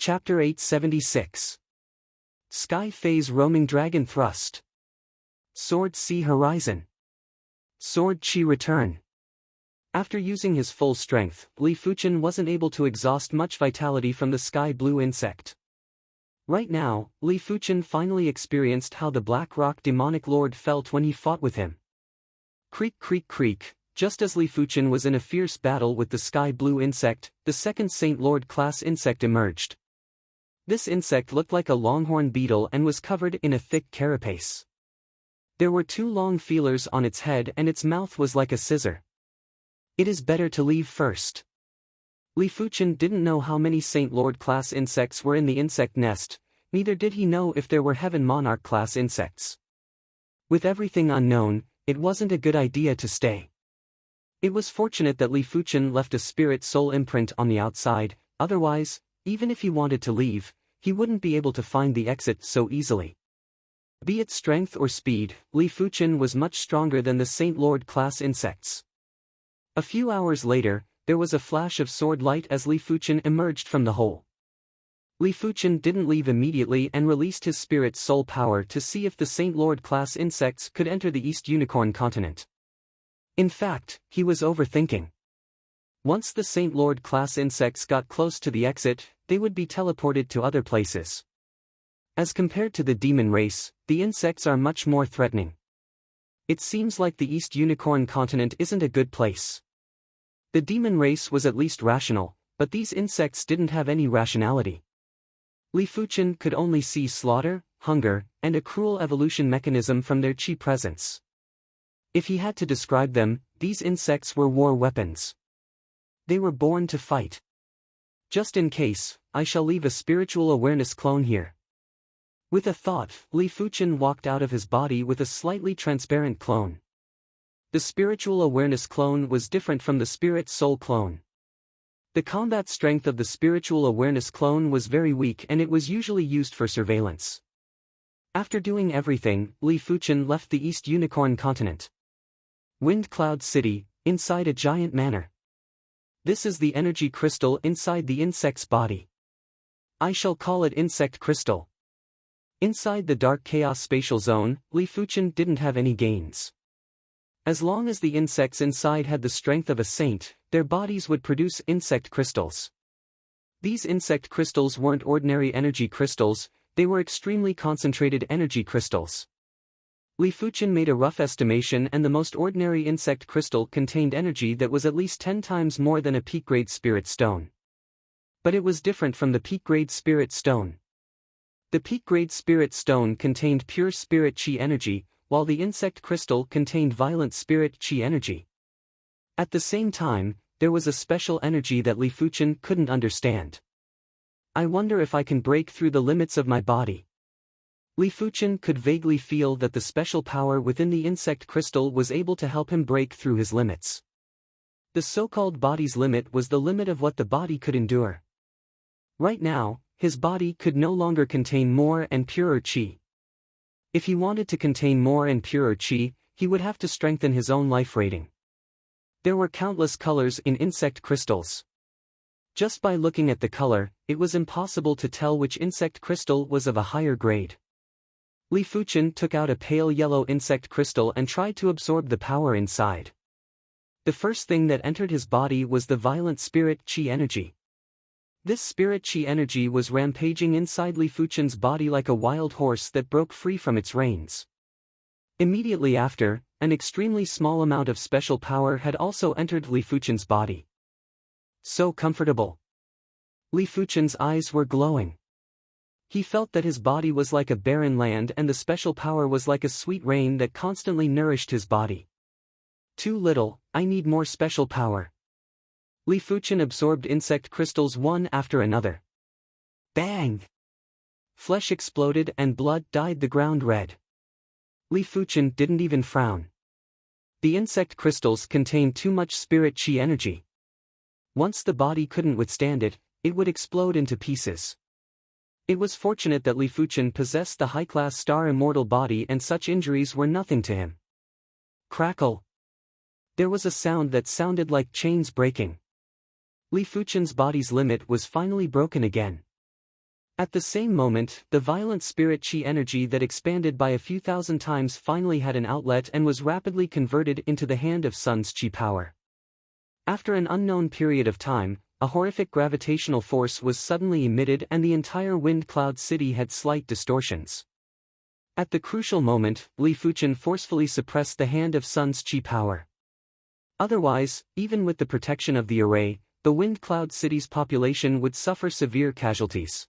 Chapter 876. Sky Phase Roaming Dragon Thrust. Sword Sea Horizon. Sword Chi Return. After using his full strength, Li Fuchen wasn't able to exhaust much vitality from the sky blue insect. Right now, Li Fuchen finally experienced how the Black Rock demonic lord felt when he fought with him. Creak creak creak, just as Li Fuchen was in a fierce battle with the sky blue insect, the second Saint Lord class insect emerged. This insect looked like a longhorn beetle and was covered in a thick carapace. There were two long feelers on its head and its mouth was like a scissor. It is better to leave first. Li Fuchen didn't know how many Saint Lord class insects were in the insect nest, neither did he know if there were Heaven Monarch class insects. With everything unknown, it wasn't a good idea to stay. It was fortunate that Li Fuchen left a spirit soul imprint on the outside, otherwise, even if he wanted to leave, he wouldn't be able to find the exit so easily. Be it strength or speed, Li Fuchen was much stronger than the Saint Lord class insects. A few hours later, there was a flash of sword light as Li Fuchen emerged from the hole. Li Fuchen didn't leave immediately and released his spirit soul power to see if the Saint Lord class insects could enter the East Unicorn continent. In fact, he was overthinking. Once the Saint Lord class insects got close to the exit, they would be teleported to other places. As compared to the demon race, the insects are much more threatening. It seems like the East Unicorn continent isn't a good place. The demon race was at least rational, but these insects didn't have any rationality. Li Fuchen could only see slaughter, hunger, and a cruel evolution mechanism from their chi presence. If he had to describe them, these insects were war weapons. They were born to fight. Just in case, I shall leave a spiritual awareness clone here. With a thought, Li Fuchen walked out of his body with a slightly transparent clone. The spiritual awareness clone was different from the spirit soul clone. The combat strength of the spiritual awareness clone was very weak and it was usually used for surveillance. After doing everything, Li Fuchen left the East Unicorn continent. Wind Cloud City, inside a giant manor. This is the energy crystal inside the insect's body. I shall call it Insect Crystal. Inside the dark chaos spatial zone, Li Fuchen didn't have any gains. As long as the insects inside had the strength of a saint, their bodies would produce insect crystals. These insect crystals weren't ordinary energy crystals, they were extremely concentrated energy crystals. Li Fuchen made a rough estimation and the most ordinary insect crystal contained energy that was at least 10 times more than a peak-grade spirit stone. But it was different from the peak-grade spirit stone. The peak-grade spirit stone contained pure spirit chi energy, while the insect crystal contained violent spirit chi energy. At the same time, there was a special energy that Li Fuchen couldn't understand. I wonder if I can break through the limits of my body. Li Fuchen could vaguely feel that the special power within the insect crystal was able to help him break through his limits. The so-called body's limit was the limit of what the body could endure. Right now, his body could no longer contain more and purer chi. If he wanted to contain more and purer chi, he would have to strengthen his own life rating. There were countless colors in insect crystals. Just by looking at the color, it was impossible to tell which insect crystal was of a higher grade. Li Fuchen took out a pale yellow insect crystal and tried to absorb the power inside. The first thing that entered his body was the violent spirit chi energy. This spirit chi energy was rampaging inside Li Fuchen's body like a wild horse that broke free from its reins. Immediately after, an extremely small amount of special power had also entered Li Fuchen's body. So comfortable. Li Fuchen's eyes were glowing. He felt that his body was like a barren land and the special power was like a sweet rain that constantly nourished his body. Too little, I need more special power. Li Fuchen absorbed insect crystals one after another. Bang! Flesh exploded and blood dyed the ground red. Li Fuchen didn't even frown. The insect crystals contained too much spirit chi energy. Once the body couldn't withstand it, it would explode into pieces. It was fortunate that Li Fuchen possessed the high-class star immortal body and such injuries were nothing to him. Crackle! There was a sound that sounded like chains breaking. Li Fuchen's body's limit was finally broken again. At the same moment, the violent spirit chi energy that expanded by a few thousand times finally had an outlet and was rapidly converted into the hand of Sun's chi power. After an unknown period of time, a horrific gravitational force was suddenly emitted and the entire wind cloud city had slight distortions. At the crucial moment, Li Fuchen forcefully suppressed the hand of Sun's chi power. Otherwise, even with the protection of the array, the wind cloud city's population would suffer severe casualties.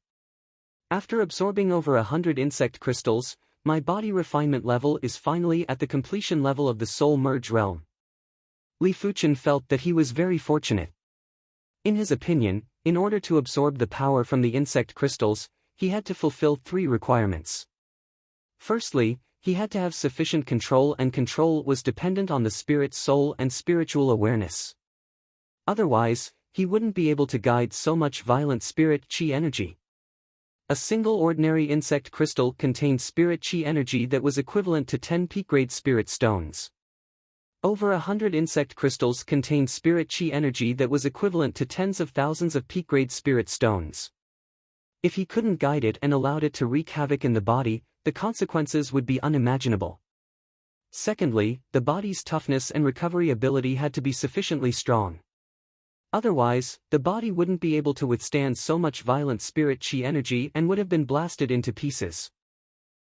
After absorbing over 100 insect crystals, my body refinement level is finally at the completion level of the soul merge realm. Li Fuchen felt that he was very fortunate. In his opinion, in order to absorb the power from the insect crystals, he had to fulfill 3 requirements. Firstly, he had to have sufficient control, and control was dependent on the spirit's soul and spiritual awareness. Otherwise, he wouldn't be able to guide so much violent spirit chi energy. A single ordinary insect crystal contained spirit chi energy that was equivalent to 10 peak-grade spirit stones. Over 100 insect crystals contained spirit chi energy that was equivalent to tens of thousands of peak-grade spirit stones. If he couldn't guide it and allowed it to wreak havoc in the body, the consequences would be unimaginable. Secondly, the body's toughness and recovery ability had to be sufficiently strong. Otherwise, the body wouldn't be able to withstand so much violent spirit chi energy and would have been blasted into pieces.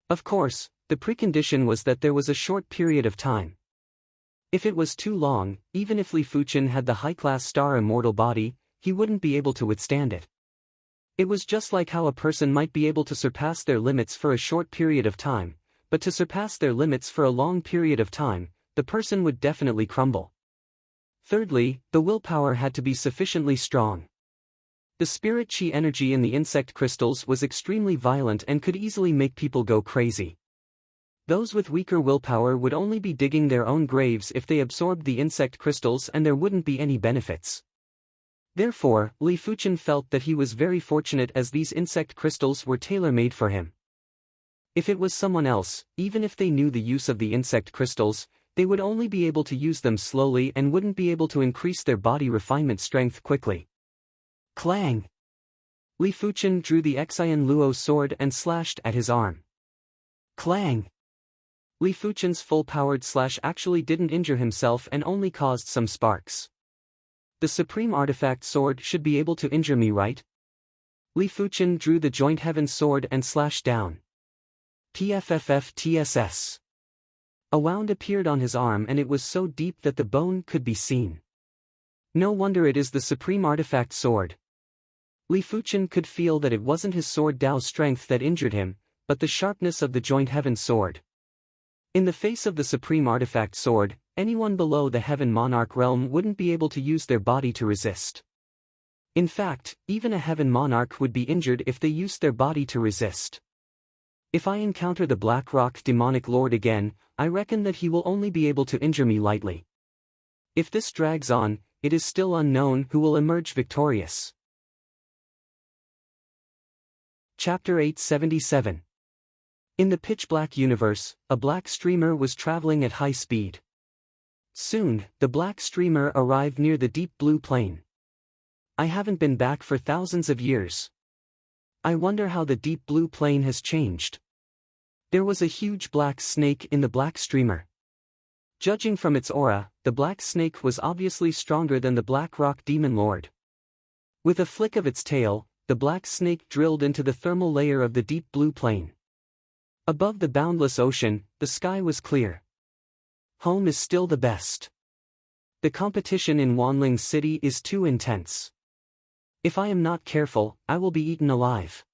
Of course, the precondition was that there was a short period of time. If it was too long, even if Li Fuchen had the high-class star immortal body, he wouldn't be able to withstand it. It was just like how a person might be able to surpass their limits for a short period of time, but to surpass their limits for a long period of time, the person would definitely crumble. Thirdly, the willpower had to be sufficiently strong. The spirit chi energy in the insect crystals was extremely violent and could easily make people go crazy. Those with weaker willpower would only be digging their own graves if they absorbed the insect crystals, and there wouldn't be any benefits. Therefore, Li Fuchen felt that he was very fortunate, as these insect crystals were tailor-made for him. If it was someone else, even if they knew the use of the insect crystals, they would only be able to use them slowly and wouldn't be able to increase their body refinement strength quickly. Clang! Li Fuchen drew the Xian Luo sword and slashed at his arm. Clang! Li Fuchen's full-powered slash actually didn't injure himself and only caused some sparks. The supreme artifact sword should be able to injure me, right? Li Fuchen drew the joint heaven sword and slashed down. PFFF-TSS. A wound appeared on his arm, and it was so deep that the bone could be seen. No wonder it is the supreme artifact sword. Li Fuchen could feel that it wasn't his sword Dao's strength that injured him, but the sharpness of the joint heaven sword. In the face of the supreme artifact sword, anyone below the heaven monarch realm wouldn't be able to use their body to resist. In fact, even a heaven monarch would be injured if they used their body to resist. If I encounter the Black Rock demonic lord again, I reckon that he will only be able to injure me lightly. If this drags on, it is still unknown who will emerge victorious. Chapter 877. In the pitch-black universe, a black streamer was traveling at high speed. Soon, the black streamer arrived near the deep blue plain. I haven't been back for thousands of years. I wonder how the deep blue plain has changed. There was a huge black snake in the black streamer. Judging from its aura, the black snake was obviously stronger than the Black Rock Demon Lord. With a flick of its tail, the black snake drilled into the thermal layer of the deep blue plain. Above the boundless ocean, the sky was clear. Home is still the best. The competition in Wanling City is too intense. If I am not careful, I will be eaten alive.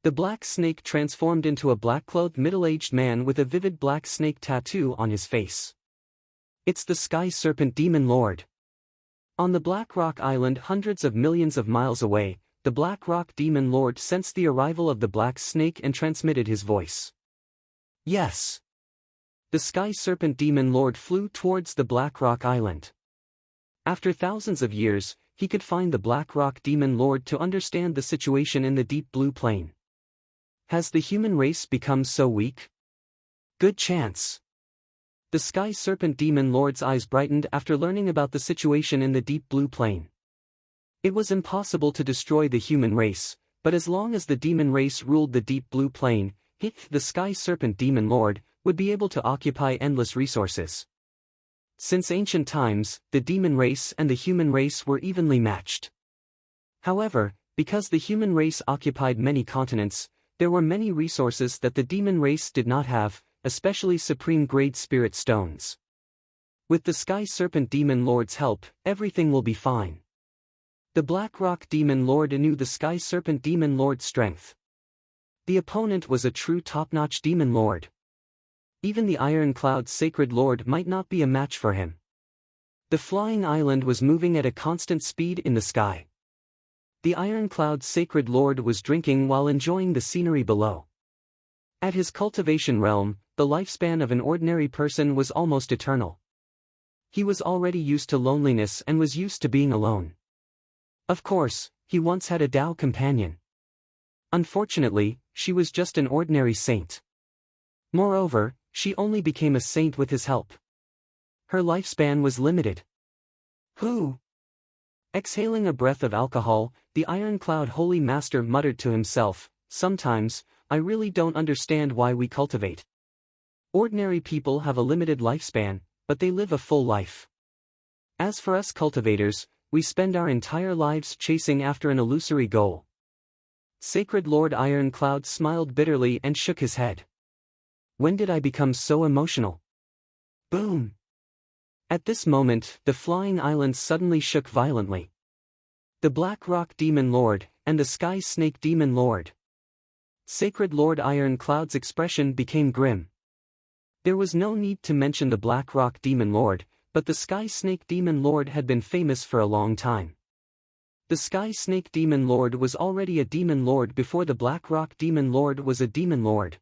The black snake transformed into a black-clothed middle-aged man with a vivid black snake tattoo on his face. It's the Sky Serpent Demon Lord. On the Black Rock Island, hundreds of millions of miles away, the Black Rock Demon Lord sensed the arrival of the black snake and transmitted his voice. Yes. The Sky Serpent Demon Lord flew towards the Black Rock Island. After thousands of years, he could find the Black Rock Demon Lord to understand the situation in the deep blue plain. Has the human race become so weak? Good chance. The Sky Serpent Demon Lord's eyes brightened after learning about the situation in the deep blue plain. It was impossible to destroy the human race, but as long as the demon race ruled the deep blue plane, the Sky Serpent Demon Lord would be able to occupy endless resources. Since ancient times, the demon race and the human race were evenly matched. However, because the human race occupied many continents, there were many resources that the demon race did not have, especially supreme-grade spirit stones. With the Sky Serpent Demon Lord's help, everything will be fine. The Black Rock Demon Lord knew the Sky Serpent Demon Lord's strength. The opponent was a true top-notch Demon Lord. Even the Iron Cloud's Sacred Lord might not be a match for him. The flying island was moving at a constant speed in the sky. The Iron Cloud's Sacred Lord was drinking while enjoying the scenery below. At his cultivation realm, the lifespan of an ordinary person was almost eternal. He was already used to loneliness and was used to being alone. Of course, he once had a Tao companion. Unfortunately, she was just an ordinary saint. Moreover, she only became a saint with his help. Her lifespan was limited. Who? Exhaling a breath of alcohol, the Iron Cloud Holy Master muttered to himself, "Sometimes, I really don't understand why we cultivate. Ordinary people have a limited lifespan, but they live a full life. As for us cultivators, we spend our entire lives chasing after an illusory goal." Sacred Lord Iron Cloud smiled bitterly and shook his head. When did I become so emotional? Boom! At this moment, the flying island suddenly shook violently. The Black Rock Demon Lord, and the Sky Snake Demon Lord. Sacred Lord Iron Cloud's expression became grim. There was no need to mention the Black Rock Demon Lord, but the Sky Snake Demon Lord had been famous for a long time. The Sky Snake Demon Lord was already a Demon Lord before the Black Rock Demon Lord was a Demon Lord.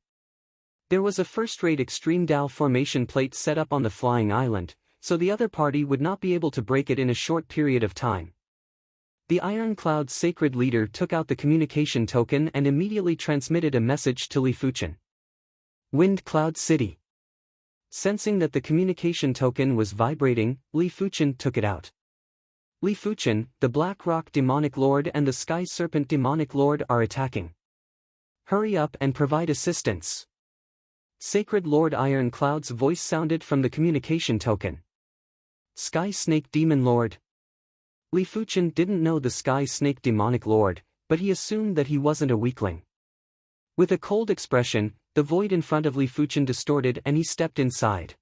There was a first-rate extreme Tao formation plate set up on the flying island, so the other party would not be able to break it in a short period of time. The Iron Cloud's Sacred Leader took out the communication token and immediately transmitted a message to Li Fuchen. Wind Cloud City. Sensing that the communication token was vibrating, Li Fuchen took it out. Li Fuchen, the Black Rock Demonic Lord and the Sky Serpent Demonic Lord are attacking. Hurry up and provide assistance. Sacred Lord Iron Cloud's voice sounded from the communication token. Sky Snake Demon Lord. Li Fuchen didn't know the Sky Snake Demonic Lord, but he assumed that he wasn't a weakling. With a cold expression, the void in front of Li Fuchen distorted and he stepped inside.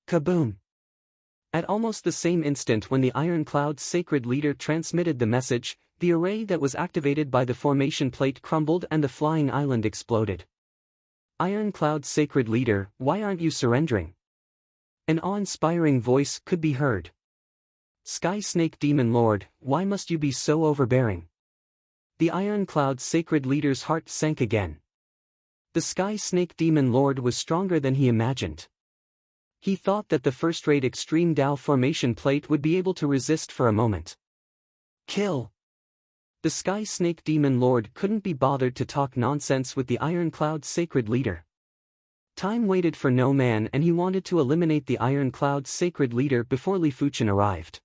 Kaboom! At almost the same instant when the Iron Cloud's Sacred Leader transmitted the message, the array that was activated by the formation plate crumbled and the flying island exploded. Iron Cloud's Sacred Leader, why aren't you surrendering? An awe-inspiring voice could be heard. Sky Snake Demon Lord, why must you be so overbearing? The Iron Cloud's Sacred Leader's heart sank again. The Sky Snake Demon Lord was stronger than he imagined. He thought that the first-rate extreme Tao formation plate would be able to resist for a moment. Kill! The Sky Snake Demon Lord couldn't be bothered to talk nonsense with the Iron Cloud's Sacred Leader. Time waited for no man and he wanted to eliminate the Iron Cloud's Sacred Leader before Li Fuchen arrived.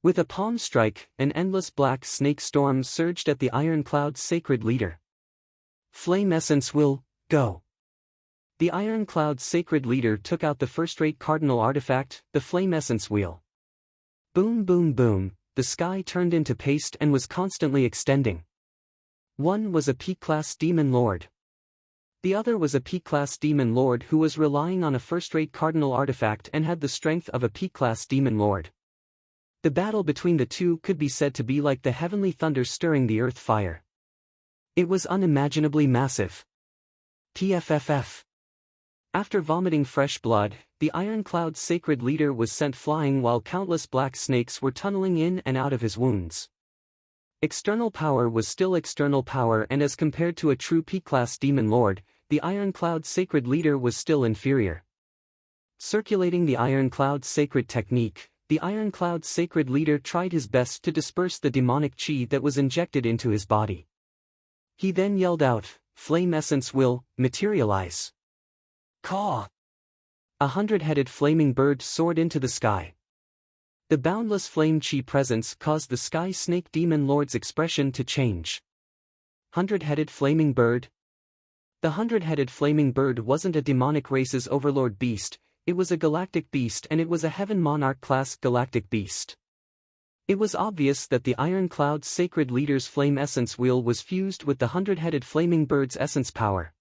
With a palm strike, an endless black snake storm surged at the Iron Cloud's Sacred Leader. Flame Essence will, go! The Iron Cloud's Sacred Leader took out the first-rate cardinal artifact, the Flame Essence Wheel. Boom boom boom, the sky turned into paste and was constantly extending. One was a P-class Demon Lord. The other was a P-class Demon Lord who was relying on a first-rate cardinal artifact and had the strength of a P-class Demon Lord. The battle between the two could be said to be like the heavenly thunder stirring the earth fire. It was unimaginably massive. PFFF. After vomiting fresh blood, the Iron Cloud's Sacred Leader was sent flying while countless black snakes were tunneling in and out of his wounds. External power was still external power, and as compared to a true P-class Demon Lord, the Iron Cloud's Sacred Leader was still inferior. Circulating the Iron Cloud's Sacred Technique, the Iron Cloud's Sacred Leader tried his best to disperse the demonic chi that was injected into his body. He then yelled out, "Flame Essence will materialize." Caw! A 100-headed flaming bird soared into the sky. The boundless flame chi presence caused the Sky Snake Demon Lord's expression to change. Hundred-headed flaming bird. The hundred-headed flaming bird wasn't a demonic race's overlord beast, it was a galactic beast, and it was a Heaven Monarch-class galactic beast. It was obvious that the Iron Cloud's sacred leader's flame essence wheel was fused with the hundred-headed flaming bird's essence power.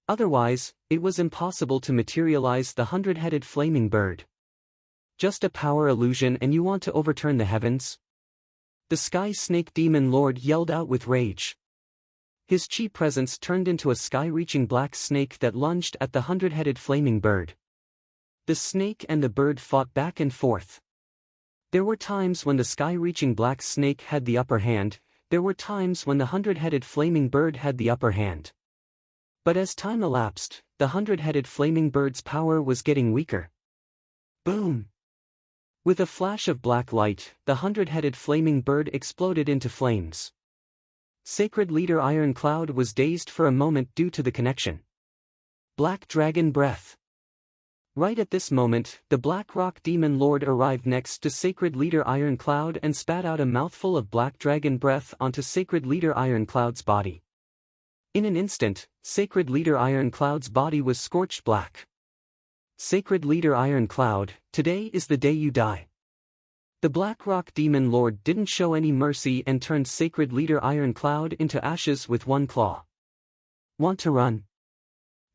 Otherwise, it was impossible to materialize the hundred-headed flaming bird. Just a power illusion, and you want to overturn the heavens? The Sky Snake Demon Lord yelled out with rage. His chi presence turned into a sky-reaching black snake that lunged at the hundred-headed flaming bird. The snake and the bird fought back and forth. There were times when the sky-reaching black snake had the upper hand, there were times when the hundred-headed flaming bird had the upper hand. But as time elapsed, the hundred-headed flaming bird's power was getting weaker. Boom! With a flash of black light, the hundred-headed flaming bird exploded into flames. Sacred Leader Iron Cloud was dazed for a moment due to the connection. Black Dragon Breath. Right at this moment, the Black Rock Demon Lord arrived next to Sacred Leader Iron Cloud and spat out a mouthful of Black Dragon Breath onto Sacred Leader Iron Cloud's body. In an instant, Sacred Leader Iron Cloud's body was scorched black. Sacred Leader Iron Cloud, today is the day you die. The Black Rock Demon Lord didn't show any mercy and turned Sacred Leader Iron Cloud into ashes with one claw. Want to run?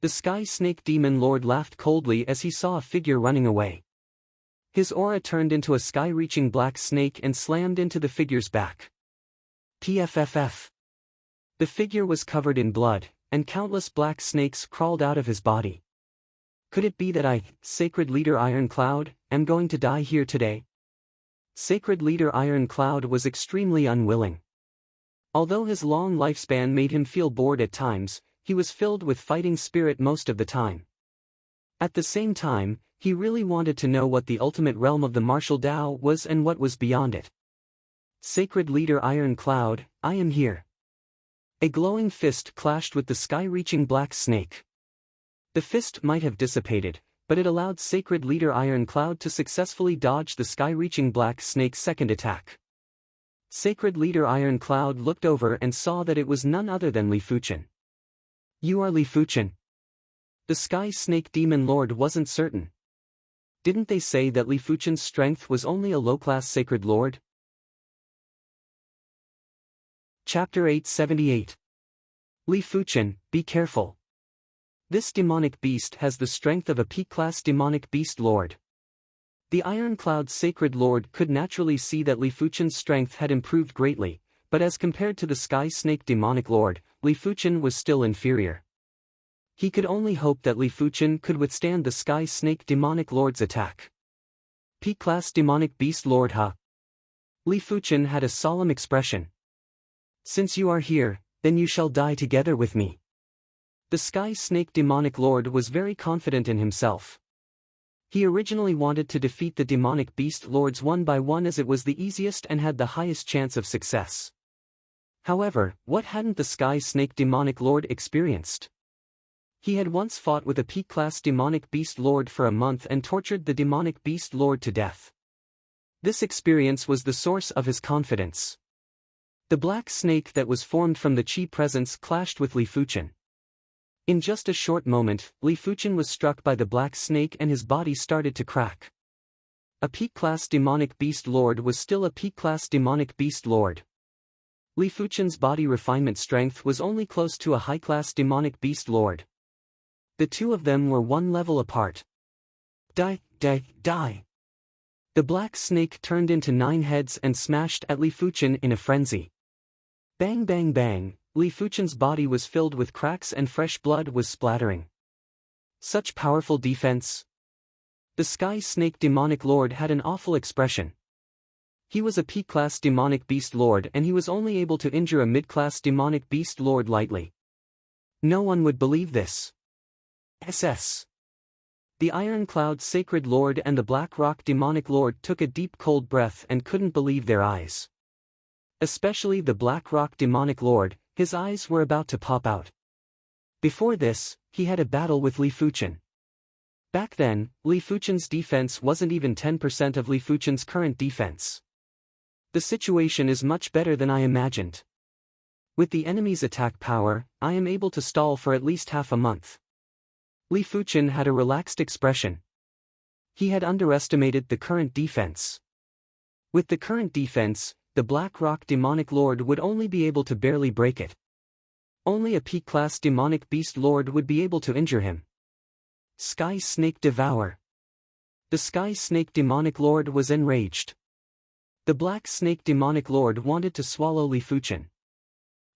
The Sky Snake Demon Lord laughed coldly as he saw a figure running away. His aura turned into a sky-reaching black snake and slammed into the figure's back. PFFF. The figure was covered in blood, and countless black snakes crawled out of his body. Could it be that I, Sacred Leader Iron Cloud, am going to die here today? Sacred Leader Iron Cloud was extremely unwilling. Although his long lifespan made him feel bored at times, he was filled with fighting spirit most of the time. At the same time, he really wanted to know what the ultimate realm of the martial Tao was and what was beyond it. Sacred Leader Iron Cloud, I am here. A glowing fist clashed with the sky-reaching black snake. The fist might have dissipated, but it allowed Sacred Leader Iron Cloud to successfully dodge the sky-reaching black snake's second attack. Sacred Leader Iron Cloud looked over and saw that it was none other than Li Fuchen. You are Li Fuchen? The Sky Snake Demon Lord wasn't certain. Didn't they say that Li Fuchen's strength was only a low-class Sacred Lord? Chapter 878. Li Fuchen, be careful. This demonic beast has the strength of a peak-class demonic beast lord. The Iron Cloud Sacred Lord could naturally see that Li Fuchen's strength had improved greatly, but as compared to the Sky Snake Demonic Lord, Li Fuchen was still inferior. He could only hope that Li Fuchen could withstand the Sky Snake Demonic Lord's attack. Peak-class demonic beast lord, huh? Li Fuchen had a solemn expression. Since you are here, then you shall die together with me. The Sky Snake Demonic Lord was very confident in himself. He originally wanted to defeat the demonic beast lords one by one as it was the easiest and had the highest chance of success. However, what hadn't the Sky Snake Demonic Lord experienced? He had once fought with a peak-class demonic beast lord for a month and tortured the demonic beast lord to death. This experience was the source of his confidence. The black snake that was formed from the chi presence clashed with Li Fuchen. In just a short moment, Li Fuchen was struck by the black snake and his body started to crack. A peak-class demonic beast lord was still a peak-class demonic beast lord. Li Fuchen's body refinement strength was only close to a high-class demonic beast lord. The two of them were one level apart. Die, die, die. The black snake turned into 9 heads and smashed at Li Fuchen in a frenzy. Bang bang bang. Li Fuchen's body was filled with cracks and fresh blood was splattering. Such powerful defense. The Sky Snake Demonic Lord had an awful expression. He was a peak-class demonic beast lord and he was only able to injure a mid-class demonic beast lord lightly. No one would believe this. SS. The Iron Cloud Sacred Lord and the Black Rock Demonic Lord took a deep cold breath and couldn't believe their eyes. Especially the Black Rock Demonic Lord. His eyes were about to pop out. Before this, he had a battle with Li Fuchen. Back then, Li Fuchen's defense wasn't even 10% of Li Fuchen's current defense. The situation is much better than I imagined. With the enemy's attack power, I am able to stall for at least half a month. Li Fuchen had a relaxed expression. He had underestimated the current defense. With the current defense, the Black Rock Demonic Lord would only be able to barely break it. Only a peak-class Demonic Beast Lord would be able to injure him. Sky Snake Devour. The Sky Snake Demonic Lord was enraged. The Black Snake Demonic Lord wanted to swallow Li Fuchen.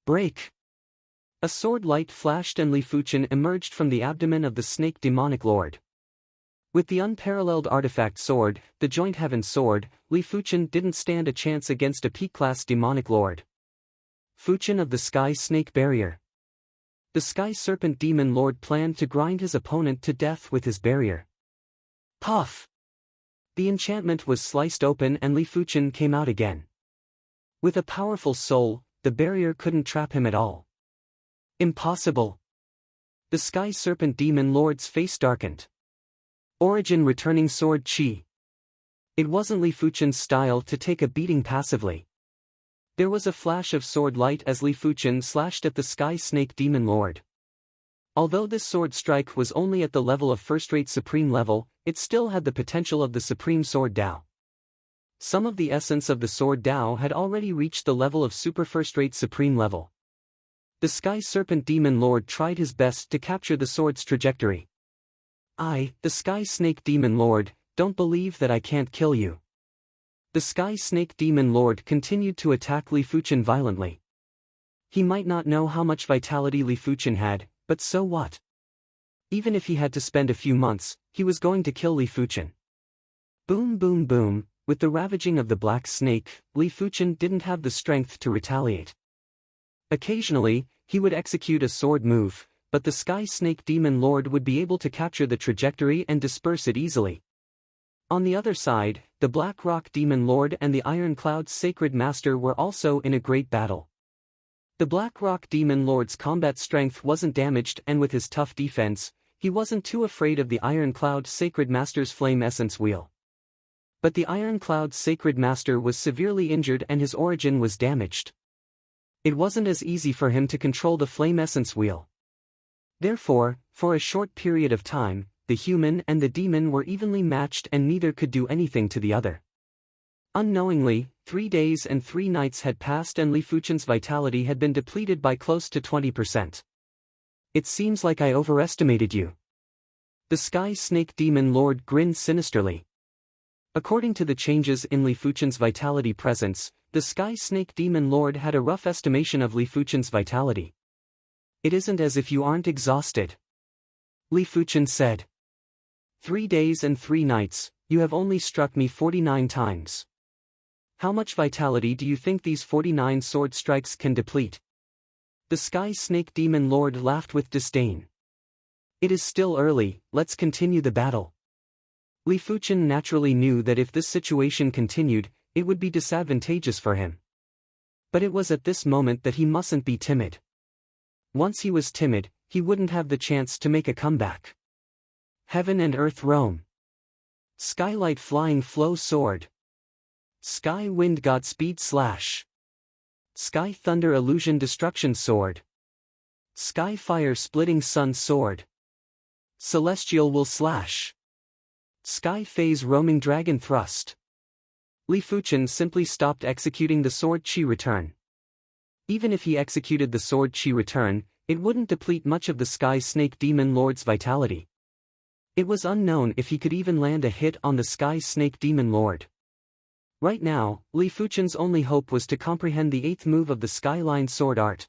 Break! A sword light flashed and Li Fuchen emerged from the abdomen of the Snake Demonic Lord. With the unparalleled artifact sword, the Joint Heaven Sword, Li Fuchen didn't stand a chance against a peak-class Demonic Lord. Fuchen of the Sky Snake Barrier. The Sky Serpent Demon Lord planned to grind his opponent to death with his barrier. Puff! The enchantment was sliced open and Li Fuchen came out again. With a powerful soul, the barrier couldn't trap him at all. Impossible! The Sky Serpent Demon Lord's face darkened. Origin returning sword chi. It wasn't Li Fuchen's style to take a beating passively. There was a flash of sword light as Li Fuchen slashed at the Sky Snake Demon Lord. Although this sword strike was only at the level of first-rate supreme level, it still had the potential of the Supreme Sword Dao. Some of the essence of the Sword Dao had already reached the level of super first-rate supreme level. The Sky Serpent Demon Lord tried his best to capture the sword's trajectory. I, the Sky Snake Demon Lord, don't believe that I can't kill you. The Sky Snake Demon Lord continued to attack Li Fuchen violently. He might not know how much vitality Li Fuchen had, but so what? Even if he had to spend a few months, he was going to kill Li Fuchen. Boom boom boom, with the ravaging of the Black Snake, Li Fuchen didn't have the strength to retaliate. Occasionally, he would execute a sword move, but the Sky Snake Demon Lord would be able to capture the trajectory and disperse it easily. On the other side, the Black Rock Demon Lord and the Iron Cloud's Sacred Master were also in a great battle. The Black Rock Demon Lord's combat strength wasn't damaged and with his tough defense, he wasn't too afraid of the Iron Cloud's Sacred Master's Flame Essence Wheel. But the Iron Cloud's Sacred Master was severely injured and his origin was damaged. It wasn't as easy for him to control the Flame Essence Wheel. Therefore, for a short period of time, the human and the demon were evenly matched and neither could do anything to the other. Unknowingly, 3 days and 3 nights had passed and Li Fuchen's vitality had been depleted by close to 20%. It seems like I overestimated you. The Sky Snake Demon Lord grinned sinisterly. According to the changes in Li Fuchen's vitality presence, the Sky Snake Demon Lord had a rough estimation of Li Fuchen's vitality. It isn't as if you aren't exhausted. Li Fuchen said. 3 days and 3 nights, you have only struck me 49 times. How much vitality do you think these 49 sword strikes can deplete? The Sky Snake Demon Lord laughed with disdain. It is still early, let's continue the battle. Li Fuchen naturally knew that if this situation continued, it would be disadvantageous for him. But it was at this moment that he mustn't be timid. Once he was timid, he wouldn't have the chance to make a comeback. Heaven and Earth Roam. Skylight Flying Flow Sword. Sky Wind Godspeed Slash. Sky Thunder Illusion Destruction Sword. Sky Fire Splitting Sun Sword. Celestial Will Slash. Sky Phase Roaming Dragon Thrust. Li Fuchen simply stopped executing the Sword Chi Return. Even if he executed the Sword Chi Return, it wouldn't deplete much of the Sky Snake Demon Lord's vitality. It was unknown if he could even land a hit on the Sky Snake Demon Lord. Right now, Li Fuchen's only hope was to comprehend the 8th move of the Skyline Sword Art.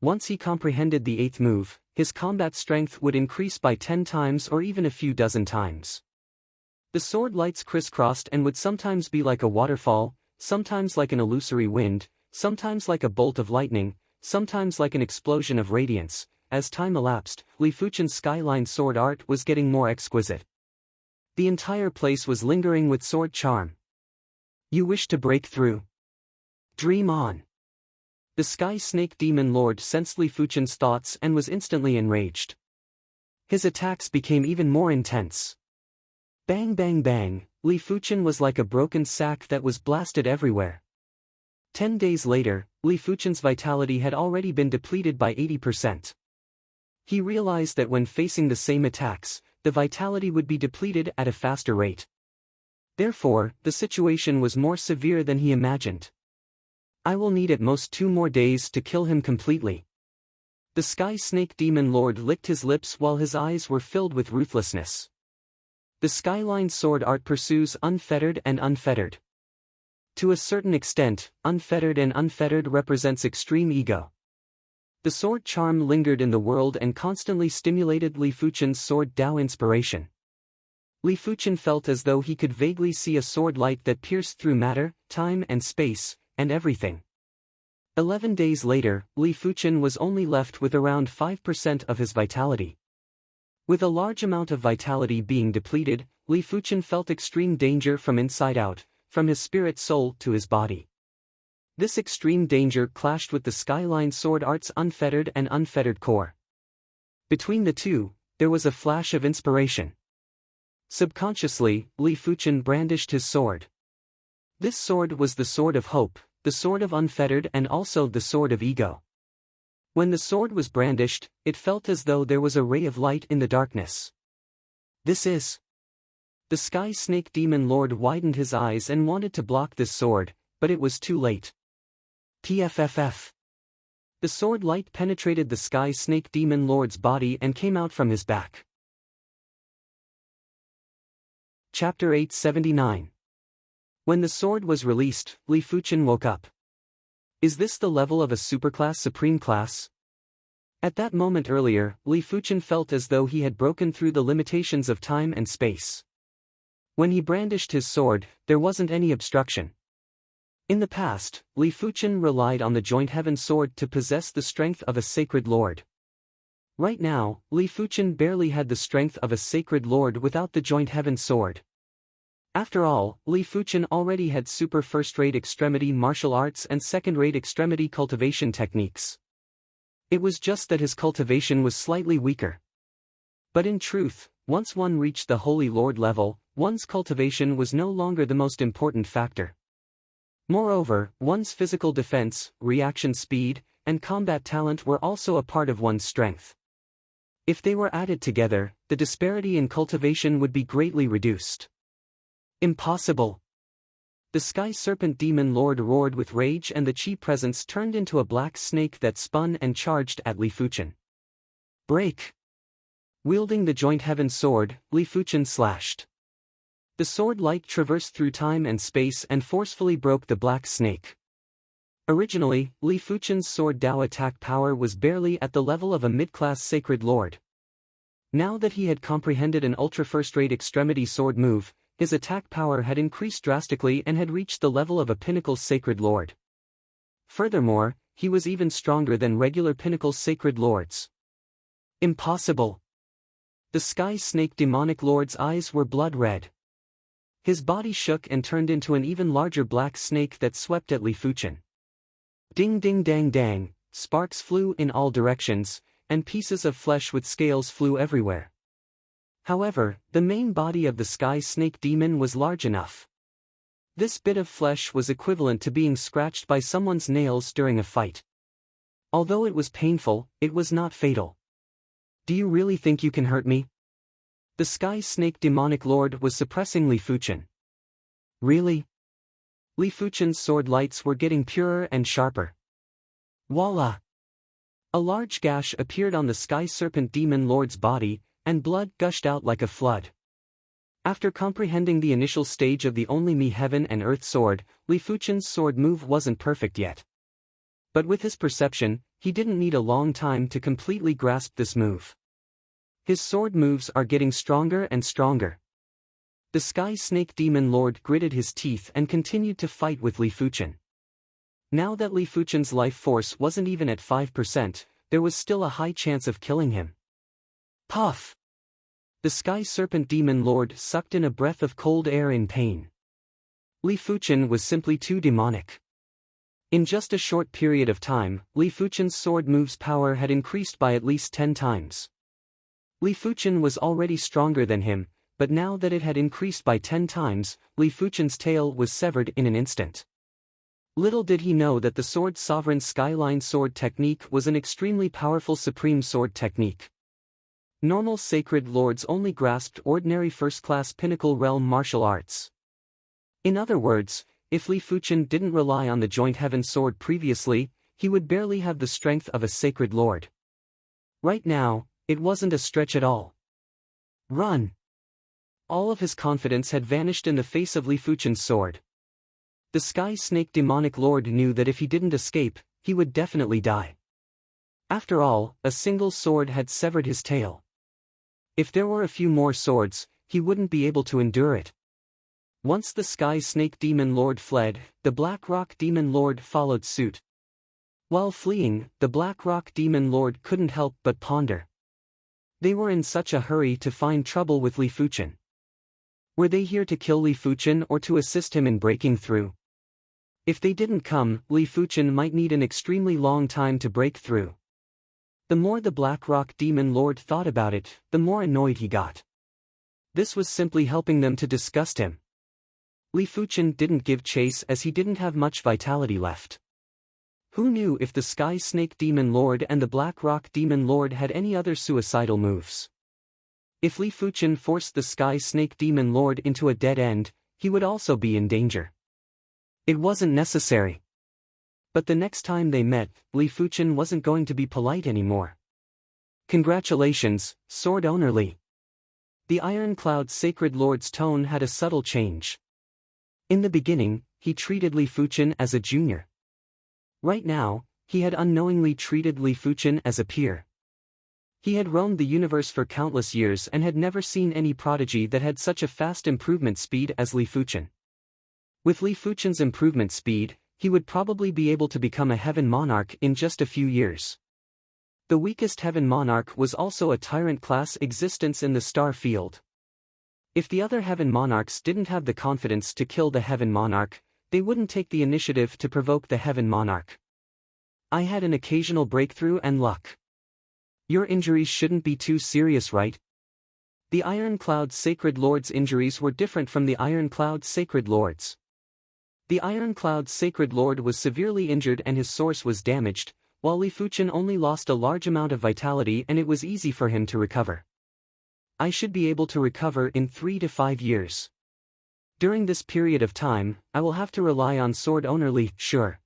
Once he comprehended the 8th move, his combat strength would increase by 10 times or even a few dozen times. The sword lights crisscrossed and would sometimes be like a waterfall, sometimes like an illusory wind, sometimes like a bolt of lightning, sometimes like an explosion of radiance. As time elapsed, Li Fuchen's Skyline Sword Art was getting more exquisite. The entire place was lingering with sword charm. You wish to break through? Dream on. The Sky Snake Demon Lord sensed Li Fuchen's thoughts and was instantly enraged. His attacks became even more intense. Bang bang bang, Li Fuchen was like a broken sack that was blasted everywhere. 10 days later, Li Fuchen's vitality had already been depleted by 80%. He realized that when facing the same attacks, the vitality would be depleted at a faster rate. Therefore, the situation was more severe than he imagined. I will need at most 2 more days to kill him completely. The Sky Snake Demon Lord licked his lips while his eyes were filled with ruthlessness. The Skyline Sword Art pursues unfettered and unfettered. To a certain extent, unfettered and unfettered represents extreme ego. The sword charm lingered in the world and constantly stimulated Li Fuchen's sword Dao inspiration. Li Fuchen felt as though he could vaguely see a sword light that pierced through matter, time and space, and everything. 11 days later, Li Fuchen was only left with around 5% of his vitality. With a large amount of vitality being depleted, Li Fuchen felt extreme danger from inside out, from his spirit soul to his body. This extreme danger clashed with the Skyline Sword Art's unfettered and unfettered core. Between the two, there was a flash of inspiration. Subconsciously, Li Fuchen brandished his sword. This sword was the sword of hope, the sword of unfettered and also the sword of ego. When the sword was brandished, it felt as though there was a ray of light in the darkness. This is... The Sky Snake Demon Lord widened his eyes and wanted to block this sword, but it was too late. PFFF. The sword light penetrated the Sky Snake Demon Lord's body and came out from his back. Chapter 879. When the sword was released, Li Fuchen woke up. Is this the level of a superclass supreme class? At that moment earlier, Li Fuchen felt as though he had broken through the limitations of time and space. When he brandished his sword, there wasn't any obstruction. In the past, Li Fuchen relied on the Joint Heaven Sword to possess the strength of a sacred lord. Right now, Li Fuchen barely had the strength of a sacred lord without the Joint Heaven Sword. After all, Li Fuchen already had super first-rate extremity martial arts and second-rate extremity cultivation techniques. It was just that his cultivation was slightly weaker. But in truth, once one reached the Holy Lord level, one's cultivation was no longer the most important factor. Moreover, one's physical defense, reaction speed, and combat talent were also a part of one's strength. If they were added together, the disparity in cultivation would be greatly reduced. Impossible! The Sky Serpent Demon Lord roared with rage and the Chi presence turned into a black snake that spun and charged at Li Fuchen. Break! Wielding the Joint Heaven Sword, Li Fuchen slashed. The sword light traversed through time and space and forcefully broke the black snake. Originally, Li Fuchen's sword Dao attack power was barely at the level of a mid-class sacred lord. Now that he had comprehended an ultra first-rate extremity sword move, his attack power had increased drastically and had reached the level of a pinnacle sacred lord. Furthermore, he was even stronger than regular pinnacle sacred lords. Impossible! The Sky Snake Demonic Lord's eyes were blood red. His body shook and turned into an even larger black snake that swept at Li Fuchen. Ding ding dang dang, sparks flew in all directions, and pieces of flesh with scales flew everywhere. However, the main body of the Sky Snake Demon was large enough. This bit of flesh was equivalent to being scratched by someone's nails during a fight. Although it was painful, it was not fatal. Do you really think you can hurt me? The Sky Snake Demonic Lord was suppressing Li Fuchen. Really? Li Fuchen's sword lights were getting purer and sharper. Voila! A large gash appeared on the Sky Serpent Demon Lord's body, and blood gushed out like a flood. After comprehending the initial stage of the Only Me Heaven and Earth sword, Li Fuchen's sword move wasn't perfect yet. But with his perception, he didn't need a long time to completely grasp this move. His sword moves are getting stronger and stronger. The Sky Snake Demon Lord gritted his teeth and continued to fight with Li Fuchen. Now that Li Fuchen's life force wasn't even at 5%, there was still a high chance of killing him. Puff! The Sky Serpent Demon Lord sucked in a breath of cold air in pain. Li Fuchen was simply too demonic. In just a short period of time, Li Fuchen's sword move's power had increased by at least 10 times. Li Fuchen was already stronger than him, but now that it had increased by 10 times, Li Fuchen's tail was severed in an instant. Little did he know that the Sword Sovereign's Skyline Sword technique was an extremely powerful supreme sword technique. Normal sacred lords only grasped ordinary first-class pinnacle realm martial arts. In other words, if Li Fuchen didn't rely on the joint heaven sword previously, he would barely have the strength of a sacred lord. Right now, it wasn't a stretch at all. Run! All of his confidence had vanished in the face of Li Fuchen's sword. The Sky Snake demonic lord knew that if he didn't escape, he would definitely die. After all, a single sword had severed his tail. If there were a few more swords, he wouldn't be able to endure it. Once the Sky Snake Demon Lord fled, the Black Rock Demon Lord followed suit. While fleeing, the Black Rock Demon Lord couldn't help but ponder. They were in such a hurry to find trouble with Li Fuchen. Were they here to kill Li Fuchen or to assist him in breaking through? If they didn't come, Li Fuchen might need an extremely long time to break through. The more the Black Rock Demon Lord thought about it, the more annoyed he got. This was simply helping them to disgust him. Li Fuchen didn't give chase as he didn't have much vitality left. Who knew if the Sky Snake Demon Lord and the Black Rock Demon Lord had any other suicidal moves? If Li Fuchen forced the Sky Snake Demon Lord into a dead end, he would also be in danger. It wasn't necessary. But the next time they met, Li Fuchen wasn't going to be polite anymore. Congratulations, sword owner Li. The Ironcloud Sacred Lord's tone had a subtle change. In the beginning, he treated Li Fuchen as a junior. Right now, he had unknowingly treated Li Fuchen as a peer. He had roamed the universe for countless years and had never seen any prodigy that had such a fast improvement speed as Li Fuchen. With Li Fuchen's improvement speed, he would probably be able to become a Heaven Monarch in just a few years. The weakest Heaven Monarch was also a Tyrant-class existence in the star field. If the other Heaven Monarchs didn't have the confidence to kill the Heaven Monarch, they wouldn't take the initiative to provoke the Heaven Monarch. I had an occasional breakthrough and luck. Your injuries shouldn't be too serious, right? The Ironcloud Sacred Lord's injuries were different from the Ironcloud Sacred Lord's. The Ironcloud Sacred Lord was severely injured and his source was damaged, while Li Fuchen only lost a large amount of vitality and it was easy for him to recover. I should be able to recover in 3 to 5 years. During this period of time, I will have to rely on sword owner Li, sure.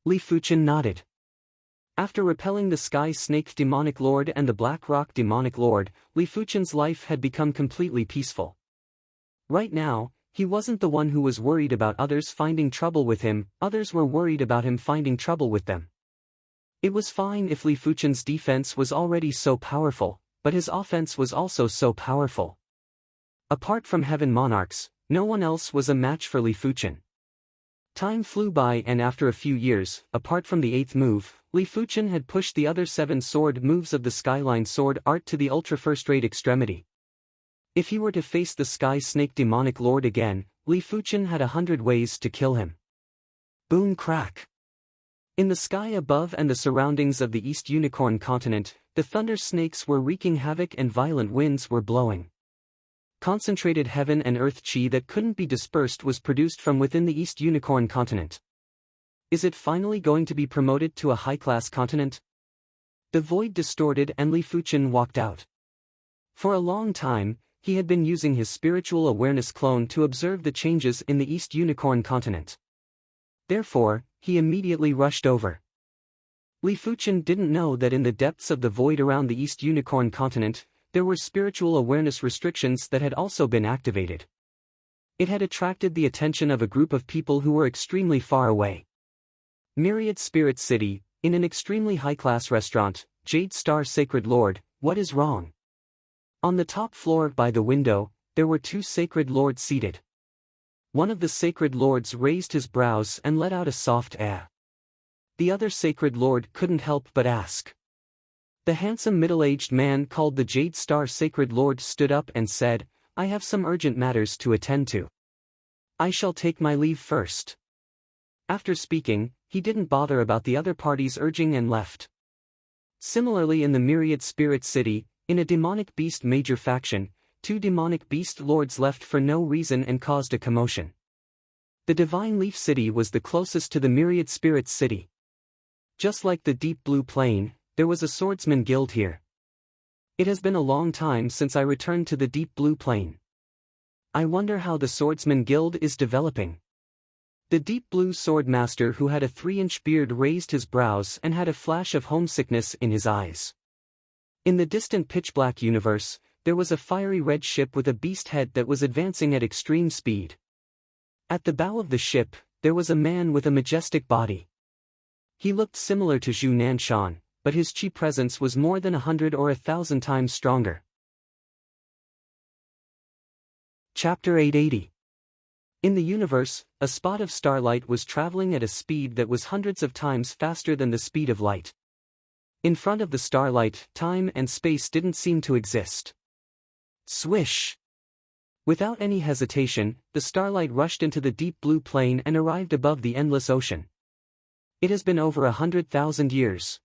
Li Fuchen nodded. After repelling the Sky Snake Demonic Lord and the Black Rock Demonic Lord, Li Fuchen's life had become completely peaceful. Right now, he wasn't the one who was worried about others finding trouble with him, others were worried about him finding trouble with them. It was fine if Li Fuchen's defense was already so powerful, but his offense was also so powerful. Apart from Heaven Monarchs, no one else was a match for Li Fuchen. Time flew by and after a few years, apart from the 8th move, Li Fuchen had pushed the other 7 sword moves of the Skyline Sword Art to the ultra first-rate extremity. If he were to face the Sky Snake Demonic Lord again, Li Fuchen had 100 ways to kill him. Boom crack. In the sky above and the surroundings of the East Unicorn continent, the thunder snakes were wreaking havoc and violent winds were blowing. Concentrated heaven and earth chi that couldn't be dispersed was produced from within the East Unicorn continent. Is it finally going to be promoted to a high-class continent? The void distorted and Li Fuchen walked out. For a long time, he had been using his spiritual awareness clone to observe the changes in the East Unicorn continent. Therefore, he immediately rushed over. Li Fuchen didn't know that in the depths of the void around the East Unicorn continent, there were spiritual awareness restrictions that had also been activated. It had attracted the attention of a group of people who were extremely far away. Myriad Spirit City, in an extremely high-class restaurant, Jade Star Sacred Lord, what is wrong? On the top floor by the window, there were 2 Sacred Lords seated. One of the Sacred Lords raised his brows and let out a soft "ah." The other Sacred Lord couldn't help but ask. The handsome middle-aged man called the Jade Star Sacred Lord stood up and said, I have some urgent matters to attend to. I shall take my leave first. After speaking, he didn't bother about the other party's urging and left. Similarly in the Myriad Spirit City, in a demonic beast major faction, 2 demonic beast lords left for no reason and caused a commotion. The Divine Leaf City was the closest to the Myriad Spirits City. Just like the Deep Blue Plain, there was a swordsman guild here. It has been a long time since I returned to the Deep Blue Plain. I wonder how the Swordsman Guild is developing. The Deep Blue Sword Master, who had a 3-inch beard, raised his brows and had a flash of homesickness in his eyes. In the distant pitch-black universe, there was a fiery red ship with a beast head that was advancing at extreme speed. At the bow of the ship, there was a man with a majestic body. He looked similar to Zhu Nanshan, but his chi presence was more than 100 or 1,000 times stronger. Chapter 880. In the universe, a spot of starlight was traveling at a speed that was hundreds of times faster than the speed of light. In front of the starlight, time and space didn't seem to exist. Swish! Without any hesitation, the starlight rushed into the deep blue plain and arrived above the endless ocean. It has been over 100,000 years.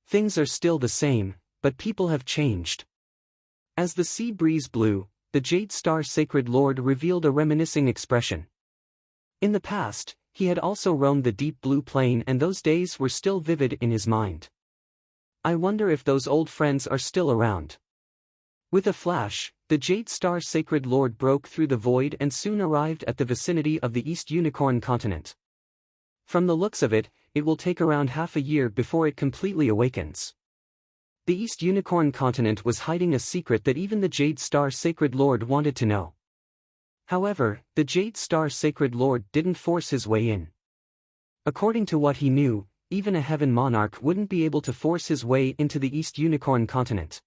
Things are still the same, but people have changed. As the sea breeze blew, the Jade Star Sacred Lord revealed a reminiscing expression. In the past, he had also roamed the deep blue plain, and those days were still vivid in his mind. I wonder if those old friends are still around. With a flash, the Jade Star Sacred Lord broke through the void and soon arrived at the vicinity of the East Unicorn continent. From the looks of it, it will take around half a year before it completely awakens. The East Unicorn continent was hiding a secret that even the Jade Star Sacred Lord wanted to know. However, the Jade Star Sacred Lord didn't force his way in. According to what he knew, even a Heaven Monarch wouldn't be able to force his way into the East Unicorn continent.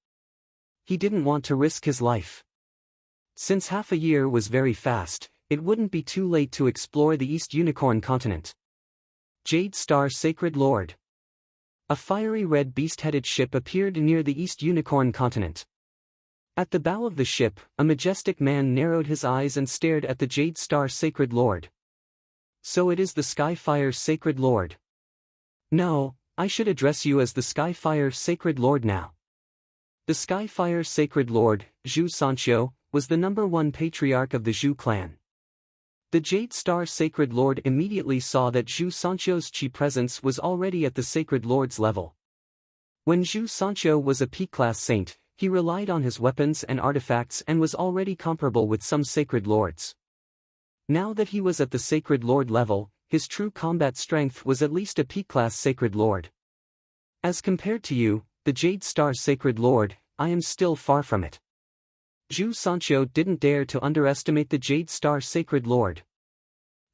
He didn't want to risk his life. Since half a year was very fast, it wouldn't be too late to explore the East Unicorn continent. Jade Star Sacred Lord. A fiery red beast-headed ship appeared near the East Unicorn continent. At the bow of the ship, a majestic man narrowed his eyes and stared at the Jade Star Sacred Lord. So it is the Skyfire Sacred Lord. No, I should address you as the Skyfire Sacred Lord now. The Skyfire Sacred Lord, Zhu Sanqiu, was the #1 patriarch of the Zhu clan. The Jade Star Sacred Lord immediately saw that Zhu Sanqiu's chi presence was already at the Sacred Lord's level. When Zhu Sanqiu was a peak-class saint, he relied on his weapons and artifacts and was already comparable with some Sacred Lords. Now that he was at the Sacred Lord level, his true combat strength was at least a peak-class Sacred Lord. As compared to you, the Jade Star Sacred Lord, I am still far from it. Zhu Sanqiu didn't dare to underestimate the Jade Star Sacred Lord.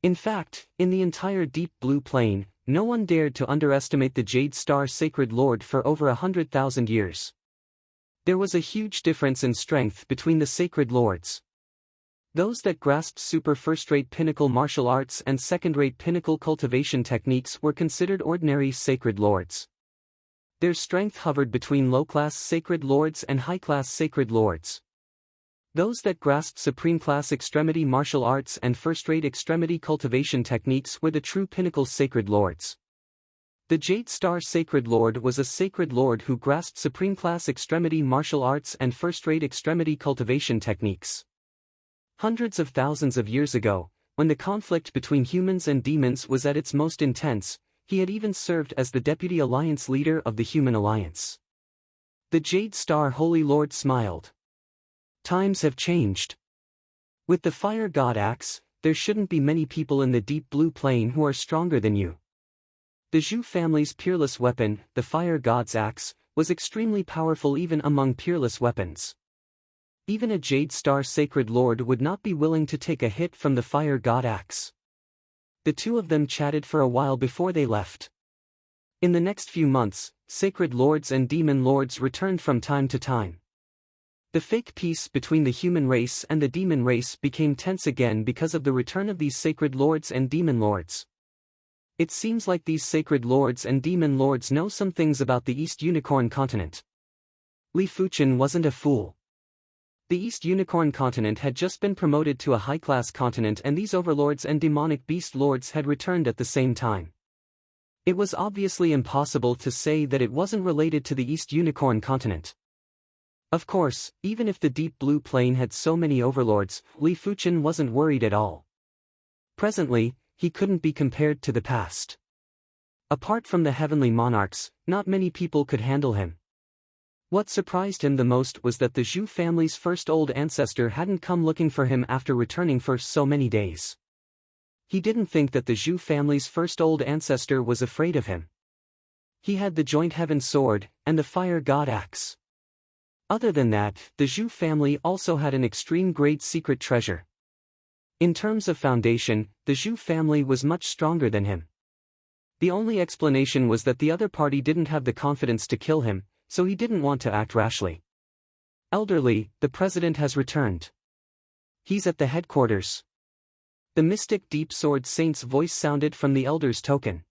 In fact, in the entire Deep Blue Plain, no one dared to underestimate the Jade Star Sacred Lord for over 100,000 years. There was a huge difference in strength between the Sacred Lords. Those that grasped super first-rate pinnacle martial arts and second-rate pinnacle cultivation techniques were considered ordinary Sacred Lords. Their strength hovered between low-class Sacred Lords and high-class Sacred Lords. Those that grasped supreme-class extremity martial arts and first-rate extremity cultivation techniques were the true pinnacle Sacred Lords. The Jade Star Sacred Lord was a Sacred Lord who grasped supreme-class extremity martial arts and first-rate extremity cultivation techniques. Hundreds of thousands of years ago, when the conflict between humans and demons was at its most intense, he had even served as the Deputy Alliance Leader of the Human Alliance. The Jade Star Holy Lord smiled. Times have changed. With the Fire God Axe, there shouldn't be many people in the Deep Blue Plain who are stronger than you. The Zhu family's peerless weapon, the Fire God's Axe, was extremely powerful even among peerless weapons. Even a Jade Star Sacred Lord would not be willing to take a hit from the Fire God Axe. The two of them chatted for a while before they left. In the next few months, Sacred Lords and Demon Lords returned from time to time. The fake peace between the human race and the demon race became tense again because of the return of these Sacred Lords and Demon Lords. It seems like these Sacred Lords and Demon Lords know some things about the East Unicorn continent. Li Fuchen wasn't a fool. The East Unicorn continent had just been promoted to a high-class continent, and these overlords and demonic beast lords had returned at the same time. It was obviously impossible to say that it wasn't related to the East Unicorn continent. Of course, even if the Deep Blue Plain had so many overlords, Li Fuchen wasn't worried at all. Presently, he couldn't be compared to the past. Apart from the heavenly monarchs, not many people could handle him. What surprised him the most was that the Zhou family's first old ancestor hadn't come looking for him after returning for so many days. He didn't think that the Zhou family's first old ancestor was afraid of him. He had the joint heaven sword, and the fire god axe. Other than that, the Zhou family also had an extreme great secret treasure. In terms of foundation, the Zhou family was much stronger than him. The only explanation was that the other party didn't have the confidence to kill him, so he didn't want to act rashly. Elderly, the president has returned. He's at the headquarters. The mystic deep sword saint's voice sounded from the elder's token.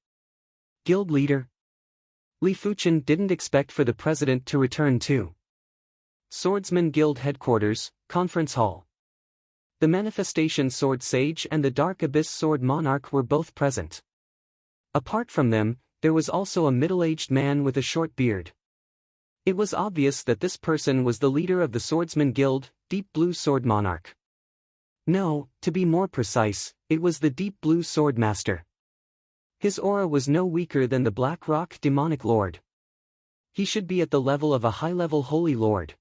Guild leader? Li Fuchen didn't expect for the president to return too. Swordsman Guild headquarters, conference hall. The manifestation sword sage and the dark abyss sword monarch were both present. Apart from them, there was also a middle-aged man with a short beard. It was obvious that this person was the leader of the Swordsman Guild, Deep Blue Sword Monarch. No, to be more precise, it was the Deep Blue Sword Master. His aura was no weaker than the Black Rock Demonic Lord. He should be at the level of a high-level Holy Lord.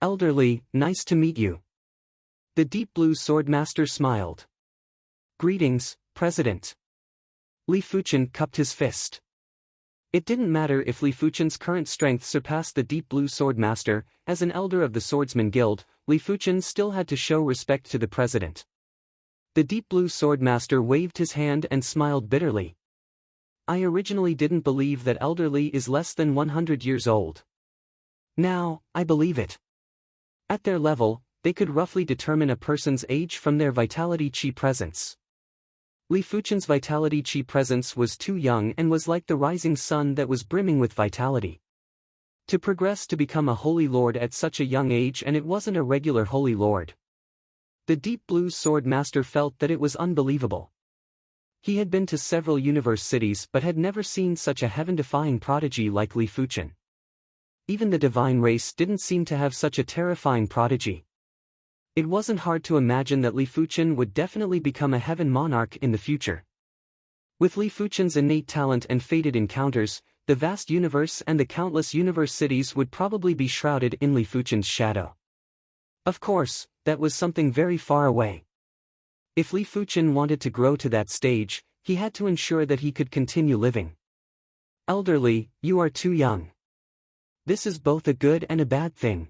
Elderly, nice to meet you. The Deep Blue Sword Master smiled. Greetings, President. Li Fuchen cupped his fist. It didn't matter if Li Fuchen's current strength surpassed the Deep Blue Sword Master. As an elder of the Swordsman Guild, Li Fuchen still had to show respect to the president. The Deep Blue Sword Master waved his hand and smiled bitterly. I originally didn't believe that elderly is less than 100 years old. Now, I believe it. At their level, they could roughly determine a person's age from their vitality chi presence. Li Fuchen's vitality chi presence was too young and was like the rising sun that was brimming with vitality. To progress to become a holy lord at such a young age, and it wasn't a regular holy lord. The Deep Blue Sword Master felt that it was unbelievable. He had been to several universe cities but had never seen such a heaven-defying prodigy like Li Fuchen. Even the divine race didn't seem to have such a terrifying prodigy. It wasn't hard to imagine that Li Fuchen would definitely become a heaven monarch in the future. With Li Fuchen's innate talent and fated encounters, the vast universe and the countless universe cities would probably be shrouded in Li Fuchen's shadow. Of course, that was something very far away. If Li Fuchen wanted to grow to that stage, he had to ensure that he could continue living. Elderly, you are too young. This is both a good and a bad thing.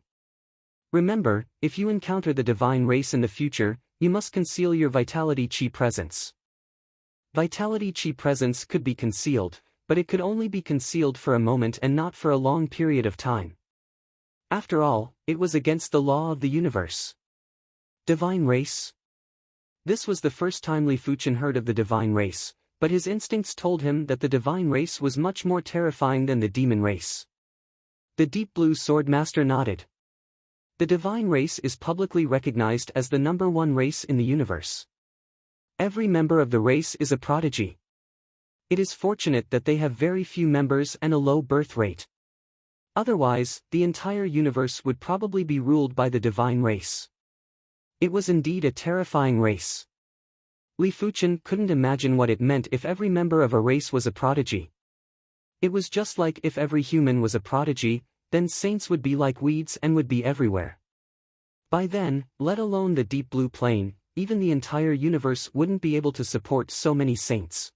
Remember, if you encounter the divine race in the future, you must conceal your vitality chi presence. Vitality chi presence could be concealed, but it could only be concealed for a moment and not for a long period of time. After all, it was against the law of the universe. Divine race? This was the first time Li Fuchen heard of the divine race, but his instincts told him that the divine race was much more terrifying than the demon race. The Deep Blue Sword Master nodded. The divine race is publicly recognized as the #1 race in the universe. Every member of the race is a prodigy. It is fortunate that they have very few members and a low birth rate. Otherwise, the entire universe would probably be ruled by the divine race. It was indeed a terrifying race. Li Fuchen couldn't imagine what it meant if every member of a race was a prodigy. It was just like if every human was a prodigy, then saints would be like weeds and would be everywhere. By then, let alone the deep blue plane, even the entire universe wouldn't be able to support so many saints.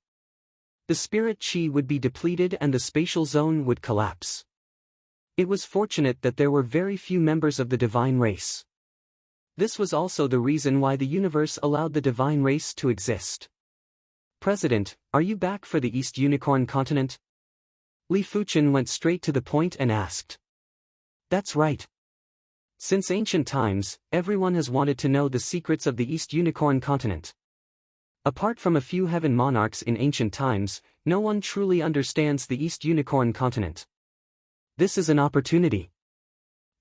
The spirit chi would be depleted and the spatial zone would collapse. It was fortunate that there were very few members of the divine race. This was also the reason why the universe allowed the divine race to exist. President, are you back for the East Unicorn continent? Li Fuchen went straight to the point and asked. That's right. Since ancient times, everyone has wanted to know the secrets of the East Unicorn continent. Apart from a few heaven monarchs in ancient times, no one truly understands the East Unicorn continent. This is an opportunity.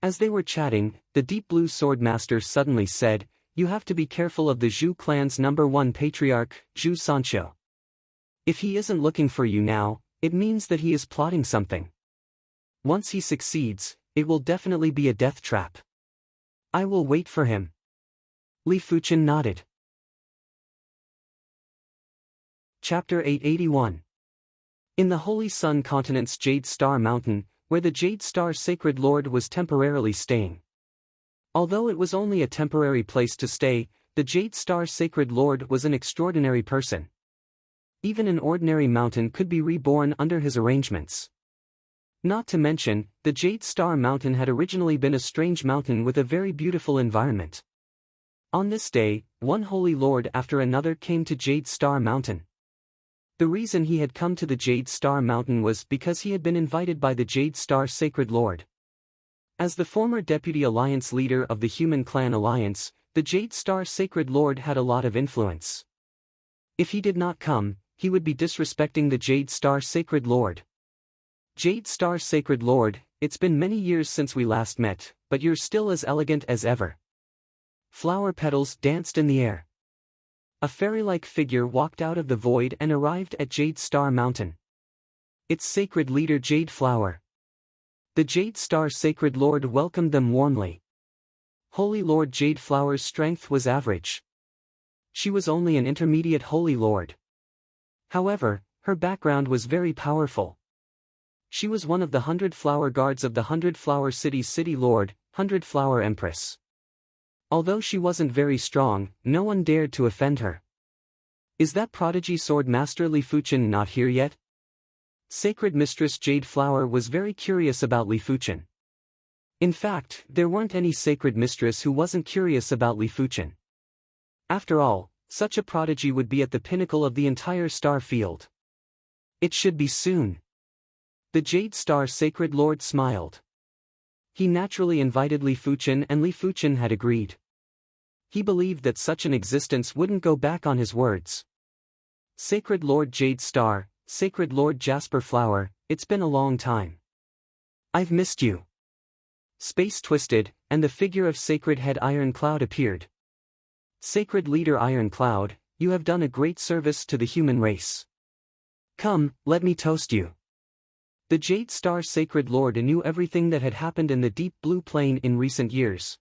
As they were chatting, the Deep Blue Sword Master suddenly said, You have to be careful of the Zhou clan's #1 patriarch, Zhou Sancho. If he isn't looking for you now, it means that he is plotting something. Once he succeeds, it will definitely be a death trap. I will wait for him. Li Fuchen nodded. Chapter 881. In the Holy Sun Continent's Jade Star Mountain, where the Jade Star Sacred Lord was temporarily staying. Although it was only a temporary place to stay, the Jade Star Sacred Lord was an extraordinary person. Even an ordinary mountain could be reborn under his arrangements. Not to mention, the Jade Star Mountain had originally been a strange mountain with a very beautiful environment. On this day, one holy lord after another came to Jade Star Mountain. The reason he had come to the Jade Star Mountain was because he had been invited by the Jade Star Sacred Lord. As the former Deputy Alliance leader of the Human Clan Alliance, the Jade Star Sacred Lord had a lot of influence. If he did not come, he would be disrespecting the Jade Star Sacred Lord. Jade Star Sacred Lord, it's been many years since we last met, but you're still as elegant as ever. Flower petals danced in the air. A fairy-like figure walked out of the void and arrived at Jade Star Mountain. Its sacred leader Jade Flower. The Jade Star Sacred Lord welcomed them warmly. Holy Lord Jade Flower's strength was average. She was only an intermediate Holy Lord. However, her background was very powerful. She was one of the 100 Flower Guards of the 100 Flower City's City Lord, 100 Flower Empress. Although she wasn't very strong, no one dared to offend her. Is that prodigy sword master Li Fuchen not here yet? Sacred Mistress Jade Flower was very curious about Li Fuchen. In fact, there weren't any sacred mistress who wasn't curious about Li Fuchen. After all, such a prodigy would be at the pinnacle of the entire star field. It should be soon. The Jade Star Sacred Lord smiled. He naturally invited Li Fuchen and Li Fuchen had agreed. He believed that such an existence wouldn't go back on his words. Sacred Lord Jade Star, Sacred Lord Jasper Flower, it's been a long time. I've missed you. Space twisted, and the figure of Sacred Head Iron Cloud appeared. Sacred Leader Iron Cloud, you have done a great service to the human race. Come, let me toast you. The Jade Star Sacred Lord knew everything that had happened in the deep blue plain in recent years.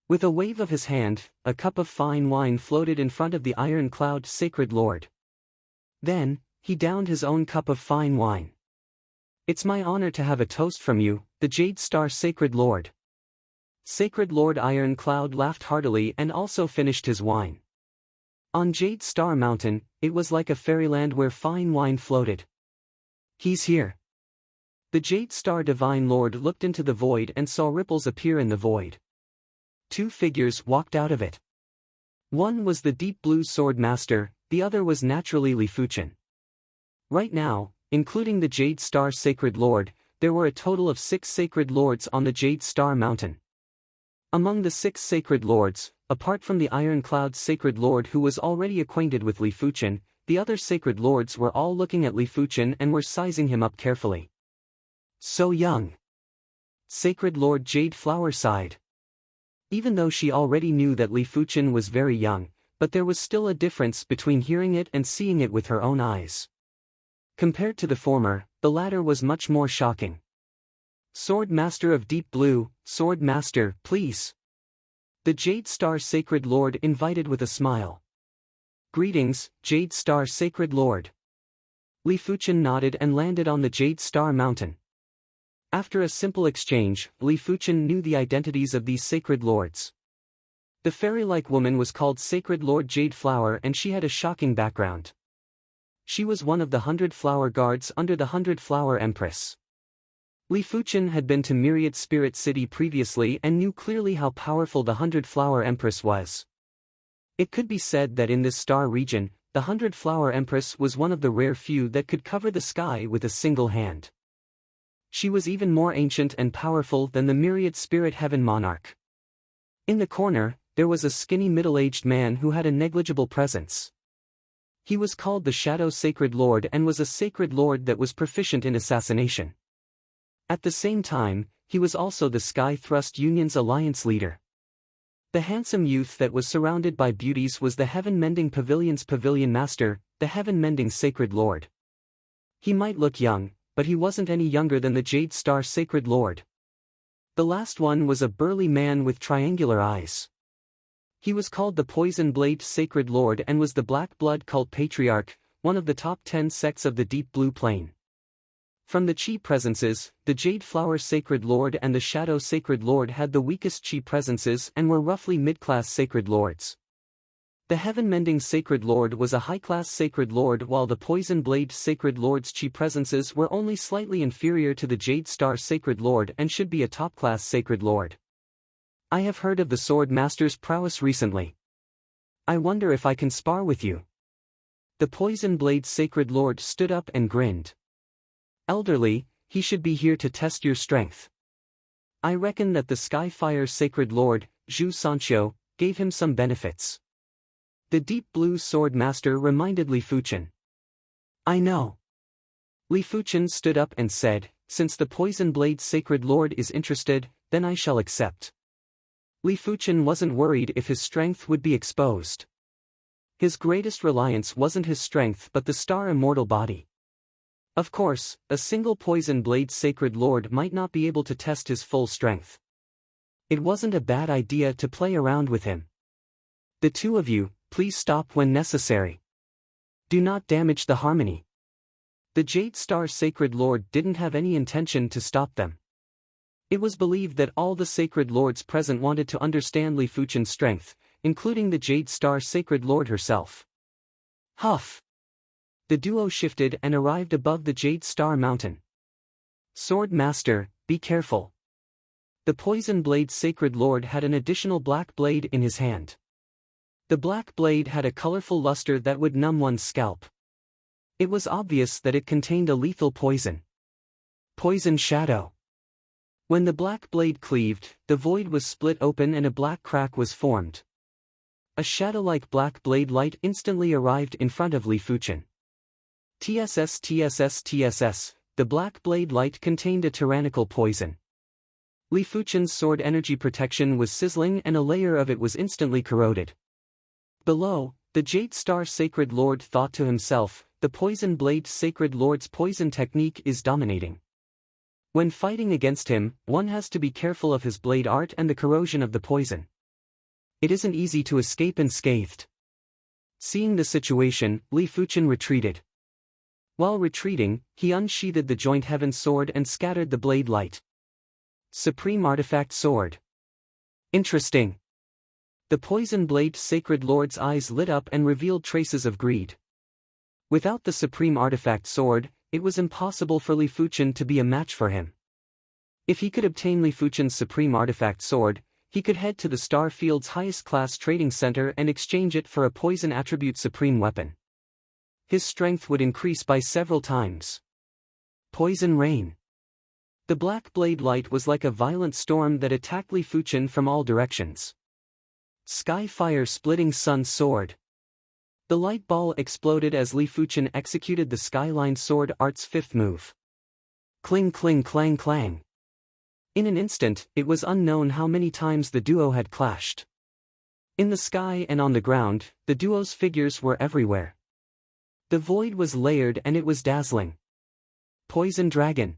With a wave of his hand, a cup of fine wine floated in front of the Iron Cloud Sacred Lord. Then, he downed his own cup of fine wine. It's my honor to have a toast from you, the Jade Star Sacred Lord. Sacred Lord Iron Cloud laughed heartily and also finished his wine. On Jade Star Mountain, it was like a fairyland where fine wine floated. He's here. The Jade Star Divine Lord looked into the void and saw ripples appear in the void. Two figures walked out of it. One was the Deep Blue Sword Master, the other was naturally Li Fuchen. Right now, including the Jade Star Sacred Lord, there were a total of 6 Sacred Lords on the Jade Star Mountain. Among the 6 Sacred Lords, apart from the Iron Cloud Sacred Lord who was already acquainted with Li Fuchen, the other Sacred Lords were all looking at Li Fuchen and were sizing him up carefully. So young. Sacred Lord Jade Flower sighed. Even though she already knew that Li Fuchen was very young, but there was still a difference between hearing it and seeing it with her own eyes. Compared to the former, the latter was much more shocking. Sword Master of Deep Blue, Sword Master, please. The Jade Star Sacred Lord invited with a smile. Greetings, Jade Star Sacred Lord. Li Fuchen nodded and landed on the Jade Star Mountain. After a simple exchange, Li Fuchen knew the identities of these Sacred Lords. The fairy-like woman was called Sacred Lord Jade Flower and she had a shocking background. She was one of the 100 Flower Guards under the 100 Flower Empress. Li Fuchen had been to Myriad Spirit City previously and knew clearly how powerful the 100 Flower Empress was. It could be said that in this star region, the 100 Flower Empress was one of the rare few that could cover the sky with a single hand. She was even more ancient and powerful than the Myriad Spirit Heaven Monarch. In the corner, there was a skinny middle-aged man who had a negligible presence. He was called the Shadow Sacred Lord and was a Sacred Lord that was proficient in assassination. At the same time, he was also the Sky Thrust Union's alliance leader. The handsome youth that was surrounded by beauties was the Heaven Mending Pavilion's Pavilion Master, the Heaven Mending Sacred Lord. He might look young, but he wasn't any younger than the Jade Star Sacred Lord. The last one was a burly man with triangular eyes. He was called the Poison Blade Sacred Lord and was the Black Blood Cult Patriarch, one of the top 10 sects of the Deep Blue Plane. From the Chi presences, the Jade Flower Sacred Lord and the Shadow Sacred Lord had the weakest Chi presences and were roughly mid-class Sacred Lords. The Heaven-Mending Sacred Lord was a high-class Sacred Lord, while the Poison Blade Sacred Lord's Chi presences were only slightly inferior to the Jade Star Sacred Lord and should be a top-class Sacred Lord. I have heard of the Sword Master's prowess recently. I wonder if I can spar with you. The Poison Blade Sacred Lord stood up and grinned. Elderly, he should be here to test your strength. I reckon that the Skyfire Sacred Lord, Zhu Sanqiu, gave him some benefits. The Deep Blue Sword Master reminded Li Fuchen. I know. Li Fuchen stood up and said, since the Poison Blade Sacred Lord is interested, then I shall accept. Li Fuchen wasn't worried if his strength would be exposed. His greatest reliance wasn't his strength but the star immortal body. Of course, a single Poison Blade Sacred Lord might not be able to test his full strength. It wasn't a bad idea to play around with him. The two of you, please stop when necessary. Do not damage the harmony. The Jade Star Sacred Lord didn't have any intention to stop them. It was believed that all the Sacred Lords present wanted to understand Li Fuchen's strength, including the Jade Star Sacred Lord herself. Huff! The duo shifted and arrived above the Jade Star Mountain. Sword Master, be careful. The Poison Blade Sacred Lord had an additional black blade in his hand. The black blade had a colorful luster that would numb one's scalp. It was obvious that it contained a lethal poison. Poison Shadow. When the black blade cleaved, the void was split open and a black crack was formed. A shadow-like black blade light instantly arrived in front of Li Fuchen. TSS, the black blade light contained a tyrannical poison. Li Fuchen's sword energy protection was sizzling and a layer of it was instantly corroded. Below, the Jade Star Sacred Lord thought to himself, the Poison Blade Sacred Lord's poison technique is dominating. When fighting against him, one has to be careful of his blade art and the corrosion of the poison. It isn't easy to escape unscathed. Seeing the situation, Li Fuchen retreated. While retreating, he unsheathed the Joint Heaven Sword and scattered the blade light. Supreme Artifact Sword. Interesting. The Poison Blade Sacred Lord's eyes lit up and revealed traces of greed. Without the Supreme Artifact Sword, it was impossible for Li Fuchen to be a match for him. If he could obtain Li Fuchen's Supreme Artifact Sword, he could head to the Star Field's highest-class trading center and exchange it for a Poison Attribute Supreme weapon. His strength would increase by several times. Poison Rain. The black blade light was like a violent storm that attacked Li Fuchen from all directions. Sky Fire Splitting Sun Sword. The light ball exploded as Li Fuchen executed the Skyline Sword Art's fifth move. Cling cling clang clang. In an instant, it was unknown how many times the duo had clashed. In the sky and on the ground, the duo's figures were everywhere. The void was layered and it was dazzling. Poison Dragon.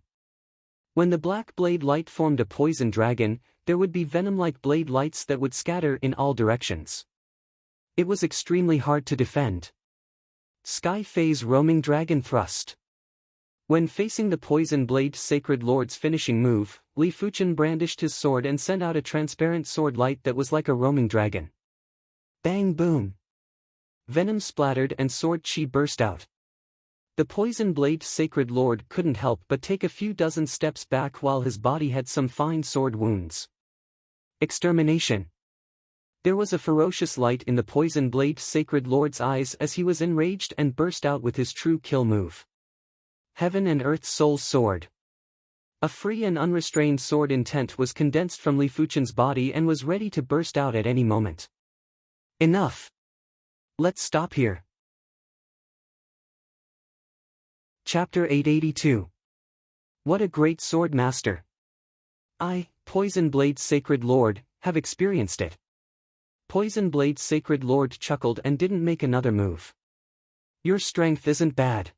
When the black blade light formed a poison dragon, there would be venom-like blade lights that would scatter in all directions. It was extremely hard to defend. Sky Phase Roaming Dragon Thrust. When facing the Poison Blade Sacred Lord's finishing move, Li Fuchen brandished his sword and sent out a transparent sword light that was like a roaming dragon. Bang boom! Venom splattered and sword chi burst out. The Poison Blade Sacred Lord couldn't help but take a few dozen steps back while his body had some fine sword wounds. Extermination. There was a ferocious light in the Poison Blade Sacred Lord's eyes as he was enraged and burst out with his true kill move. Heaven and Earth's Soul Sword. A free and unrestrained sword intent was condensed from Li Fuchen's body and was ready to burst out at any moment. Enough! Let's stop here. Chapter 882. What a great sword master! I, Poison Blade Sacred Lord, have experienced it. Poison Blade Sacred Lord chuckled and didn't make another move. Your strength isn't bad.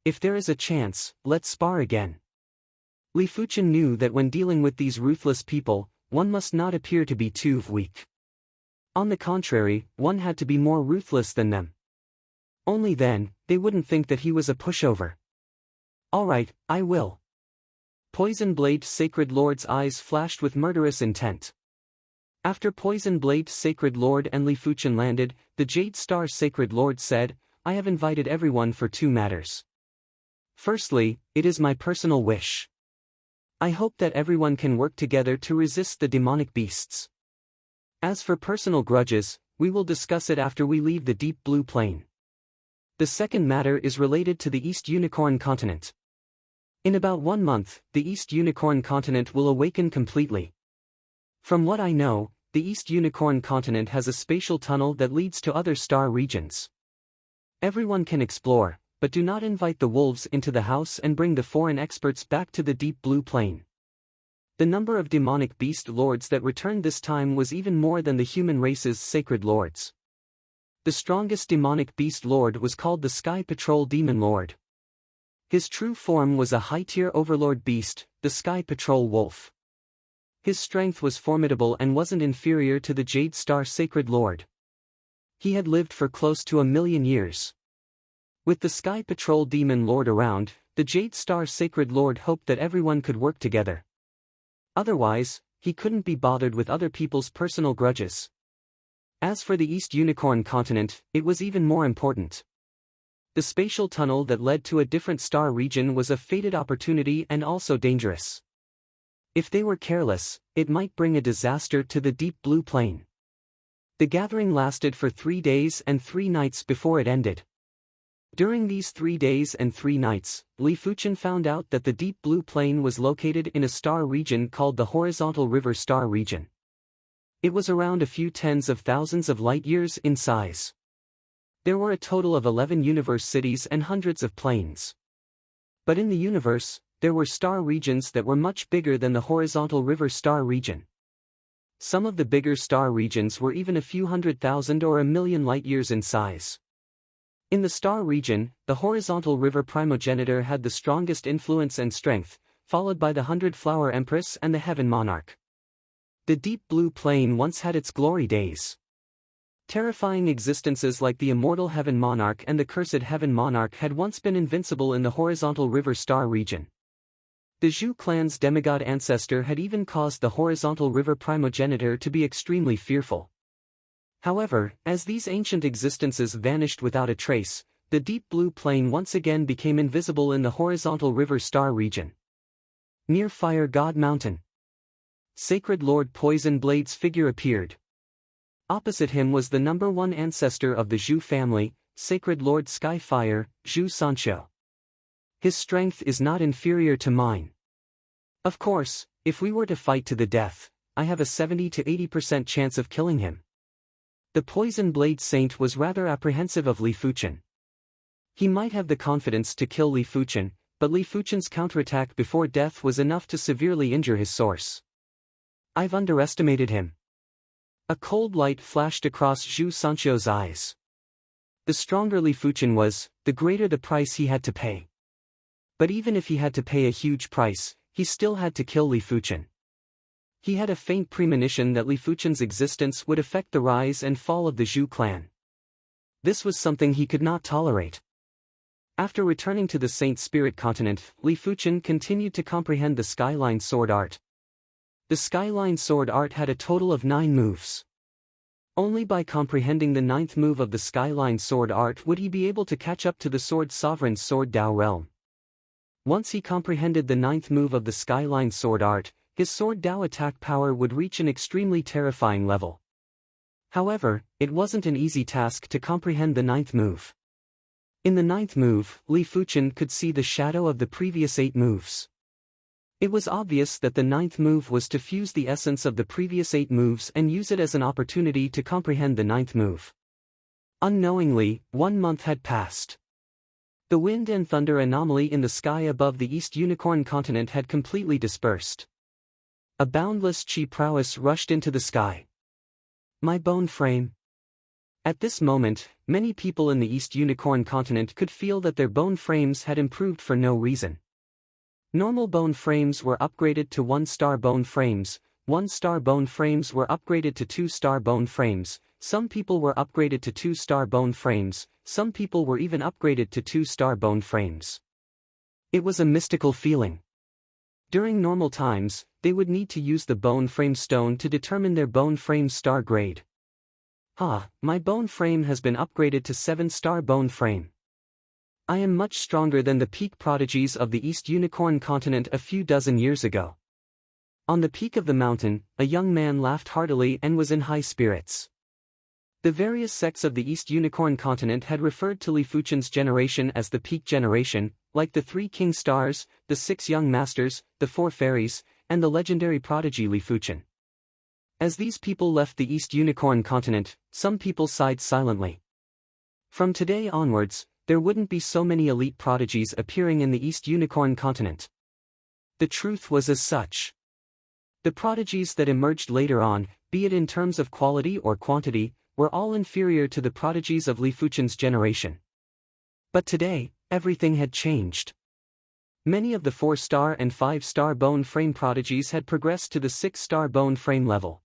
If there is a chance, let's spar again. Li Fuchen knew that when dealing with these ruthless people, one must not appear to be too weak. On the contrary, one had to be more ruthless than them. Only then, they wouldn't think that he was a pushover. Alright, I will. Poison Blade Sacred Lord's eyes flashed with murderous intent. After Poison Blade Sacred Lord and Li Fuchen landed, the Jade Star Sacred Lord said, I have invited everyone for two matters. Firstly, it is my personal wish. I hope that everyone can work together to resist the demonic beasts. As for personal grudges, we will discuss it after we leave the Deep Blue Plane. The second matter is related to the East Unicorn Continent. In about 1 month, the East Unicorn Continent will awaken completely. From what I know, the East Unicorn Continent has a spatial tunnel that leads to other star regions. Everyone can explore, but do not invite the wolves into the house and bring the foreign experts back to the Deep Blue Plane. The number of demonic beast lords that returned this time was even more than the human race's sacred lords. The strongest demonic beast lord was called the Sky Patrol Demon Lord. His true form was a high-tier overlord beast, the Sky Patrol Wolf. His strength was formidable and wasn't inferior to the Jade Star Sacred Lord. He had lived for close to 1,000,000 years. With the Sky Patrol Demon Lord around, the Jade Star Sacred Lord hoped that everyone could work together. Otherwise, he couldn't be bothered with other people's personal grudges. As for the East Unicorn Continent, it was even more important. The spatial tunnel that led to a different star region was a fated opportunity and also dangerous. If they were careless, it might bring a disaster to the Deep Blue Plane. The gathering lasted for 3 days and 3 nights before it ended. During these 3 days and 3 nights, Li Fuchen found out that the Deep Blue Plane was located in a star region called the Horizontal River Star Region. It was around a few tens of thousands of light-years in size. There were a total of 11 universe cities and hundreds of planes. But in the universe, there were star regions that were much bigger than the Horizontal River Star Region. Some of the bigger star regions were even a few 100,000 or 1,000,000 light-years in size. In the star region, the Horizontal River Primogenitor had the strongest influence and strength, followed by the 100-Flower Empress and the Heaven Monarch. The Deep Blue Plane once had its glory days. Terrifying existences like the immortal Heaven Monarch and the cursed Heaven Monarch had once been invincible in the Horizontal River Star region. The Zhu clan's demigod ancestor had even caused the Horizontal River Primogenitor to be extremely fearful. However, as these ancient existences vanished without a trace, the Deep Blue Plane once again became invisible in the Horizontal River Star region. Near Fire God Mountain, Sacred Lord Poison Blade's figure appeared. Opposite him was the #1 ancestor of the Zhu family, Sacred Lord Skyfire, Zhu Sancho. His strength is not inferior to mine. Of course, if we were to fight to the death, I have a 70 to 80% chance of killing him. The Poison Blade Saint was rather apprehensive of Li Fuchen. He might have the confidence to kill Li Fuchen, but Li Fuchen's counterattack before death was enough to severely injure his source. I've underestimated him. A cold light flashed across Zhu Sancho's eyes. The stronger Li Fuchen was, the greater the price he had to pay. But even if he had to pay a huge price, he still had to kill Li Fuchen. He had a faint premonition that Li Fuchen's existence would affect the rise and fall of the Zhu clan. This was something he could not tolerate. After returning to the Saint Spirit continent, Li Fuchen continued to comprehend the Skyline Sword Art. The Skyline Sword Art had a total of 9 moves. Only by comprehending the 9th move of the Skyline Sword Art would he be able to catch up to the Sword Sovereign's Sword Dao realm. Once he comprehended the 9th move of the Skyline Sword Art, his Sword Dao attack power would reach an extremely terrifying level. However, it wasn't an easy task to comprehend the 9th move. In the 9th move, Li Fuchen could see the shadow of the previous 8 moves. It was obvious that the 9th move was to fuse the essence of the previous 8 moves and use it as an opportunity to comprehend the 9th move. Unknowingly, 1 month had passed. The wind and thunder anomaly in the sky above the East Unicorn continent had completely dispersed. A boundless chi prowess rushed into the sky. My bone frame. At this moment, many people in the East Unicorn continent could feel that their bone frames had improved for no reason. Normal bone frames were upgraded to 1-star bone frames, 1-star bone frames were upgraded to 2-star bone frames, Some people were upgraded to 2-star bone frames, some people were even upgraded to 2-star bone frames. It was a mystical feeling. During normal times, they would need to use the bone frame stone to determine their bone frame star grade. My bone frame has been upgraded to 7-star bone frame. I am much stronger than the peak prodigies of the East Unicorn continent a few dozen years ago. On the peak of the mountain, a young man laughed heartily and was in high spirits. The various sects of the East Unicorn continent had referred to Li Fuchen's generation as the peak generation, like the 3 king stars, the 6 young masters, the 4 fairies, and the legendary prodigy Li Fuchen. As these people left the East Unicorn continent, some people sighed silently. From today onwards, there wouldn't be so many elite prodigies appearing in the East Unicorn continent. The truth was as such. The prodigies that emerged later on, be it in terms of quality or quantity, were all inferior to the prodigies of Li Fuchen's generation. But today, everything had changed. Many of the 4-star and 5-star bone frame prodigies had progressed to the 6-star bone frame level.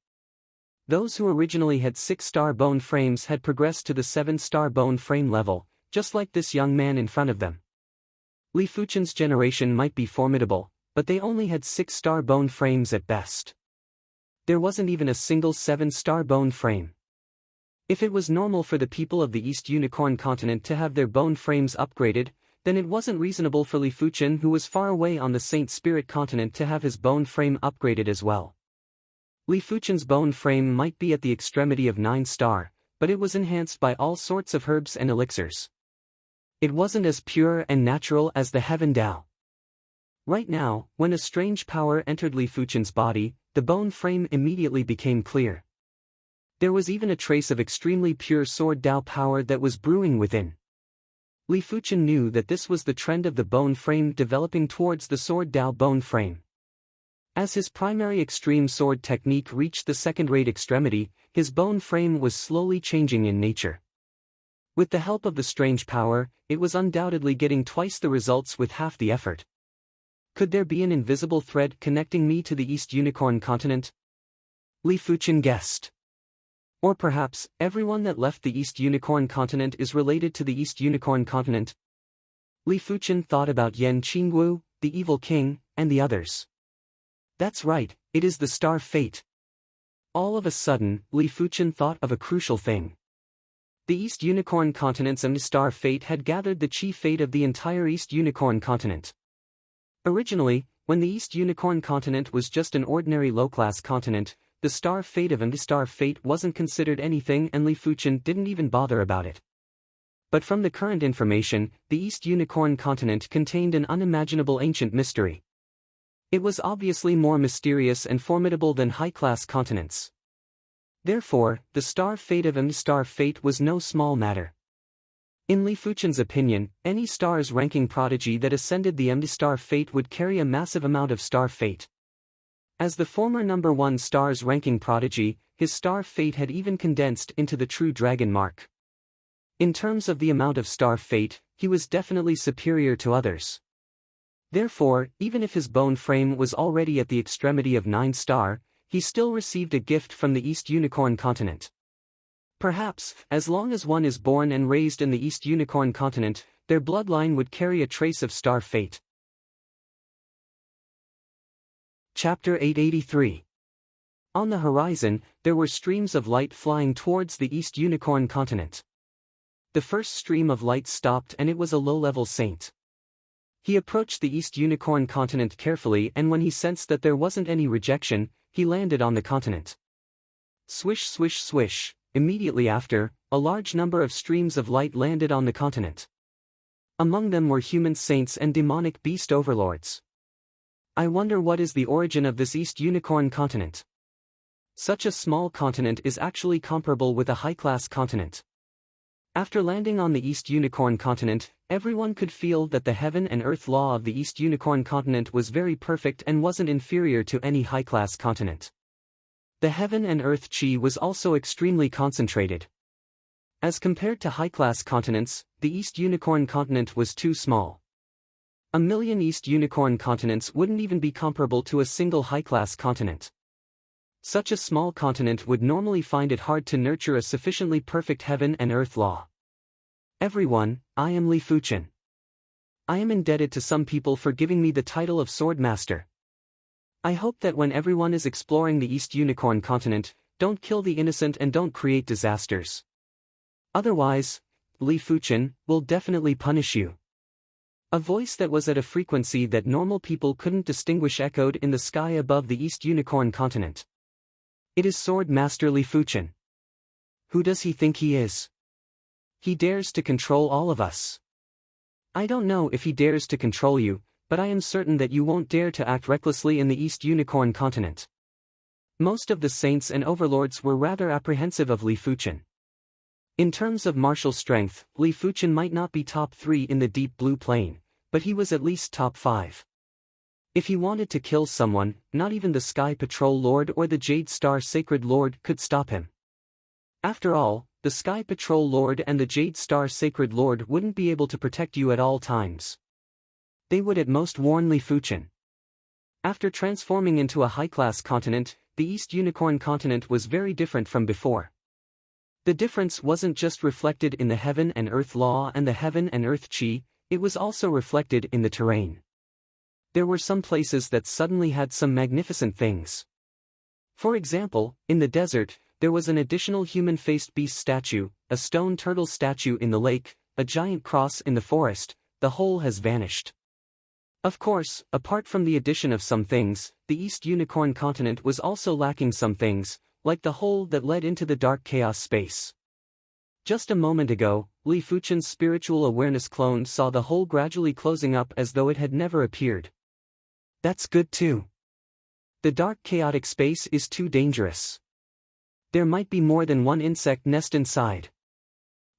Those who originally had 6-star bone frames had progressed to the 7-star bone frame level, just like this young man in front of them. Li Fuchen's generation might be formidable, but they only had 6-star bone frames at best. There wasn't even a single 7-star bone frame. If it was normal for the people of the East Unicorn continent to have their bone frames upgraded, then it wasn't reasonable for Li Fuchen, who was far away on the Saint Spirit continent, to have his bone frame upgraded as well. Li Fuchen's bone frame might be at the extremity of 9-star, but it was enhanced by all sorts of herbs and elixirs. It wasn't as pure and natural as the Heaven Tao. Right now, when a strange power entered Li Fuchen's body, the bone frame immediately became clear. There was even a trace of extremely pure Sword Tao power that was brewing within. Li Fuchen knew that this was the trend of the bone frame developing towards the Sword Tao bone frame. As his primary extreme sword technique reached the second-rate extremity, his bone frame was slowly changing in nature. With the help of the strange power, it was undoubtedly getting twice the results with half the effort. Could there be an invisible thread connecting me to the East Unicorn continent? Li Fuchen guessed. Or perhaps, everyone that left the East Unicorn continent is related to the East Unicorn continent. Li Fuchen thought about Yan Qingwu, the evil king, and the others. That's right, it is the star fate. All of a sudden, Li Fuchen thought of a crucial thing. The East Unicorn continent's star fate had gathered the chief fate of the entire East Unicorn continent. Originally, when the East Unicorn continent was just an ordinary low-class continent, the star fate of star fate wasn't considered anything, and Li Fuchen didn't even bother about it. But from the current information, the East Unicorn continent contained an unimaginable ancient mystery. It was obviously more mysterious and formidable than high-class continents. Therefore, the star fate of star fate was no small matter. In Li Fuchen's opinion, any star's ranking prodigy that ascended the star fate would carry a massive amount of star fate. As the former number 1 star's ranking prodigy, his star fate had even condensed into the true dragon mark. In terms of the amount of star fate, he was definitely superior to others. Therefore, even if his bone frame was already at the extremity of 9-star, he still received a gift from the East Unicorn continent. Perhaps, as long as one is born and raised in the East Unicorn continent, their bloodline would carry a trace of star fate. Chapter 883. On the horizon, there were streams of light flying towards the East Unicorn continent. The first stream of light stopped, and it was a low-level saint. He approached the East Unicorn continent carefully, and when he sensed that there wasn't any rejection, he landed on the continent. Swish swish swish, immediately after, a large number of streams of light landed on the continent. Among them were human saints and demonic beast overlords. I wonder what is the origin of this East Unicorn continent. Such a small continent is actually comparable with a high-class continent. After landing on the East Unicorn continent, everyone could feel that the heaven and earth law of the East Unicorn continent was very perfect and wasn't inferior to any high-class continent. The heaven and earth chi was also extremely concentrated. As compared to high-class continents, the East Unicorn continent was too small. 1,000,000 East Unicorn continents wouldn't even be comparable to a single high-class continent. Such a small continent would normally find it hard to nurture a sufficiently perfect heaven and earth law. Everyone, I am Li Fuchen. I am indebted to some people for giving me the title of Sword Master. I hope that when everyone is exploring the East Unicorn continent, don't kill the innocent and don't create disasters. Otherwise, Li Fuchen will definitely punish you. A voice that was at a frequency that normal people couldn't distinguish echoed in the sky above the East Unicorn continent. It is Sword Master Li Fuchen. Who does he think he is? He dares to control all of us. I don't know if he dares to control you, but I am certain that you won't dare to act recklessly in the East Unicorn continent. Most of the saints and overlords were rather apprehensive of Li Fuchen. In terms of martial strength, Li Fuchen might not be top 3 in the Deep Blue Plain, but he was at least top 5. If he wanted to kill someone, not even the Sky Patrol Lord or the Jade Star Sacred Lord could stop him. After all, the Sky Patrol Lord and the Jade Star Sacred Lord wouldn't be able to protect you at all times. They would at most warn Li Fuchen. After transforming into a high-class continent, the East Unicorn continent was very different from before. The difference wasn't just reflected in the Heaven and Earth Law and the Heaven and Earth Chi, it was also reflected in the terrain. There were some places that suddenly had some magnificent things. For example, in the desert, there was an additional human-faced beast statue, a stone turtle statue in the lake, a giant cross in the forest. The whole has vanished. Of course, apart from the addition of some things, the East Unicorn continent was also lacking some things, like the hole that led into the dark chaos space. Just a moment ago, Li Fuchen's spiritual awareness clone saw the hole gradually closing up as though it had never appeared. That's good too. The dark chaotic space is too dangerous. There might be more than one insect nest inside.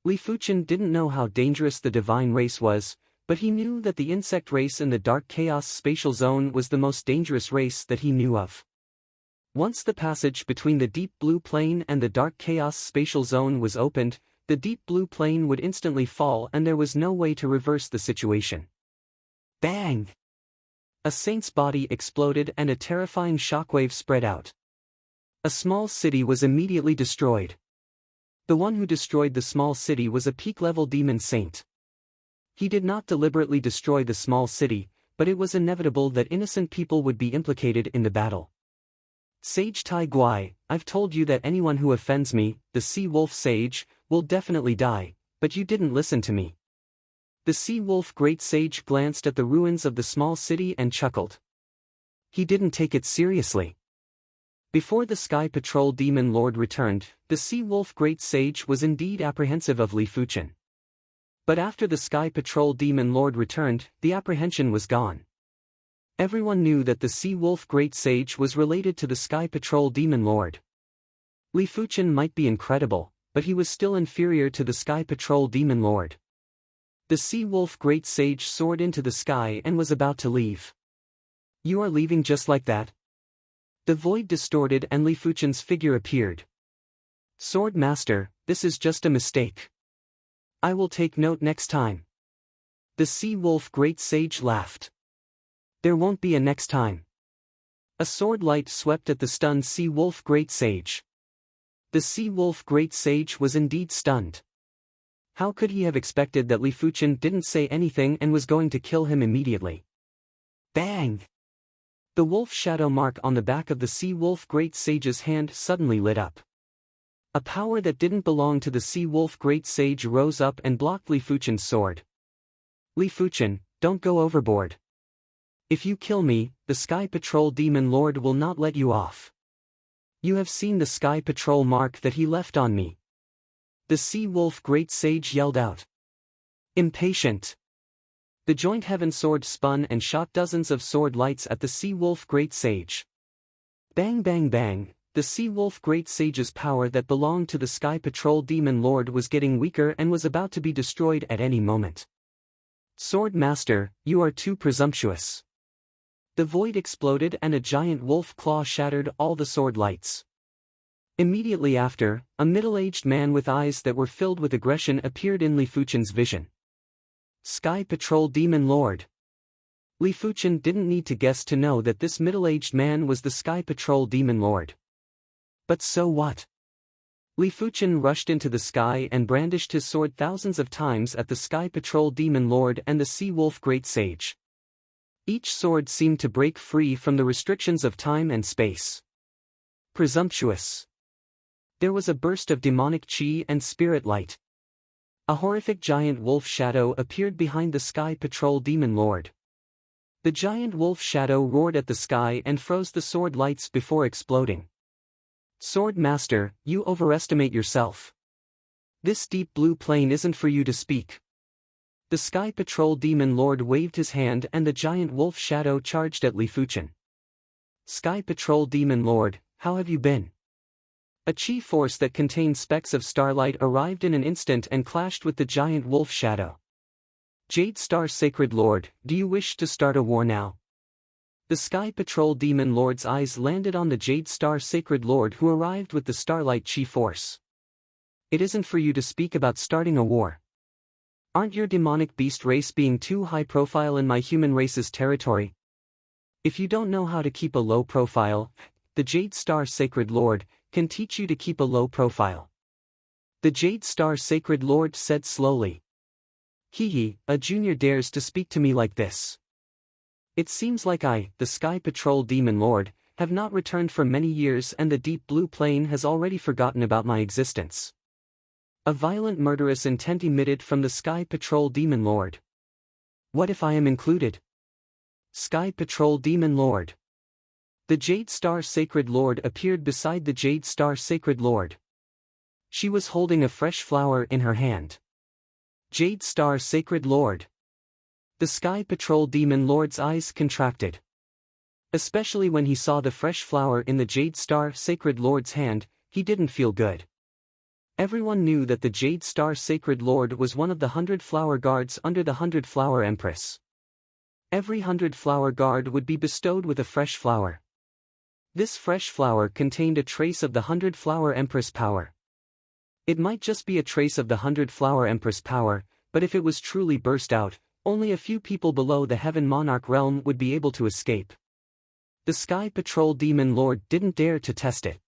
Li Fuchen didn't know how dangerous the divine race was, but he knew that the insect race in the dark chaos spatial zone was the most dangerous race that he knew of. Once the passage between the deep blue plane and the dark chaos spatial zone was opened, the deep blue plane would instantly fall and there was no way to reverse the situation. Bang! A saint's body exploded and a terrifying shockwave spread out. A small city was immediately destroyed. The one who destroyed the small city was a peak-level demon saint. He did not deliberately destroy the small city, but it was inevitable that innocent people would be implicated in the battle. Sage Tai Guai, I've told you that anyone who offends me, the Sea Wolf Sage, will definitely die, but you didn't listen to me. The Sea Wolf Great Sage glanced at the ruins of the small city and chuckled. He didn't take it seriously. Before the Sky Patrol Demon Lord returned, the Sea Wolf Great Sage was indeed apprehensive of Li Fuchen. But after the Sky Patrol Demon Lord returned, the apprehension was gone. Everyone knew that the Sea Wolf Great Sage was related to the Sky Patrol Demon Lord. Li Fuchen might be incredible, but he was still inferior to the Sky Patrol Demon Lord. The Sea Wolf Great Sage soared into the sky and was about to leave. You are leaving just like that? The void distorted and Li Fuchen's figure appeared. Sword Master, this is just a mistake. I will take note next time. The Sea Wolf Great Sage laughed. There won't be a next time. A sword light swept at the stunned Sea Wolf Great Sage. The Sea Wolf Great Sage was indeed stunned. How could he have expected that Li Fuchen didn't say anything and was going to kill him immediately? Bang! The wolf shadow mark on the back of the Sea Wolf Great Sage's hand suddenly lit up. A power that didn't belong to the Sea Wolf Great Sage rose up and blocked Li Fuchen's sword. Li Fuchen, don't go overboard. If you kill me, the Sky Patrol Demon Lord will not let you off. You have seen the Sky Patrol mark that he left on me. The Sea Wolf Great Sage yelled out. Impatient. The joint heaven sword spun and shot dozens of sword lights at the Sea Wolf Great Sage. Bang bang bang, the Sea Wolf Great Sage's power that belonged to the Sky Patrol Demon Lord was getting weaker and was about to be destroyed at any moment. Sword Master, you are too presumptuous. The void exploded and a giant wolf claw shattered all the sword lights. Immediately after, a middle-aged man with eyes that were filled with aggression appeared in Li Fuchen's vision. Sky Patrol Demon Lord. Li Fuchen didn't need to guess to know that this middle-aged man was the Sky Patrol Demon Lord. But so what? Li Fuchen rushed into the sky and brandished his sword thousands of times at the Sky Patrol Demon Lord and the Sea Wolf Great Sage. Each sword seemed to break free from the restrictions of time and space. Presumptuous. There was a burst of demonic chi and spirit light. A horrific giant wolf shadow appeared behind the Sky Patrol Demon Lord. The giant wolf shadow roared at the sky and froze the sword lights before exploding. Sword Master, you overestimate yourself. This deep blue plane isn't for you to speak. The Sky Patrol Demon Lord waved his hand and the giant wolf shadow charged at Li Fuchen. Sky Patrol Demon Lord, how have you been? A chi force that contained specks of starlight arrived in an instant and clashed with the giant wolf shadow. Jade Star Sacred Lord, do you wish to start a war now? The Sky Patrol Demon Lord's eyes landed on the Jade Star Sacred Lord who arrived with the starlight chi force. It isn't for you to speak about starting a war. Aren't your demonic beast race being too high profile in my human race's territory? If you don't know how to keep a low profile, the Jade Star Sacred Lord can teach you to keep a low profile. The Jade Star Sacred Lord said slowly. Hee, a junior dares to speak to me like this. It seems like I, the Sky Patrol Demon Lord, have not returned for many years and the deep blue plane has already forgotten about my existence. A violent murderous intent emitted from the Sky Patrol Demon Lord. What if I am included? Sky Patrol Demon Lord. The Jade Star Sacred Lord appeared beside the Jade Star Sacred Lord. She was holding a fresh flower in her hand. Jade Star Sacred Lord. The Sky Patrol Demon Lord's eyes contracted. Especially when he saw the fresh flower in the Jade Star Sacred Lord's hand, he didn't feel good. Everyone knew that the Jade Star Sacred Lord was one of the 100 flower guards under the 100 Flower Empress. Every 100 flower guard would be bestowed with a fresh flower. This fresh flower contained a trace of the 100 Flower Empress power. It might just be a trace of the 100 Flower Empress power, but if it was truly burst out, only a few people below the Heaven Monarch realm would be able to escape. The Sky Patrol Demon Lord didn't dare to test it.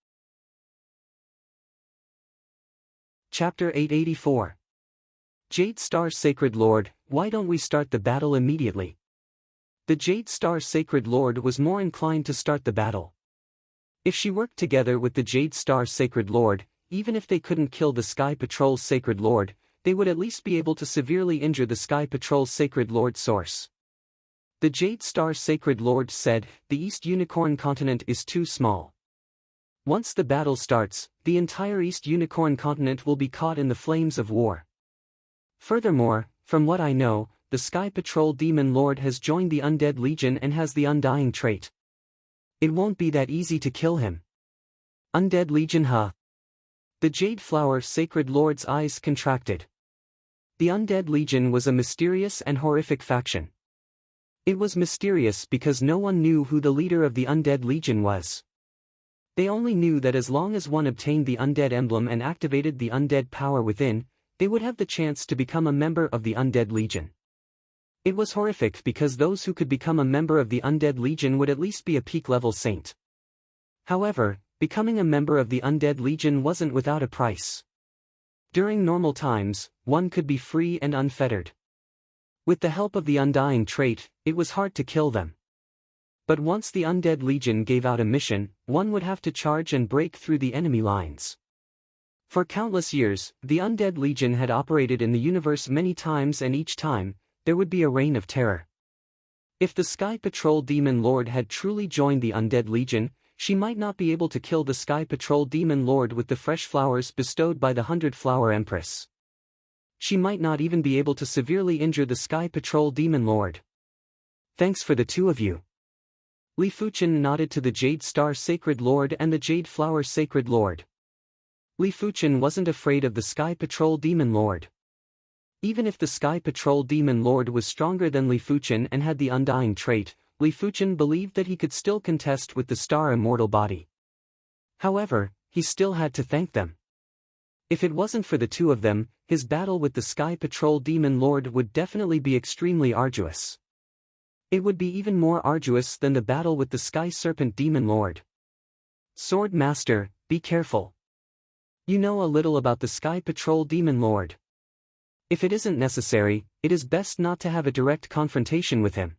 Chapter 884. Jade Star Sacred Lord, why don't we start the battle immediately? The Jade Star Sacred Lord was more inclined to start the battle. If she worked together with the Jade Star Sacred Lord, even if they couldn't kill the Sky Patrol Sacred Lord, they would at least be able to severely injure the Sky Patrol Sacred Lord source. The Jade Star Sacred Lord said, the East Unicorn continent is too small. Once the battle starts, the entire East Unicorn continent will be caught in the flames of war. Furthermore, from what I know, the Sky Patrol Demon Lord has joined the Undead Legion and has the Undying trait. It won't be that easy to kill him. Undead Legion, huh? The Jade Flower Sacred Lord's eyes contracted. The Undead Legion was a mysterious and horrific faction. It was mysterious because no one knew who the leader of the Undead Legion was. They only knew that as long as one obtained the Undead Emblem and activated the Undead power within, they would have the chance to become a member of the Undead Legion. It was horrific because those who could become a member of the Undead Legion would at least be a peak-level saint. However, becoming a member of the Undead Legion wasn't without a price. During normal times, one could be free and unfettered. With the help of the Undying trait, it was hard to kill them. But once the Undead Legion gave out a mission, one would have to charge and break through the enemy lines. For countless years, the Undead Legion had operated in the universe many times and each time, there would be a reign of terror. If the Sky Patrol Demon Lord had truly joined the Undead Legion, she might not be able to kill the Sky Patrol Demon Lord with the fresh flowers bestowed by the 100 Flower Empress. She might not even be able to severely injure the Sky Patrol Demon Lord. Thanks for the two of you. Li Fuchen nodded to the Jade Star Sacred Lord and the Jade Flower Sacred Lord. Li Fuchen wasn't afraid of the Sky Patrol Demon Lord. Even if the Sky Patrol Demon Lord was stronger than Li Fuchen and had the Undying trait, Li Fuchen believed that he could still contest with the Star Immortal body. However, he still had to thank them. If it wasn't for the two of them, his battle with the Sky Patrol Demon Lord would definitely be extremely arduous. It would be even more arduous than the battle with the Sky Serpent Demon Lord. Sword Master, be careful. You know a little about the Sky Patrol Demon Lord. If it isn't necessary, it is best not to have a direct confrontation with him.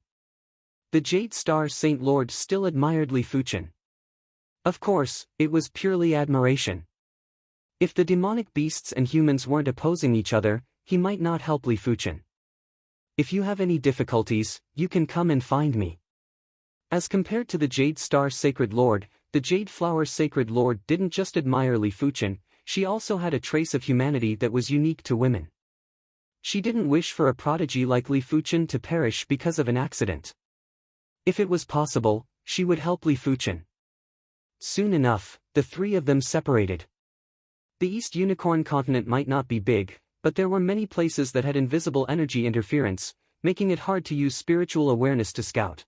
The Jade Star Saint Lord still admired Li Fuchen. Of course, it was purely admiration. If the demonic beasts and humans weren't opposing each other, he might not help Li Fuchen. If you have any difficulties, you can come and find me. As compared to the Jade Star Sacred Lord, the Jade Flower Sacred Lord didn't just admire Li Fuchen, she also had a trace of humanity that was unique to women. She didn't wish for a prodigy like Li Fuchen to perish because of an accident. If it was possible, she would help Li Fuchen. Soon enough, the three of them separated. The East Unicorn continent might not be big, but there were many places that had invisible energy interference, making it hard to use spiritual awareness to scout.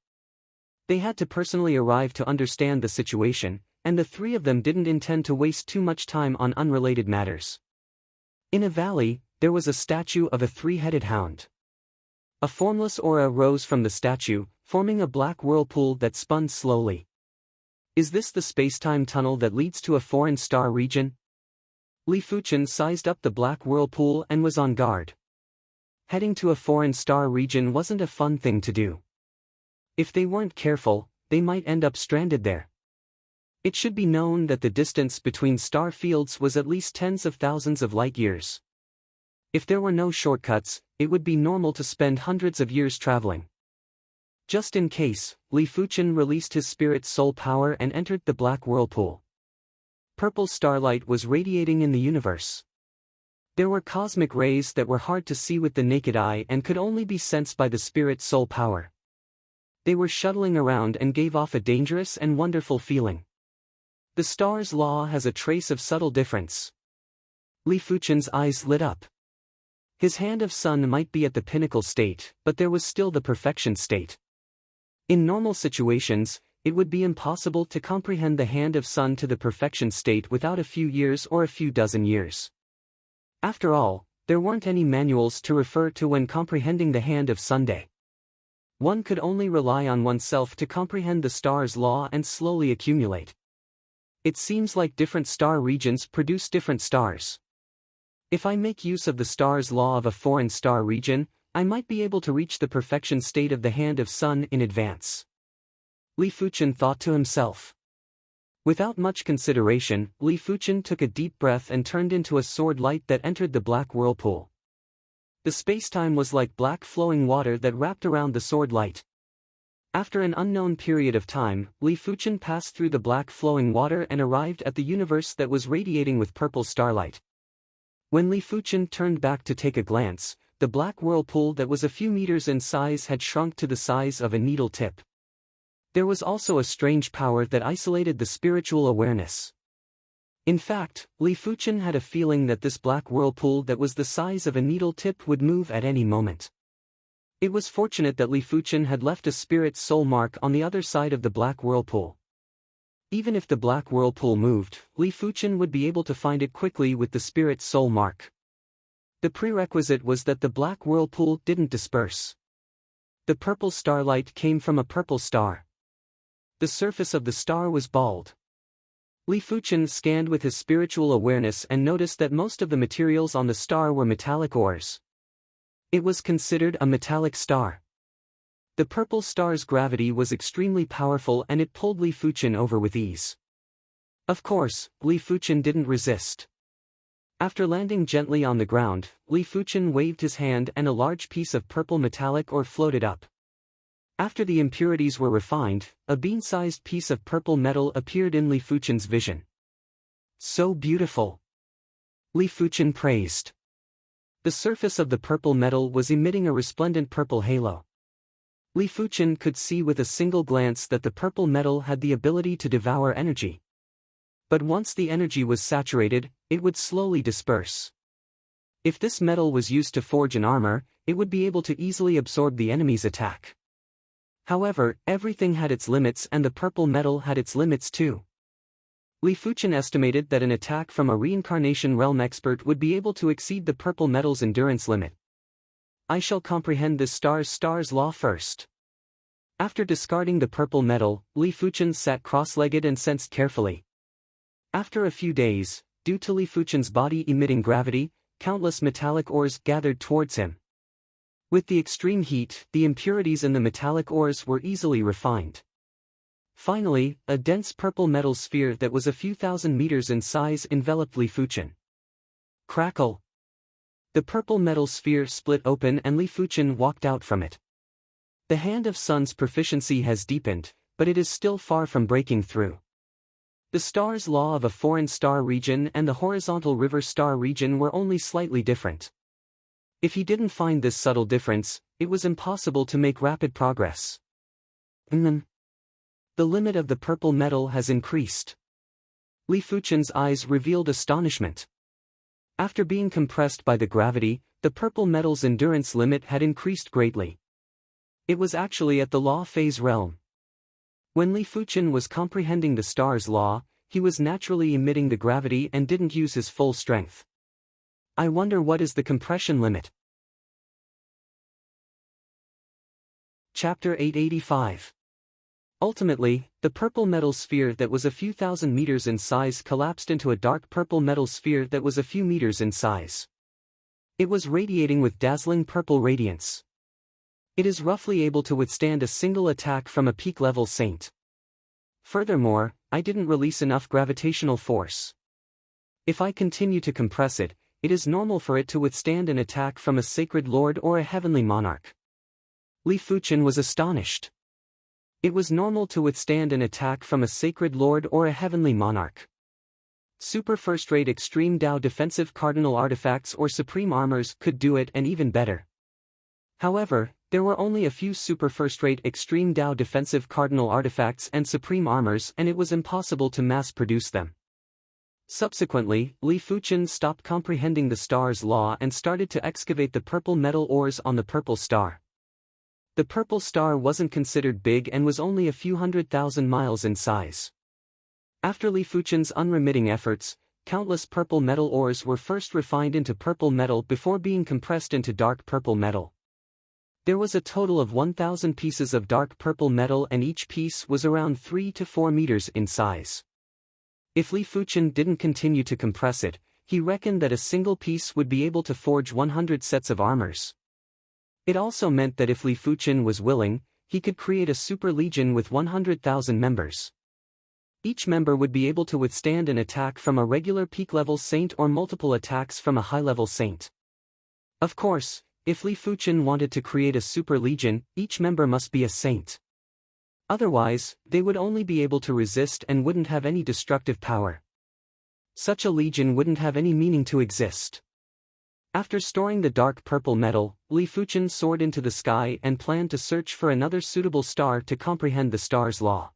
They had to personally arrive to understand the situation, and the three of them didn't intend to waste too much time on unrelated matters. In a valley, there was a statue of a three-headed hound. A formless aura rose from the statue, forming a black whirlpool that spun slowly. Is this the space-time tunnel that leads to a foreign star region? Li Fuchen sized up the black whirlpool and was on guard. Heading to a foreign star region wasn't a fun thing to do. If they weren't careful, they might end up stranded there. It should be known that the distance between star fields was at least tens of thousands of light years. If there were no shortcuts, it would be normal to spend hundreds of years traveling. Just in case, Li Fuchen released his spirit soul power and entered the black whirlpool. Purple starlight was radiating in the universe. There were cosmic rays that were hard to see with the naked eye and could only be sensed by the spirit soul power. They were shuttling around and gave off a dangerous and wonderful feeling. The star's law has a trace of subtle difference. Li Fuchen's eyes lit up. His hand of sun might be at the pinnacle state, but there was still the perfection state. In normal situations, it would be impossible to comprehend the hand of sun to the perfection state without a few years or a few dozen years. After all, there weren't any manuals to refer to when comprehending the hand of Sunday. One could only rely on oneself to comprehend the star's law and slowly accumulate. It seems like different star regions produce different stars. If I make use of the star's law of a foreign star region, I might be able to reach the perfection state of the hand of sun in advance. Li Fuchen thought to himself. Without much consideration, Li Fuchen took a deep breath and turned into a sword light that entered the black whirlpool. The spacetime was like black flowing water that wrapped around the sword light. After an unknown period of time, Li Fuchen passed through the black flowing water and arrived at the universe that was radiating with purple starlight. When Li Fuchen turned back to take a glance, the black whirlpool that was a few meters in size had shrunk to the size of a needle tip. There was also a strange power that isolated the spiritual awareness. In fact, Li Fuchen had a feeling that this black whirlpool that was the size of a needle tip would move at any moment. It was fortunate that Li Fuchen had left a spirit soul mark on the other side of the black whirlpool. Even if the black whirlpool moved, Li Fuchen would be able to find it quickly with the spirit soul mark. The prerequisite was that the black whirlpool didn't disperse. The purple starlight came from a purple star. The surface of the star was bald. Li Fuchen scanned with his spiritual awareness and noticed that most of the materials on the star were metallic ores. It was considered a metallic star. The purple star's gravity was extremely powerful and it pulled Li Fuchen over with ease. Of course, Li Fuchen didn't resist. After landing gently on the ground, Li Fuchen waved his hand and a large piece of purple metallic ore floated up. After the impurities were refined, a bean-sized piece of purple metal appeared in Li Fuchen's vision. So beautiful! Li Fuchen praised. The surface of the purple metal was emitting a resplendent purple halo. Li Fuchen could see with a single glance that the purple metal had the ability to devour energy. But once the energy was saturated, it would slowly disperse. If this metal was used to forge an armor, it would be able to easily absorb the enemy's attack. However, everything had its limits and the purple metal had its limits too. Li Fuchen estimated that an attack from a reincarnation realm expert would be able to exceed the purple metal's endurance limit. I shall comprehend this star's law first. After discarding the purple metal, Li Fuchen sat cross-legged and sensed carefully. After a few days, due to Li Fuchen's body emitting gravity, countless metallic ores gathered towards him. With the extreme heat, the impurities in the metallic ores were easily refined. Finally, a dense purple metal sphere that was a few thousand meters in size enveloped Li Fuchen. Crackle! The purple metal sphere split open and Li Fuchen walked out from it. The Hand of Sun's proficiency has deepened, but it is still far from breaking through. The star's law of a foreign star region and the horizontal river star region were only slightly different. If he didn't find this subtle difference, it was impossible to make rapid progress. The limit of the purple metal has increased. Li Fuchen's eyes revealed astonishment. After being compressed by the gravity, the purple metal's endurance limit had increased greatly. It was actually at the law phase realm. When Li Fuchen was comprehending the star's law, he was naturally emitting the gravity and didn't use his full strength. I wonder what is the compression limit. Chapter 885. Ultimately, the purple metal sphere that was a few thousand meters in size collapsed into a dark purple metal sphere that was a few meters in size. It was radiating with dazzling purple radiance. It is roughly able to withstand a single attack from a peak-level saint. Furthermore, I didn't release enough gravitational force. If I continue to compress it, it is normal for it to withstand an attack from a sacred lord or a heavenly monarch. Li Fuchen was astonished. It was normal to withstand an attack from a sacred lord or a heavenly monarch. Super first-rate extreme Dao defensive cardinal artifacts or supreme armors could do it and even better. However, there were only a few super first-rate extreme Dao defensive cardinal artifacts and supreme armors and it was impossible to mass-produce them. Subsequently, Li Fuchen stopped comprehending the star's law and started to excavate the purple metal ores on the purple star. The purple star wasn't considered big and was only a few 100,000 miles in size. After Li Fuchen's unremitting efforts, countless purple metal ores were first refined into purple metal before being compressed into dark purple metal. There was a total of 1,000 pieces of dark purple metal and each piece was around 3 to 4 meters in size. If Li Fuchen didn't continue to compress it, he reckoned that a single piece would be able to forge 100 sets of armors. It also meant that if Li Fuchen was willing, he could create a super legion with 100,000 members. Each member would be able to withstand an attack from a regular peak-level saint or multiple attacks from a high-level saint. Of course, if Li Fuchen wanted to create a super legion, each member must be a saint. Otherwise, they would only be able to resist and wouldn't have any destructive power. Such a legion wouldn't have any meaning to exist. After storing the dark purple metal, Li Fuchen soared into the sky and planned to search for another suitable star to comprehend the star's law.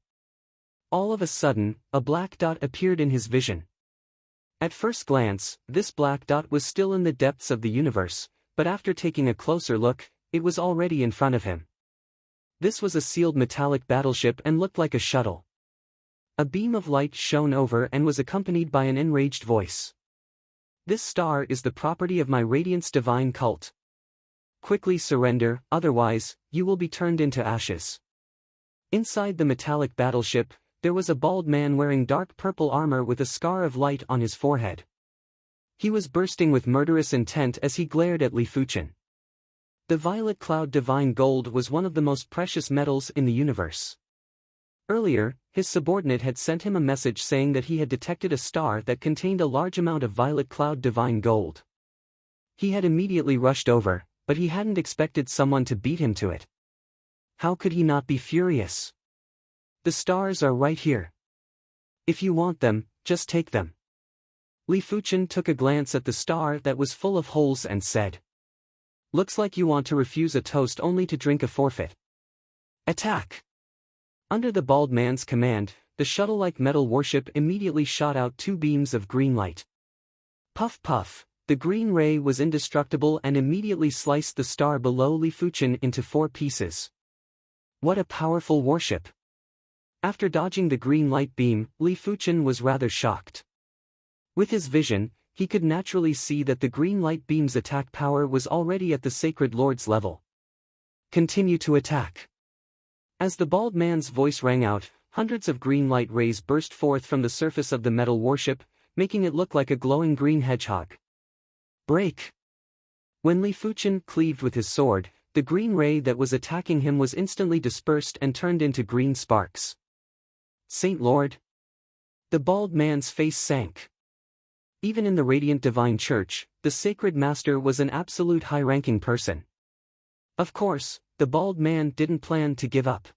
All of a sudden, a black dot appeared in his vision. At first glance, this black dot was still in the depths of the universe, but after taking a closer look, it was already in front of him. This was a sealed metallic battleship and looked like a shuttle. A beam of light shone over and was accompanied by an enraged voice. This star is the property of my Radiance Divine cult. Quickly surrender, otherwise, you will be turned into ashes. Inside the metallic battleship, there was a bald man wearing dark purple armor with a scar of light on his forehead. He was bursting with murderous intent as he glared at Li Fuchen. The violet cloud divine gold was one of the most precious metals in the universe. Earlier, his subordinate had sent him a message saying that he had detected a star that contained a large amount of violet cloud divine gold. He had immediately rushed over, but he hadn't expected someone to beat him to it. How could he not be furious? The stars are right here. If you want them, just take them. Li Fuchen took a glance at the star that was full of holes and said, "Looks like you want to refuse a toast only to drink a forfeit. Attack!" Under the bald man's command, the shuttle-like metal warship immediately shot out 2 beams of green light. Puff puff, the green ray was indestructible and immediately sliced the star below Li Fuchen into 4 pieces. What a powerful warship! After dodging the green light beam, Li Fuchen was rather shocked. With his vision, he could naturally see that the green light beam's attack power was already at the Sacred Lord's level. Continue to attack. As the bald man's voice rang out, Hundreds of green light rays burst forth from the surface of the metal warship, making it look like a glowing green hedgehog. Break! When Li Fuchen cleaved with his sword, the green ray that was attacking him was instantly dispersed and turned into green sparks. Saint Lord! The bald man's face sank. Even in the Radiant Divine Church, the Sacred Master was an absolute high-ranking person. Of course, the bald man didn't plan to give up.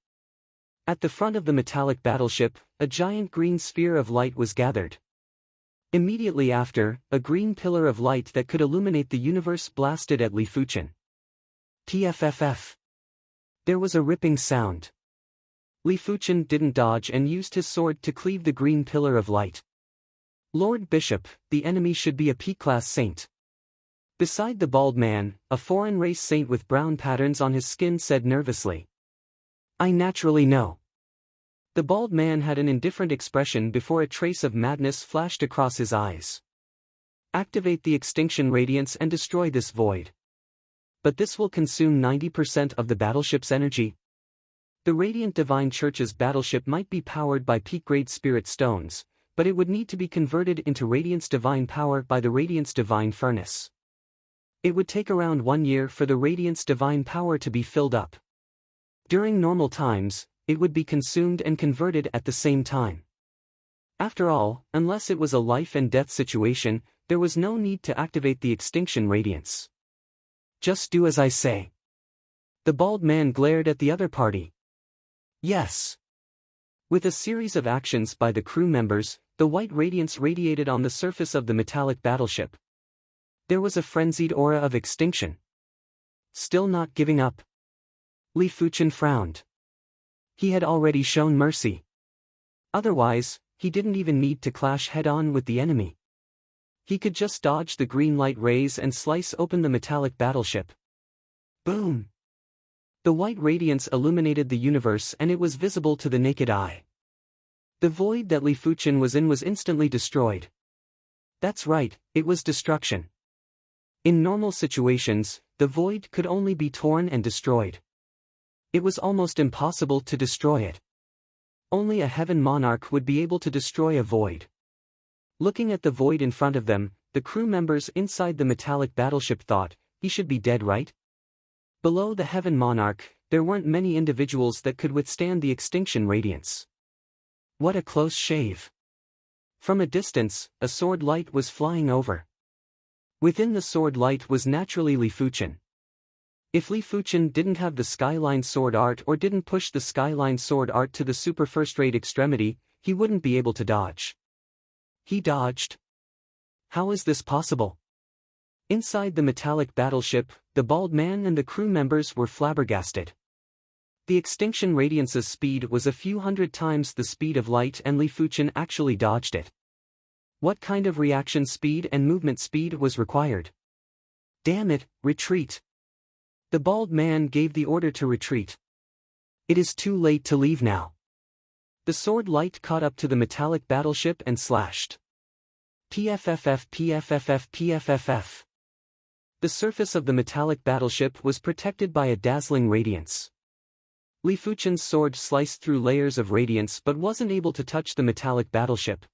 At the front of the metallic battleship, a giant green sphere of light was gathered. Immediately after, a green pillar of light that could illuminate the universe blasted at Li Fuchen. TFFF. There was a ripping sound. Li Fuchen didn't dodge and used his sword to cleave the green pillar of light. Lord Bishop, the enemy should be a P-class saint. Beside the bald man, a foreign race saint with brown patterns on his skin said nervously. I naturally know. The bald man had an indifferent expression before a trace of madness flashed across his eyes. Activate the extinction radiance and destroy this void. But this will consume 90% of the battleship's energy. The Radiant Divine Church's battleship might be powered by peak-grade spirit stones, but it would need to be converted into Radiance Divine power by the Radiance Divine Furnace. It would take around 1 year for the Radiance Divine power to be filled up. During normal times, it would be consumed and converted at the same time. After all, unless it was a life-and-death situation, there was no need to activate the extinction radiance. Just do as I say. The bald man glared at the other party. Yes. With a series of actions by the crew members, the white radiance radiated on the surface of the metallic battleship. There was a frenzied aura of extinction. Still not giving up. Li Fuchen frowned. He had already shown mercy. Otherwise, he didn't even need to clash head-on with the enemy. He could just dodge the green light rays and slice open the metallic battleship. Boom! The white radiance illuminated the universe and it was visible to the naked eye. The void that Li Fuchen was in was instantly destroyed. That's right, it was destruction. In normal situations, the void could only be torn and destroyed. It was almost impossible to destroy it. Only a heaven monarch would be able to destroy a void. Looking at the void in front of them, the crew members inside the metallic battleship thought, he should be dead, right? Below the heaven monarch, there weren't many individuals that could withstand the extinction radiance. What a close shave. From a distance, a sword light was flying over. Within the sword light was naturally Li Fuchen. If Li Fuchen didn't have the Skyline Sword Art or didn't push the Skyline Sword Art to the super first-rate extremity, he wouldn't be able to dodge. He dodged. How is this possible? Inside the metallic battleship, the bald man and the crew members were flabbergasted. The extinction radiance's speed was a few hundred times the speed of light and Li Fuchen actually dodged it. What kind of reaction speed and movement speed was required? Damn it, retreat! The bald man gave the order to retreat. It is too late to leave now. The sword light caught up to the metallic battleship and slashed. PFFF PFFF PFFF. The surface of the metallic battleship was protected by a dazzling radiance. Li Fuchen's sword sliced through layers of radiance but wasn't able to touch the metallic battleship.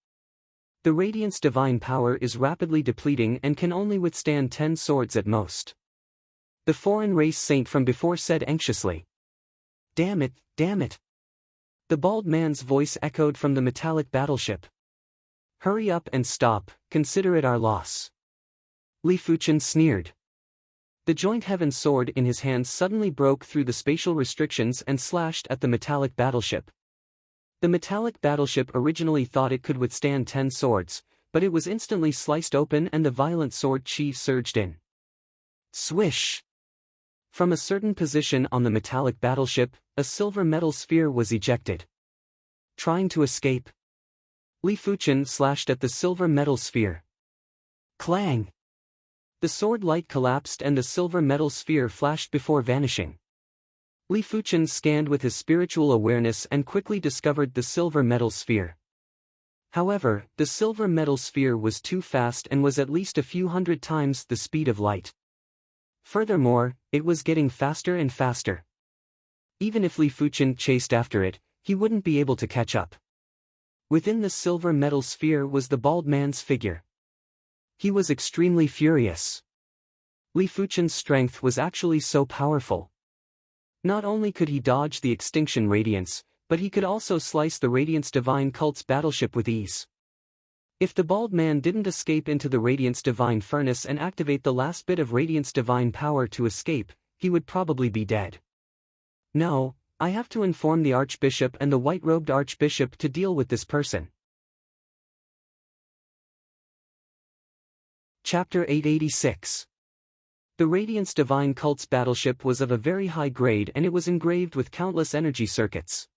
The Radiance Divine power is rapidly depleting and can only withstand 10 swords at most. The foreign race saint from before said anxiously. Damn it, damn it. The bald man's voice echoed from the metallic battleship. Hurry up and stop, consider it our loss. Li Fuchen sneered. The joint heaven sword in his hands suddenly broke through the spatial restrictions and slashed at the metallic battleship. The metallic battleship originally thought it could withstand 10 swords, but it was instantly sliced open and the violent sword chi surged in. Swish! From a certain position on the metallic battleship, a silver metal sphere was ejected. Trying to escape, Li Fuchen slashed at the silver metal sphere. Clang! The sword light collapsed and the silver metal sphere flashed before vanishing. Li Fuchen scanned with his spiritual awareness and quickly discovered the silver metal sphere. However, the silver metal sphere was too fast and was at least a few hundred times the speed of light. Furthermore, it was getting faster and faster. Even if Li Fuchen chased after it, he wouldn't be able to catch up. Within the silver metal sphere was the bald man's figure. He was extremely furious. Li Fuchen's strength was actually so powerful. Not only could he dodge the extinction radiance, but he could also slice the Radiance Divine Cult's battleship with ease. If the bald man didn't escape into the Radiance Divine Furnace and activate the last bit of Radiance Divine power to escape, he would probably be dead. No, I have to inform the Archbishop and the white-robed Archbishop to deal with this person. Chapter 886. The Radiance Divine Cult's battleship was of a very high grade and it was engraved with countless energy circuits.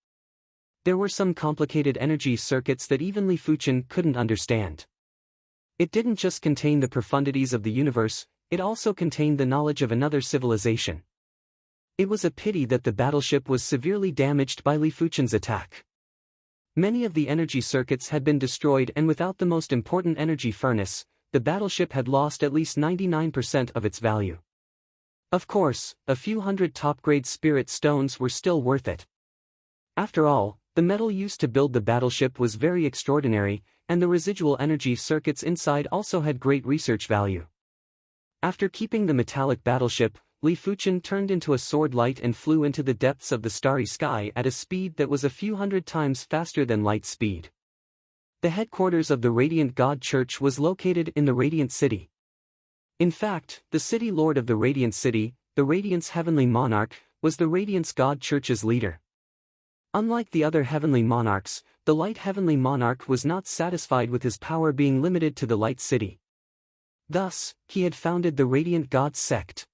There were some complicated energy circuits that even Li Fuchen couldn't understand. It didn't just contain the profundities of the universe, it also contained the knowledge of another civilization. It was a pity that the battleship was severely damaged by Li Fuchen's attack. Many of the energy circuits had been destroyed, and without the most important energy furnace, the battleship had lost at least 99% of its value. Of course, a few hundred top-grade spirit stones were still worth it. After all, the metal used to build the battleship was very extraordinary, and the residual energy circuits inside also had great research value. After keeping the metallic battleship, Li Fuchen turned into a sword light and flew into the depths of the starry sky at a speed that was a few hundred times faster than light speed. The headquarters of the Radiant God Church was located in the Radiant City. In fact, the city lord of the Radiant City, the Radiant's heavenly monarch, was the Radiance God Church's leader. Unlike the other heavenly monarchs, the Light Heavenly Monarch was not satisfied with his power being limited to the Light City. Thus, he had founded the Radiant Gods Sect.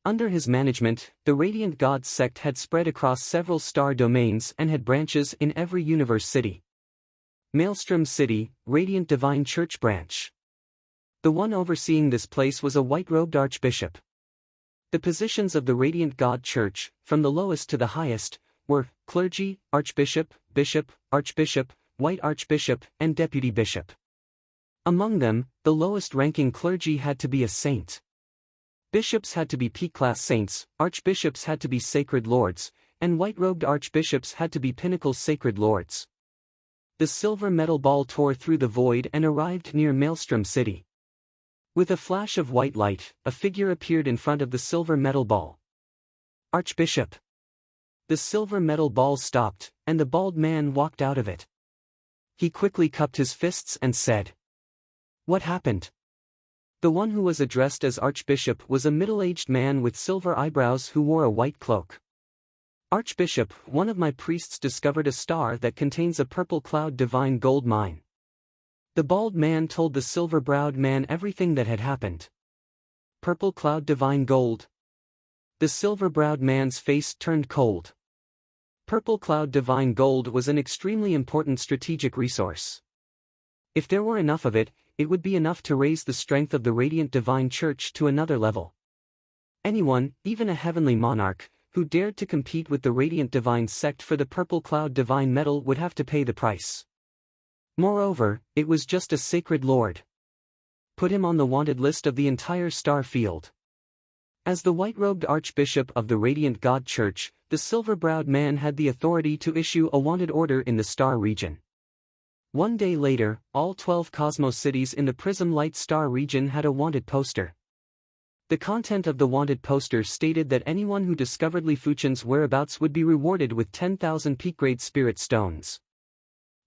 Under his management, the Radiant Gods Sect had spread across several star domains and had branches in every universe city. Maelstrom City, Radiant Divine Church Branch. The one overseeing this place was a white-robed archbishop. The positions of the Radiant God Church, from the lowest to the highest, were clergy, archbishop, bishop, archbishop, white archbishop, and deputy bishop. Among them, the lowest-ranking clergy had to be a saint. Bishops had to be P-class saints, archbishops had to be sacred lords, and white-robed archbishops had to be pinnacle sacred lords. The silver metal ball tore through the void and arrived near Maelstrom City. With a flash of white light, a figure appeared in front of the silver metal ball. Archbishop. The silver metal ball stopped, and the bald man walked out of it. He quickly cupped his fists and said, "What happened?" The one who was addressed as Archbishop was a middle-aged man with silver eyebrows who wore a white cloak. "Archbishop, one of my priests discovered a star that contains a purple cloud divine gold mine." The bald man told the silver-browed man everything that had happened. Purple cloud divine gold. The silver-browed man's face turned cold. Purple cloud divine gold was an extremely important strategic resource. If there were enough of it, it would be enough to raise the strength of the Radiant Divine Church to another level. Anyone, even a heavenly monarch, who dared to compete with the Radiant Divine Sect for the Purple Cloud Divine Metal would have to pay the price. Moreover, it was just a sacred lord. Put him on the wanted list of the entire star field. As the white-robed Archbishop of the Radiant God Church, the silver-browed man had the authority to issue a wanted order in the star region. One day later, all 12 cosmos cities in the Prism Light Star region had a wanted poster. The content of the wanted poster stated that anyone who discovered Li Fuchen's whereabouts would be rewarded with 10,000 peak-grade spirit stones.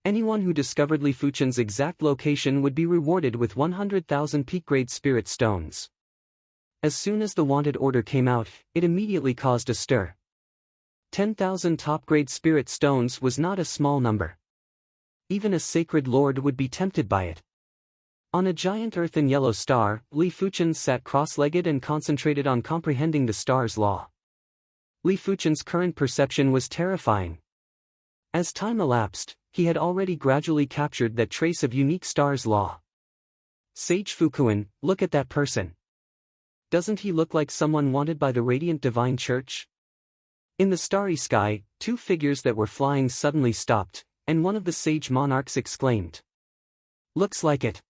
Anyone who discovered Li Fuchen's exact location would be rewarded with 100,000 peak-grade spirit stones. As soon as the wanted order came out, it immediately caused a stir. 10,000 top-grade spirit stones was not a small number. Even a sacred lord would be tempted by it. On a giant earthen yellow star, Li Fuchen sat cross-legged and concentrated on comprehending the star's law. Li Fuchen's current perception was terrifying. As time elapsed, he had already gradually captured that trace of unique star's law. Sage Fukuin, look at that person. Doesn't he look like someone wanted by the Radiant Divine Church? In the starry sky, two figures that were flying suddenly stopped, and one of the sage monarchs exclaimed, "Looks like it.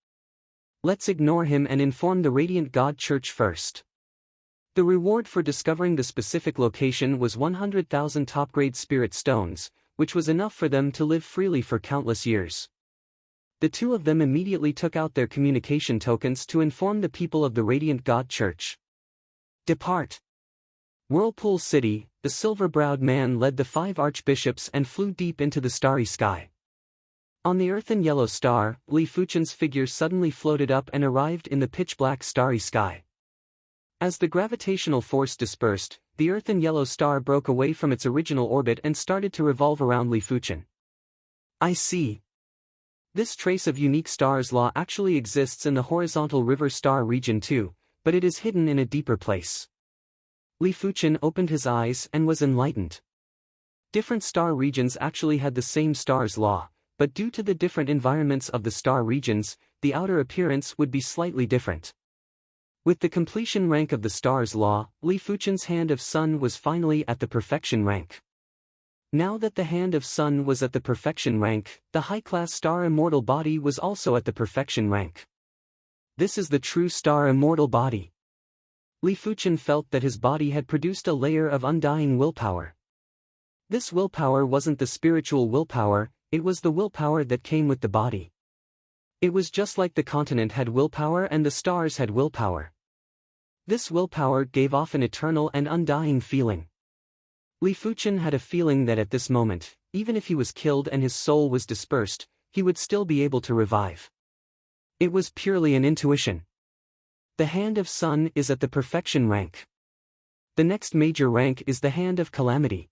Let's ignore him and inform the Radiant God Church first." The reward for discovering the specific location was 100,000 top-grade spirit stones, which was enough for them to live freely for countless years. The two of them immediately took out their communication tokens to inform the people of the Radiant God Church. Depart. Whirlpool City, the silver-browed man led the 5 archbishops and flew deep into the starry sky. On the earthen yellow star, Li Fuchen's figure suddenly floated up and arrived in the pitch-black starry sky. As the gravitational force dispersed, the earthen yellow star broke away from its original orbit and started to revolve around Li Fuchen. I see. This trace of unique star's law actually exists in the horizontal river star region too, but it is hidden in a deeper place. Li Fuchen opened his eyes and was enlightened. Different star regions actually had the same star's law, but due to the different environments of the star regions, the outer appearance would be slightly different. With the completion rank of the star's law, Li Fuchen's hand of sun was finally at the perfection rank. Now that the hand of sun was at the perfection rank, the high-class star immortal body was also at the perfection rank. This is the true star immortal body. Li Fuchen felt that his body had produced a layer of undying willpower. This willpower wasn't the spiritual willpower, it was the willpower that came with the body. It was just like the continent had willpower and the stars had willpower. This willpower gave off an eternal and undying feeling. Li Fuchen had a feeling that at this moment, even if he was killed and his soul was dispersed, he would still be able to revive. It was purely an intuition. The hand of sun is at the perfection rank. The next major rank is the hand of calamity.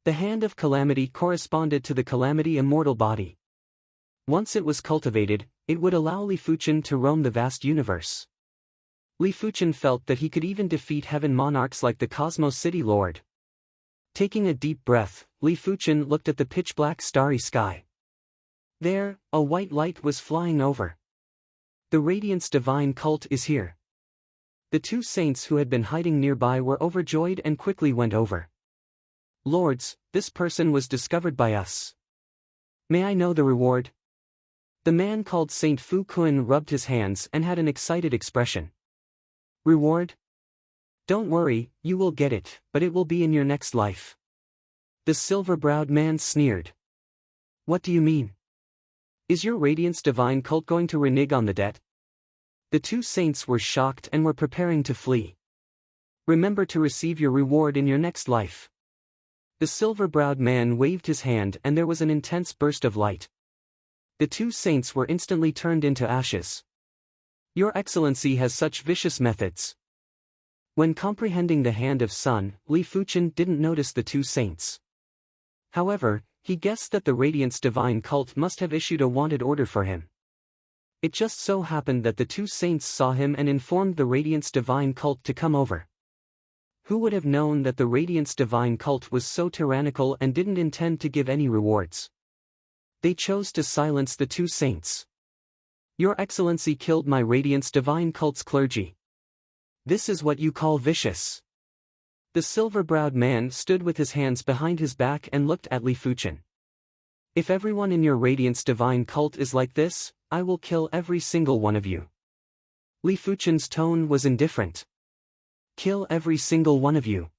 The hand of calamity corresponded to the calamity immortal body. Once it was cultivated, it would allow Li Fuchen to roam the vast universe. Li Fuchen felt that he could even defeat heaven monarchs like the Cosmos City Lord. Taking a deep breath, Li Fuchen looked at the pitch-black starry sky. There, a white light was flying over. The Radiance Divine Cult is here. The 2 saints who had been hiding nearby were overjoyed and quickly went over. Lords, this person was discovered by us. May I know the reward? The man called Saint Fu Kun rubbed his hands and had an excited expression. Reward? Don't worry, you will get it, but it will be in your next life. The silver-browed man sneered. What do you mean? Is your Radiance Divine Cult going to renege on the debt? The 2 saints were shocked and were preparing to flee. Remember to receive your reward in your next life. The silver-browed man waved his hand and there was an intense burst of light. The 2 saints were instantly turned into ashes. Your Excellency has such vicious methods. When comprehending the hand of sun, Li Fuchen didn't notice the 2 saints. However, he guessed that the Radiance Divine Cult must have issued a wanted order for him. It just so happened that the 2 saints saw him and informed the Radiance Divine Cult to come over. Who would have known that the Radiance Divine Cult was so tyrannical and didn't intend to give any rewards? They chose to silence the 2 saints. Your Excellency killed my Radiance Divine Cult's clergy. This is what you call vicious. The silver-browed man stood with his hands behind his back and looked at Li Fuchen. If everyone in your Radiance Divine Cult is like this, I will kill every single one of you. Li Fuchen's tone was indifferent. Kill every single one of you.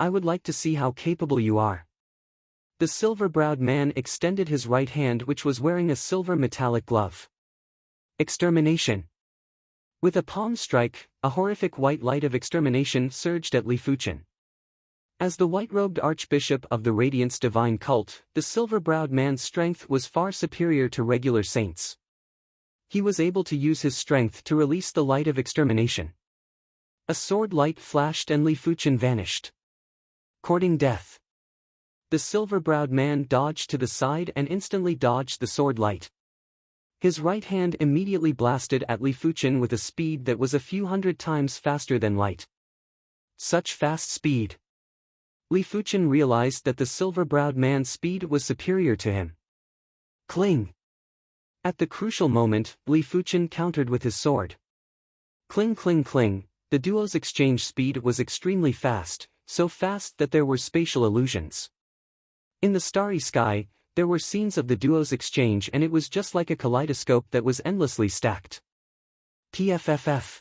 I would like to see how capable you are. The silver-browed man extended his right hand, which was wearing a silver metallic glove. Extermination. With a palm strike, a horrific white light of extermination surged at Li Fuchen. As the white-robed archbishop of the Radiance Divine Cult, the silver-browed man's strength was far superior to regular saints. He was able to use his strength to release the light of extermination. A sword light flashed and Li Fuchen vanished. Courting death. The silver-browed man dodged to the side and instantly dodged the sword light. His right hand immediately blasted at Li Fuchen with a speed that was a few hundred times faster than light. Such fast speed. Li Fuchen realized that the silver-browed man's speed was superior to him. Cling. At the crucial moment, Li Fuchen countered with his sword. Cling cling cling, the duo's exchange speed was extremely fast, so fast that there were spatial illusions. In the starry sky, there were scenes of the duo's exchange and it was just like a kaleidoscope that was endlessly stacked. PFFF.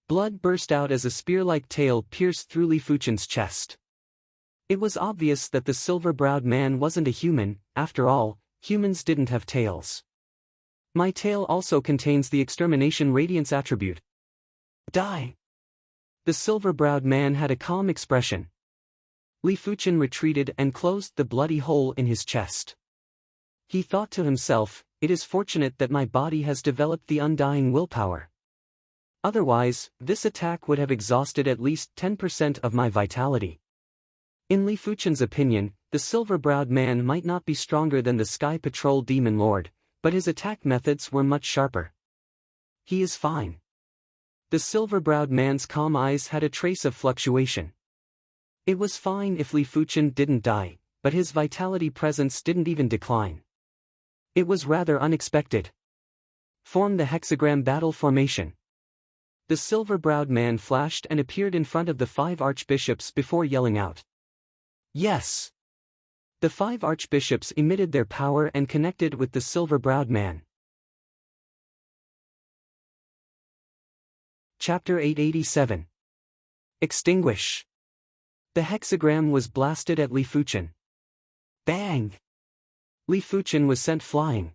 Blood burst out as a spear-like tail pierced through Li Fuchen's chest. It was obvious that the silver-browed man wasn't a human. After all, humans didn't have tails. My tail also contains the extermination radiance attribute. Die! The silver-browed man had a calm expression. Li Fuchen retreated and closed the bloody hole in his chest. He thought to himself, it is fortunate that my body has developed the undying willpower. Otherwise, this attack would have exhausted at least 10% of my vitality. In Li Fuchen's opinion, the silver-browed man might not be stronger than the Sky Patrol Demon Lord, but his attack methods were much sharper. He is fine. The silver-browed man's calm eyes had a trace of fluctuation. It was fine if Li Fuchen didn't die, but his vitality presence didn't even decline. It was rather unexpected. Form the hexagram battle formation. The silver-browed man flashed and appeared in front of the 5 archbishops before yelling out. Yes! The 5 archbishops emitted their power and connected with the silver-browed man. Chapter 887. Extinguish. The hexagram was blasted at Li Fuchen. Bang! Li Fuchen was sent flying.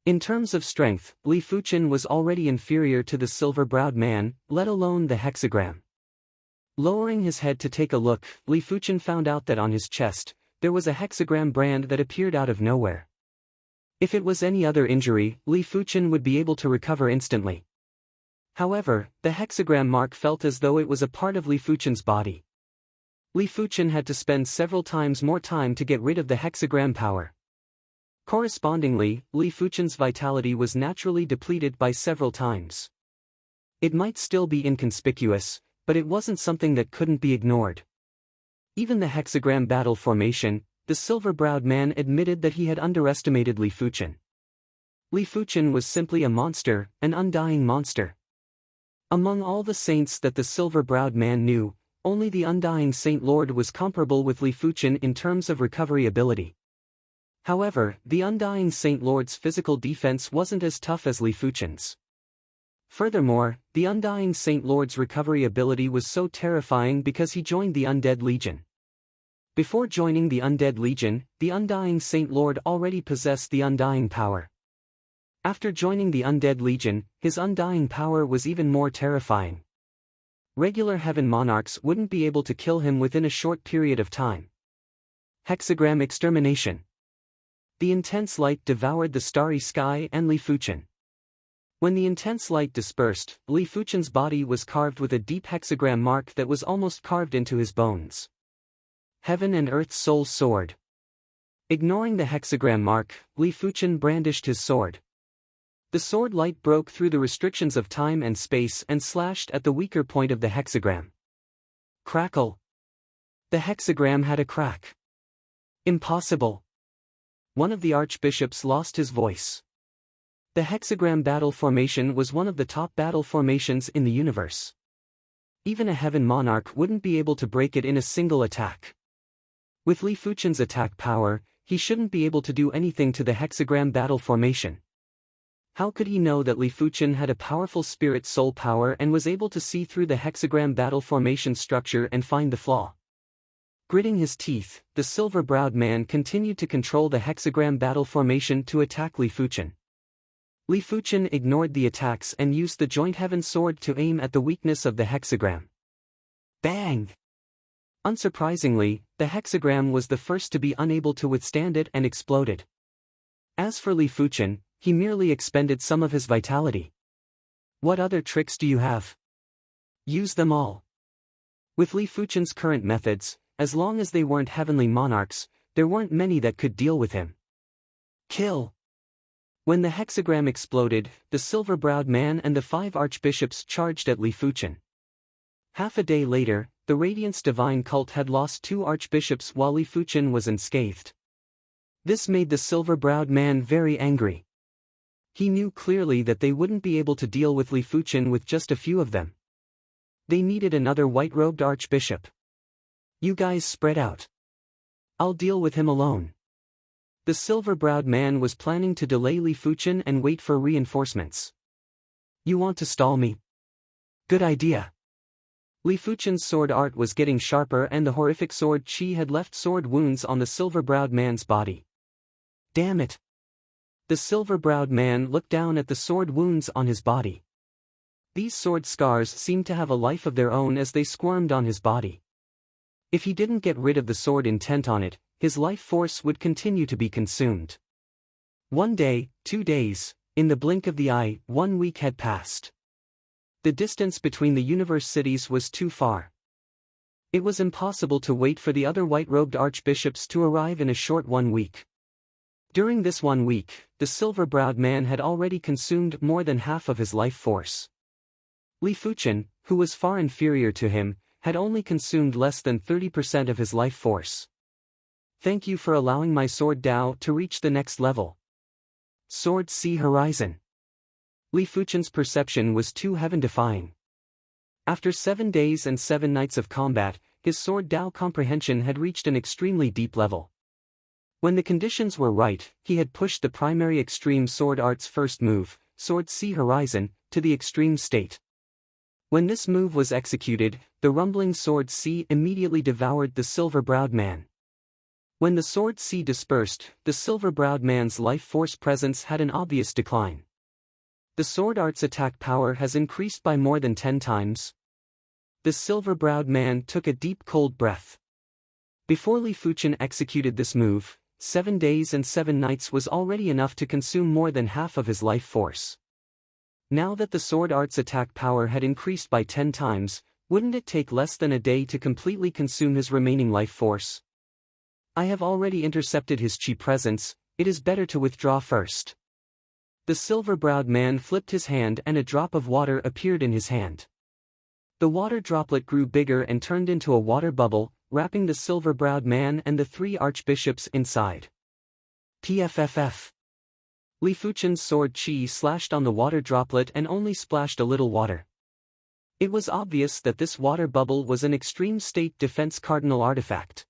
In terms of strength, Li Fuchen was already inferior to the silver-browed man, let alone the hexagram. Lowering his head to take a look, Li Fuchen found out that on his chest, there was a hexagram brand that appeared out of nowhere. If it was any other injury, Li Fuchen would be able to recover instantly. However, the hexagram mark felt as though it was a part of Li Fuchen's body. Li Fuchen had to spend several times more time to get rid of the hexagram power. Correspondingly, Li Fuchen's vitality was naturally depleted by several times. It might still be inconspicuous, but it wasn't something that couldn't be ignored. Even the hexagram battle formation, the silver-browed man admitted that he had underestimated Li Fuchen. Li Fuchen was simply a monster, an undying monster. Among all the saints that the silver-browed man knew, only the undying Saint Lord was comparable with Li Fuchen in terms of recovery ability. However, the undying Saint Lord's physical defense wasn't as tough as Li Fuchen's. Furthermore, the undying Saint Lord's recovery ability was so terrifying because he joined the Undead Legion. Before joining the Undead Legion, the undying Saint Lord already possessed the undying power. After joining the Undead Legion, his undying power was even more terrifying. Regular heaven monarchs wouldn't be able to kill him within a short period of time. Hexagram extermination. The intense light devoured the starry sky and Li Fuchen. When the intense light dispersed, Li Fuchen's body was carved with a deep hexagram mark that was almost carved into his bones. Heaven and Earth's soul sword. Ignoring the hexagram mark, Li Fuchen brandished his sword. The sword light broke through the restrictions of time and space and slashed at the weaker point of the hexagram. Crackle. The hexagram had a crack. Impossible. One of the archbishops lost his voice. The hexagram battle formation was one of the top battle formations in the universe. Even a heaven monarch wouldn't be able to break it in a single attack. With Li Fuchen's attack power, he shouldn't be able to do anything to the hexagram battle formation. How could he know that Li Fuchen had a powerful spirit soul power and was able to see through the hexagram battle formation structure and find the flaw? Gritting his teeth, the silver-browed man continued to control the hexagram battle formation to attack Li Fuchen. Li Fuchen ignored the attacks and used the joint heaven sword to aim at the weakness of the hexagram. Bang! Unsurprisingly, the hexagram was the first to be unable to withstand it and exploded. As for Li Fuchen, he merely expended some of his vitality. What other tricks do you have? Use them all. With Li Fuchen's current methods, as long as they weren't heavenly monarchs, there weren't many that could deal with him. Kill! When the hexagram exploded, the silver-browed man and the 5 archbishops charged at Li Fuchen. Half a day later, the Radiance Divine cult had lost 2 archbishops while Li Fuchen was unscathed. This made the silver-browed man very angry. He knew clearly that they wouldn't be able to deal with Li Fuchen with just a few of them. They needed another white-robed archbishop. You guys spread out. I'll deal with him alone. The silver-browed man was planning to delay Li Fuchen and wait for reinforcements. You want to stall me? Good idea. Li Fuchen's sword art was getting sharper and the horrific sword chi had left sword wounds on the silver-browed man's body. Damn it! The silver-browed man looked down at the sword wounds on his body. These sword scars seemed to have a life of their own as they squirmed on his body. If he didn't get rid of the sword intent on it, his life force would continue to be consumed. 1 day, 2 days, in the blink of the eye, 1 week had passed. The distance between the universe cities was too far. It was impossible to wait for the other white-robed archbishops to arrive in a short 1 week. During this 1 week, the silver-browed man had already consumed more than half of his life force. Li Fuchen, who was far inferior to him, had only consumed less than 30% of his life force. Thank you for allowing my sword Dao to reach the next level. Sword See Horizon. Li Fuchen's perception was too heaven-defying. After 7 days and 7 nights of combat, his sword Dao comprehension had reached an extremely deep level. When the conditions were right, he had pushed the primary extreme sword art's first move, Sword See Horizon, to the extreme state. When this move was executed, the rumbling sword sea immediately devoured the silver-browed man. When the sword sea dispersed, the silver-browed man's life force presence had an obvious decline. The sword art's attack power has increased by more than 10 times. The silver-browed man took a deep cold breath. Before Li Fuchen executed this move, 7 days and 7 nights was already enough to consume more than half of his life force. Now that the sword art's attack power had increased by 10 times, wouldn't it take less than a day to completely consume his remaining life force? I have already intercepted his chi presence, it is better to withdraw first. The silver-browed man flipped his hand and a drop of water appeared in his hand. The water droplet grew bigger and turned into a water bubble, wrapping the silver-browed man and the 3 archbishops inside. PFFF. Li Fuchen's sword chi slashed on the water droplet and only splashed a little water. It was obvious that this water bubble was an extreme state defense cardinal artifact.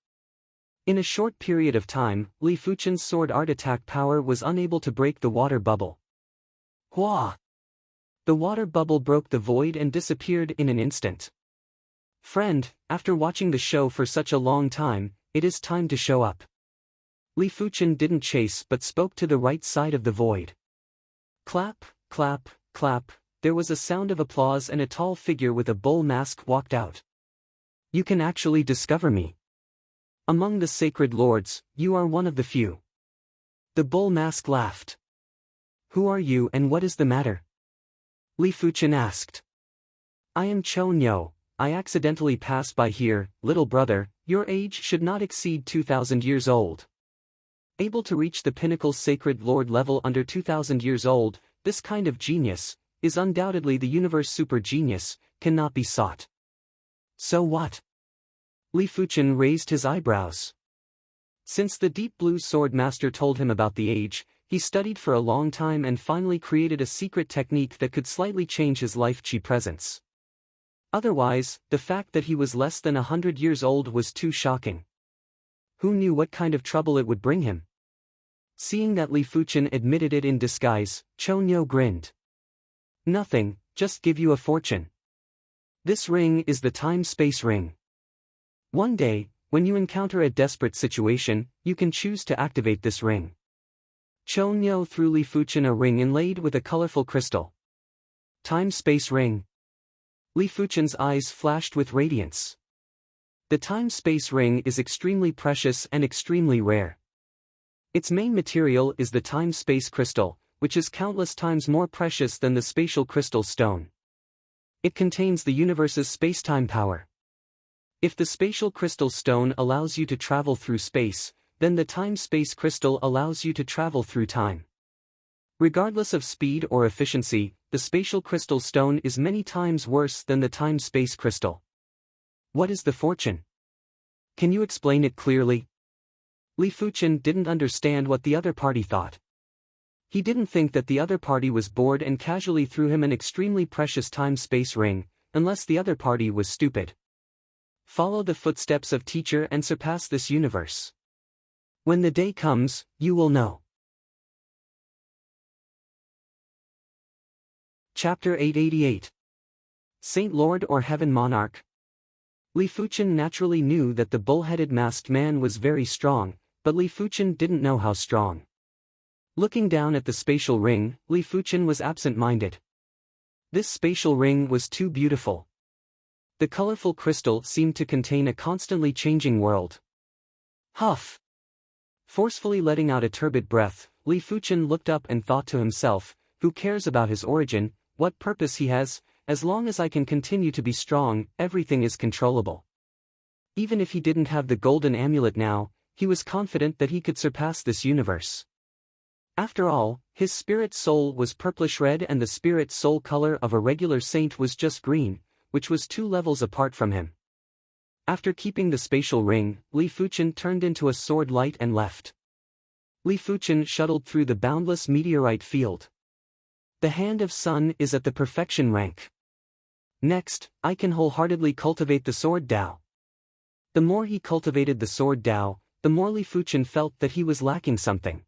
In a short period of time, Li Fuchen's sword art attack power was unable to break the water bubble. Hua! The water bubble broke the void and disappeared in an instant. Friend, after watching the show for such a long time, it is time to show up. Li Fuchen didn't chase but spoke to the right side of the void. Clap, clap, clap, there was a sound of applause and a tall figure with a bull mask walked out. You can actually discover me. Among the sacred lords, you are one of the few. The bull mask laughed. Who are you and what is the matter? Li Fuchen asked. I am Chonyo, I accidentally passed by here, little brother, your age should not exceed 2,000 years old. Able to reach the pinnacle sacred lord level under 2,000 years old, this kind of genius, is undoubtedly the universe super genius, cannot be sought. So what? Li Fuchen raised his eyebrows. Since the deep blue sword master told him about the age, he studied for a long time and finally created a secret technique that could slightly change his life chi presence. Otherwise, the fact that he was less than 100 years old was too shocking. Who knew what kind of trouble it would bring him? Seeing that Li Fuchen admitted it in disguise, Chonyo grinned. Nothing, just give you a fortune. This ring is the time-space ring. One day, when you encounter a desperate situation, you can choose to activate this ring. Chonyo threw Li Fuchen a ring inlaid with a colorful crystal. Time-space ring. Li Fuchen's eyes flashed with radiance. The time-space ring is extremely precious and extremely rare. Its main material is the time-space crystal, which is countless times more precious than the spatial crystal stone. It contains the universe's space-time power. If the spatial crystal stone allows you to travel through space, then the time-space crystal allows you to travel through time. Regardless of speed or efficiency, the spatial crystal stone is many times worse than the time-space crystal. What is the fortune? Can you explain it clearly? Li Fuchen didn't understand what the other party thought. He didn't think that the other party was bored and casually threw him an extremely precious time-space ring, unless the other party was stupid. Follow the footsteps of teacher and surpass this universe. When the day comes, you will know. Chapter 888. Saint Lord or Heaven Monarch. Li Fuchen naturally knew that the bull-headed masked man was very strong, but Li Fuchen didn't know how strong. Looking down at the spatial ring, Li Fuchen was absent-minded. This spatial ring was too beautiful. The colorful crystal seemed to contain a constantly changing world. Huff! Forcefully letting out a turbid breath, Li Fuchen looked up and thought to himself, who cares about his origin, what purpose he has, as long as I can continue to be strong, everything is controllable. Even if he didn't have the golden amulet now, he was confident that he could surpass this universe. After all, his spirit soul was purplish red and the spirit soul color of a regular saint was just green, which was 2 levels apart from him. After keeping the spatial ring, Li Fuchen turned into a sword light and left. Li Fuchen shuttled through the boundless meteorite field. The hand of sun is at the perfection rank. Next, I can wholeheartedly cultivate the sword Dao. The more he cultivated the sword Dao, the more Li Fuchen felt that he was lacking something.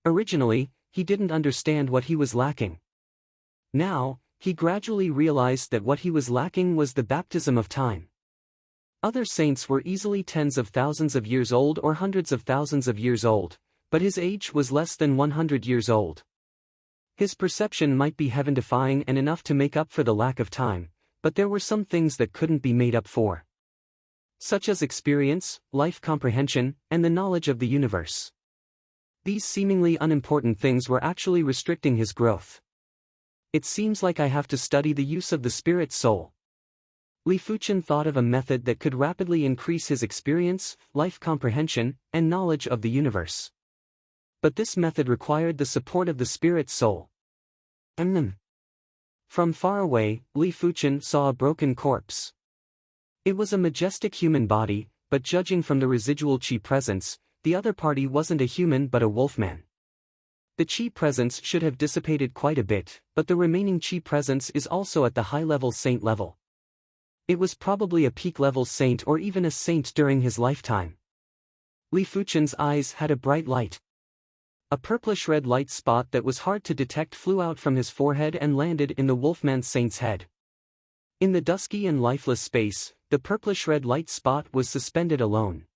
Originally, he didn't understand what he was lacking. Now, he gradually realized that what he was lacking was the baptism of time. Other saints were easily tens of thousands of years old or hundreds of thousands of years old, but his age was less than 100 years old. His perception might be heaven-defying and enough to make up for the lack of time, but there were some things that couldn't be made up for. Such as experience, life comprehension, and the knowledge of the universe. These seemingly unimportant things were actually restricting his growth. It seems like I have to study the use of the spirit soul. Li Fuchen thought of a method that could rapidly increase his experience, life comprehension, and knowledge of the universe. But this method required the support of the spirit soul. From far away, Li Fuchen saw a broken corpse. It was a majestic human body, but judging from the residual qi presence, the other party wasn't a human but a wolfman. The qi presence should have dissipated quite a bit, but the remaining qi presence is also at the high-level saint level. It was probably a peak-level saint or even a saint during his lifetime. Li Fuchen's eyes had a bright light. A purplish-red light spot that was hard to detect flew out from his forehead and landed in the wolfman saint's head. In the dusky and lifeless space, the purplish-red light spot was suspended alone.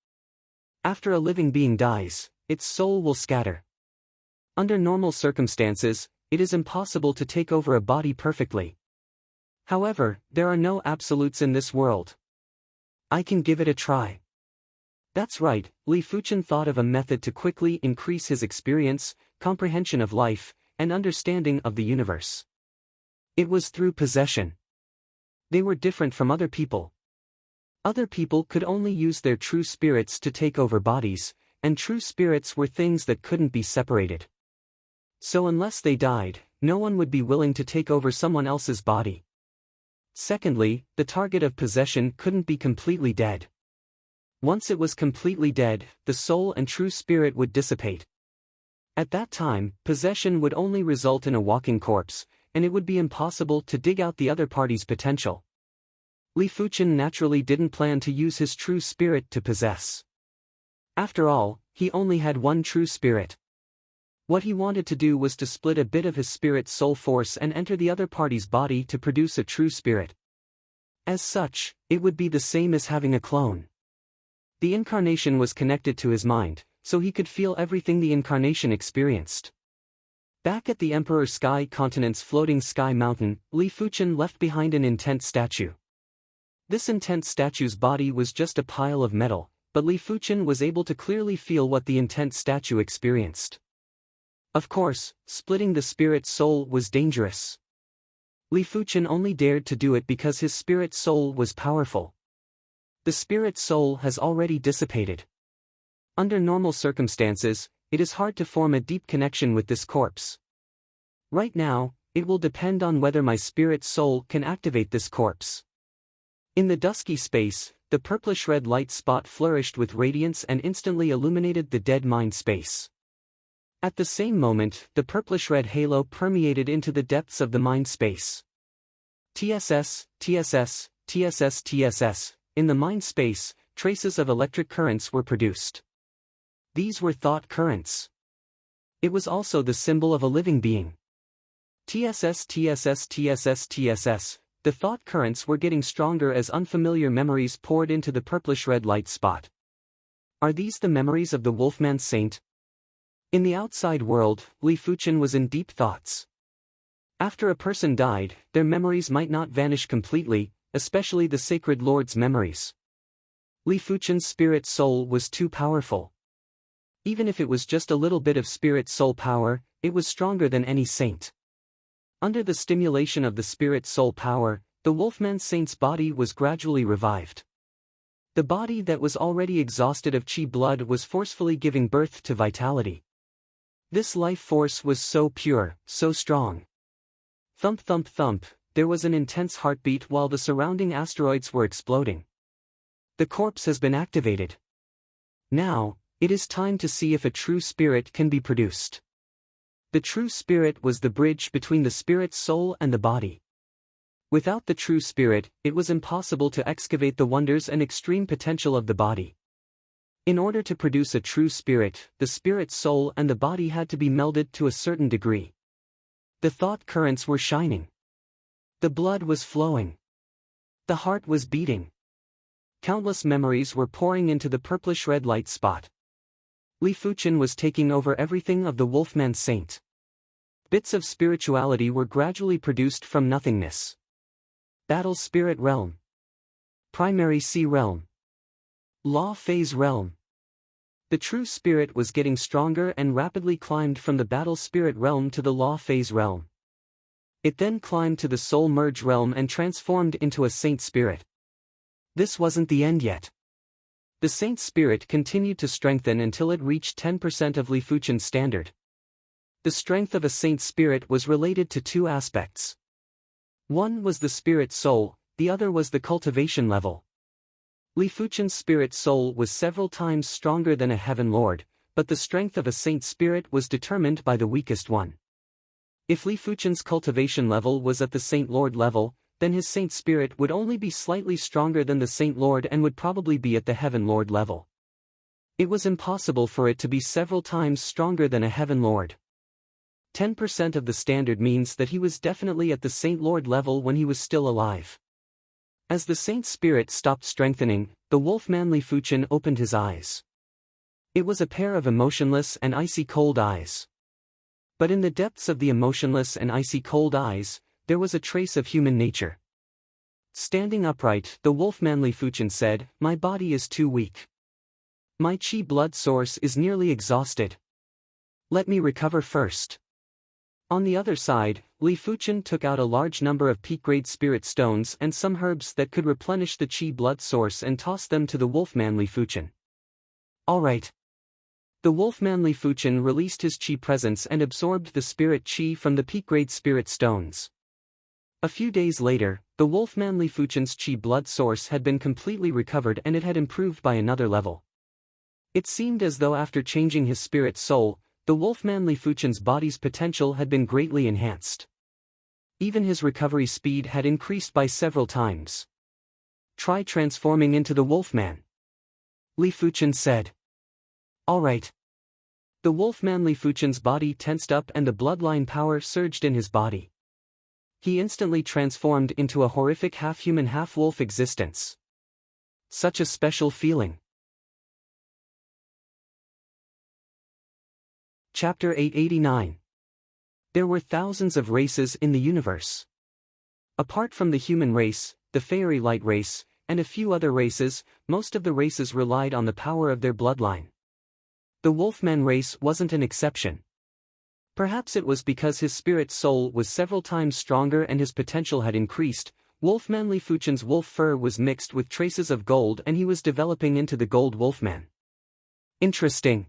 After a living being dies, its soul will scatter. Under normal circumstances, it is impossible to take over a body perfectly. However, there are no absolutes in this world. I can give it a try. That's right, Li Fuchen thought of a method to quickly increase his experience, comprehension of life, and understanding of the universe. It was through possession. They were different from other people. Other people could only use their true spirits to take over bodies, and true spirits were things that couldn't be separated. So unless they died, no one would be willing to take over someone else's body. Secondly, the target of possession couldn't be completely dead. Once it was completely dead, the soul and true spirit would dissipate. At that time, possession would only result in a walking corpse, and it would be impossible to dig out the other party's potential. Li Fuchen naturally didn't plan to use his true spirit to possess. After all, he only had one true spirit. What he wanted to do was to split a bit of his spirit's soul force and enter the other party's body to produce a true spirit. As such, it would be the same as having a clone. The incarnation was connected to his mind, so he could feel everything the incarnation experienced. Back at the Emperor Sky Continent's floating sky mountain, Li Fuchen left behind an intent statue. This intent statue's body was just a pile of metal, but Li Fuchen was able to clearly feel what the intent statue experienced. Of course, splitting the spirit soul was dangerous. Li Fuchen only dared to do it because his spirit soul was powerful. The spirit soul has already dissipated. Under normal circumstances, it is hard to form a deep connection with this corpse. Right now, it will depend on whether my spirit soul can activate this corpse. In the dusky space, the purplish-red light spot flourished with radiance and instantly illuminated the dead mind space. At the same moment, the purplish-red halo permeated into the depths of the mind space. TSS, TSS, TSS, TSS. In the mind space, traces of electric currents were produced. These were thought currents. It was also the symbol of a living being. TSS, TSS, TSS, TSS. The thought currents were getting stronger as unfamiliar memories poured into the purplish-red light spot. Are these the memories of the Wolfman Saint? In the outside world, Li Fuchen was in deep thoughts. After a person died, their memories might not vanish completely, especially the Sacred Lord's memories. Li Fuchen's spirit soul was too powerful. Even if it was just a little bit of spirit soul power, it was stronger than any saint. Under the stimulation of the spirit soul power, the Wolfman Saint's body was gradually revived. The body that was already exhausted of chi blood was forcefully giving birth to vitality. This life force was so pure, so strong. Thump thump thump, there was an intense heartbeat while the surrounding asteroids were exploding. The corpse has been activated. Now, it is time to see if a true spirit can be produced. The true spirit was the bridge between the spirit soul and the body. Without the true spirit, it was impossible to excavate the wonders and extreme potential of the body. In order to produce a true spirit, the spirit soul and the body had to be melded to a certain degree. The thought currents were shining. The blood was flowing. The heart was beating. Countless memories were pouring into the purplish-red light spot. Li Fuchen was taking over everything of the Wolfman Saint. Bits of spirituality were gradually produced from nothingness. Battle Spirit Realm. Primary Sea Realm. Law Phase Realm. The true spirit was getting stronger and rapidly climbed from the Battle Spirit Realm to the Law Phase Realm. It then climbed to the Soul Merge Realm and transformed into a Saint Spirit. This wasn't the end yet. The Saint Spirit continued to strengthen until it reached 10% of Li Fuchen's standard. The strength of a Saint Spirit was related to two aspects. One was the spirit soul, the other was the cultivation level. Li Fuchen's spirit soul was several times stronger than a Heaven Lord, but the strength of a Saint Spirit was determined by the weakest one. If Li Fuchen's cultivation level was at the Saint Lord level, then his Saint Spirit would only be slightly stronger than the Saint Lord and would probably be at the Heaven Lord level. It was impossible for it to be several times stronger than a Heaven Lord. 10% of the standard means that he was definitely at the Saint Lord level when he was still alive. As the Saint Spirit stopped strengthening, the Wolfman Li Fuchen opened his eyes. It was a pair of emotionless and icy cold eyes. But in the depths of the emotionless and icy cold eyes, there was a trace of human nature. Standing upright, the Wolfman Li Fuchen said, "My body is too weak. My chi blood source is nearly exhausted. Let me recover first." On the other side, Li Fuchen took out a large number of peak-grade spirit stones and some herbs that could replenish the chi blood source and tossed them to the Wolfman Li Fuchen. Alright. The Wolfman Li Fuchen released his chi presence and absorbed the spirit chi from the peak-grade spirit stones. A few days later, the Wolfman Li Fuchen's chi blood source had been completely recovered and it had improved by another level. It seemed as though after changing his spirit soul, the Wolfman Li Fuchen's body's potential had been greatly enhanced. Even his recovery speed had increased by several times. Try transforming into the Wolfman, Li Fuchen said. Alright. The Wolfman Li Fuchen's body tensed up and the bloodline power surged in his body. He instantly transformed into a horrific half-human half-wolf existence. Such a special feeling. Chapter 889. There were thousands of races in the universe. Apart from the human race, the fairy light race, and a few other races, most of the races relied on the power of their bloodline. The Wolfman race wasn't an exception. Perhaps it was because his spirit soul was several times stronger and his potential had increased. Wolfman Li Fuchen's wolf fur was mixed with traces of gold and he was developing into the Gold Wolfman. Interesting.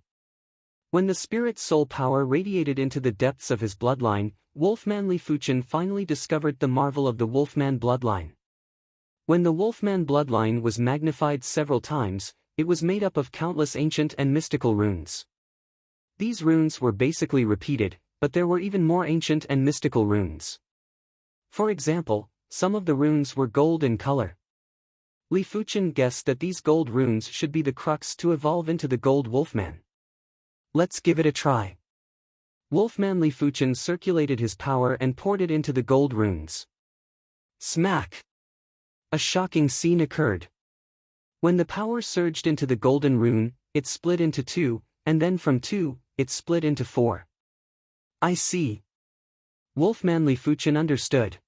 When the spirit soul power radiated into the depths of his bloodline, Wolfman Li Fuchen finally discovered the marvel of the Wolfman bloodline. When the Wolfman bloodline was magnified several times, it was made up of countless ancient and mystical runes. These runes were basically repeated, but there were even more ancient and mystical runes. For example, some of the runes were gold in color. Li Fuchen guessed that these gold runes should be the crux to evolve into the Gold Wolfman. Let's give it a try. Wolfman Li Fuchen circulated his power and poured it into the gold runes. Smack! A shocking scene occurred. When the power surged into the golden rune, it split into two, and then from two, it split into four. I see. Wolfman Lifuchen understood.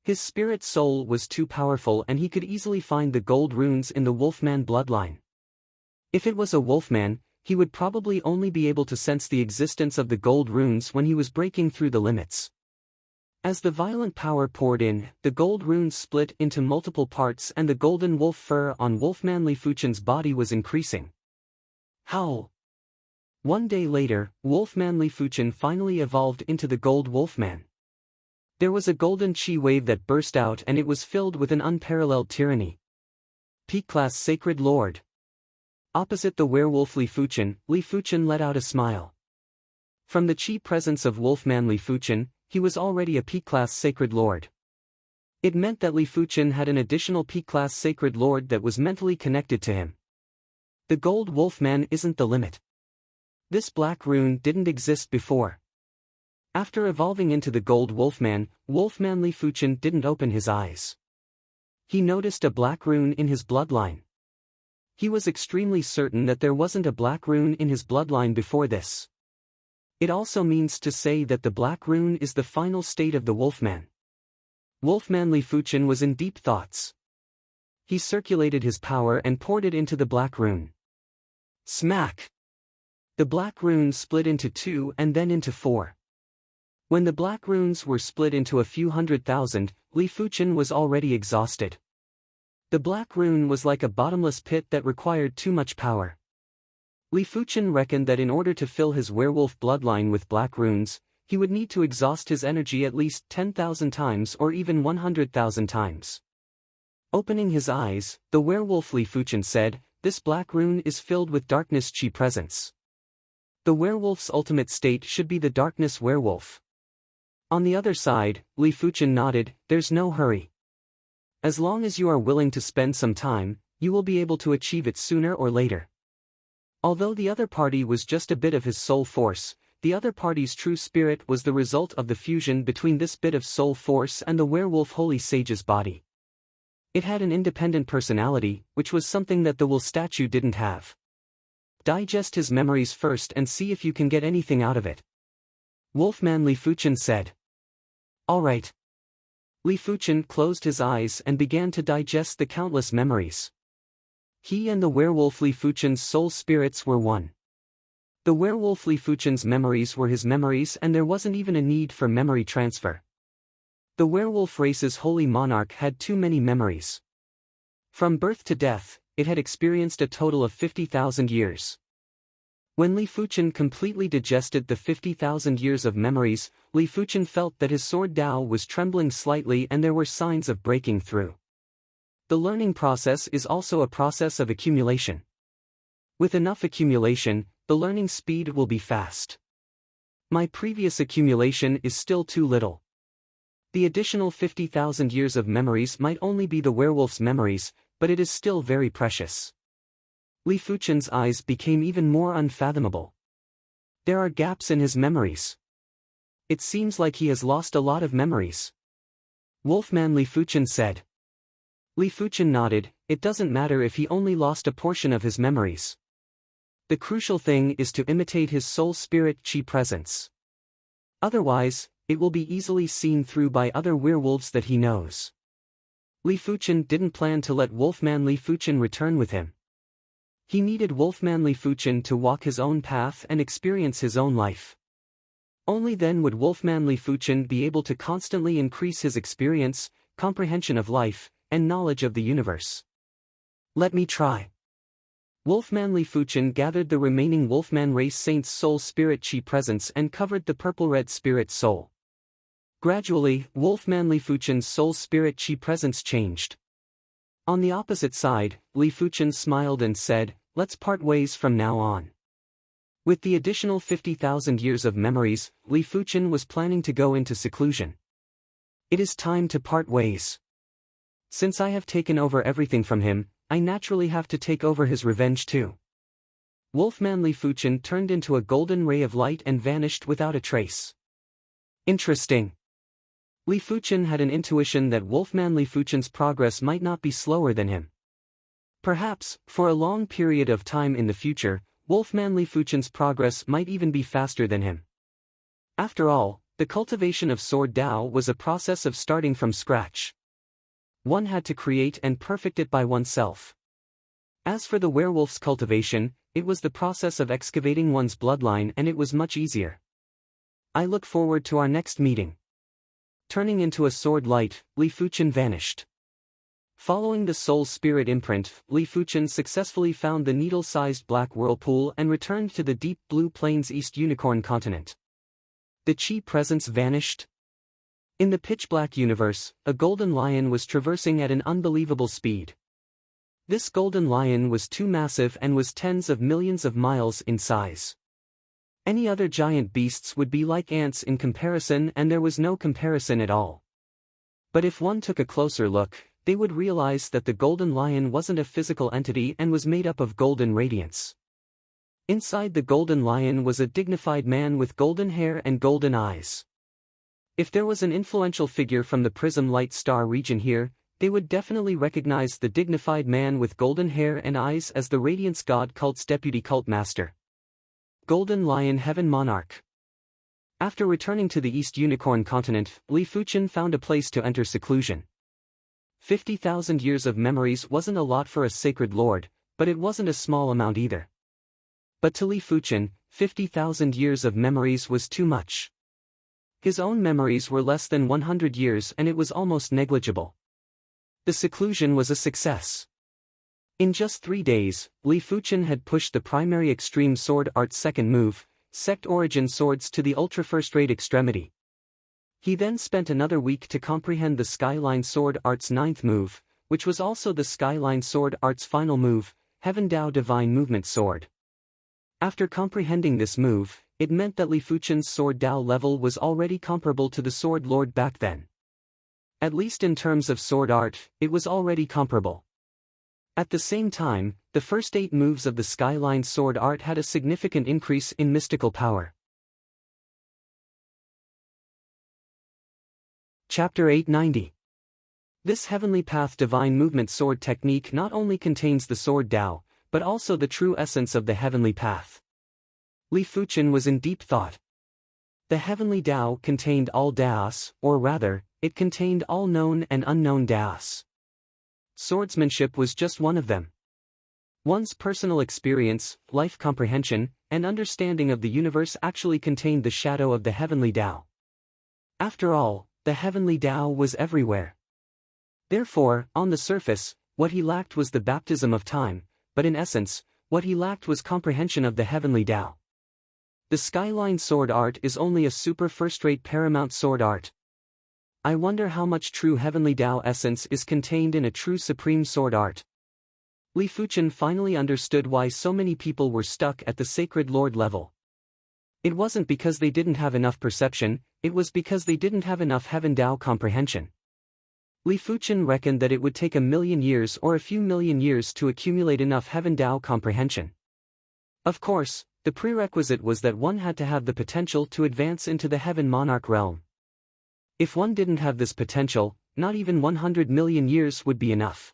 His spirit soul was too powerful and he could easily find the gold runes in the Wolfman bloodline. If it was a Wolfman, he would probably only be able to sense the existence of the gold runes when he was breaking through the limits. As the violent power poured in, the gold runes split into multiple parts and the golden wolf fur on Wolfman Lifuchen's body was increasing. Howl! One day later, Wolfman Lifuchen finally evolved into the Gold Wolfman. There was a golden chi wave that burst out and it was filled with an unparalleled tyranny. Peak class Sacred Lord. Opposite the werewolf Lifuchen let out a smile. From the chi presence of Wolfman Lifuchen, he was already a peak class Sacred Lord. It meant that Lifuchen had an additional peak class Sacred Lord that was mentally connected to him. The Gold Wolfman isn't the limit. This black rune didn't exist before. After evolving into the Gold Wolfman, Wolfman Lifuchen didn't open his eyes. He noticed a black rune in his bloodline. He was extremely certain that there wasn't a black rune in his bloodline before this. It also means to say that the black rune is the final state of the Wolfman. Wolfman Lifuchen was in deep thoughts. He circulated his power and poured it into the black rune. Smack! The black runes split into two and then into four. When the black runes were split into a few 100,000, Lifuchen was already exhausted. The black rune was like a bottomless pit that required too much power. Lifuchen reckoned that in order to fill his werewolf bloodline with black runes, he would need to exhaust his energy at least 10,000 times or even 100,000 times. Opening his eyes, the werewolf Lifuchen said, "This black rune is filled with darkness chi presence. The werewolf's ultimate state should be the darkness werewolf." On the other side, Lifuchen nodded, "There's no hurry. As long as you are willing to spend some time, you will be able to achieve it sooner or later." Although the other party was just a bit of his soul force, the other party's true spirit was the result of the fusion between this bit of soul force and the werewolf holy sage's body. It had an independent personality, which was something that the Will statue didn't have. Digest his memories first and see if you can get anything out of it. Wolfman Lifuchen said. Alright. Lifuchen closed his eyes and began to digest the countless memories. He and the werewolf Lifuchen's soul spirits were one. The werewolf Lifuchen's memories were his memories and there wasn't even a need for memory transfer. The werewolf race's holy monarch had too many memories. From birth to death, it had experienced a total of 50,000 years. When Lifuchen completely digested the 50,000 years of memories, Lifuchen felt that his sword Dao was trembling slightly and there were signs of breaking through. The learning process is also a process of accumulation. With enough accumulation, the learning speed will be fast. My previous accumulation is still too little. The additional 50,000 years of memories might only be the werewolf's memories, but it is still very precious. Lifuchen's eyes became even more unfathomable. There are gaps in his memories. It seems like he has lost a lot of memories. Wolfman Lifuchen said. Lifuchen nodded, it doesn't matter if he only lost a portion of his memories. The crucial thing is to imitate his soul spirit chi presence. Otherwise, it will be easily seen through by other werewolves that he knows. Lifuchen didn't plan to let Wolfman Lifuchen return with him. He needed Wolfman Lifuchen to walk his own path and experience his own life. Only then would Wolfman Lifuchen be able to constantly increase his experience, comprehension of life, and knowledge of the universe. Let me try. Wolfman Lifuchen gathered the remaining Wolfman race saint's soul spirit chi presence and covered the purple-red spirit soul. Gradually, Wolfman Lifuchen's soul spirit chi presence changed. On the opposite side, Lifuchen smiled and said, let's part ways from now on. With the additional 50,000 years of memories, Lifuchen was planning to go into seclusion. It is time to part ways. Since I have taken over everything from him, I naturally have to take over his revenge too. Wolfman Lifuchen turned into a golden ray of light and vanished without a trace. Interesting. Li Fuchen had an intuition that Wolfman Li Fuchen's progress might not be slower than him. Perhaps, for a long period of time in the future, Wolfman Li Fuchen's progress might even be faster than him. After all, the cultivation of Sword Dao was a process of starting from scratch. One had to create and perfect it by oneself. As for the werewolf's cultivation, it was the process of excavating one's bloodline, and it was much easier. I look forward to our next meeting. Turning into a sword light, Li Fuchen vanished. Following the soul spirit imprint, Li Fuchen successfully found the needle-sized black whirlpool and returned to the deep blue plains East Unicorn continent. The chi presence vanished. In the pitch-black universe, a golden lion was traversing at an unbelievable speed. This golden lion was too massive and was tens of millions of miles in size. Any other giant beasts would be like ants in comparison, and there was no comparison at all. But if one took a closer look, they would realize that the golden lion wasn't a physical entity and was made up of golden radiance. Inside the golden lion was a dignified man with golden hair and golden eyes. If there was an influential figure from the Prism Light Star region here, they would definitely recognize the dignified man with golden hair and eyes as the Radiance God Cult's deputy cult master. Golden Lion Heaven Monarch. After returning to the East Unicorn continent, Li Fuchen found a place to enter seclusion. 50,000 years of memories wasn't a lot for a sacred lord, but it wasn't a small amount either. But to Li Fuchen, 50,000 years of memories was too much. His own memories were less than 100 years, and it was almost negligible. The seclusion was a success. In just 3 days, Li Fuchen had pushed the primary extreme sword art's second move, Sect Origin Swords, to the ultra first-rate extremity. He then spent another week to comprehend the Skyline Sword Art's ninth move, which was also the Skyline Sword Art's final move, Heaven Dao Divine Movement Sword. After comprehending this move, it meant that Li Fuchen's Sword Dao level was already comparable to the Sword Lord back then. At least in terms of sword art, it was already comparable. At the same time, the first 8 moves of the Skyline Sword Art had a significant increase in mystical power. Chapter 890. This Heavenly Path Divine Movement Sword technique not only contains the Sword Dao, but also the true essence of the Heavenly Path. Li Fuchen was in deep thought. The Heavenly Dao contained all Daos, or rather, it contained all known and unknown Daos. Swordsmanship was just one of them. One's personal experience, life comprehension, and understanding of the universe actually contained the shadow of the Heavenly Dao. After all, the Heavenly Dao was everywhere. Therefore, on the surface, what he lacked was the baptism of time, but in essence, what he lacked was comprehension of the Heavenly Dao. The Skyline Sword Art is only a super first-rate paramount sword art. I wonder how much true Heavenly Dao essence is contained in a true supreme sword art. Li Fuchen finally understood why so many people were stuck at the Sacred Lord level. It wasn't because they didn't have enough perception, it was because they didn't have enough Heaven Dao comprehension. Li Fuchen reckoned that it would take 1,000,000 years or a few million years to accumulate enough Heaven Dao comprehension. Of course, the prerequisite was that one had to have the potential to advance into the Heaven Monarch realm. If one didn't have this potential, not even 100 million years would be enough.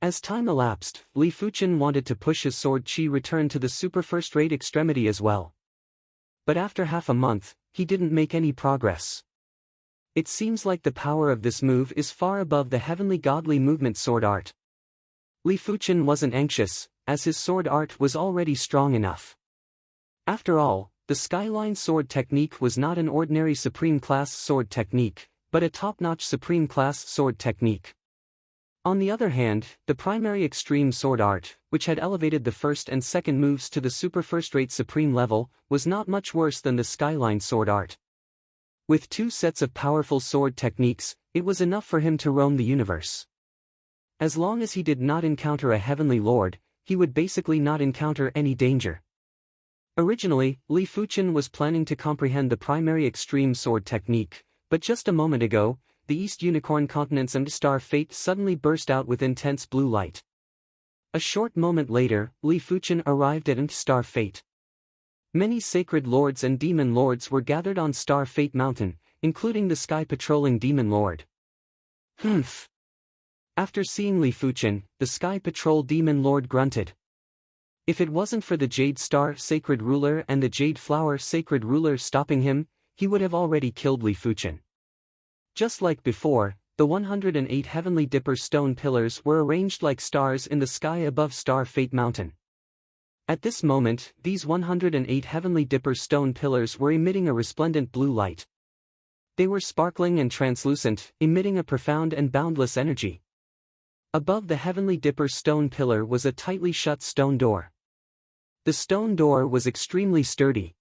As time elapsed, Li Fuchen wanted to push his sword chi return to the super first-rate extremity as well. But after half a month, he didn't make any progress. It seems like the power of this move is far above the Heavenly Godly Movement Sword Art. Li Fuchen wasn't anxious, as his sword art was already strong enough. After all, the Skyline Sword technique was not an ordinary Supreme Class sword technique, but a top-notch Supreme Class sword technique. On the other hand, the primary Extreme Sword Art, which had elevated the first and second moves to the super first-rate Supreme level, was not much worse than the Skyline Sword Art. With 2 sets of powerful sword techniques, it was enough for him to roam the universe. As long as he did not encounter a Heavenly Lord, he would basically not encounter any danger. Originally, Li Fuchen was planning to comprehend the primary Extreme Sword technique, but just a moment ago, the East Unicorn continent's star fate suddenly burst out with intense blue light. A short moment later, Li Fuchen arrived at Star Fate. Many sacred lords and demon lords were gathered on Star Fate Mountain, including the sky-patrolling demon lord. Humph. After seeing Li Fuchen, the Sky Patrol Demon Lord grunted. If it wasn't for the Jade Star Sacred Ruler and the Jade Flower Sacred Ruler stopping him, he would have already killed Li Fuchen. Just like before, the 108 Heavenly Dipper stone pillars were arranged like stars in the sky above Star Fate Mountain. At this moment, these 108 Heavenly Dipper stone pillars were emitting a resplendent blue light. They were sparkling and translucent, emitting a profound and boundless energy. Above the Heavenly Dipper stone pillar was a tightly shut stone door. The stone door was extremely sturdy.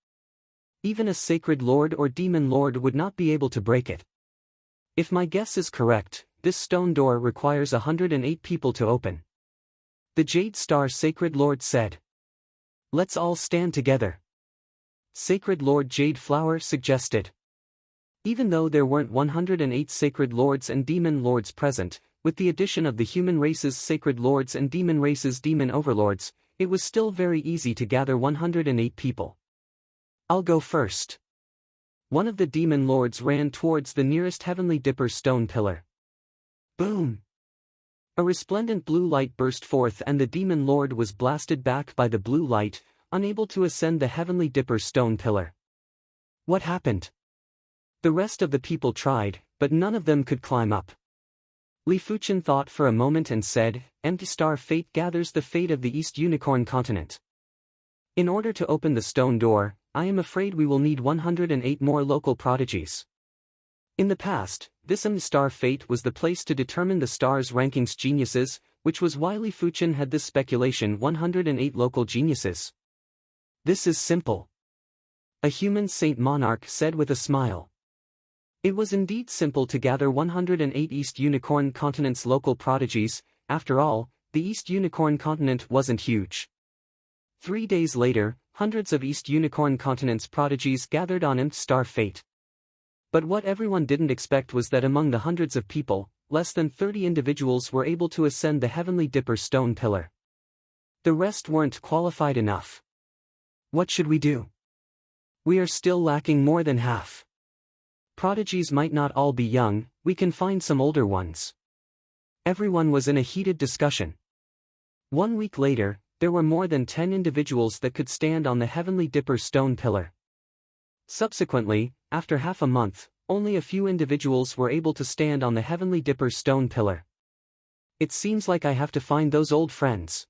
Even a sacred lord or demon lord would not be able to break it. If my guess is correct, this stone door requires 108 people to open. The Jade Star Sacred Lord said. Let's all stand together. Sacred Lord Jade Flower suggested. Even though there weren't 108 sacred lords and demon lords present, with the addition of the human race's sacred lords and demon race's demon overlords, it was still very easy to gather 108 people. I'll go first. One of the demon lords ran towards the nearest Heavenly Dipper stone pillar. Boom! A resplendent blue light burst forth and the demon lord was blasted back by the blue light, unable to ascend the Heavenly Dipper stone pillar. What happened? The rest of the people tried, but none of them could climb up. Li Fuchen thought for a moment and said, Empty Star Fate gathers the fate of the East Unicorn continent. In order to open the stone door, I am afraid we will need 108 more local prodigies. In the past, this Empty Star Fate was the place to determine the stars' rankings geniuses, which was why Li Fuchen had this speculation 108 local geniuses. This is simple. A human Saint Monarch said with a smile. It was indeed simple to gather 108 East Unicorn continent's local prodigies. After all, the East Unicorn continent wasn't huge. 3 days later, hundreds of East Unicorn continent's prodigies gathered on Empty Star Fate. But what everyone didn't expect was that among the hundreds of people, less than 30 individuals were able to ascend the Heavenly Dipper stone pillar. The rest weren't qualified enough. What should we do? We are still lacking more than half. Prodigies might not all be young, we can find some older ones. Everyone was in a heated discussion. 1 week later, there were more than 10 individuals that could stand on the Heavenly Dipper stone pillar. Subsequently, after half a month, only a few individuals were able to stand on the Heavenly Dipper stone pillar. It seems like I have to find those old friends.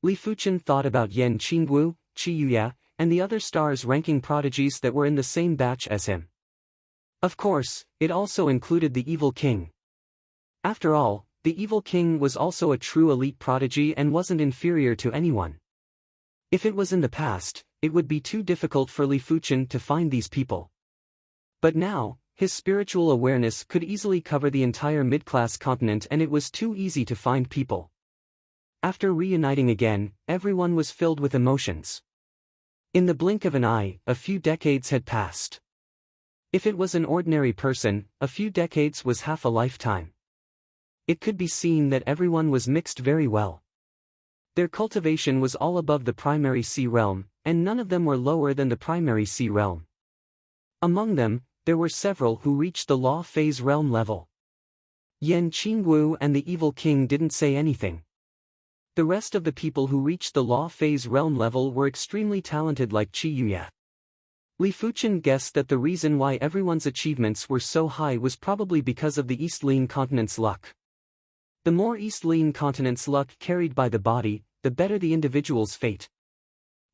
Li Fuchen thought about Yan Qingwu, Qi Yuya, and the other stars ranking prodigies that were in the same batch as him. Of course, it also included the Evil King. After all, the Evil King was also a true elite prodigy and wasn't inferior to anyone. If it was in the past, it would be too difficult for Li Fuchen to find these people. But now, his spiritual awareness could easily cover the entire mid-class continent and it was too easy to find people. After reuniting again, everyone was filled with emotions. In the blink of an eye, a few decades had passed. If it was an ordinary person, a few decades was half a lifetime. It could be seen that everyone was mixed very well. Their cultivation was all above the primary sea realm, and none of them were lower than the primary sea realm. Among them, there were several who reached the law phase realm level. Yan Qingwu and the Evil King didn't say anything. The rest of the people who reached the law phase realm level were extremely talented like Qi Yuya. Li Fuchen guessed that the reason why everyone's achievements were so high was probably because of the East Lin continent's luck. The more East Lin continent's luck carried by the body, the better the individual's fate.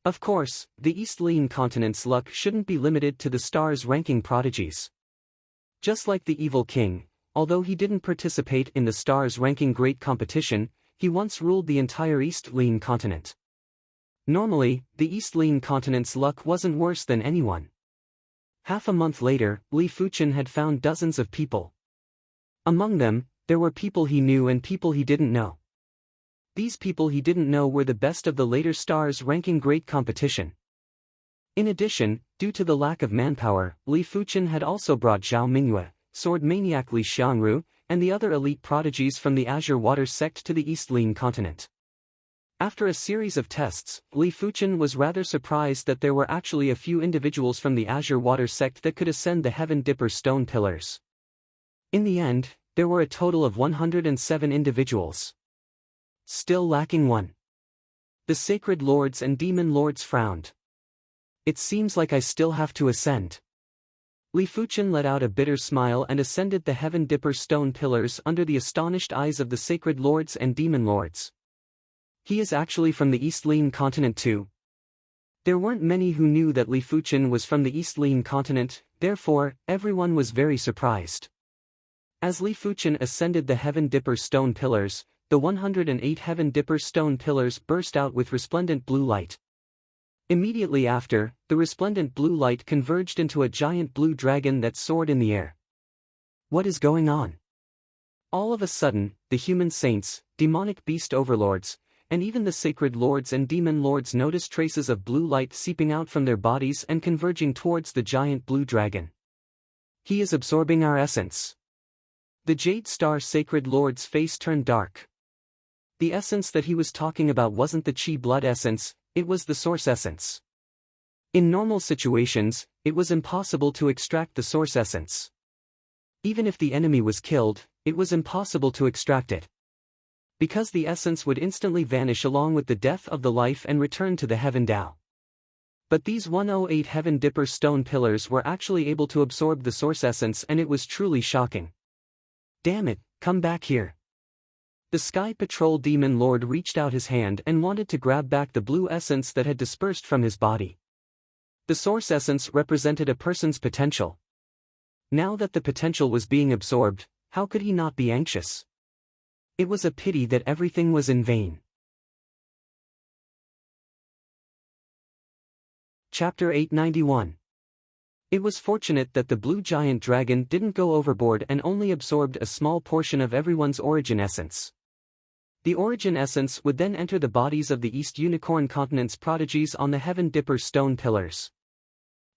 Of course, the East Lin continent's luck shouldn't be limited to the stars ranking prodigies. Just like the Evil King, although he didn't participate in the stars ranking great competition, he once ruled the entire East Lin continent. Normally, the East Lin continent's luck wasn't worse than anyone. Half a month later, Li Fuchen had found dozens of people. Among them, there were people he knew and people he didn't know. These people he didn't know were the best of the later stars ranking great competition. In addition, due to the lack of manpower, Li Fuchen had also brought Zhao Mingyue, sword maniac Li Xiangru, and the other elite prodigies from the Azure Water sect to the East Lin continent. After a series of tests, Li Fuchen was rather surprised that there were actually a few individuals from the Azure Water sect that could ascend the Heaven Dipper stone pillars. In the end, there were a total of 107 individuals. Still lacking one. The Sacred Lords and Demon Lords frowned. It seems like I still have to ascend. Li Fuchen let out a bitter smile and ascended the Heaven Dipper stone pillars under the astonished eyes of the Sacred Lords and Demon Lords. He is actually from the East Lin continent too. There weren't many who knew that Li Fuchen was from the East Lin continent, therefore, everyone was very surprised. As Li Fuchen ascended the Heaven Dipper stone pillars, the 108 Heaven Dipper stone pillars burst out with resplendent blue light. Immediately after, the resplendent blue light converged into a giant blue dragon that soared in the air. What is going on? All of a sudden, the human saints, demonic beast overlords, and even the Sacred Lords and Demon Lords noticed traces of blue light seeping out from their bodies and converging towards the giant blue dragon. He is absorbing our essence. The Jade Star Sacred Lord's face turned dark. The essence that he was talking about wasn't the Chi blood essence, it was the source essence. In normal situations, it was impossible to extract the source essence. Even if the enemy was killed, it was impossible to extract it. Because the essence would instantly vanish along with the death of the life and return to the Heaven Dao. But these 108 Heaven Dipper stone pillars were actually able to absorb the source essence, and it was truly shocking. Damn it, come back here. The Sky Patrol Demon Lord reached out his hand and wanted to grab back the blue essence that had dispersed from his body. The source essence represented a person's potential. Now that the potential was being absorbed, how could he not be anxious? It was a pity that everything was in vain. Chapter 891. It was fortunate that the blue giant dragon didn't go overboard and only absorbed a small portion of everyone's origin essence. The origin essence would then enter the bodies of the East Unicorn Continent's prodigies on the Heaven Dipper stone pillars.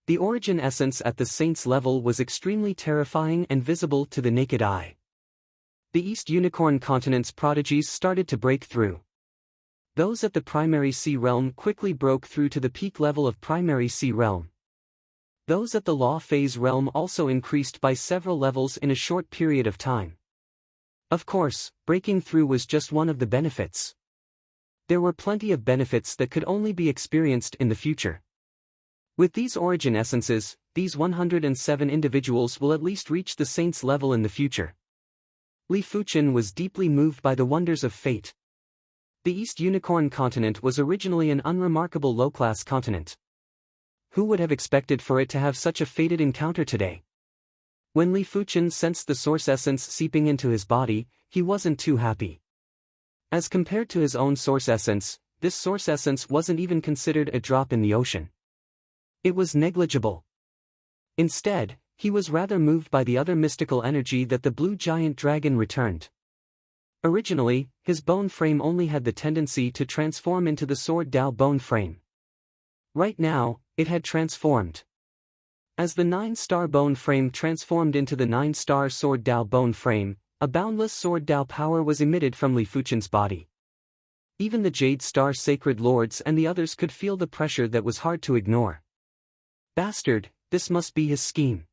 The origin essence at the saint's level was extremely terrifying and visible to the naked eye. The East Unicorn Continent's prodigies started to break through. Those at the Primary Sea Realm quickly broke through to the peak level of Primary Sea Realm. Those at the Law Phase Realm also increased by several levels in a short period of time. Of course, breaking through was just one of the benefits. There were plenty of benefits that could only be experienced in the future. With these origin essences, these 107 individuals will at least reach the saint's level in the future. Li Fuchen was deeply moved by the wonders of fate. The East Unicorn Continent was originally an unremarkable low-class continent. Who would have expected for it to have such a fated encounter today? When Li Fuchen sensed the source essence seeping into his body, he wasn't too happy. As compared to his own source essence, this source essence wasn't even considered a drop in the ocean. It was negligible. Instead, he was rather moved by the other mystical energy that the blue giant dragon returned. Originally, his bone frame only had the tendency to transform into the Sword Dao bone frame. Right now, it had transformed. As the 9-star bone frame transformed into the 9-star Sword Dao bone frame, a boundless Sword Dao power was emitted from Li Fuchen's body. Even the Jade Star Sacred Lords and the others could feel the pressure that was hard to ignore. Bastard, this must be his scheme.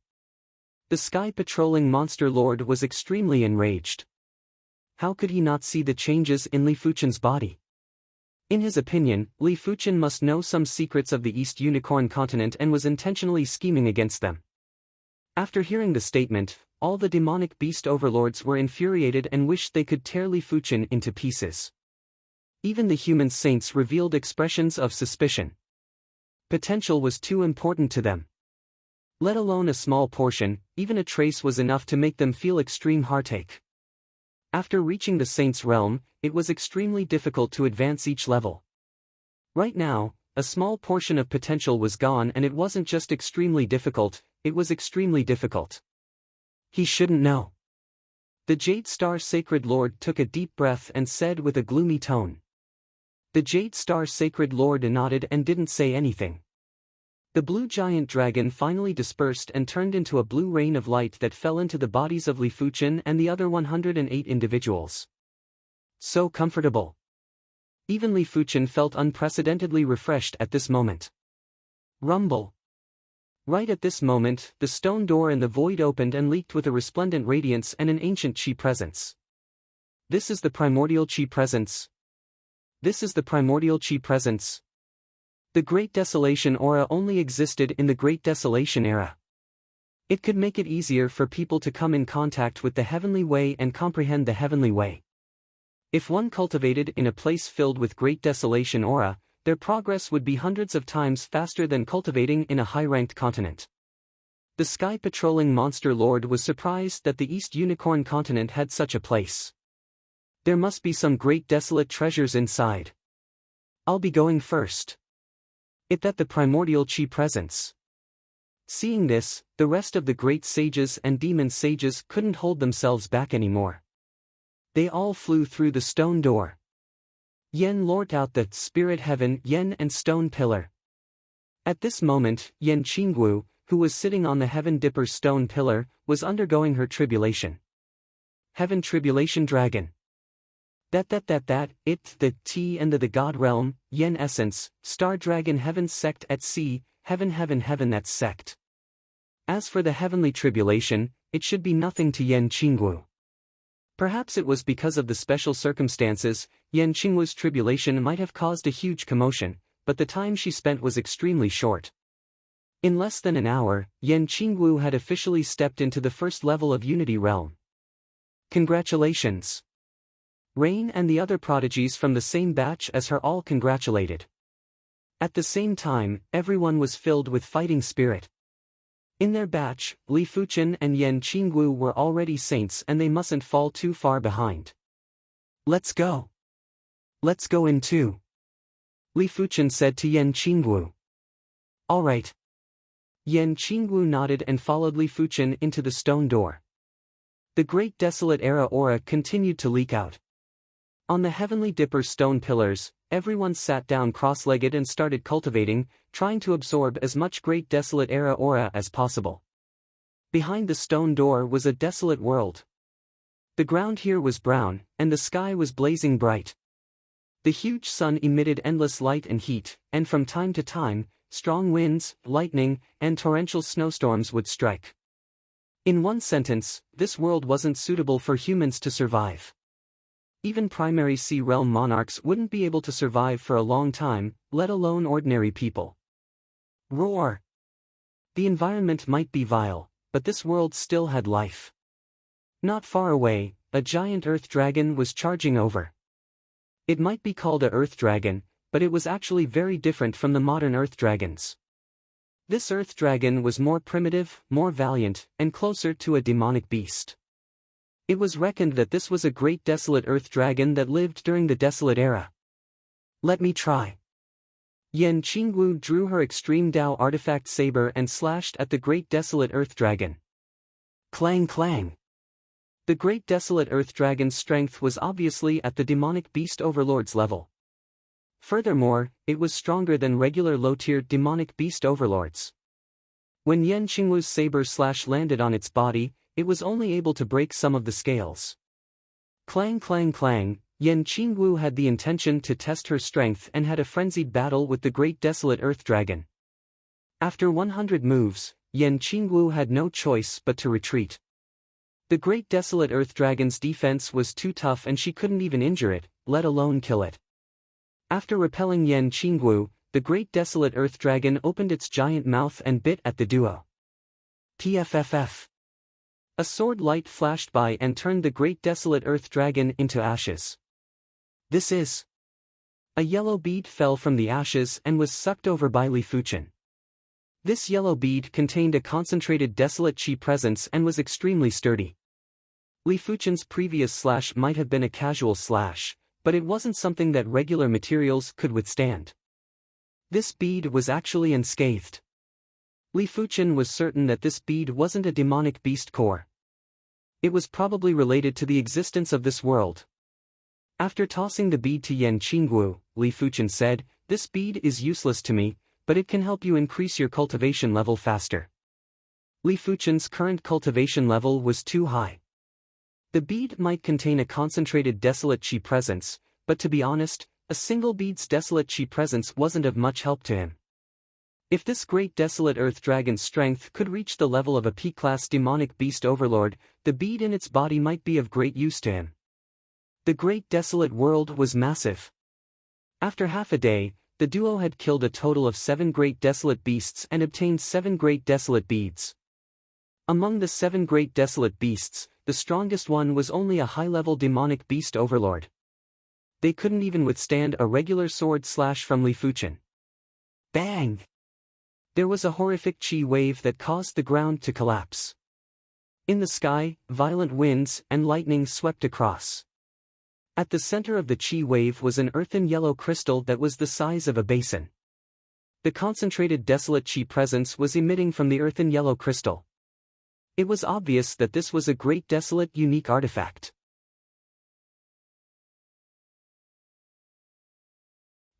The Sky Patrolling Monster Lord was extremely enraged. How could he not see the changes in Li Fuchen's body? In his opinion, Li Fuchen must know some secrets of the East Unicorn Continent and was intentionally scheming against them. After hearing the statement, all the demonic beast overlords were infuriated and wished they could tear Li Fuchen into pieces. Even the human saints revealed expressions of suspicion. Potential was too important to them. Let alone a small portion, even a trace was enough to make them feel extreme heartache. After reaching the Saint's realm, it was extremely difficult to advance each level. Right now, a small portion of potential was gone, and it wasn't just extremely difficult, it was extremely difficult. He shouldn't know. The Jade Star Sacred Lord took a deep breath and said with a gloomy tone. The Jade Star Sacred Lord nodded and didn't say anything. The blue giant dragon finally dispersed and turned into a blue rain of light that fell into the bodies of Li Fuchen and the other 108 individuals. So comfortable. Even Li Fuchen felt unprecedentedly refreshed at this moment. Rumble. Right at this moment, the stone door in the void opened and leaked with a resplendent radiance and an ancient chi presence. This is the primordial chi presence. This is the primordial chi presence. The Great Desolation aura only existed in the Great Desolation era. It could make it easier for people to come in contact with the heavenly way and comprehend the heavenly way. If one cultivated in a place filled with Great Desolation aura, their progress would be hundreds of times faster than cultivating in a high-ranked continent. The sky-patrolling monster lord was surprised that the East Unicorn continent had such a place. There must be some great desolate treasures inside. I'll be going first. It that the primordial chi presence. Seeing this, the rest of the great sages and demon sages couldn't hold themselves back anymore. They all flew through the stone door. Yen lured out the spirit heaven Yen and stone pillar. At this moment, Yen Qingwu, who was sitting on the heaven dipper stone pillar, was undergoing her tribulation. Heaven tribulation dragon. It, the T and the god realm, Yen essence, star dragon heaven sect at sea, heaven that sect. As for the heavenly tribulation, it should be nothing to Yen Qingwu. Perhaps it was because of the special circumstances, Yen Qingwu's tribulation might have caused a huge commotion, but the time she spent was extremely short. In less than an hour, Yen Qingwu had officially stepped into the first level of Unity Realm. Congratulations! Rain and the other prodigies from the same batch as her all congratulated. At the same time, everyone was filled with fighting spirit. In their batch, Li Fuchen and Yen Qingwu were already saints and they mustn't fall too far behind. Let's go. Let's go in too. Li Fuchen said to Yen Qingwu. All right. Yen Qingwu nodded and followed Li Fuchen into the stone door. The Great Desolate Era aura continued to leak out. On the heavenly dipper stone pillars, everyone sat down cross-legged and started cultivating, trying to absorb as much Great Desolate Era aura as possible. Behind the stone door was a desolate world. The ground here was brown, and the sky was blazing bright. The huge sun emitted endless light and heat, and from time to time, strong winds, lightning, and torrential snowstorms would strike. In one sentence, this world wasn't suitable for humans to survive. Even primary sea realm monarchs wouldn't be able to survive for a long time, let alone ordinary people. Roar! The environment might be vile, but this world still had life. Not far away, a giant earth dragon was charging over. It might be called a earth dragon, but it was actually very different from the modern earth dragons. This earth dragon was more primitive, more valiant, and closer to a demonic beast. It was reckoned that this was a great desolate earth dragon that lived during the desolate era. Let me try. Yen Qingwu drew her extreme Dao artifact saber and slashed at the great desolate earth dragon. Clang clang. The great desolate earth dragon's strength was obviously at the demonic beast overlord's level. Furthermore, it was stronger than regular low-tier demonic beast overlords. When Yen Qingwu's saber slash landed on its body, it was only able to break some of the scales. Clang clang clang, Yen Qingwu had the intention to test her strength and had a frenzied battle with the great desolate earth dragon. After 100 moves, Yen Qingwu had no choice but to retreat. The great desolate earth dragon's defense was too tough and she couldn't even injure it, let alone kill it. After repelling Yen Qingwu, the great desolate earth dragon opened its giant mouth and bit at the duo. PFFF. A sword light flashed by and turned the great desolate earth dragon into ashes. This is. A yellow bead fell from the ashes and was sucked over by Li Fuchen. This yellow bead contained a concentrated desolate chi presence and was extremely sturdy. Li Fuchen's previous slash might have been a casual slash, but it wasn't something that regular materials could withstand. This bead was actually unscathed. Li Fuchen was certain that this bead wasn't a demonic beast core. It was probably related to the existence of this world. After tossing the bead to Yen Qingwu, Li Fuchen said, "This bead is useless to me, but it can help you increase your cultivation level faster." Li Fuchen's current cultivation level was too high. The bead might contain a concentrated desolate chi presence, but to be honest, a single bead's desolate chi presence wasn't of much help to him. If this great desolate earth dragon's strength could reach the level of a P-class demonic beast overlord, the bead in its body might be of great use to him. The great desolate world was massive. After half a day, the duo had killed a total of 7 great desolate beasts and obtained 7 great desolate beads. Among the 7 great desolate beasts, the strongest one was only a high-level demonic beast overlord. They couldn't even withstand a regular sword slash from Li Fuchen. Bang! There was a horrific chi wave that caused the ground to collapse. In the sky, violent winds and lightning swept across. At the center of the chi wave was an earthen yellow crystal that was the size of a basin. The concentrated desolate chi presence was emitting from the earthen yellow crystal. It was obvious that this was a great desolate unique artifact.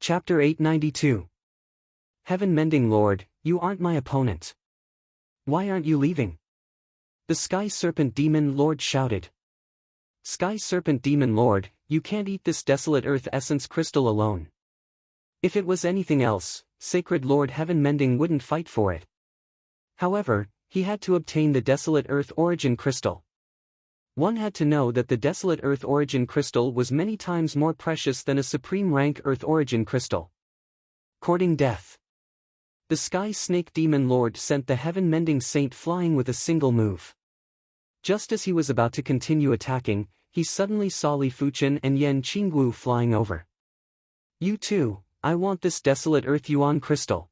Chapter 892. Heaven-mending Lord, you aren't my opponent. Why aren't you leaving? The Sky Serpent Demon Lord shouted. Sky Serpent Demon Lord, you can't eat this desolate earth essence crystal alone. If it was anything else, Sacred Lord Heaven-mending wouldn't fight for it. However, he had to obtain the desolate earth origin crystal. One had to know that the desolate earth origin crystal was many times more precious than a supreme rank earth origin crystal. Courting death. The Sky Snake Demon Lord sent the Heaven-mending Saint flying with a single move. Just as he was about to continue attacking, he suddenly saw Li Fuchen and Yan Qingwu flying over. You too, I want this desolate earth yuan crystal.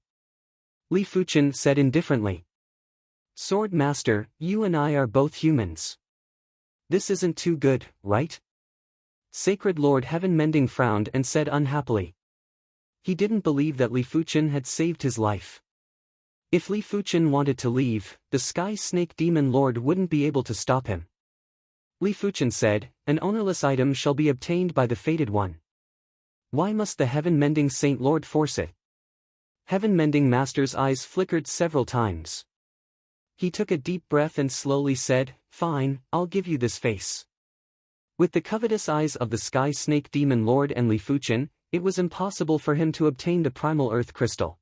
Li Fuchen said indifferently. Sword Master, you and I are both humans. This isn't too good, right? Sacred Lord Heaven-mending frowned and said unhappily. He didn't believe that Li Fuchen had saved his life. If Li Fuchen wanted to leave, the Sky Snake Demon Lord wouldn't be able to stop him. Li Fuchen said, an ownerless item shall be obtained by the Fated One. Why must the Heaven-mending Saint Lord force it? Heaven-mending Master's eyes flickered several times. He took a deep breath and slowly said, fine, I'll give you this face. With the covetous eyes of the Sky Snake Demon Lord and Li Fuchen, it was impossible for him to obtain the primal earth crystal.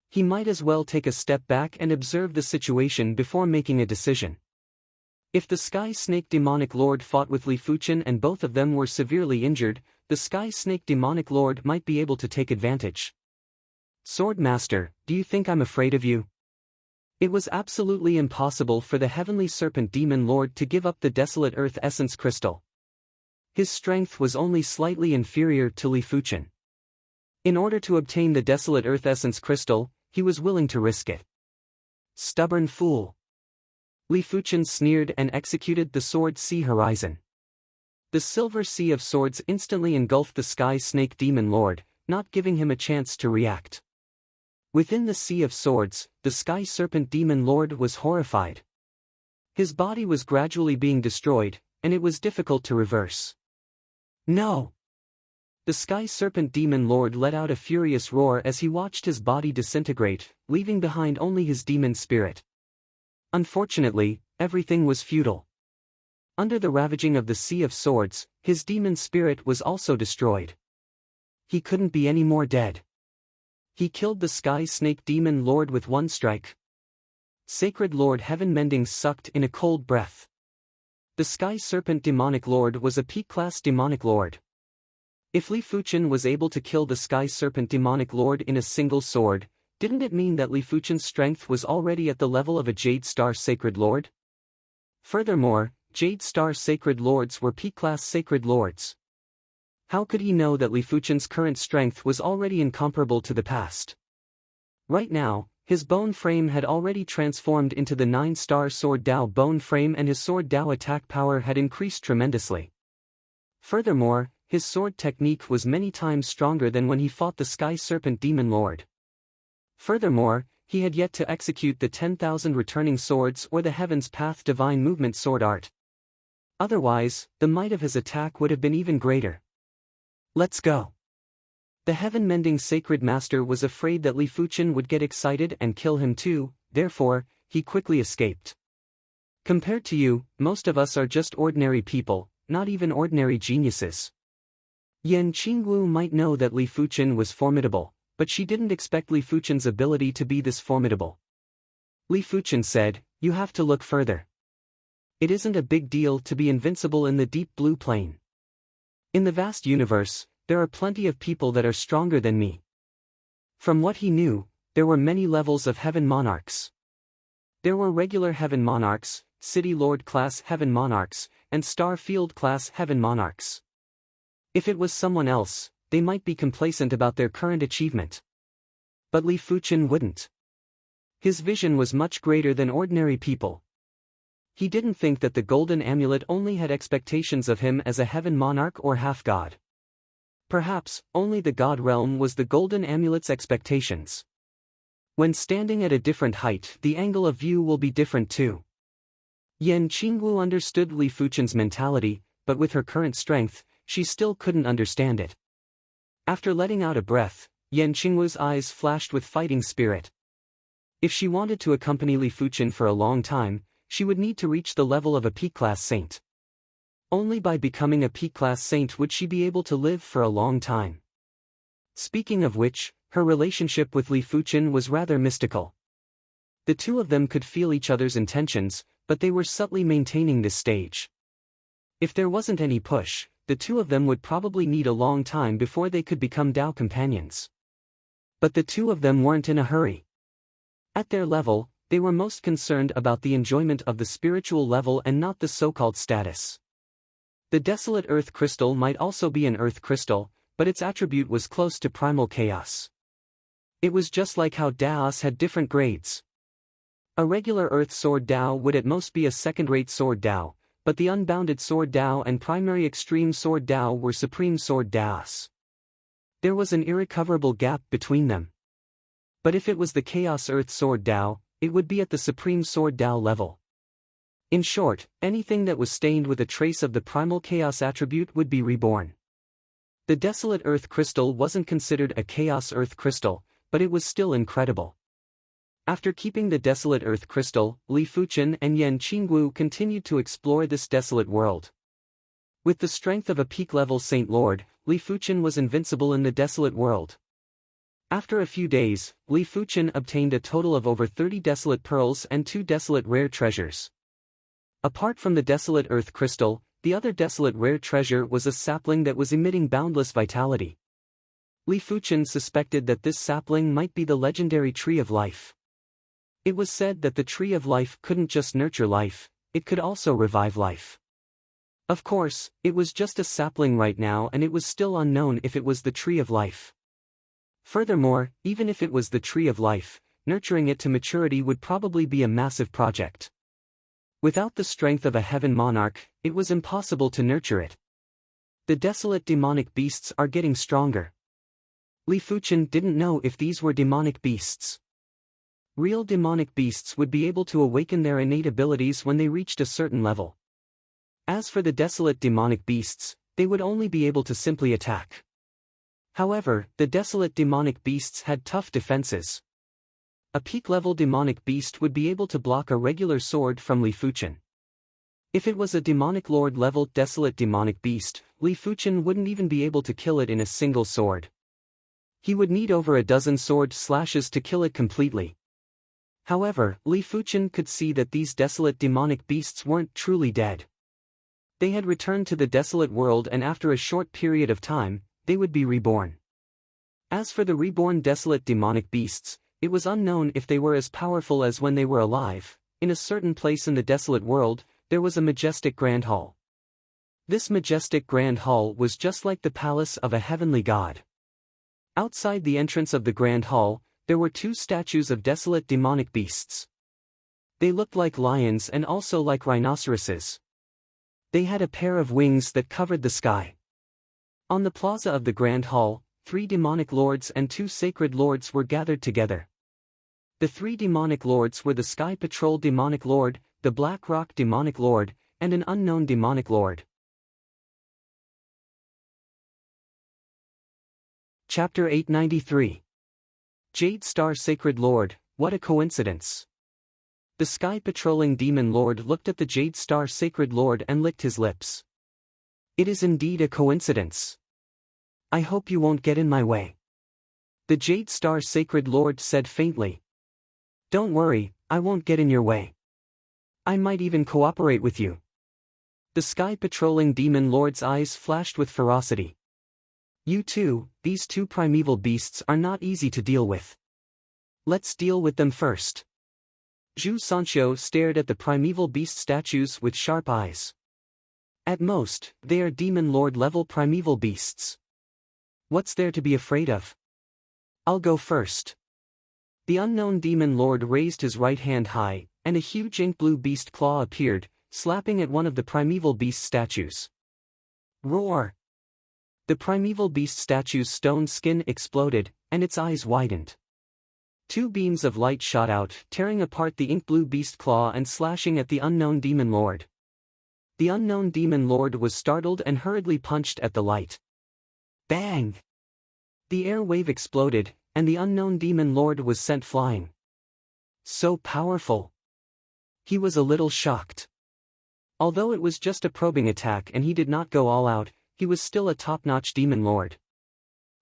He might as well take a step back and observe the situation before making a decision. If the Sky Snake Demonic Lord fought with Li Fuchen and both of them were severely injured, the Sky Snake Demonic Lord might be able to take advantage. Sword Master, do you think I'm afraid of you? It was absolutely impossible for the Heavenly Serpent Demon Lord to give up the Desolate Earth Essence Crystal. His strength was only slightly inferior to Li Fuchen. In order to obtain the Desolate Earth Essence Crystal, he was willing to risk it. Stubborn fool. Li Fuchen sneered and executed the Sword Sea Horizon. The Silver Sea of Swords instantly engulfed the Sky Snake Demon Lord, not giving him a chance to react. Within the Sea of Swords, the Sky Serpent Demon Lord was horrified. His body was gradually being destroyed, and it was difficult to reverse. No! The Sky Serpent Demon Lord let out a furious roar as he watched his body disintegrate, leaving behind only his demon spirit. Unfortunately, everything was futile. Under the ravaging of the Sea of Swords, his demon spirit was also destroyed. He couldn't be any more dead. He killed the Sky Snake Demon Lord with one strike. Sacred Lord Heaven-mending sucked in a cold breath. The Sky Serpent Demonic Lord was a P-class demonic lord. If Li Fuchen was able to kill the Sky Serpent Demonic Lord in a single sword, didn't it mean that Li Fuchen's strength was already at the level of a Jade Star Sacred Lord? Furthermore, Jade Star Sacred Lords were P-class Sacred Lords. How could he know that Li Fuchen's current strength was already incomparable to the past? Right now, his bone frame had already transformed into the 9-star Sword Dao bone frame and his Sword Dao attack power had increased tremendously. Furthermore, his sword technique was many times stronger than when he fought the Sky Serpent Demon Lord. Furthermore, he had yet to execute the 10,000 returning swords or the Heaven's Path Divine Movement sword art. Otherwise, the might of his attack would have been even greater. Let's go. The Heaven-mending Sacred Master was afraid that Li Fuchen would get excited and kill him too, therefore, he quickly escaped. Compared to you, most of us are just ordinary people, not even ordinary geniuses. Yan Qingwu might know that Li Fuchen was formidable, but she didn't expect Li Fuchen's ability to be this formidable. Li Fuchen said, "You have to look further. It isn't a big deal to be invincible in the deep blue plane. In the vast universe, there are plenty of people that are stronger than me." From what he knew, there were many levels of heaven monarchs. There were regular heaven monarchs, City Lord class heaven monarchs, and Star Field class heaven monarchs. If it was someone else, they might be complacent about their current achievement. But Li Fuchen wouldn't. His vision was much greater than ordinary people. He didn't think that the golden amulet only had expectations of him as a heaven monarch or half-god. Perhaps, only the god realm was the golden amulet's expectations. When standing at a different height, the angle of view will be different too. Yan Qingwu understood Li Fuchen's mentality, but with her current strength, she still couldn't understand it. After letting out a breath, Yan Qingwu's eyes flashed with fighting spirit. If she wanted to accompany Li Fuchen for a long time, she would need to reach the level of a peak-class saint. Only by becoming a peak-class saint would she be able to live for a long time. Speaking of which, her relationship with Li Fuchen was rather mystical. The two of them could feel each other's intentions, but they were subtly maintaining this stage. If there wasn't any push, the two of them would probably need a long time before they could become Tao companions. But the two of them weren't in a hurry. At their level, they were most concerned about the enjoyment of the spiritual level and not the so-called status. The desolate earth crystal might also be an earth crystal, but its attribute was close to primal chaos. It was just like how Daos had different grades. A regular earth sword Dao would at most be a second-rate sword Dao, but the unbounded sword Dao and primary extreme sword Dao were supreme sword Daos. There was an irrecoverable gap between them. But if it was the chaos earth sword Dao, it would be at the supreme sword Dao level. In short, anything that was stained with a trace of the primal chaos attribute would be reborn. The desolate earth crystal wasn't considered a chaos earth crystal, but it was still incredible. After keeping the desolate earth crystal, Li Fuchen and Yan Qingwu continued to explore this desolate world. With the strength of a peak-level Saint Lord, Li Fuchen was invincible in the desolate world. After a few days, Li Fuchen obtained a total of over 30 desolate pearls and 2 desolate rare treasures. Apart from the desolate earth crystal, the other desolate rare treasure was a sapling that was emitting boundless vitality. Li Fuchen suspected that this sapling might be the legendary Tree of Life. It was said that the Tree of Life couldn't just nurture life, it could also revive life. Of course, it was just a sapling right now and it was still unknown if it was the Tree of Life. Furthermore, even if it was the Tree of Life, nurturing it to maturity would probably be a massive project. Without the strength of a heaven monarch, it was impossible to nurture it. The desolate demonic beasts are getting stronger. Li Fuchen didn't know if these were demonic beasts. Real demonic beasts would be able to awaken their innate abilities when they reached a certain level. As for the desolate demonic beasts, they would only be able to simply attack. However, the desolate demonic beasts had tough defenses. A peak-level demonic beast would be able to block a regular sword from Li Fuchen. If it was a demonic lord-level desolate demonic beast, Li Fuchen wouldn't even be able to kill it in a single sword. He would need over a dozen sword slashes to kill it completely. However, Li Fuchen could see that these desolate demonic beasts weren't truly dead. They had returned to the desolate world and after a short period of time, they would be reborn. As for the reborn desolate demonic beasts, it was unknown if they were as powerful as when they were alive. In a certain place in the desolate world, there was a majestic grand hall. This majestic grand hall was just like the palace of a heavenly god. Outside the entrance of the grand hall, there were 2 statues of desolate demonic beasts. They looked like lions and also like rhinoceroses. They had a pair of wings that covered the sky. On the plaza of the grand hall, 3 demonic lords and 2 sacred lords were gathered together. The 3 demonic lords were the Sky Patrol demonic lord, the Black Rock demonic lord, and an unknown demonic lord. Chapter 893. Jade Star Sacred Lord, what a coincidence. The sky-patrolling demon lord looked at the Jade Star Sacred Lord and licked his lips. It is indeed a coincidence. I hope you won't get in my way. The Jade Star Sacred Lord said faintly. Don't worry, I won't get in your way. I might even cooperate with you. The Sky Patrolling Demon Lord's eyes flashed with ferocity. You too, these two primeval beasts are not easy to deal with. Let's deal with them first. Zhu Sancho stared at the primeval beast statues with sharp eyes. At most, they are Demon Lord-level primeval beasts. What's there to be afraid of? I'll go first. The unknown Demon Lord raised his right hand high, and a huge ink-blue beast claw appeared, slapping at one of the primeval beast statues. Roar! The primeval beast statue's stone skin exploded, and its eyes widened. Two beams of light shot out, tearing apart the ink-blue beast claw and slashing at the unknown Demon Lord. The unknown Demon Lord was startled and hurriedly punched at the light. Bang! The air wave exploded, and the unknown Demon Lord was sent flying. So powerful! He was a little shocked. Although it was just a probing attack and he did not go all out, he was still a top-notch Demon Lord.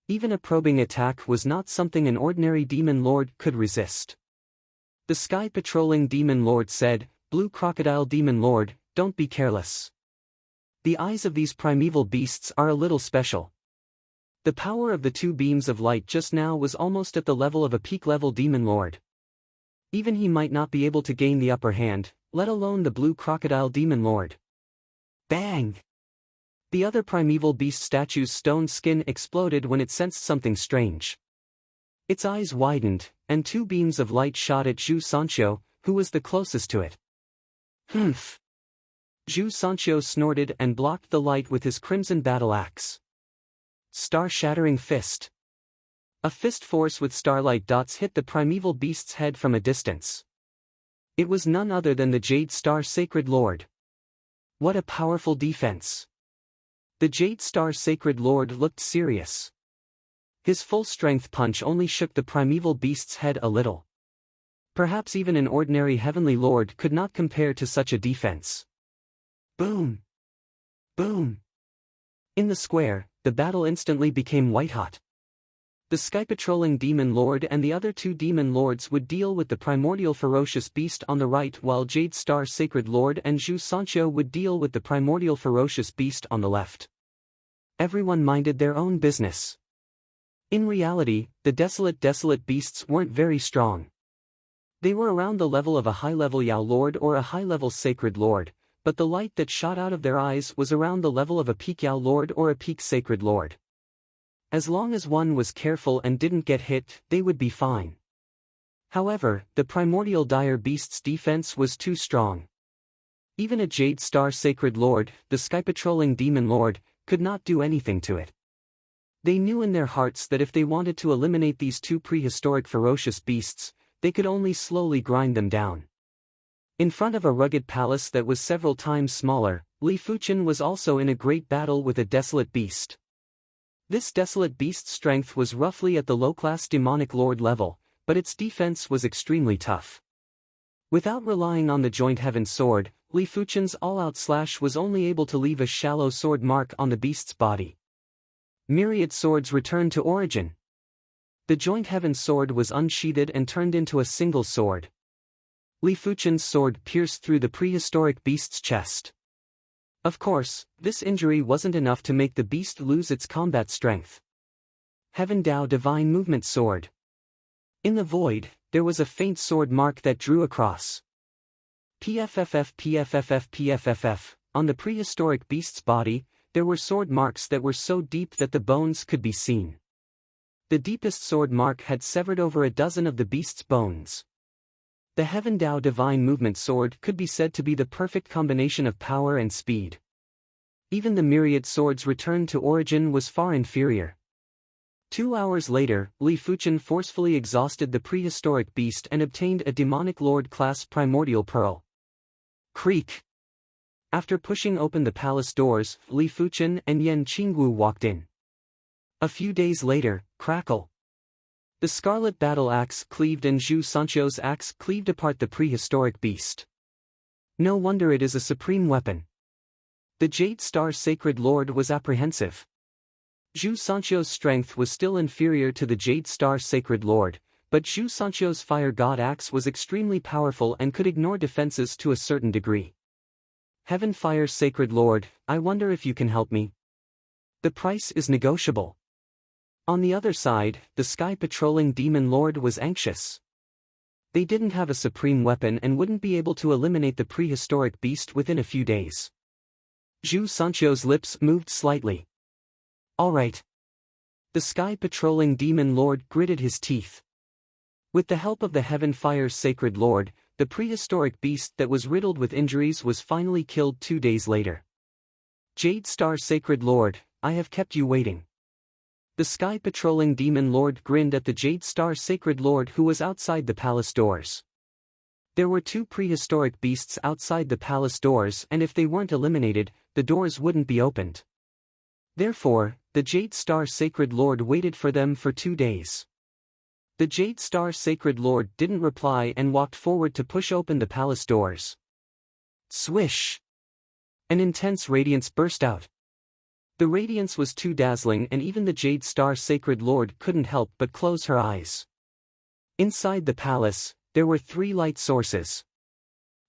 Even a probing attack was not something an ordinary Demon Lord could resist. The Sky Patrolling Demon Lord said, Blue Crocodile Demon Lord, don't be careless. The eyes of these primeval beasts are a little special. The power of the two beams of light just now was almost at the level of a peak-level Demon Lord. Even he might not be able to gain the upper hand, let alone the Blue Crocodile Demon Lord. Bang! The other primeval beast statue's stone skin exploded when it sensed something strange. Its eyes widened, and two beams of light shot at Zhu Sancho, who was the closest to it. Humph! Zhu Sancho snorted and blocked the light with his crimson battle axe. Star-shattering fist. A fist force with starlight dots hit the primeval beast's head from a distance. It was none other than the Jade Star Sacred Lord. What a powerful defense! The Jade Star Sacred Lord looked serious. His full-strength punch only shook the primeval beast's head a little. Perhaps even an ordinary heavenly lord could not compare to such a defense. Boom! Boom! In the square, the battle instantly became white-hot. The Sky Patrolling Demon Lord and the other two Demon Lords would deal with the primordial ferocious beast on the right, while Jade Star Sacred Lord and Zhu Sancho would deal with the primordial ferocious beast on the left. Everyone minded their own business. In reality, the desolate beasts weren't very strong. They were around the level of a high-level Yao Lord or a high-level Sacred Lord, but the light that shot out of their eyes was around the level of a peak Yao Lord or a peak Sacred Lord. As long as one was careful and didn't get hit, they would be fine. However, the primordial dire beast's defense was too strong. Even a Jade Star Sacred Lord, the Sky Patrolling Demon Lord, could not do anything to it. They knew in their hearts that if they wanted to eliminate these two prehistoric ferocious beasts, they could only slowly grind them down. In front of a rugged palace that was several times smaller, Li Fuchen was also in a great battle with a desolate beast. This desolate beast's strength was roughly at the low-class demonic lord level, but its defense was extremely tough. Without relying on the joint heaven sword, Li Fuchen's all-out slash was only able to leave a shallow sword mark on the beast's body. Myriad swords returned to origin. The joint heaven sword was unsheathed and turned into a single sword. Li Fuchen's sword pierced through the prehistoric beast's chest. Of course, this injury wasn't enough to make the beast lose its combat strength. Heaven Dao Divine Movement Sword. In the void, there was a faint sword mark that drew across. PFFF. On the prehistoric beast's body, there were sword marks that were so deep that the bones could be seen. The deepest sword mark had severed over a dozen of the beast's bones. The Heaven Dao Divine Movement Sword could be said to be the perfect combination of power and speed. Even the myriad swords returned to origin was far inferior. 2 hours later, Li Fuchen forcefully exhausted the prehistoric beast and obtained a demonic lord-class primordial pearl. Creak! After pushing open the palace doors, Li Fuchen and Yan Qingwu walked in. A few days later, crackle! The scarlet battle axe cleaved and Zhu Sancho's axe cleaved apart the prehistoric beast. No wonder it is a supreme weapon. The Jade Star Sacred Lord was apprehensive. Zhu Sancho's strength was still inferior to the Jade Star Sacred Lord, but Zhu Sancho's Fire God Axe was extremely powerful and could ignore defenses to a certain degree. Heaven Fire Sacred Lord, I wonder if you can help me. The price is negotiable. On the other side, the Sky Patrolling Demon Lord was anxious. They didn't have a supreme weapon and wouldn't be able to eliminate the prehistoric beast within a few days. Zhu Sancho's lips moved slightly. All right. The Sky Patrolling Demon Lord gritted his teeth. With the help of the Heaven Fire's Sacred Lord, the prehistoric beast that was riddled with injuries was finally killed 2 days later. Jade Star Sacred Lord, I have kept you waiting. The Sky Patrolling Demon Lord grinned at the Jade Star Sacred Lord who was outside the palace doors. There were 2 prehistoric beasts outside the palace doors, and if they weren't eliminated, the doors wouldn't be opened. Therefore, the Jade Star Sacred Lord waited for them for 2 days. The Jade Star Sacred Lord didn't reply and walked forward to push open the palace doors. Swish! An intense radiance burst out. The radiance was too dazzling and even the Jade Star Sacred Lord couldn't help but close her eyes. Inside the palace, there were 3 light sources.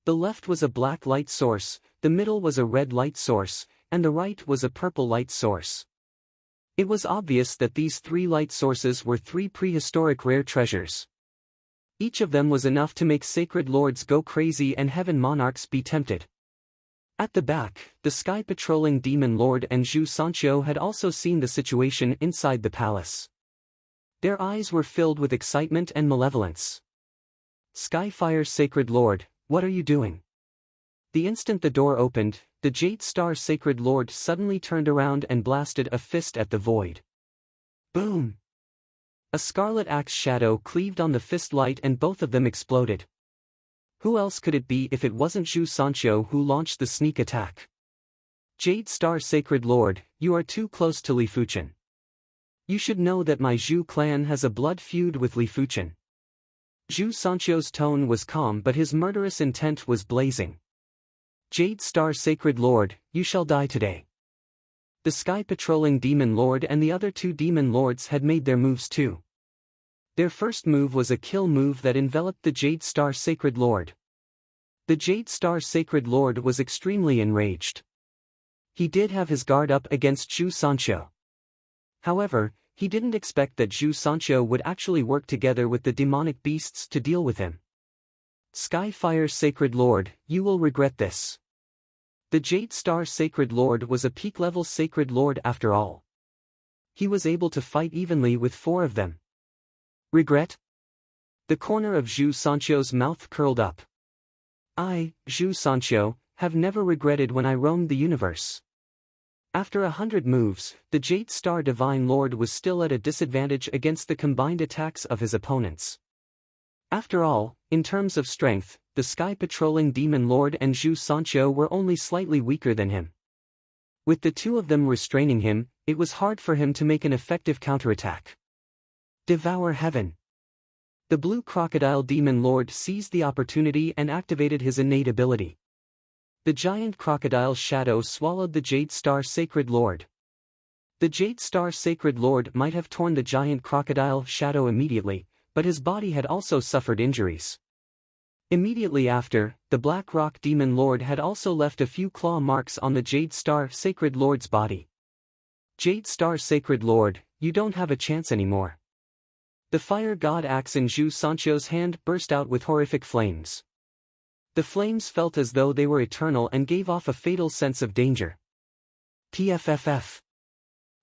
The left was a black light source, the middle was a red light source, and the right was a purple light source. It was obvious that these 3 light sources were 3 prehistoric rare treasures. Each of them was enough to make sacred lords go crazy and heaven monarchs be tempted. At the back, the Sky Patrolling Demon Lord and Zhu Sancho had also seen the situation inside the palace. Their eyes were filled with excitement and malevolence. Skyfire Sacred Lord, what are you doing? The instant the door opened, the Jade Star Sacred Lord suddenly turned around and blasted a fist at the void. Boom! A scarlet axe shadow cleaved on the fist light and both of them exploded. Who else could it be if it wasn't Zhu Sancho who launched the sneak attack? Jade Star Sacred Lord, you are too close to Li Fuchen. You should know that my Zhu clan has a blood feud with Li Fuchen. Zhu Sancho's tone was calm but his murderous intent was blazing. Jade Star Sacred Lord, you shall die today. The Sky Patrolling Demon Lord and the other 2 Demon Lords had made their moves too. Their first move was a kill move that enveloped the Jade Star Sacred Lord. The Jade Star Sacred Lord was extremely enraged. He did have his guard up against Zhu Sancho. However, he didn't expect that Zhu Sancho would actually work together with the demonic beasts to deal with him. Skyfire Sacred Lord, you will regret this. The Jade Star Sacred Lord was a peak-level Sacred Lord after all. He was able to fight evenly with 4 of them. Regret? The corner of Zhu Sancho's mouth curled up. I, Zhu Sancho, have never regretted when I roamed the universe. After 100 moves, the Jade Star Divine Lord was still at a disadvantage against the combined attacks of his opponents. After all, in terms of strength, the Sky Patrolling Demon Lord and Zhu Sancho were only slightly weaker than him. With the 2 of them restraining him, it was hard for him to make an effective counterattack. Devour Heaven. The Blue Crocodile Demon Lord seized the opportunity and activated his innate ability. The giant crocodile shadow swallowed the Jade Star Sacred Lord. The Jade Star Sacred Lord might have torn the giant crocodile shadow immediately, but his body had also suffered injuries. Immediately after, the Black Rock Demon Lord had also left a few claw marks on the Jade Star Sacred Lord's body. Jade Star Sacred Lord, you don't have a chance anymore. The Fire God Axe in Zhu Sancho's hand burst out with horrific flames. The flames felt as though they were eternal and gave off a fatal sense of danger. PFFF.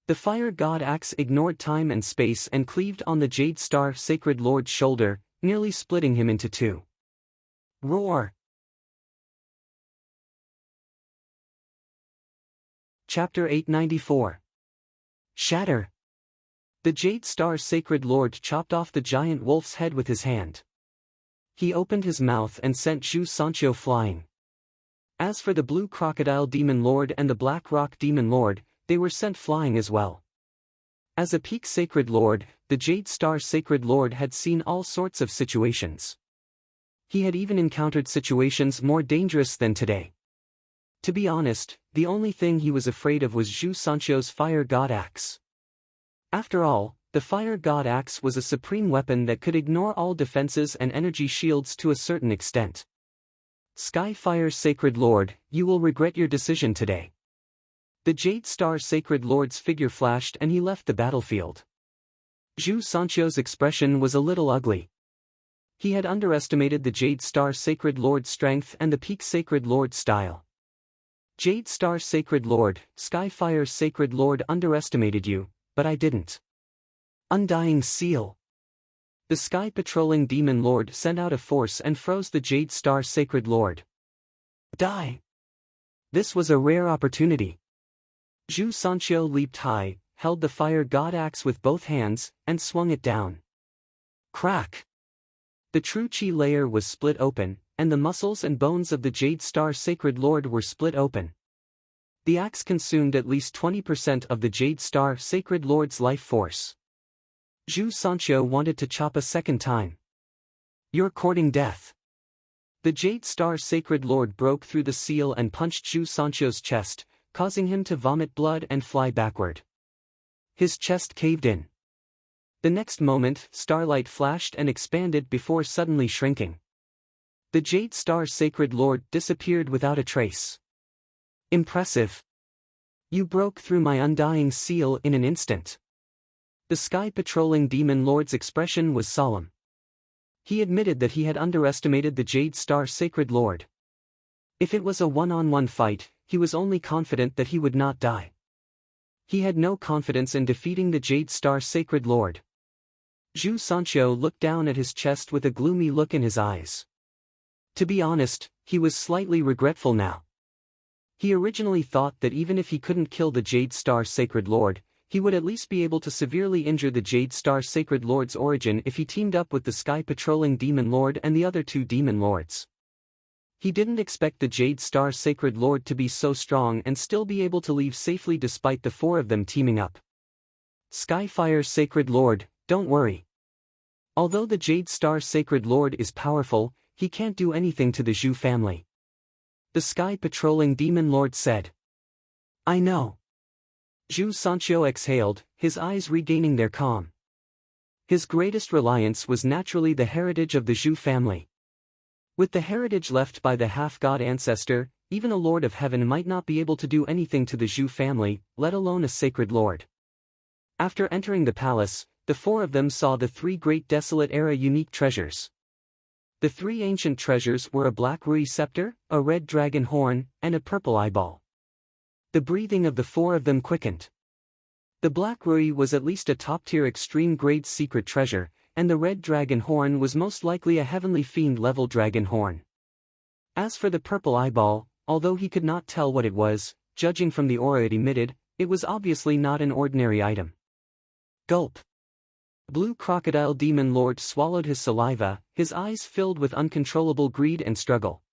The Fire God Axe ignored time and space and cleaved on the Jade Star Sacred Lord's shoulder, nearly splitting him into 2. Roar! Chapter 894. Shatter! The Jade Star Sacred Lord chopped off the giant wolf's head with his hand. He opened his mouth and sent Zhu Sancho flying. As for the Blue Crocodile Demon Lord and the Black Rock Demon Lord, they were sent flying as well. As a peak Sacred Lord, the Jade Star Sacred Lord had seen all sorts of situations. He had even encountered situations more dangerous than today. To be honest, the only thing he was afraid of was Zhu Sancho's Fire God Axe. After all, the fire god axe was a supreme weapon that could ignore all defenses and energy shields to a certain extent. Skyfire's Sacred Lord, you will regret your decision today. The Jade Star Sacred Lord's figure flashed and he left the battlefield. Zhu Sancho's expression was a little ugly. He had underestimated the Jade Star Sacred Lord's strength and the Peak Sacred Lord's style. Jade Star Sacred Lord, Skyfire's Sacred Lord underestimated you, but I didn't. Undying Seal. The Sky Patrolling Demon Lord sent out a force and froze the Jade Star Sacred Lord. Die! This was a rare opportunity. Zhu Sancho leaped high, held the fire god axe with both hands, and swung it down. Crack! The true chi layer was split open, and the muscles and bones of the Jade Star Sacred Lord were split open. The axe consumed at least 20% of the Jade Star Sacred Lord's life force. Zhu Sancho wanted to chop a second time. You're courting death. The Jade Star Sacred Lord broke through the seal and punched Zhu Sancho's chest, causing him to vomit blood and fly backward. His chest caved in. The next moment, starlight flashed and expanded before suddenly shrinking. The Jade Star Sacred Lord disappeared without a trace. Impressive. You broke through my undying seal in an instant. The Sky Patrolling Demon Lord's expression was solemn. He admitted that he had underestimated the Jade Star Sacred Lord. If it was a one-on-one fight, he was only confident that he would not die. He had no confidence in defeating the Jade Star Sacred Lord. Zhu Sancho looked down at his chest with a gloomy look in his eyes. To be honest, he was slightly regretful now. He originally thought that even if he couldn't kill the Jade Star Sacred Lord, he would at least be able to severely injure the Jade Star Sacred Lord's origin if he teamed up with the Sky Patrolling Demon Lord and the other two Demon Lords. He didn't expect the Jade Star Sacred Lord to be so strong and still be able to leave safely despite the four of them teaming up. Skyfire's Sacred Lord, don't worry. Although the Jade Star Sacred Lord is powerful, he can't do anything to the Zhu family. The Sky Patrolling Demon Lord said. I know. Zhu Sancho exhaled, his eyes regaining their calm. His greatest reliance was naturally the heritage of the Zhu family. With the heritage left by the half-god ancestor, even a Lord of Heaven might not be able to do anything to the Zhu family, let alone a Sacred Lord. After entering the palace, the four of them saw the three great Desolate Era unique treasures. The three ancient treasures were a black Rui scepter, a red dragon horn, and a purple eyeball. The breathing of the four of them quickened. The black Rui was at least a top-tier extreme-grade secret treasure, and the red dragon horn was most likely a heavenly fiend-level dragon horn. As for the purple eyeball, although he could not tell what it was, judging from the aura it emitted, it was obviously not an ordinary item. Gulp. Blue Crocodile Demon Lord swallowed his saliva, his eyes filled with uncontrollable greed and struggle.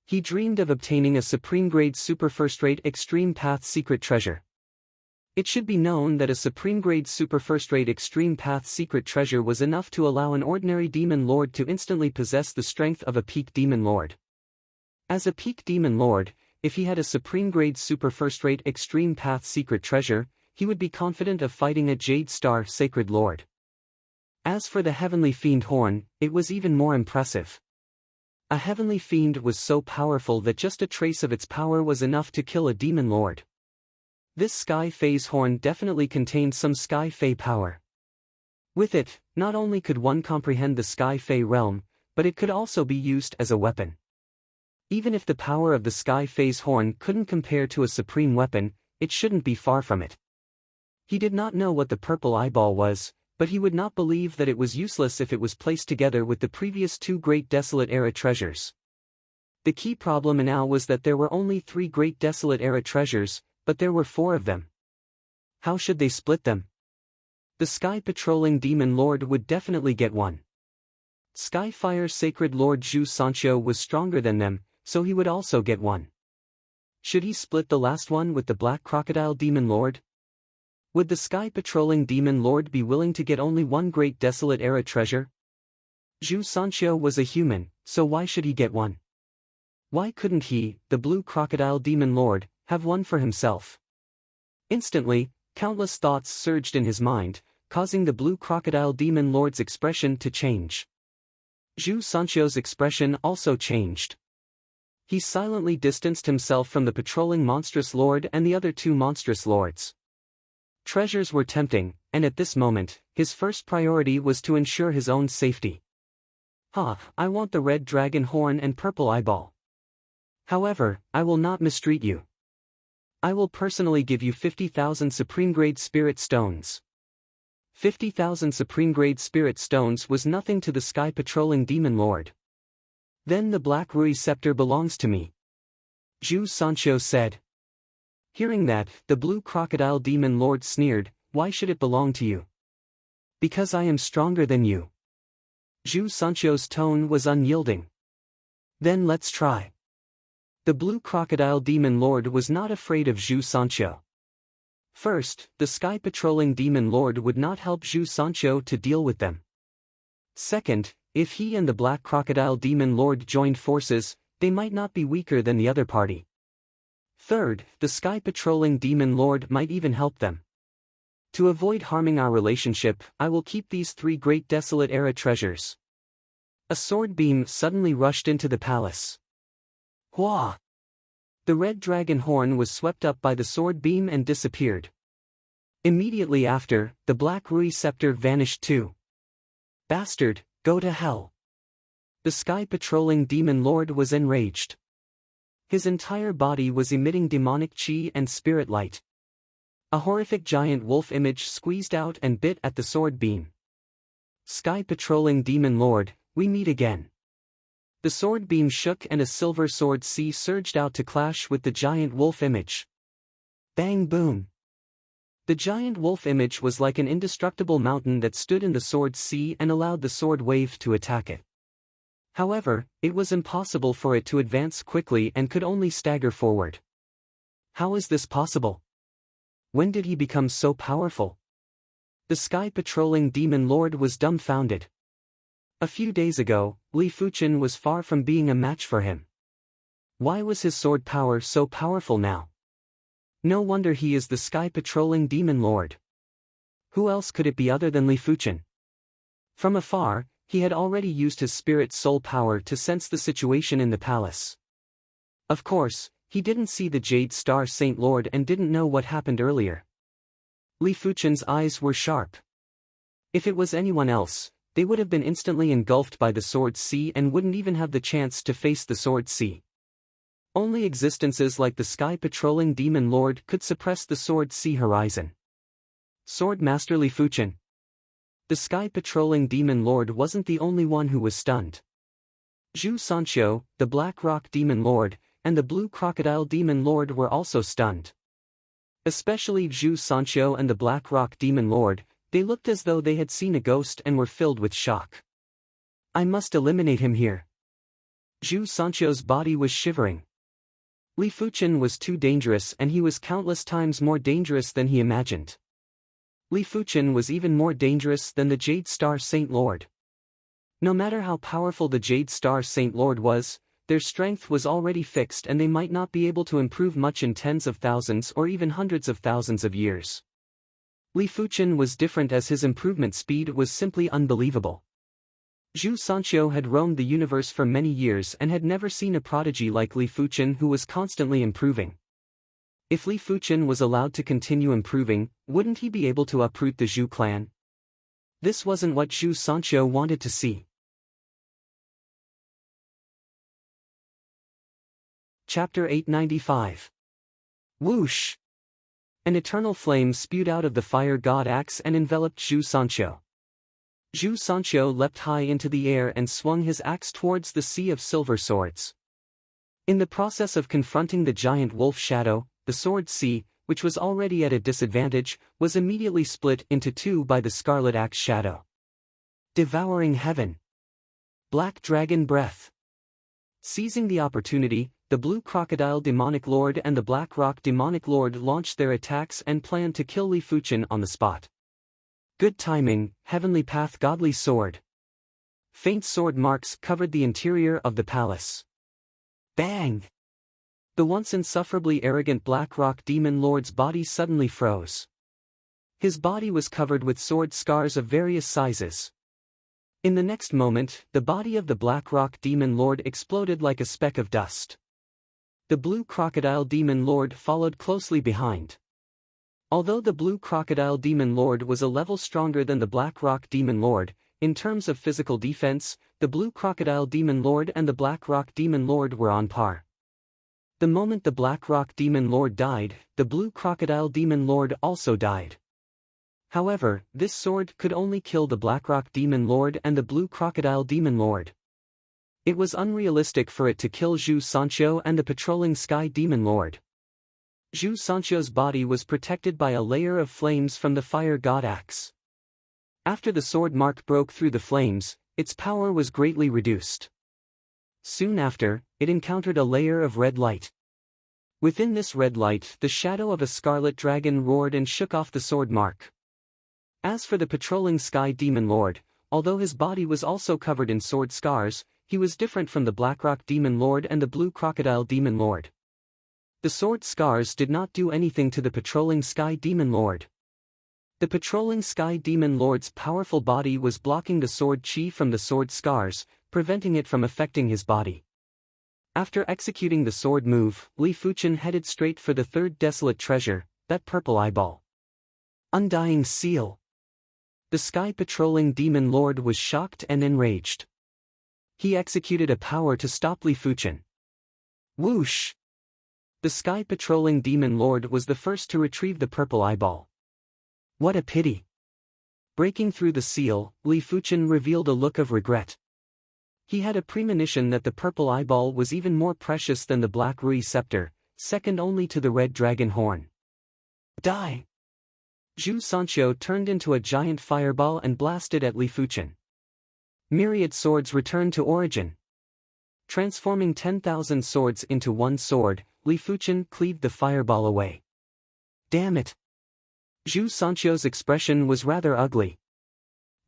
He dreamed of obtaining a supreme-grade super first-rate extreme path secret treasure. It should be known that a supreme-grade super first-rate extreme path secret treasure was enough to allow an ordinary demon lord to instantly possess the strength of a peak demon lord. As a peak demon lord, if he had a supreme-grade super first-rate extreme path secret treasure, he would be confident of fighting a Jade Star Sacred Lord. As for the Heavenly Fiend Horn, it was even more impressive. A Heavenly Fiend was so powerful that just a trace of its power was enough to kill a demon lord. This Sky Fae's horn definitely contained some Sky Fae power. With it, not only could one comprehend the Sky Fae realm, but it could also be used as a weapon. Even if the power of the Sky Fae's horn couldn't compare to a supreme weapon, it shouldn't be far from it. He did not know what the purple eyeball was, but he would not believe that it was useless if it was placed together with the previous two great Desolate Era treasures. The key problem now was that there were only 3 great Desolate Era treasures, but there were 4 of them. How should they split them? The Sky Patrolling Demon Lord would definitely get one. Skyfire's Sacred Lord Zhu Sancho was stronger than them, so he would also get one. Should he split the last one with the Black Crocodile Demon Lord? Would the Sky Patrolling Demon Lord be willing to get only one great Desolate Era treasure? Zhu Sancho was a human, so why should he get one? Why couldn't he, the Blue Crocodile Demon Lord, have one for himself? Instantly, Countless thoughts surged in his mind, causing the blue crocodile demon lord's expression to change. Zhu Sancho's expression also changed. He silently distanced himself from the patrolling monstrous lord and the other two monstrous lords. Treasures were tempting, and at this moment, his first priority was to ensure his own safety. I want the red dragon horn and purple eyeball. However, I will not mistreat you. I will personally give you 50,000 supreme-grade spirit stones. 50,000 supreme-grade spirit stones was nothing to the sky-patrolling demon lord. Then the black Rui scepter belongs to me. Zhu Sancho said. Hearing that, the blue crocodile demon lord sneered, why should it belong to you? Because I am stronger than you. Zhu Sancho's tone was unyielding. Then let's try. The blue crocodile demon lord was not afraid of Zhu Sancho. First, the sky-patrolling demon lord would not help Zhu Sancho to deal with them. Second, if he and the black crocodile demon lord joined forces, they might not be weaker than the other party. Third, the sky-patrolling demon lord might even help them. To avoid harming our relationship, I will keep these three great desolate era treasures. A sword beam suddenly rushed into the palace. Hua! The red dragon horn was swept up by the sword beam and disappeared. Immediately after, the black Rui scepter vanished too. Bastard, go to hell! The sky-patrolling demon lord was enraged. His entire body was emitting demonic chi and spirit light. A horrific giant wolf image squeezed out and bit at the sword beam. Sky-patrolling demon lord, we meet again. The sword beam shook and a silver sword sea surged out to clash with the giant wolf image. Bang boom! The giant wolf image was like an indestructible mountain that stood in the sword sea and allowed the sword wave to attack it. However, it was impossible for it to advance quickly and could only stagger forward. How is this possible? When did he become so powerful? The sky-patrolling demon lord was dumbfounded. A few days ago, Li Fuchen was far from being a match for him. Why was his sword power so powerful now? No wonder he is the sky-patrolling demon lord. Who else could it be other than Li Fuchen? From afar, he had already used his spirit soul power to sense the situation in the palace. Of course, he didn't see the Jade Star Saint Lord and didn't know what happened earlier. Li Fuchen's eyes were sharp. If it was anyone else, they would have been instantly engulfed by the sword sea and wouldn't even have the chance to face the sword sea. Only existences like the sky-patrolling demon lord could suppress the sword sea horizon. Sword Master Li Fuchen. The sky-patrolling demon lord wasn't the only one who was stunned. Zhu Sancho, the black rock demon lord, and the blue crocodile demon lord were also stunned. Especially Zhu Sancho and the black rock demon lord, they looked as though they had seen a ghost and were filled with shock. I must eliminate him here. Zhu Sancho's body was shivering. Li Fuchen was too dangerous and he was countless times more dangerous than he imagined. Li Fuchen was even more dangerous than the Jade Star Saint Lord. No matter how powerful the Jade Star Saint Lord was, their strength was already fixed and they might not be able to improve much in tens of thousands or even hundreds of thousands of years. Li Fuchen was different as his improvement speed was simply unbelievable. Zhu Sancho had roamed the universe for many years and had never seen a prodigy like Li Fuchen who was constantly improving. If Li Fuchen was allowed to continue improving, wouldn't he be able to uproot the Zhu clan? This wasn't what Zhu Sancho wanted to see. Chapter 895. Whoosh! An eternal flame spewed out of the fire god axe and enveloped Zhu Sancho. Zhu Sancho leapt high into the air and swung his axe towards the sea of silver swords. In the process of confronting the giant wolf shadow, the sword sea, which was already at a disadvantage, was immediately split into two by the scarlet axe shadow. Devouring heaven. Black dragon breath. Seizing the opportunity, the blue crocodile demonic lord and the black rock demonic lord launched their attacks and planned to kill Li Fuchen on the spot. Good timing, heavenly path godly sword. Faint sword marks covered the interior of the palace. Bang! The once insufferably arrogant black rock demon lord's body suddenly froze. His body was covered with sword scars of various sizes. In the next moment, the body of the Black Rock Demon Lord exploded like a speck of dust. The Blue Crocodile Demon Lord followed closely behind. Although the Blue Crocodile Demon Lord was a level stronger than the Black Rock Demon Lord, in terms of physical defense, the Blue Crocodile Demon Lord and the Black Rock Demon Lord were on par. The moment the Black Rock Demon Lord died, the Blue Crocodile Demon Lord also died. However, this sword could only kill the Black Rock Demon Lord and the Blue Crocodile Demon Lord. It was unrealistic for it to kill Zhu Sancho and the Patrolling Sky Demon Lord. Zhu Sancho's body was protected by a layer of flames from the Fire God Axe. After the sword mark broke through the flames, its power was greatly reduced. Soon after, it encountered a layer of red light. Within this red light, the shadow of a scarlet dragon roared and shook off the sword mark. As for the Patrolling Sky Demon Lord, although his body was also covered in sword scars, he was different from the Blackrock Demon Lord and the Blue Crocodile Demon Lord. The sword scars did not do anything to the Patrolling Sky Demon Lord. The Patrolling Sky Demon Lord's powerful body was blocking the sword chi from the sword scars, preventing it from affecting his body. After executing the sword move, Li Fuchen headed straight for the third desolate treasure, that purple eyeball. Undying Seal. The Sky Patrolling Demon Lord was shocked and enraged. He executed a power to stop Li Fuchen. Whoosh! The Sky Patrolling Demon Lord was the first to retrieve the purple eyeball. What a pity! Breaking through the seal, Li Fuchen revealed a look of regret. He had a premonition that the purple eyeball was even more precious than the Black Rui Scepter, second only to the Red Dragon Horn. Die! Zhu Sancho turned into a giant fireball and blasted at Li Fuchen. Myriad swords returned to origin. Transforming 10,000 swords into one sword, Li Fuchen cleaved the fireball away. Damn it! Zhu Sancho's expression was rather ugly.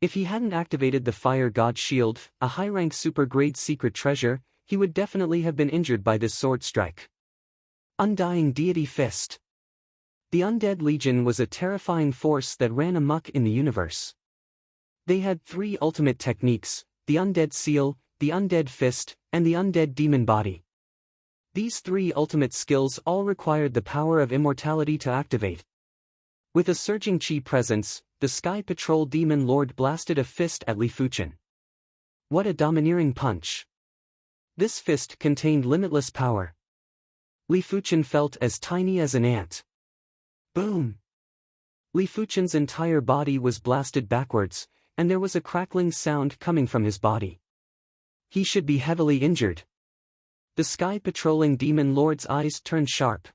If he hadn't activated the Fire God Shield, a high-rank super-grade secret treasure, he would definitely have been injured by this sword strike. Undying Deity Fist. The Undead Legion was a terrifying force that ran amok in the universe. They had 3 ultimate techniques: the Undead Seal, the Undead Fist, and the Undead Demon Body. These 3 ultimate skills all required the power of immortality to activate. With a surging chi presence, the Sky Patrol Demon Lord blasted a fist at Li Fuchen. What a domineering punch! This fist contained limitless power. Li Fuchen felt as tiny as an ant. Boom! Li Fuchen's entire body was blasted backwards, and there was a crackling sound coming from his body. He should be heavily injured. The Sky Patrolling Demon Lord's eyes turned sharp.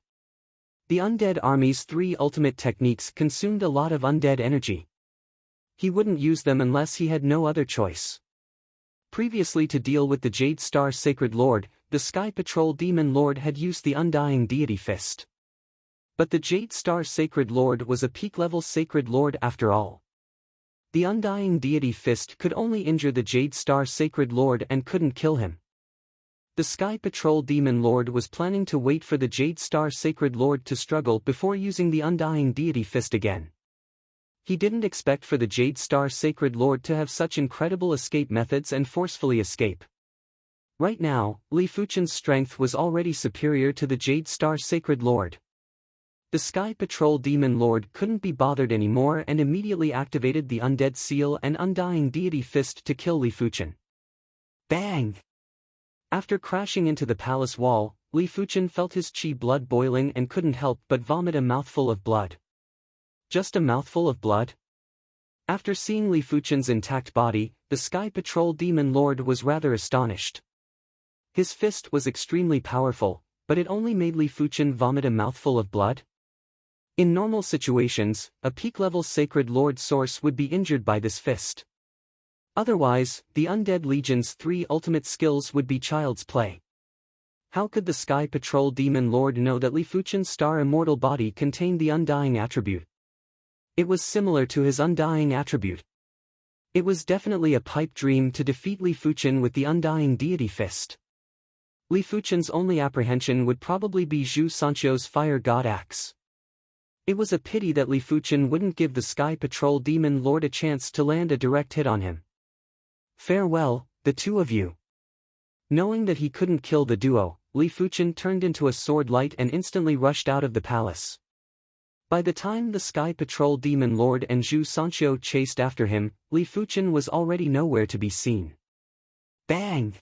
The Undead Army's 3 ultimate techniques consumed a lot of undead energy. He wouldn't use them unless he had no other choice. Previously, to deal with the Jade Star Sacred Lord, the Sky Patrol Demon Lord had used the Undying Deity Fist. But the Jade Star Sacred Lord was a peak-level Sacred Lord after all. The Undying Deity Fist could only injure the Jade Star Sacred Lord and couldn't kill him. The Sky Patrol Demon Lord was planning to wait for the Jade Star Sacred Lord to struggle before using the Undying Deity Fist again. He didn't expect for the Jade Star Sacred Lord to have such incredible escape methods and forcefully escape. Right now, Li Fuchen's strength was already superior to the Jade Star Sacred Lord. The Sky Patrol Demon Lord couldn't be bothered anymore and immediately activated the Undead Seal and Undying Deity Fist to kill Li Fuchen. Bang! After crashing into the palace wall, Li Fuchen felt his chi blood boiling and couldn't help but vomit a mouthful of blood. Just a mouthful of blood? After seeing Li Fuchen's intact body, the Sky Patrol Demon Lord was rather astonished. His fist was extremely powerful, but it only made Li Fuchen vomit a mouthful of blood? In normal situations, a peak-level Sacred Lord source would be injured by this fist. Otherwise, the Undead Legion's 3 ultimate skills would be child's play. How could the Sky Patrol Demon Lord know that Li Fuchen's Star Immortal body contained the Undying attribute? It was similar to his Undying attribute. It was definitely a pipe dream to defeat Li Fuchen with the Undying Deity Fist. Li Fuchen's only apprehension would probably be Zhu Sancho's Fire God Axe. It was a pity that Li Fuchen wouldn't give the Sky Patrol Demon Lord a chance to land a direct hit on him. Farewell, the two of you. Knowing that he couldn't kill the duo, Li Fuchen turned into a sword light and instantly rushed out of the palace. By the time the Sky Patrol Demon Lord and Zhu Sanqiu chased after him, Li Fuchen was already nowhere to be seen. Bang!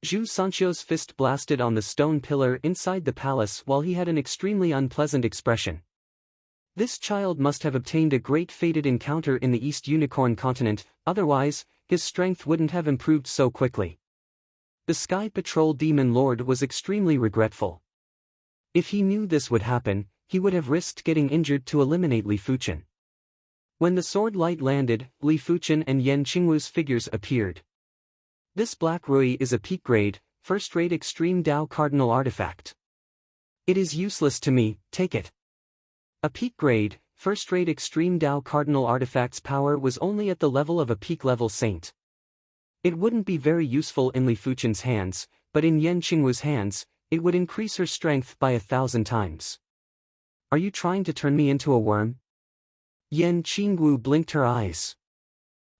Zhu Sanqiu's fist blasted on the stone pillar inside the palace while he had an extremely unpleasant expression. This child must have obtained a great fated encounter in the East Unicorn continent, otherwise, his strength wouldn't have improved so quickly. The Sky Patrol Demon Lord was extremely regretful. If he knew this would happen, he would have risked getting injured to eliminate Li Fuchen. When the sword light landed, Li Fuchen and Yan Qingwu's figures appeared. This Black Rui is a peak-grade, first-rate extreme Dao Cardinal artifact. It is useless to me, take it. A peak-grade, first-rate extreme Dao Cardinal artifact's power was only at the level of a peak-level saint. It wouldn't be very useful in Li Fuchen's hands, but in Yan Qingwu's hands, it would increase her strength by 1,000 times. Are you trying to turn me into a worm? Yan Qingwu blinked her eyes.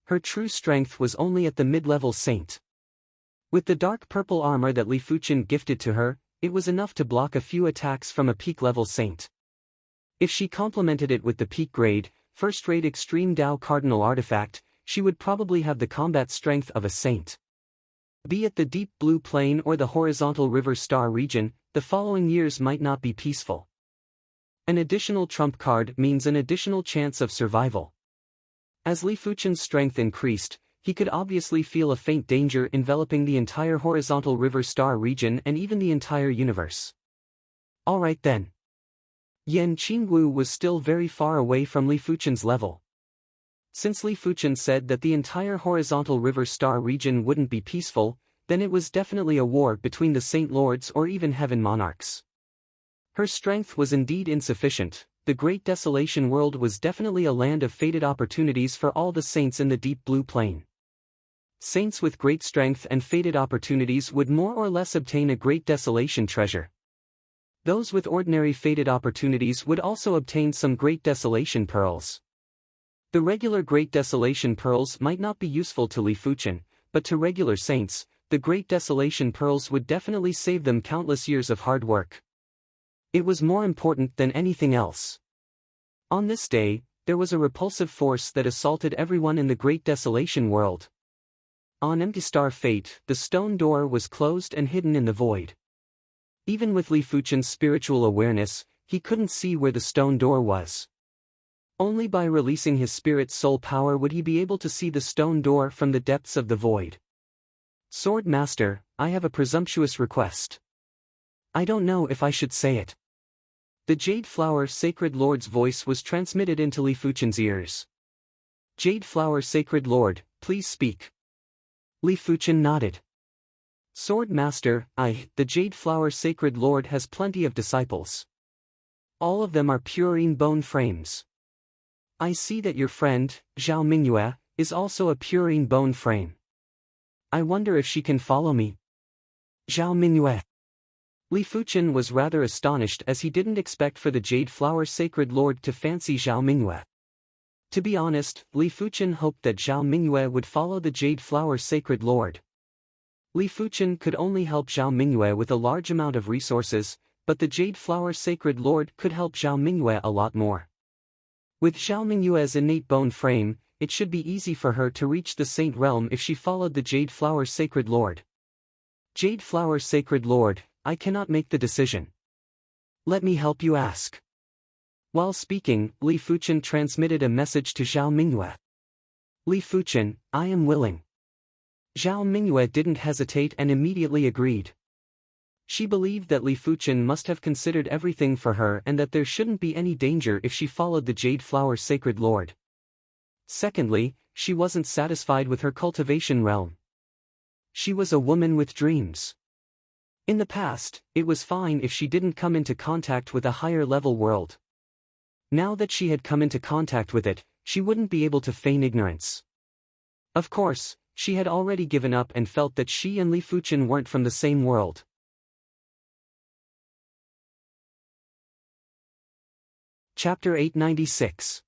Her true strength was only at the mid-level saint. With the dark purple armor that Li Fuchen gifted to her, it was enough to block a few attacks from a peak-level saint. If she complemented it with the peak-grade, first-rate extreme Dao Cardinal artifact, she would probably have the combat strength of a saint. Be it the deep blue plain or the horizontal river star region, the following years might not be peaceful. An additional trump card means an additional chance of survival. As Li Fuchen's strength increased, he could obviously feel a faint danger enveloping the entire horizontal river star region and even the entire universe. Alright then. Yan Qingwu was still very far away from Li Fuchen's level. Since Li Fuchen said that the entire horizontal river star region wouldn't be peaceful, then it was definitely a war between the Saint Lords or even Heaven Monarchs. Her strength was indeed insufficient. The Great Desolation World was definitely a land of fated opportunities for all the saints in the deep blue plain. Saints with great strength and fated opportunities would more or less obtain a Great Desolation treasure. Those with ordinary fated opportunities would also obtain some Great Desolation pearls. The regular Great Desolation pearls might not be useful to Li Fuchen, but to regular saints, the Great Desolation pearls would definitely save them countless years of hard work. It was more important than anything else. On this day, there was a repulsive force that assaulted everyone in the Great Desolation World. On Empty Star Fate, the stone door was closed and hidden in the void. Even with Li Fuchen's spiritual awareness, he couldn't see where the stone door was. Only by releasing his spirit's soul power would he be able to see the stone door from the depths of the void. Sword Master, I have a presumptuous request. I don't know if I should say it. The Jade Flower Sacred Lord's voice was transmitted into Li Fuchen's ears. Jade Flower Sacred Lord, please speak. Li Fuchen nodded. Sword Master, the Jade Flower Sacred Lord has plenty of disciples. All of them are purine bone frames. I see that your friend, Zhao Mingyue, is also a purine bone frame. I wonder if she can follow me. Zhao Mingyue. Li Fuchen was rather astonished as he didn't expect for the Jade Flower Sacred Lord to fancy Zhao Mingyue. To be honest, Li Fuchen hoped that Zhao Mingyue would follow the Jade Flower Sacred Lord. Li Fuchen could only help Zhao Mingyue with a large amount of resources, but the Jade Flower Sacred Lord could help Zhao Mingyue a lot more. With Zhao Mingyue's innate bone frame, it should be easy for her to reach the Saint Realm if she followed the Jade Flower Sacred Lord. Jade Flower Sacred Lord, I cannot make the decision. Let me help you ask. While speaking, Li Fuchen transmitted a message to Zhao Mingyue. Li Fuchen, I am willing. Zhao Mingyue didn't hesitate and immediately agreed. She believed that Li Fuchen must have considered everything for her and that there shouldn't be any danger if she followed the Jade Flower Sacred Lord. Secondly, she wasn't satisfied with her cultivation realm. She was a woman with dreams. In the past, it was fine if she didn't come into contact with a higher-level world. Now that she had come into contact with it, she wouldn't be able to feign ignorance. Of course, she had already given up and felt that she and Li Fuchen weren't from the same world. Chapter 896.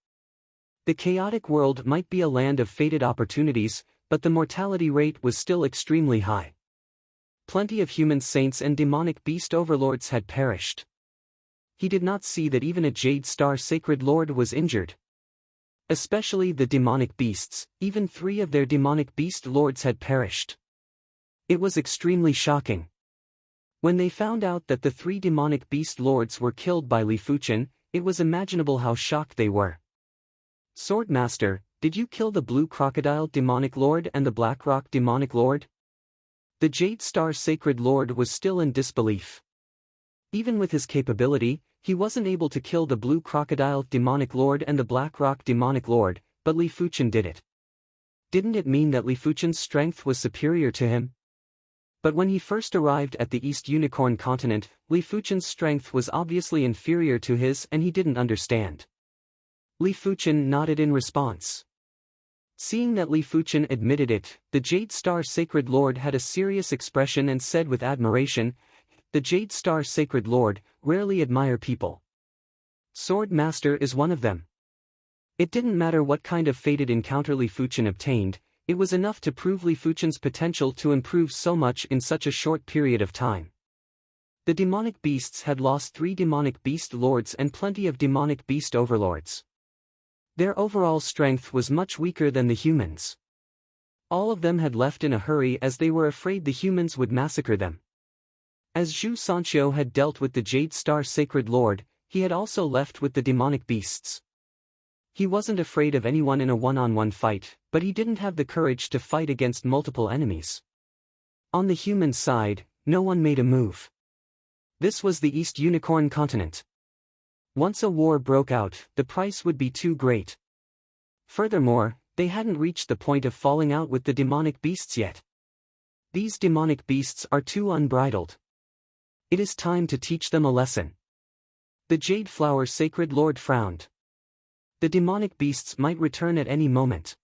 The chaotic world might be a land of fated opportunities, but the mortality rate was still extremely high. Plenty of human saints and demonic beast overlords had perished. He did not see that even a Jade Star Sacred Lord was injured. Especially the demonic beasts, even 3 of their demonic beast lords had perished. It was extremely shocking. When they found out that the 3 demonic beast lords were killed by Li Fuchen, it was imaginable how shocked they were. Swordmaster, did you kill the Blue Crocodile Demonic Lord and the Black Rock Demonic Lord? The Jade Star Sacred Lord was still in disbelief. Even with his capability, he wasn't able to kill the Blue Crocodile Demonic Lord and the Black Rock Demonic Lord, but Li Fuchen did it. Didn't it mean that Li Fuchen's strength was superior to him? But when he first arrived at the East Unicorn continent, Li Fuchen's strength was obviously inferior to his and he didn't understand. Li Fuchen nodded in response. Seeing that Li Fuchen admitted it, the Jade Star Sacred Lord had a serious expression and said with admiration, "The Jade Star Sacred Lord rarely admire people. Sword Master is one of them." It didn't matter what kind of fated encounter Li Fuchen obtained, it was enough to prove Li Fuchen's potential to improve so much in such a short period of time. The demonic beasts had lost 3 demonic beast lords and plenty of demonic beast overlords. Their overall strength was much weaker than the humans. All of them had left in a hurry as they were afraid the humans would massacre them. As Zhu Sanqiu had dealt with the Jade Star Sacred Lord, he had also left with the demonic beasts. He wasn't afraid of anyone in a one-on-one fight, but he didn't have the courage to fight against multiple enemies. On the human side, no one made a move. This was the East Unicorn continent. Once a war broke out, the price would be too great. Furthermore, they hadn't reached the point of falling out with the demonic beasts yet. These demonic beasts are too unbridled. It is time to teach them a lesson. The Jade Flower Sacred Lord frowned. The demonic beasts might return at any moment.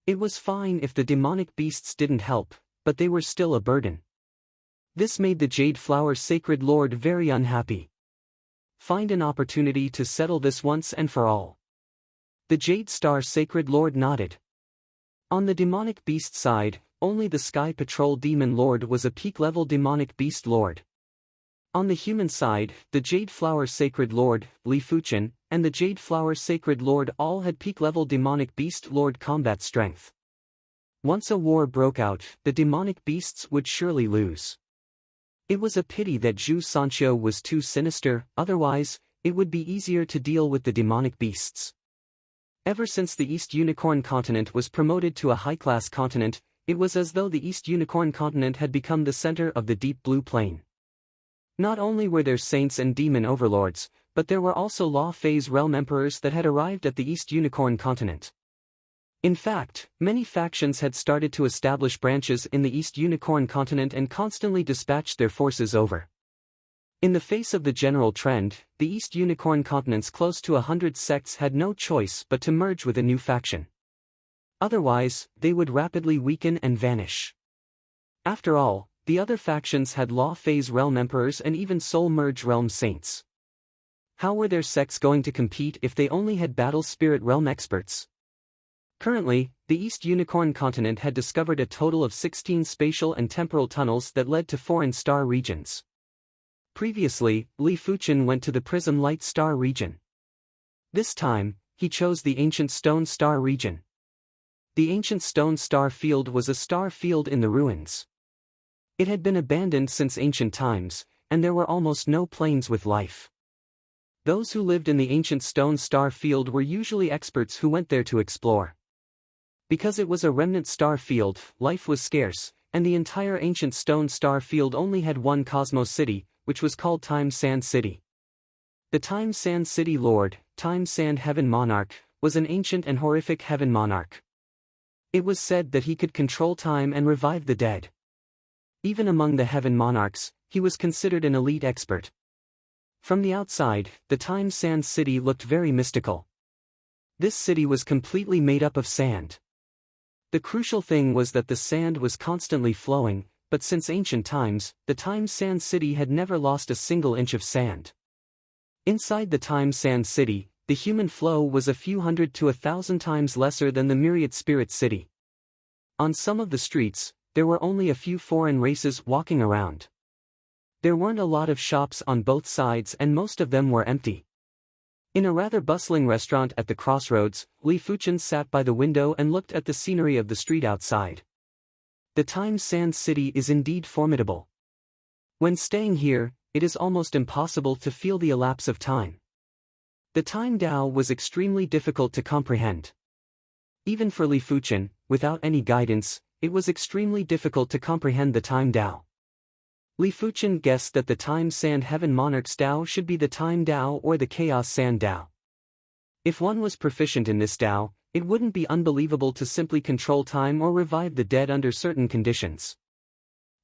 It was fine if the demonic beasts didn't help, but they were still a burden. This made the Jade Flower Sacred Lord very unhappy. Find an opportunity to settle this once and for all. The Jade Star Sacred Lord nodded. On the demonic beast side, only the Sky Patrol Demon Lord was a peak-level demonic beast lord. On the human side, the Jade Flower Sacred Lord, Li Fuchen, and the Jade Flower Sacred Lord all had peak-level demonic beast lord combat strength. Once a war broke out, the demonic beasts would surely lose. It was a pity that Zhu Sanqiu was too sinister, otherwise, it would be easier to deal with the demonic beasts. Ever since the East Unicorn continent was promoted to a high-class continent, it was as though the East Unicorn continent had become the center of the deep blue plain. Not only were there saints and demon overlords, but there were also Law Phase realm emperors that had arrived at the East Unicorn continent. In fact, many factions had started to establish branches in the East Unicorn continent and constantly dispatched their forces over. In the face of the general trend, the East Unicorn continent's close to 100 sects had no choice but to merge with a new faction. Otherwise, they would rapidly weaken and vanish. After all, the other factions had Law Phase realm emperors and even Soul Merge realm saints. How were their sects going to compete if they only had Battle Spirit realm experts? Currently, the East Unicorn continent had discovered a total of 16 spatial and temporal tunnels that led to foreign star regions. Previously, Li Fuchen went to the Prism Light Star region. This time, he chose the Ancient Stone Star region. The Ancient Stone Star field was a star field in the ruins. It had been abandoned since ancient times, and there were almost no planes with life. Those who lived in the Ancient Stone Star field were usually experts who went there to explore. Because it was a remnant star field, life was scarce, and the entire Ancient Stone Star field only had one Cosmos City, which was called Time Sand City. The Time Sand City Lord, Time Sand Heaven Monarch, was an ancient and horrific heaven monarch. It was said that he could control time and revive the dead. Even among the heaven monarchs, he was considered an elite expert. From the outside, the Time Sand City looked very mystical. This city was completely made up of sand. The crucial thing was that the sand was constantly flowing, but since ancient times, the Time Sand City had never lost a single inch of sand. Inside the Time Sand City, the human flow was a few hundred to 1,000 times lesser than the myriad spirit city. On some of the streets, there were only a few foreign races walking around. There weren't a lot of shops on both sides and most of them were empty. In a rather bustling restaurant at the crossroads, Li Fuchen sat by the window and looked at the scenery of the street outside. The Time Sand City is indeed formidable. When staying here, it is almost impossible to feel the elapse of time. The Time Dao was extremely difficult to comprehend. Even for Li Fuchen, without any guidance, it was extremely difficult to comprehend the Time Dao. Li Fuchen guessed that the Time Sand Heaven Monarch's Dao should be the Time Dao or the Chaos Sand Dao. If one was proficient in this Dao, it wouldn't be unbelievable to simply control time or revive the dead under certain conditions.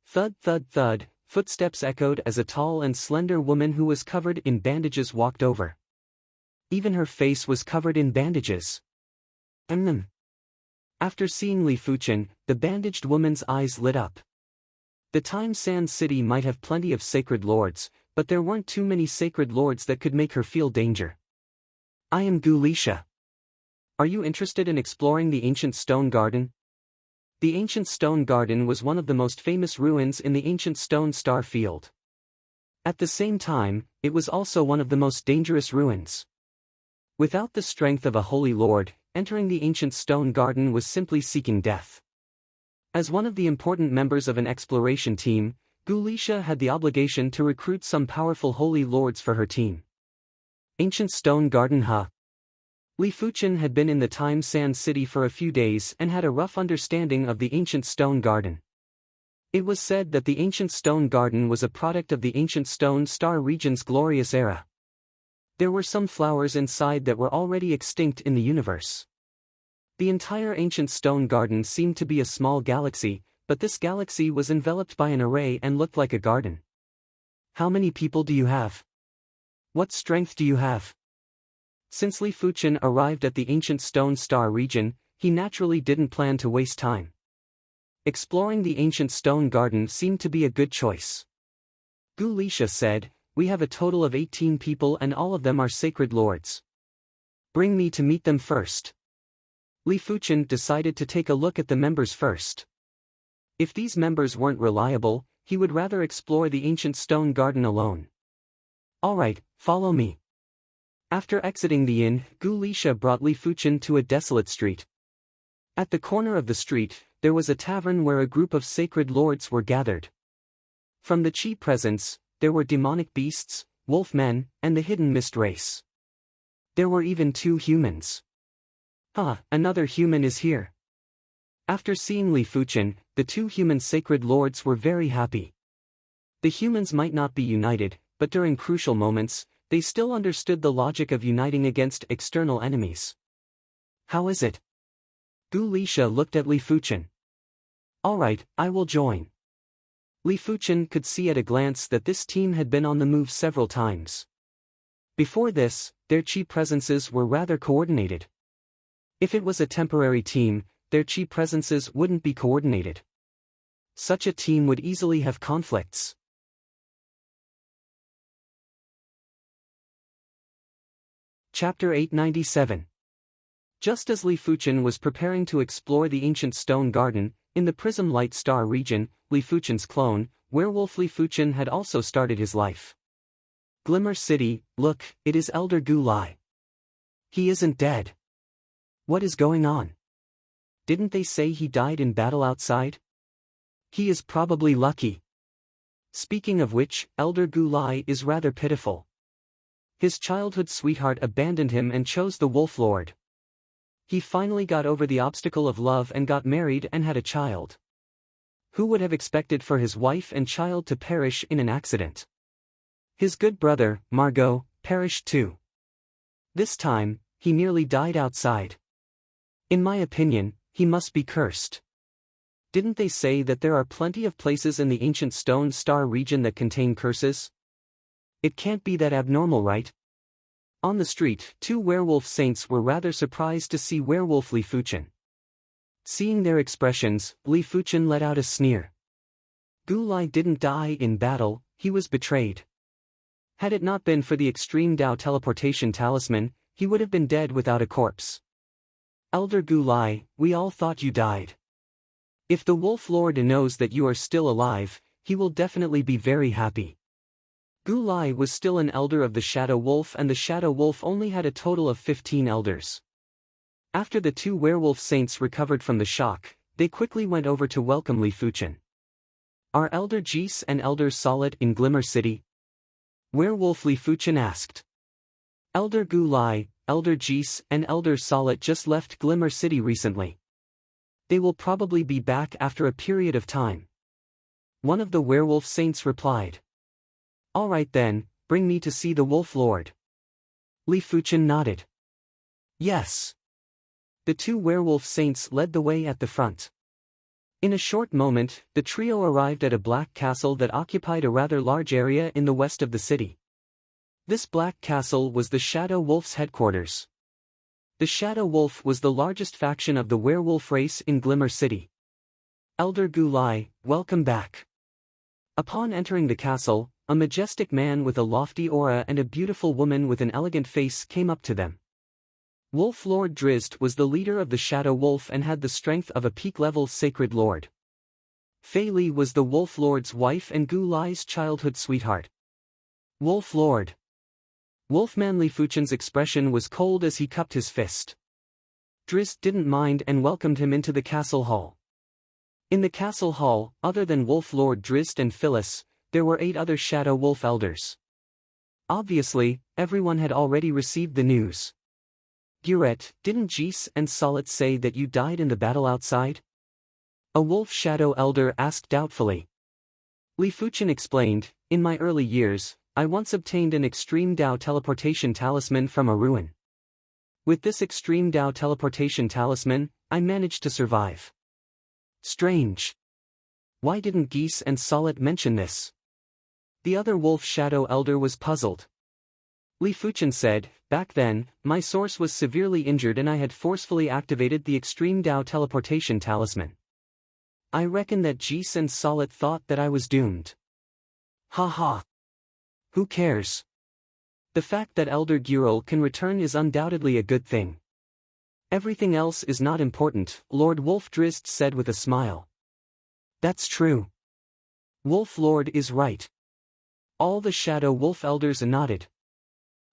Thud thud thud, footsteps echoed as a tall and slender woman who was covered in bandages walked over. Even her face was covered in bandages. After seeing Li Fuchen, the bandaged woman's eyes lit up. The Time Sand City might have plenty of sacred lords, but there weren't too many sacred lords that could make her feel danger. I am Gu Lisha. Are you interested in exploring the ancient stone garden? The ancient stone garden was one of the most famous ruins in the ancient stone star field. At the same time, it was also one of the most dangerous ruins. Without the strength of a holy lord, entering the ancient stone garden was simply seeking death. As one of the important members of an exploration team, Gu Lisha had the obligation to recruit some powerful holy lords for her team. Ancient Stone Garden. Li Fuchen had been in the Time Sand City for a few days and had a rough understanding of the ancient stone garden. It was said that the ancient stone garden was a product of the ancient stone star region's glorious era. There were some flowers inside that were already extinct in the universe. The entire ancient stone garden seemed to be a small galaxy, but this galaxy was enveloped by an array and looked like a garden. How many people do you have? What strength do you have? Since Li Fuchen arrived at the ancient stone star region, he naturally didn't plan to waste time. Exploring the ancient stone garden seemed to be a good choice. Gu Lisha said, "We have a total of 18 people and all of them are sacred lords. Bring me to meet them first." Li Fuchen decided to take a look at the members first. If these members weren't reliable, he would rather explore the ancient stone garden alone. Alright, follow me. After exiting the inn, Gu Lisha brought Li Fuchen to a desolate street. At the corner of the street, there was a tavern where a group of sacred lords were gathered. From the Chi presence, there were demonic beasts, wolf men, and the hidden mist race. There were even 2 humans. Another human is here. After seeing Li Fuchen, the 2 human sacred lords were very happy. The humans might not be united, but during crucial moments, they still understood the logic of uniting against external enemies. How is it? Gu Lisha looked at Li Fuchen. Alright, I will join. Li Fuchen could see at a glance that this team had been on the move several times. Before this, their chi presences were rather coordinated. If it was a temporary team, their chi presences wouldn't be coordinated. Such a team would easily have conflicts. Chapter 897. Just as Li Fuchen was preparing to explore the ancient stone garden, in the Prism Light Star region, Li Fuchen's clone, werewolf Li Fuchen had also started his life. Glimmer City, look, it is Elder Gu Lai. He isn't dead. What is going on? Didn't they say he died in battle outside? He is probably lucky. Speaking of which, Elder Gu Lai is rather pitiful. His childhood sweetheart abandoned him and chose the Wolf Lord. He finally got over the obstacle of love and got married and had a child. Who would have expected for his wife and child to perish in an accident? His good brother, Margot, perished too. This time, he nearly died outside. In my opinion, he must be cursed. Didn't they say that there are plenty of places in the ancient stone star region that contain curses? It can't be that abnormal, right? On the street, 2 werewolf saints were rather surprised to see werewolf Li Fuchen. Seeing their expressions, Li Fuchen let out a sneer. Gu Lai didn't die in battle, he was betrayed. Had it not been for the extreme Dao teleportation talisman, he would have been dead without a corpse. Elder Gu Lai, we all thought you died. If the Wolf Lord knows that you are still alive, he will definitely be very happy. Gu Lai was still an elder of the Shadow Wolf, and the Shadow Wolf only had a total of 15 elders. After the two werewolf saints recovered from the shock, they quickly went over to welcome Li Fuchen. Are Elder Jis and Elder Solid in Glimmer City? Werewolf Li Fuchen asked. Elder Gu Lai, Elder Jis, and Elder Solid just left Glimmer City recently. They will probably be back after a period of time. One of the werewolf saints replied. All right then, bring me to see the Wolf Lord. Li Fuchen nodded. Yes. The two werewolf saints led the way at the front. In a short moment, the trio arrived at a black castle that occupied a rather large area in the west of the city. This black castle was the Shadow Wolf's headquarters. The Shadow Wolf was the largest faction of the werewolf race in Glimmer City. Elder Gu Lai, welcome back. Upon entering the castle, a majestic man with a lofty aura and a beautiful woman with an elegant face came up to them. Wolf Lord Drizzt was the leader of the Shadow Wolf and had the strength of a peak-level Sacred Lord. Fei Li was the Wolf Lord's wife and Gu Lai's childhood sweetheart. Wolf Lord. Wolfman Li Fuchen's expression was cold as he cupped his fist. Drizzt didn't mind and welcomed him into the castle hall. In the castle hall, other than Wolf Lord Drizzt and Phyllis, there were 8 other Shadow Wolf elders. Obviously, everyone had already received the news. Guret, didn't Jis and Solid say that you died in the battle outside? A wolf shadow elder asked doubtfully. Li Fuchen explained, in my early years, I once obtained an extreme Dao teleportation talisman from a ruin. With this extreme Dao teleportation talisman, I managed to survive. Strange. Why didn't Geese and Solid mention this? The other wolf shadow elder was puzzled. Li Fuchen said, back then, my source was severely injured and I had forcefully activated the extreme Dao teleportation talisman. I reckon that Jis and Solid thought that I was doomed. Ha. Who cares? The fact that Elder Gurul can return is undoubtedly a good thing. Everything else is not important, Lord Wolf Drizzt said with a smile. That's true. Wolf Lord is right. All the Shadow Wolf elders nodded.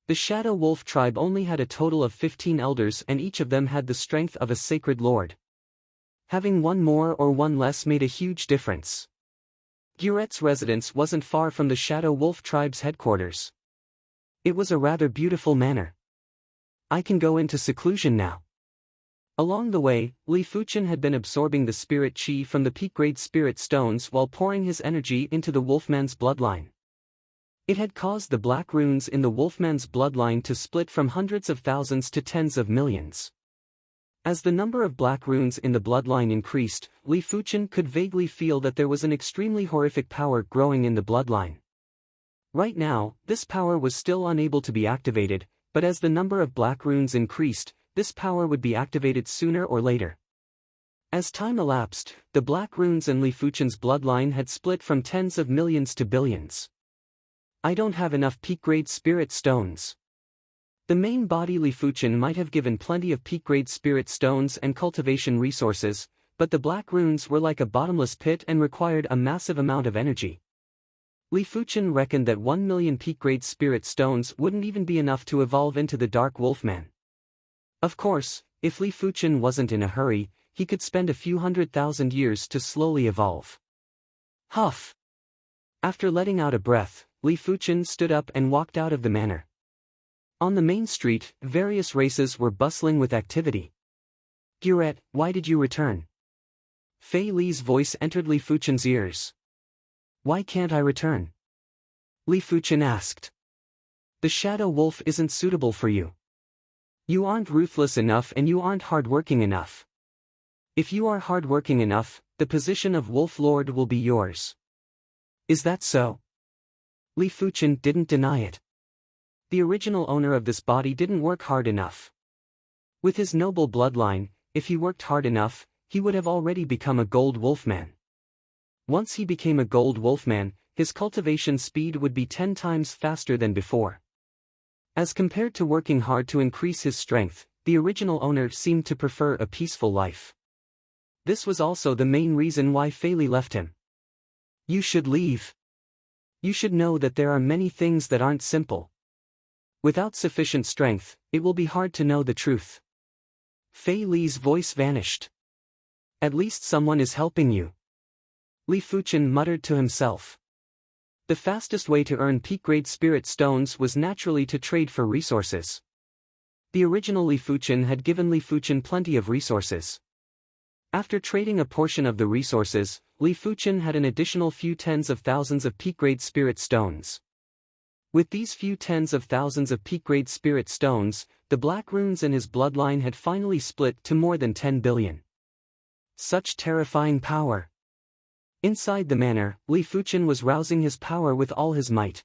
The Shadow Wolf tribe only had a total of 15 elders and each of them had the strength of a Sacred Lord. Having one more or one less made a huge difference. Guret's residence wasn't far from the Shadow Wolf tribe's headquarters. It was a rather beautiful manor. I can go into seclusion now. Along the way, Li Fuchen had been absorbing the spirit chi from the peak-grade spirit stones while pouring his energy into the Wolfman's bloodline. It had caused the black runes in the Wolfman's bloodline to split from hundreds of thousands to tens of millions. As the number of black runes in the bloodline increased, Li Fuchen could vaguely feel that there was an extremely horrific power growing in the bloodline. Right now, this power was still unable to be activated, but as the number of black runes increased, this power would be activated sooner or later. As time elapsed, the black runes in Li Fuchen's bloodline had split from tens of millions to billions. I don't have enough peak-grade spirit stones. The main body Li Fuchen might have given plenty of peak-grade spirit stones and cultivation resources, but the black runes were like a bottomless pit and required a massive amount of energy. Li Fuchen reckoned that 1 million peak-grade spirit stones wouldn't even be enough to evolve into the Dark Wolfman. Of course, if Li Fuchen wasn't in a hurry, he could spend a few 100,000 years to slowly evolve. Huff! After letting out a breath, Li Fuchen stood up and walked out of the manor. On the main street, various races were bustling with activity. Guret, why did you return? Fei Li's voice entered Li Fuchen's ears. Why can't I return? Li Fuchen asked. The Shadow Wolf isn't suitable for you. You aren't ruthless enough and you aren't hardworking enough. If you are hardworking enough, the position of Wolf Lord will be yours. Is that so? Li Fuchen didn't deny it. The original owner of this body didn't work hard enough. With his noble bloodline, if he worked hard enough, he would have already become a gold wolfman. Once he became a gold wolfman, his cultivation speed would be 10 times faster than before. As compared to working hard to increase his strength, the original owner seemed to prefer a peaceful life. This was also the main reason why Fei Li left him. You should leave. You should know that there are many things that aren't simple. Without sufficient strength, it will be hard to know the truth. Fei Li's voice vanished. At least someone is helping you. Li Fuchen muttered to himself. The fastest way to earn peak-grade spirit stones was naturally to trade for resources. The original Li Fuchen had given Li Fuchen plenty of resources. After trading a portion of the resources, Li Fuchen had an additional few tens of thousands of peak-grade spirit stones. With these few tens of thousands of peak-grade spirit stones, the black runes in his bloodline had finally split to more than 10 billion. Such terrifying power. Inside the manor, Li Fuchen was rousing his power with all his might.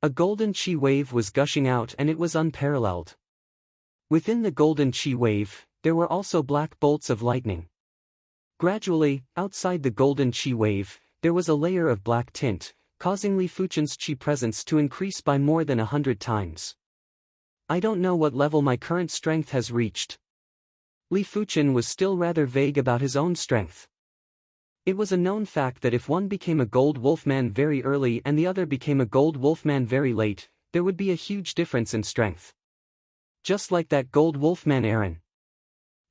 A golden chi wave was gushing out and it was unparalleled. Within the golden chi wave, there were also black bolts of lightning. Gradually, outside the golden chi wave, there was a layer of black tint, causing Li Fuchen's chi presence to increase by more than 100 times. I don't know what level my current strength has reached. Li Fuchen was still rather vague about his own strength. It was a known fact that if one became a gold wolfman very early and the other became a gold wolfman very late, there would be a huge difference in strength. Just like that gold wolfman Aaron.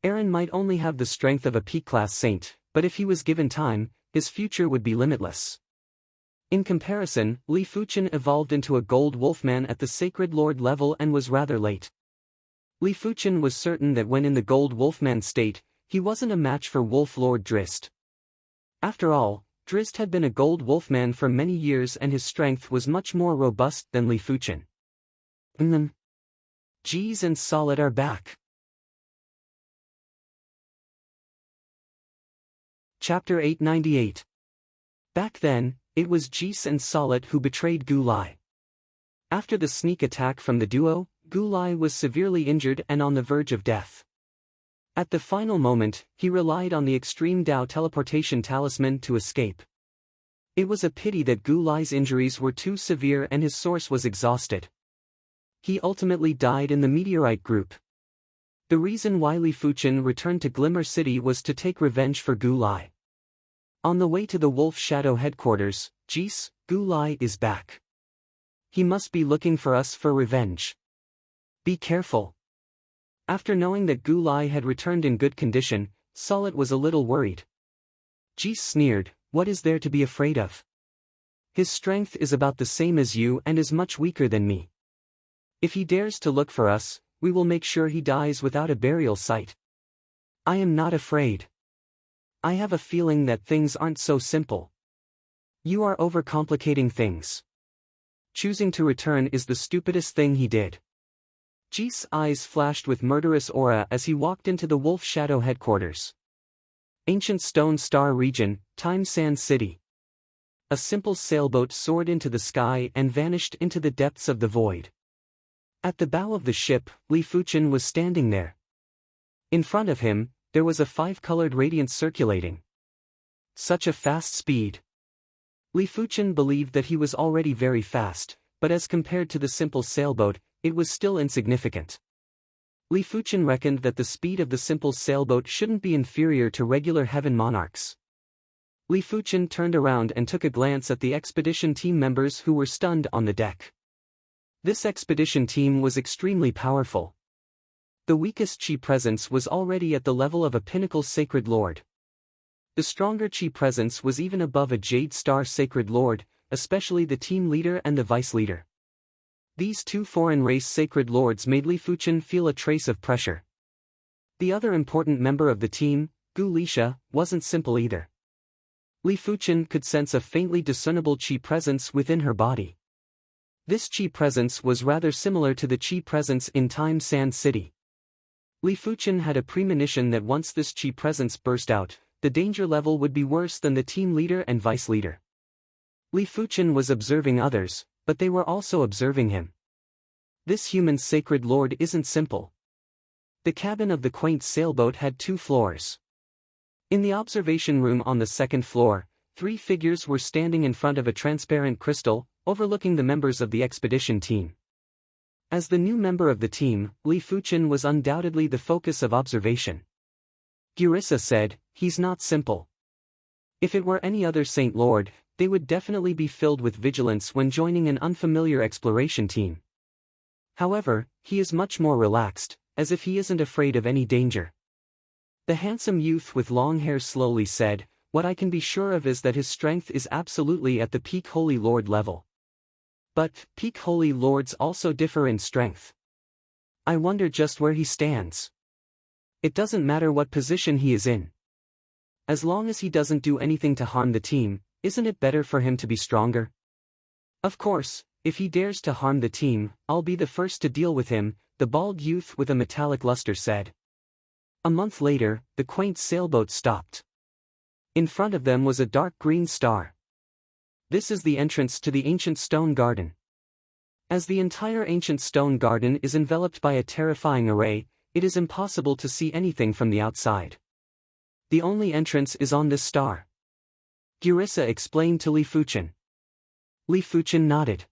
Aaron might only have the strength of a peak-class saint, but if he was given time, his future would be limitless. In comparison, Li Fuchen evolved into a gold wolfman at the Sacred Lord level and was rather late. Li Fuchen was certain that when in the gold wolfman state, he wasn't a match for Wolf Lord Drist. After all, Drist had been a gold wolfman for many years and his strength was much more robust than Li Fuchen. Jeez and Solid are back. Chapter 898. Back then, it was Jees and Solid who betrayed Gu Lai. After the sneak attack from the duo, Gu Lai was severely injured and on the verge of death. At the final moment, he relied on the extreme Dao teleportation talisman to escape. It was a pity that Gu Lai's injuries were too severe and his source was exhausted. He ultimately died in the meteorite group. The reason why Li Fuchen returned to Glimmer City was to take revenge for Gu Lai. On the way to the Wolf Shadow headquarters, Jees, Gu Lai is back. He must be looking for us for revenge. Be careful. After knowing that Gu Lai had returned in good condition, Solid was a little worried. Jees sneered, "What is there to be afraid of? His strength is about the same as you and is much weaker than me. If he dares to look for us, we will make sure he dies without a burial site. I am not afraid. I have a feeling that things aren't so simple. You are overcomplicating things. Choosing to return is the stupidest thing he did." Jees' eyes flashed with murderous aura as he walked into the Wolf Shadow headquarters. Ancient Stone Star Region, Time Sand City. A simple sailboat soared into the sky and vanished into the depths of the void. At the bow of the ship, Li Fuchen was standing there. In front of him, there was a 5-colored radiance circulating. Such a fast speed. Li Fuchen believed that he was already very fast, but as compared to the simple sailboat, it was still insignificant. Li Fuchen reckoned that the speed of the simple sailboat shouldn't be inferior to regular heaven monarchs. Li Fuchen turned around and took a glance at the expedition team members who were stunned on the deck. This expedition team was extremely powerful. The weakest chi presence was already at the level of a pinnacle sacred lord. The stronger chi presence was even above a Jade Star sacred lord, especially the team leader and the vice leader. These two foreign race sacred lords made Li Fuchen feel a trace of pressure. The other important member of the team, Gu Lisha, wasn't simple either. Li Fuchen could sense a faintly discernible chi presence within her body. This chi presence was rather similar to the chi presence in Time Sand City. Li Fuchen had a premonition that once this chi presence burst out, the danger level would be worse than the team leader and vice leader. Li Fuchen was observing others, but they were also observing him. This human sacred lord isn't simple. The cabin of the quaint sailboat had 2 floors. In the observation room on the 2nd floor, 3 figures were standing in front of a transparent crystal, overlooking the members of the expedition team. As the new member of the team, Li Fuchen was undoubtedly the focus of observation. Gurisa said, "He's not simple. If it were any other Saint Lord, they would definitely be filled with vigilance when joining an unfamiliar exploration team. However, he is much more relaxed, as if he isn't afraid of any danger." The handsome youth with long hair slowly said, "What I can be sure of is that his strength is absolutely at the peak Holy Lord level. But, peak Holy Lords also differ in strength. I wonder just where he stands. It doesn't matter what position he is in. As long as he doesn't do anything to harm the team, isn't it better for him to be stronger? Of course, if he dares to harm the team, I'll be the first to deal with him," the bald youth with a metallic luster said. A month later, the quaint sailboat stopped. In front of them was a dark green star. "This is the entrance to the ancient stone garden. As the entire ancient stone garden is enveloped by a terrifying array, it is impossible to see anything from the outside. The only entrance is on this star," Gurisa explained to Li Fuchen. Li Fuchen nodded.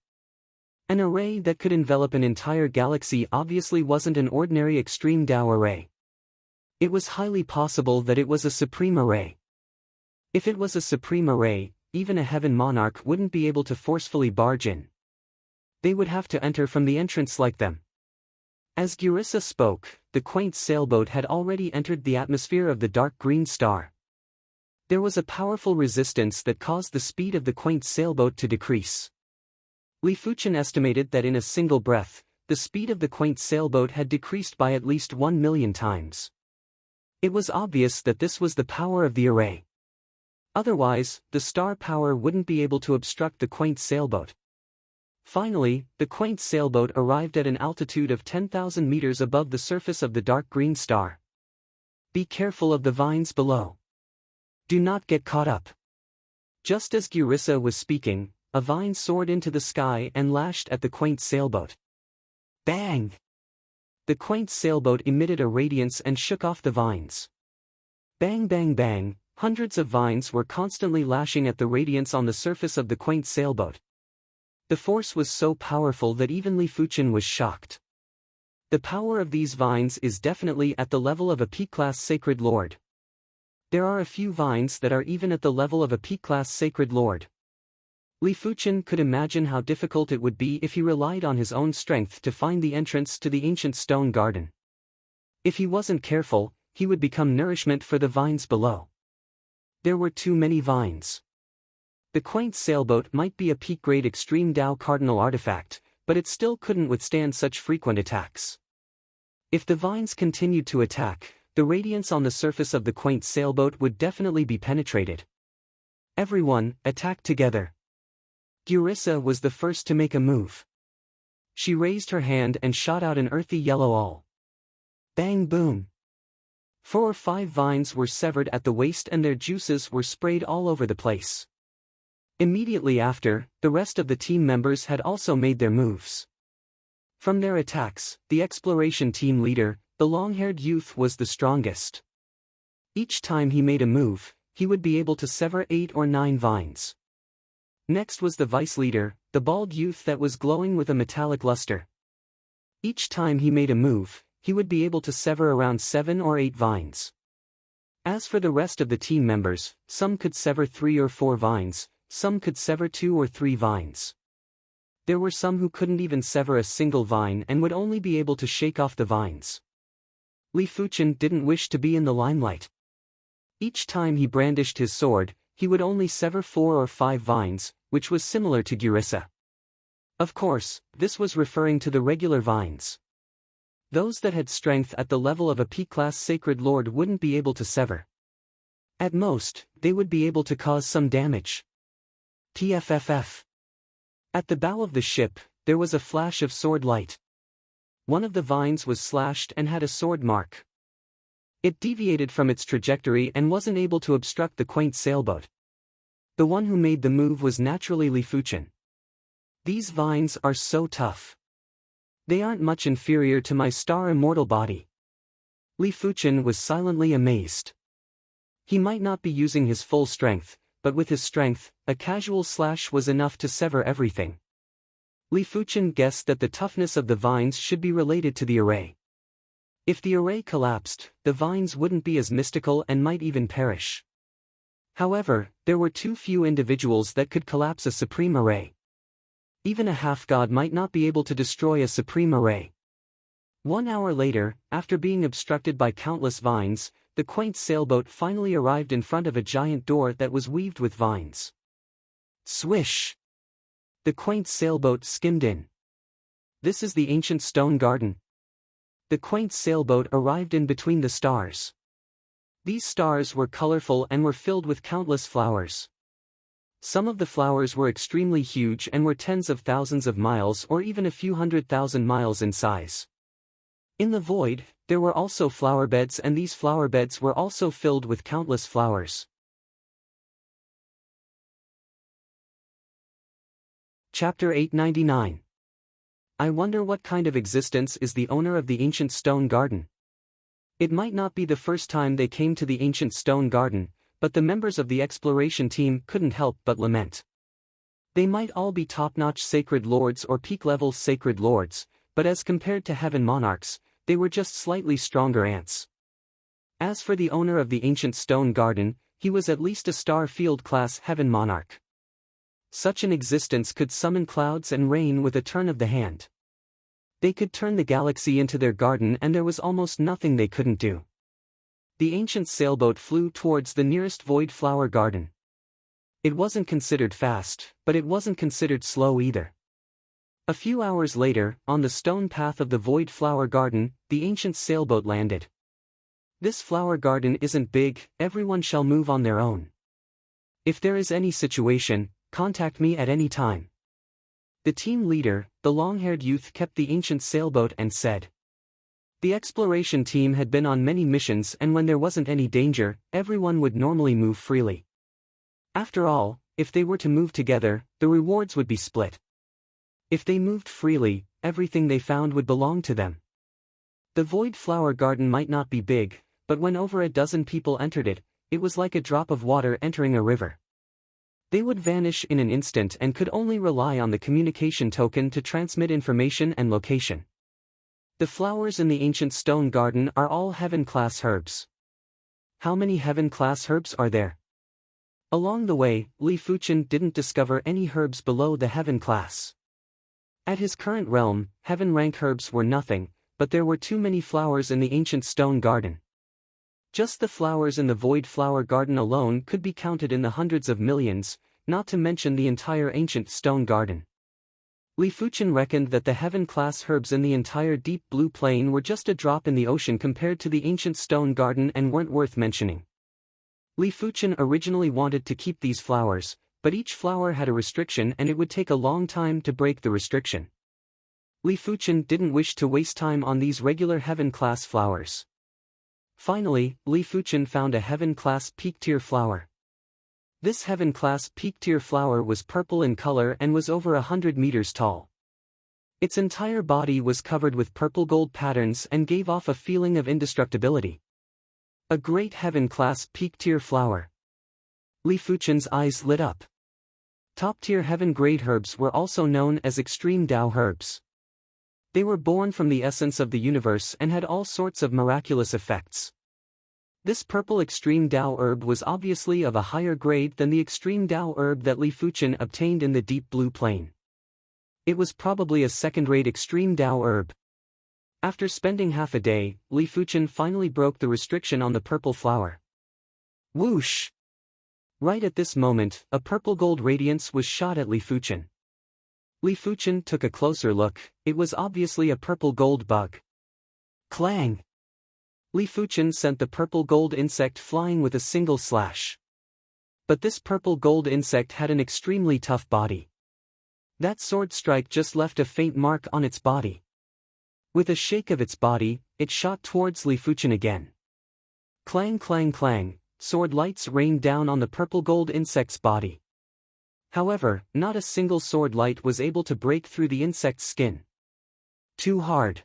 An array that could envelop an entire galaxy obviously wasn't an ordinary extreme Dao array. It was highly possible that it was a supreme array. If it was a supreme array, even a heaven monarch wouldn't be able to forcefully barge in. They would have to enter from the entrance like them. As Gurisa spoke, the quaint sailboat had already entered the atmosphere of the dark green star. There was a powerful resistance that caused the speed of the quaint sailboat to decrease. Li Fuchen estimated that in a single breath, the speed of the quaint sailboat had decreased by at least 1,000,000 times. It was obvious that this was the power of the array. Otherwise, the star power wouldn't be able to obstruct the quaint sailboat. Finally, the quaint sailboat arrived at an altitude of 10,000 meters above the surface of the dark green star. "Be careful of the vines below. Do not get caught up." Just as Gurisa was speaking, a vine soared into the sky and lashed at the quaint sailboat. Bang! The quaint sailboat emitted a radiance and shook off the vines. Bang bang bang, hundreds of vines were constantly lashing at the radiance on the surface of the quaint sailboat. The force was so powerful that even Li Fuchen was shocked. The power of these vines is definitely at the level of a P-class sacred lord. There are a few vines that are even at the level of a P-class sacred lord. Li Fuchen could imagine how difficult it would be if he relied on his own strength to find the entrance to the ancient stone garden. If he wasn't careful, he would become nourishment for the vines below. There were too many vines. The quaint sailboat might be a peak-grade extreme Dao cardinal artifact, but it still couldn't withstand such frequent attacks. If the vines continued to attack, the radiance on the surface of the quaint sailboat would definitely be penetrated. Everyone, attack together. Gurisa was the first to make a move. She raised her hand and shot out an earthy yellow awl. Bang boom! 4 or 5 vines were severed at the waist and their juices were sprayed all over the place. Immediately after, the rest of the team members had also made their moves. From their attacks, the exploration team leader, the long-haired youth, was the strongest. Each time he made a move, he would be able to sever 8 or 9 vines. Next was the vice leader, the bald youth that was glowing with a metallic luster. Each time he made a move, he would be able to sever around 7 or 8 vines. As for the rest of the team members, some could sever 3 or 4 vines, some could sever 2 or 3 vines. There were some who couldn't even sever a single vine and would only be able to shake off the vines. Li Fuchen didn't wish to be in the limelight. Each time he brandished his sword, he would only sever 4 or 5 vines, which was similar to Gurisa. Of course, this was referring to the regular vines. Those that had strength at the level of a P-class sacred lord wouldn't be able to sever. At most, they would be able to cause some damage. TFFF. At the bow of the ship, there was a flash of sword light. One of the vines was slashed and had a sword mark. It deviated from its trajectory and wasn't able to obstruct the quaint sailboat. The one who made the move was naturally Li Fuchen. These vines are so tough. They aren't much inferior to my star immortal body. Li Fuchen was silently amazed. He might not be using his full strength, but with his strength, a casual slash was enough to sever everything. Li Fuchen guessed that the toughness of the vines should be related to the array. If the array collapsed, the vines wouldn't be as mystical and might even perish. However, there were too few individuals that could collapse a supreme array. Even a half-god might not be able to destroy a supreme array. 1 hour later, after being obstructed by countless vines, the quaint sailboat finally arrived in front of a giant door that was weaved with vines. Swish! The quaint sailboat skimmed in. This is the ancient stone garden. The quaint sailboat arrived in between the stars. These stars were colorful and were filled with countless flowers. Some of the flowers were extremely huge and were tens of thousands of miles or even a few 100,000 miles in size. In the void, there were also flower beds, and these flower beds were also filled with countless flowers. Chapter 899. I wonder what kind of existence is the owner of the ancient stone garden. It might not be the first time they came to the ancient stone garden, but the members of the exploration team couldn't help but lament. They might all be top-notch sacred lords or peak-level sacred lords, but as compared to heaven monarchs, they were just slightly stronger ants. As for the owner of the ancient stone garden, he was at least a star-field-class heaven monarch. Such an existence could summon clouds and rain with a turn of the hand. They could turn the galaxy into their garden, and there was almost nothing they couldn't do. The ancient sailboat flew towards the nearest void flower garden. It wasn't considered fast, but it wasn't considered slow either. A few hours later, on the stone path of the void flower garden, the ancient sailboat landed. This flower garden isn't big, everyone shall move on their own. If there is any situation, contact me at any time. The team leader, the long-haired youth, kept the ancient sailboat and said. The exploration team had been on many missions, and when there wasn't any danger, everyone would normally move freely. After all, if they were to move together, the rewards would be split. If they moved freely, everything they found would belong to them. The void flower garden might not be big, but when over a dozen people entered it, it was like a drop of water entering a river. They would vanish in an instant and could only rely on the communication token to transmit information and location. The flowers in the ancient stone garden are all heaven-class herbs. How many heaven-class herbs are there? Along the way, Li Fuchen didn't discover any herbs below the heaven class. At his current realm, heaven-rank herbs were nothing, but there were too many flowers in the ancient stone garden. Just the flowers in the void flower garden alone could be counted in the hundreds of millions, not to mention the entire ancient stone garden. Li Fuchen reckoned that the heaven-class herbs in the entire deep blue plain were just a drop in the ocean compared to the ancient stone garden and weren't worth mentioning. Li Fuchen originally wanted to keep these flowers, but each flower had a restriction and it would take a long time to break the restriction. Li Fuchen didn't wish to waste time on these regular heaven-class flowers. Finally, Li Fuchen found a heaven-class peak-tier flower. This heaven-class peak-tier flower was purple in color and was over 100 meters tall. Its entire body was covered with purple gold patterns and gave off a feeling of indestructibility. A great heaven-class peak-tier flower. Li Fuchen's eyes lit up. Top-tier heaven-grade herbs were also known as extreme Tao herbs. They were born from the essence of the universe and had all sorts of miraculous effects. This purple extreme Tao herb was obviously of a higher grade than the extreme Tao herb that Li Fuchen obtained in the deep blue plain. It was probably a second-rate extreme Tao herb. After spending half a day, Li Fuchen finally broke the restriction on the purple flower. Whoosh! Right at this moment, a purple gold radiance was shot at Li Fuchen. Li Fuchen took a closer look. It was obviously a purple gold bug. Clang! Li Fuchen sent the purple gold insect flying with a single slash. But this purple gold insect had an extremely tough body. That sword strike just left a faint mark on its body. With a shake of its body, it shot towards Li Fuchen again. Clang clang clang, sword lights rained down on the purple gold insect's body. However, not a single sword light was able to break through the insect's skin. Too hard.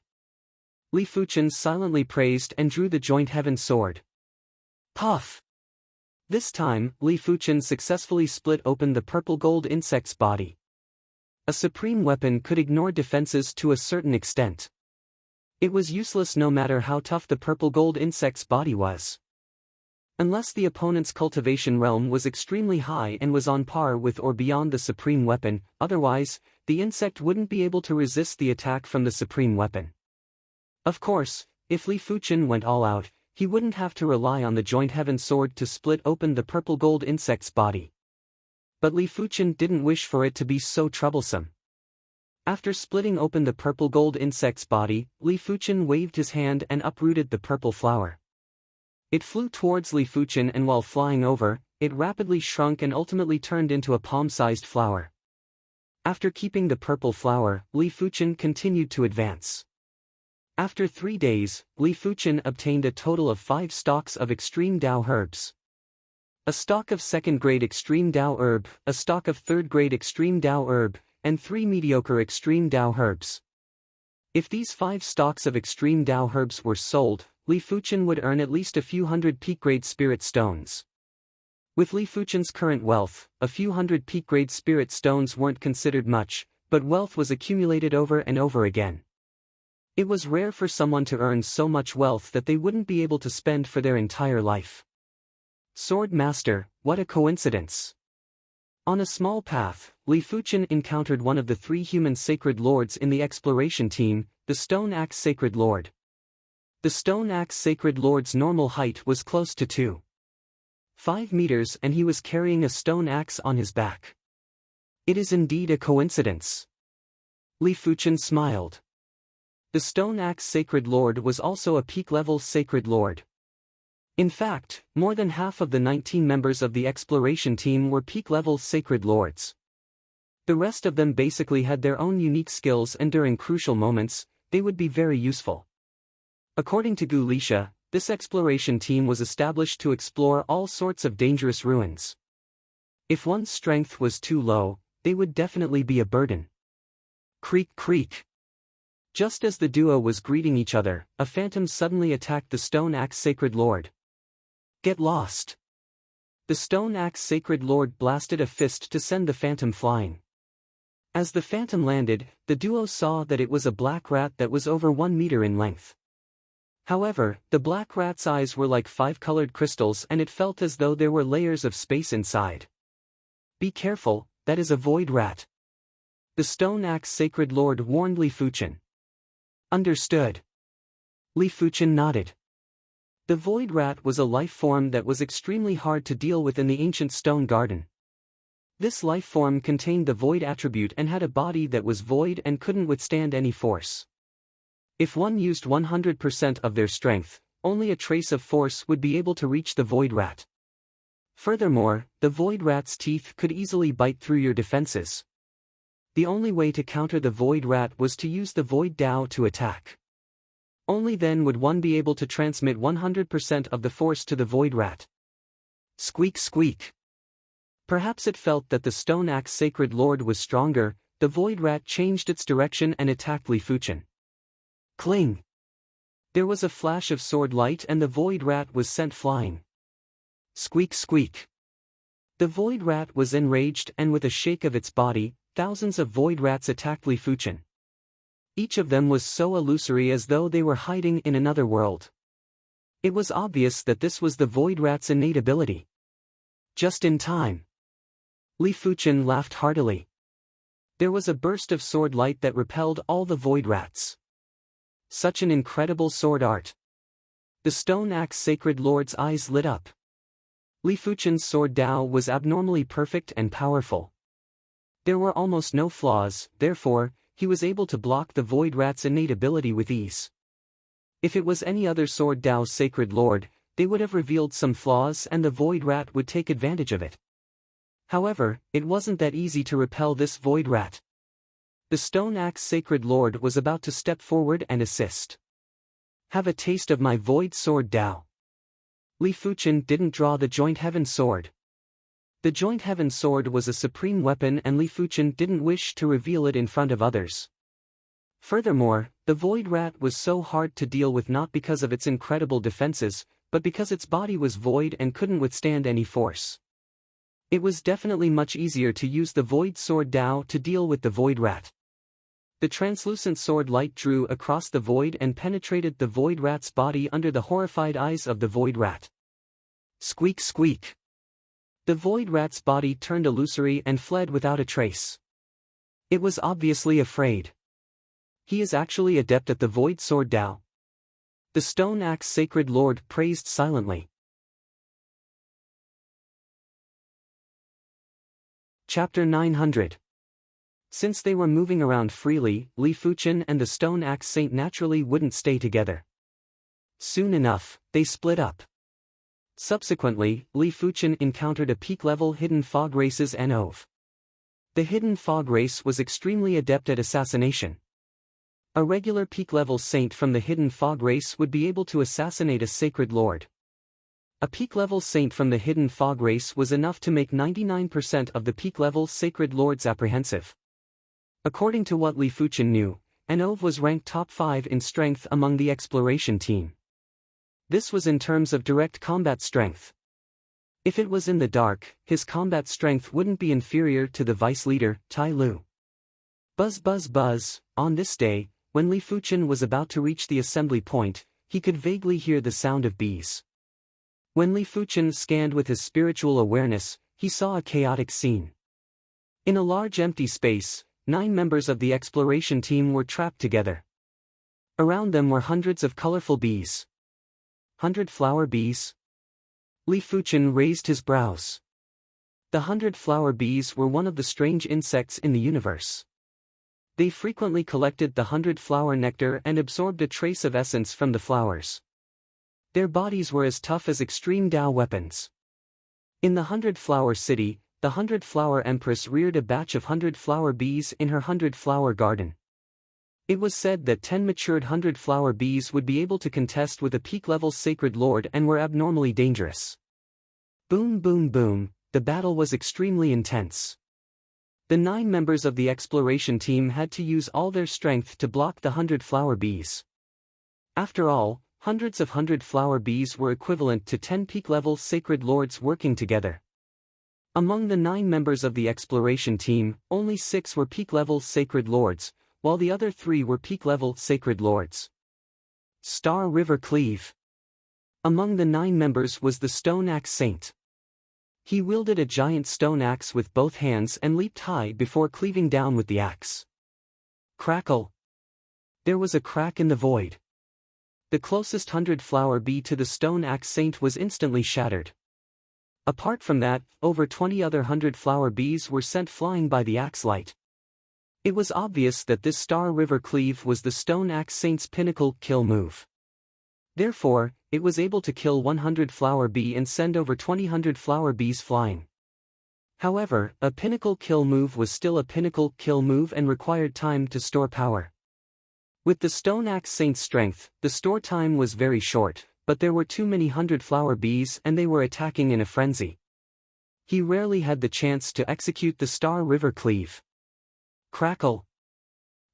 Li Fuchen silently praised and drew the joint heaven sword. Puff! This time, Li Fuchen successfully split open the purple gold insect's body. A supreme weapon could ignore defenses to a certain extent. It was useless no matter how tough the purple gold insect's body was. Unless the opponent's cultivation realm was extremely high and was on par with or beyond the supreme weapon, otherwise, the insect wouldn't be able to resist the attack from the supreme weapon. Of course, if Li Fuchen went all out, he wouldn't have to rely on the joint heaven sword to split open the purple gold insect's body. But Li Fuchen didn't wish for it to be so troublesome. After splitting open the purple gold insect's body, Li Fuchen waved his hand and uprooted the purple flower. It flew towards Li Fuchen, and while flying over, it rapidly shrunk and ultimately turned into a palm-sized flower. After keeping the purple flower, Li Fuchen continued to advance. After 3 days, Li Fuchen obtained a total of 5 stalks of extreme Dao herbs. A stalk of 2nd grade extreme Dao herb, a stalk of 3rd grade extreme Dao herb, and 3 mediocre extreme Dao herbs. If these 5 stalks of extreme Dao herbs were sold, Li Fuchen would earn at least a few hundred peak-grade spirit stones. With Li Fuchen's current wealth, a few hundred peak-grade spirit stones weren't considered much, but wealth was accumulated over and over again. It was rare for someone to earn so much wealth that they wouldn't be able to spend for their entire life. Sword Master, what a coincidence! On a small path, Li Fuchen encountered one of the 3 human sacred lords in the exploration team, the Stone Axe Sacred Lord. The Stone Axe Sacred Lord's normal height was close to 2.5 meters, and he was carrying a stone axe on his back. It is indeed a coincidence. Li Fuchen smiled. The Stone Axe Sacred Lord was also a peak-level Sacred Lord. In fact, more than half of the 19 members of the exploration team were peak-level Sacred Lords. The rest of them basically had their own unique skills, and during crucial moments, they would be very useful. According to Gu Lisha, this exploration team was established to explore all sorts of dangerous ruins. If one's strength was too low, they would definitely be a burden. Creak creak. Just as the duo was greeting each other, a phantom suddenly attacked the Stone Axe Sacred Lord. Get lost! The Stone Axe Sacred Lord blasted a fist to send the phantom flying. As the phantom landed, the duo saw that it was a black rat that was over 1 meter in length. However, the black rat's eyes were like 5-colored crystals, and it felt as though there were layers of space inside. Be careful, that is a void rat. The Stone Axe Sacred Lord warned Li Fuchen. Understood. Li Fuchen nodded. The void rat was a life form that was extremely hard to deal with in the ancient stone garden. This life form contained the void attribute and had a body that was void and couldn't withstand any force. If one used 100% of their strength, only a trace of force would be able to reach the void rat. Furthermore, the void rat's teeth could easily bite through your defenses. The only way to counter the void rat was to use the void Dao to attack. Only then would one be able to transmit 100% of the force to the void rat. Squeak squeak. Perhaps it felt that the Stone Axe Sacred Lord was stronger. The void rat changed its direction and attacked Li Fuchen. Cling! There was a flash of sword light and the void rat was sent flying. Squeak squeak. The void rat was enraged, and with a shake of its body, thousands of void rats attacked Li Fuchen. Each of them was so illusory, as though they were hiding in another world. It was obvious that this was the void rat's innate ability. Just in time. Li Fuchen laughed heartily. There was a burst of sword light that repelled all the void rats. Such an incredible sword art. The Stone Axe Sacred Lord's eyes lit up. Li Fuchen's sword Dao was abnormally perfect and powerful. There were almost no flaws, therefore, he was able to block the void rat's innate ability with ease. If it was any other sword Dao's Sacred Lord, they would have revealed some flaws and the void rat would take advantage of it. However, it wasn't that easy to repel this void rat. The Stone Axe Sacred Lord was about to step forward and assist. Have a taste of my void sword Dao. Li Fuchen didn't draw the Joint Heaven Sword. The Joint Heaven Sword was a supreme weapon and Li Fuchen didn't wish to reveal it in front of others. Furthermore, the void rat was so hard to deal with not because of its incredible defenses, but because its body was void and couldn't withstand any force. It was definitely much easier to use the void sword Dao to deal with the void rat. The translucent sword light drew across the void and penetrated the void rat's body under the horrified eyes of the void rat. Squeak squeak. The void rat's body turned illusory and fled without a trace. It was obviously afraid. He is actually adept at the void sword Dao. The stone axe sacred lord praised silently. Chapter 900. Since they were moving around freely, Li Fuchen and the stone axe saint naturally wouldn't stay together. Soon enough, they split up. Subsequently, Li Fuchen encountered a peak-level hidden fog race's Enov. The hidden fog race was extremely adept at assassination. A regular peak-level saint from the hidden fog race would be able to assassinate a sacred lord. A peak-level saint from the hidden fog race was enough to make 99% of the peak-level sacred lords apprehensive. According to what Li Fuchen knew, Enov was ranked top 5 in strength among the exploration team. This was in terms of direct combat strength. If it was in the dark, his combat strength wouldn't be inferior to the vice leader, Tai Lu. Buzz buzz buzz. On this day, when Li Fuchen was about to reach the assembly point, he could vaguely hear the sound of bees. When Li Fuchen scanned with his spiritual awareness, he saw a chaotic scene. In a large empty space, 9 members of the exploration team were trapped together. Around them were hundreds of colorful bees. 100 flower bees? Li Fuchen raised his brows. The 100 flower bees were one of the strange insects in the universe. They frequently collected the 100 flower nectar and absorbed a trace of essence from the flowers. Their bodies were as tough as extreme Dao weapons. In the 100 flower city, the 100 flower empress reared a batch of 100 flower bees in her 100 flower garden. It was said that 10 matured 100 flower bees would be able to contest with a peak-level sacred lord and were abnormally dangerous. Boom boom boom, the battle was extremely intense. The 9 members of the exploration team had to use all their strength to block the 100 flower bees. After all, hundreds of 100 flower bees were equivalent to 10 peak-level sacred lords working together. Among the 9 members of the exploration team, only 6 were peak-level sacred lords, while the other 3 were peak-level sacred lords. Star River Cleave. Among the 9 members was the stone axe saint. He wielded a giant stone axe with both hands and leaped high before cleaving down with the axe. Crackle. There was a crack in the void. The closest 100 flower bee to the stone axe saint was instantly shattered. Apart from that, over 20 other 100 flower bees were sent flying by the axe light. It was obvious that this Star River Cleave was the stone axe saint's pinnacle kill move. Therefore, it was able to kill 100 flower bee and send over 200 flower bees flying. However, a pinnacle kill move was still a pinnacle kill move and required time to store power. With the stone axe saint's strength, the store time was very short, but there were too many 100 flower bees and they were attacking in a frenzy. He rarely had the chance to execute the Star River Cleave. Crackle.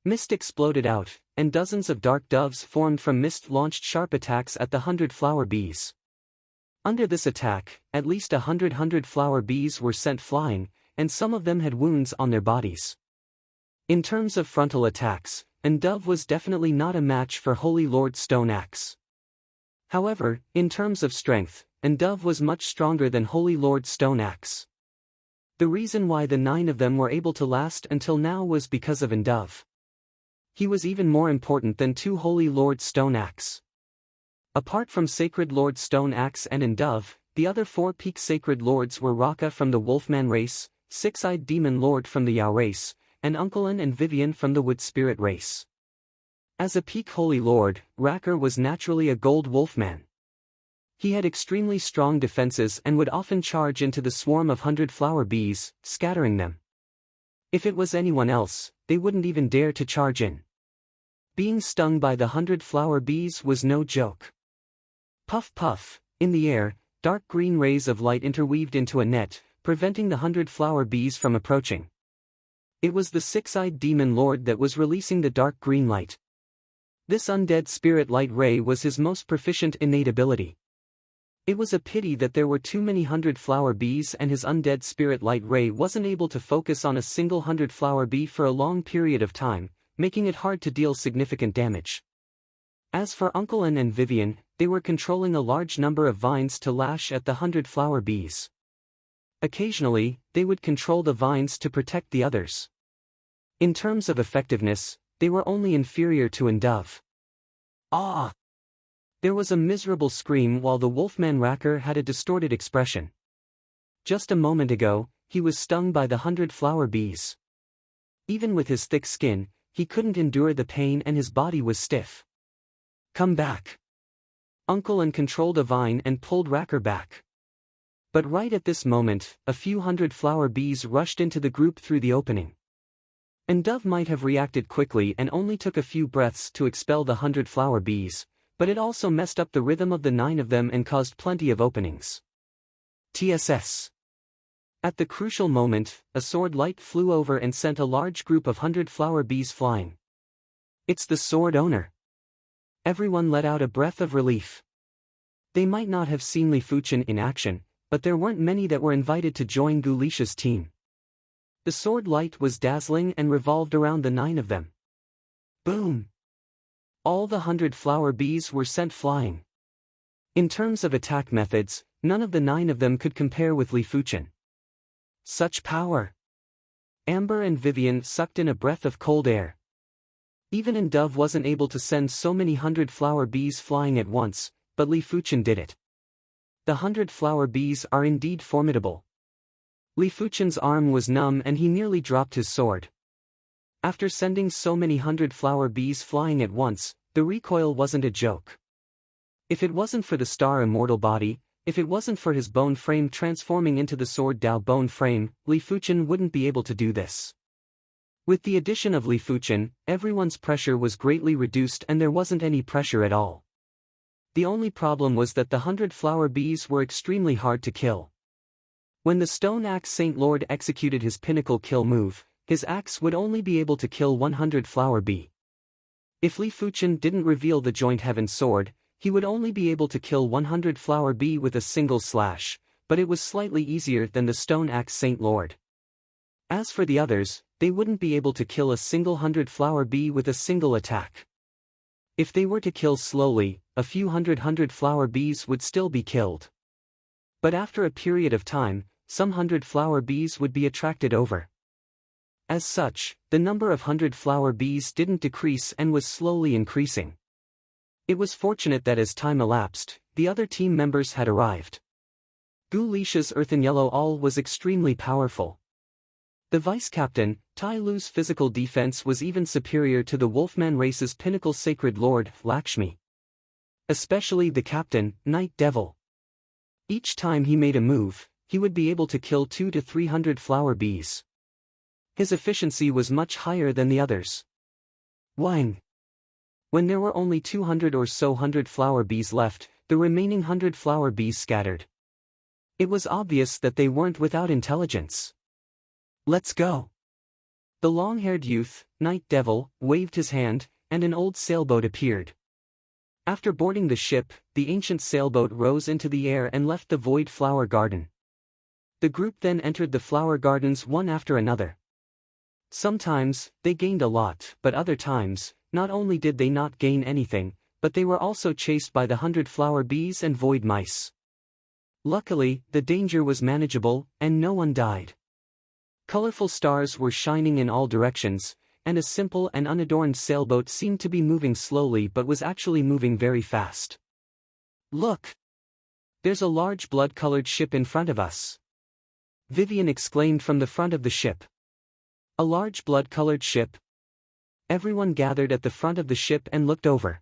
Mist exploded out, and dozens of dark doves formed from mist launched sharp attacks at the 100 flower bees. Under this attack, at least 100 flower bees were sent flying, and some of them had wounds on their bodies. In terms of frontal attacks, and Dove was definitely not a match for Holy Lord Stone Axe. However, in terms of strength, and Dove was much stronger than Holy Lord Stone Axe. The reason why the 9 of them were able to last until now was because of Ndove. He was even more important than 2 Holy Lord Stone Axe. Apart from Sacred Lord Stone Axe and Ndove, the other 4 peak Sacred Lords were Raka from the Wolfman race, Six-Eyed Demon Lord from the Yao race, and Uncle and Vivian from the Wood Spirit race. As a peak Holy Lord, Racker was naturally a gold Wolfman. He had extremely strong defenses and would often charge into the swarm of 100 flower bees, scattering them. If it was anyone else, they wouldn't even dare to charge in. Being stung by the 100 flower bees was no joke. Puff puff, in the air, dark green rays of light interweaved into a net, preventing the 100 flower bees from approaching. It was the Six-Eyed Demon Lord that was releasing the dark green light. This undead spirit light ray was his most proficient innate ability. It was a pity that there were too many 100-flower bees and his undead spirit light ray wasn't able to focus on a single 100-flower bee for a long period of time, making it hard to deal significant damage. As for Uncle N and Vivian, they were controlling a large number of vines to lash at the 100-flower bees. Occasionally, they would control the vines to protect the others. In terms of effectiveness, they were only inferior to Ndove. Ah! There was a miserable scream while the Wolfman Racker had a distorted expression. Just a moment ago, he was stung by the 100-flower bees. Even with his thick skin, he couldn't endure the pain and his body was stiff. Come back. Uncle N controlled a vine and pulled Racker back. But right at this moment, a few 100-flower bees rushed into the group through the opening. Ndove might have reacted quickly and only took a few breaths to expel the 100-flower bees, but it also messed up the rhythm of the 9 of them and caused plenty of openings. TSS. At the crucial moment, a sword light flew over and sent a large group of 100-flower bees flying. It's the sword owner. Everyone let out a breath of relief. They might not have seen Li Fuchen in action, but there weren't many that were invited to join Gu Lisha's team. The sword light was dazzling and revolved around the 9 of them. Boom! All the 100-flower bees were sent flying. In terms of attack methods, none of the 9 of them could compare with Li Fuchen. Such power! Amber and Vivian sucked in a breath of cold air. Even Ndove wasn't able to send so many 100-flower bees flying at once, but Li Fuchen did it. The 100-flower bees are indeed formidable. Li Fuchen's arm was numb and he nearly dropped his sword. After sending so many 100-flower bees flying at once, the recoil wasn't a joke. If it wasn't for the star immortal body, if it wasn't for his bone frame transforming into the sword Dao bone frame, Li Fuchen wouldn't be able to do this. With the addition of Li Fuchen, everyone's pressure was greatly reduced and there wasn't any pressure at all. The only problem was that the 100-flower bees were extremely hard to kill. When the Stone Axe Saint Lord executed his pinnacle kill move, his axe would only be able to kill 100-flower bee. If Li Fuchen didn't reveal the Joint Heaven Sword, he would only be able to kill 100-flower bee with a single slash, but it was slightly easier than the Stone Axe Saint Lord. As for the others, they wouldn't be able to kill a single 100-flower bee with a single attack. If they were to kill slowly, a few 100-flower bees would still be killed. But after a period of time, some 100-flower bees would be attracted over. As such, the number of 100-flower bees didn't decrease and was slowly increasing. It was fortunate that as time elapsed, the other team members had arrived. Gu Lisha's Earthen Yellow All was extremely powerful. The vice-captain, Tai Lu's physical defense was even superior to the Wolfman race's pinnacle sacred lord, Lakshmi. Especially the captain, Night Devil. Each time he made a move, he would be able to kill 200 to 300 flower bees. His efficiency was much higher than the others. Wang. When there were only 200 or so 100-flower bees left, the remaining 100-flower bees scattered. It was obvious that they weren't without intelligence. Let's go. The long-haired youth, Night Devil, waved his hand, and an old sailboat appeared. After boarding the ship, the ancient sailboat rose into the air and left the void flower garden. The group then entered the flower gardens one after another. Sometimes, they gained a lot, but other times, not only did they not gain anything, but they were also chased by the 100-flower bees and void mice. Luckily, the danger was manageable, and no one died. Colorful stars were shining in all directions, and a simple and unadorned sailboat seemed to be moving slowly but was actually moving very fast. Look! There's a large blood-colored ship in front of us. Vivian exclaimed from the front of the ship. A large blood-colored ship? Everyone gathered at the front of the ship and looked over.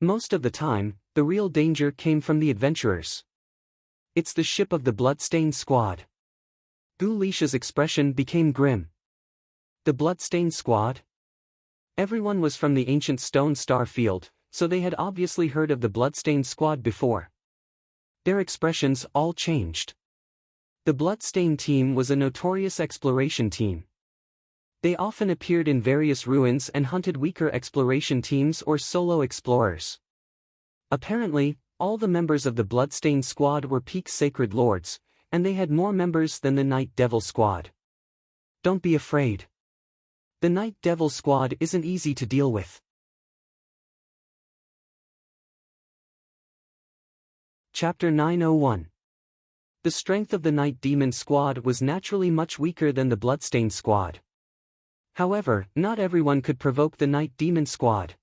Most of the time, the real danger came from the adventurers. It's the ship of the Bloodstained Squad. Gu Lisha's expression became grim. The Bloodstained Squad? Everyone was from the ancient Stone Star Field, so they had obviously heard of the Bloodstained Squad before. Their expressions all changed. The Bloodstained team was a notorious exploration team. They often appeared in various ruins and hunted weaker exploration teams or solo explorers. Apparently, All the members of the Bloodstained Squad were peak Sacred Lords, and they had more members than the Night Devil Squad. Don't be afraid. The Night Devil Squad isn't easy to deal with. Chapter 901. The strength of the Night Demon Squad was naturally much weaker than the Bloodstained Squad. However, not everyone could provoke the Night Demon Squad.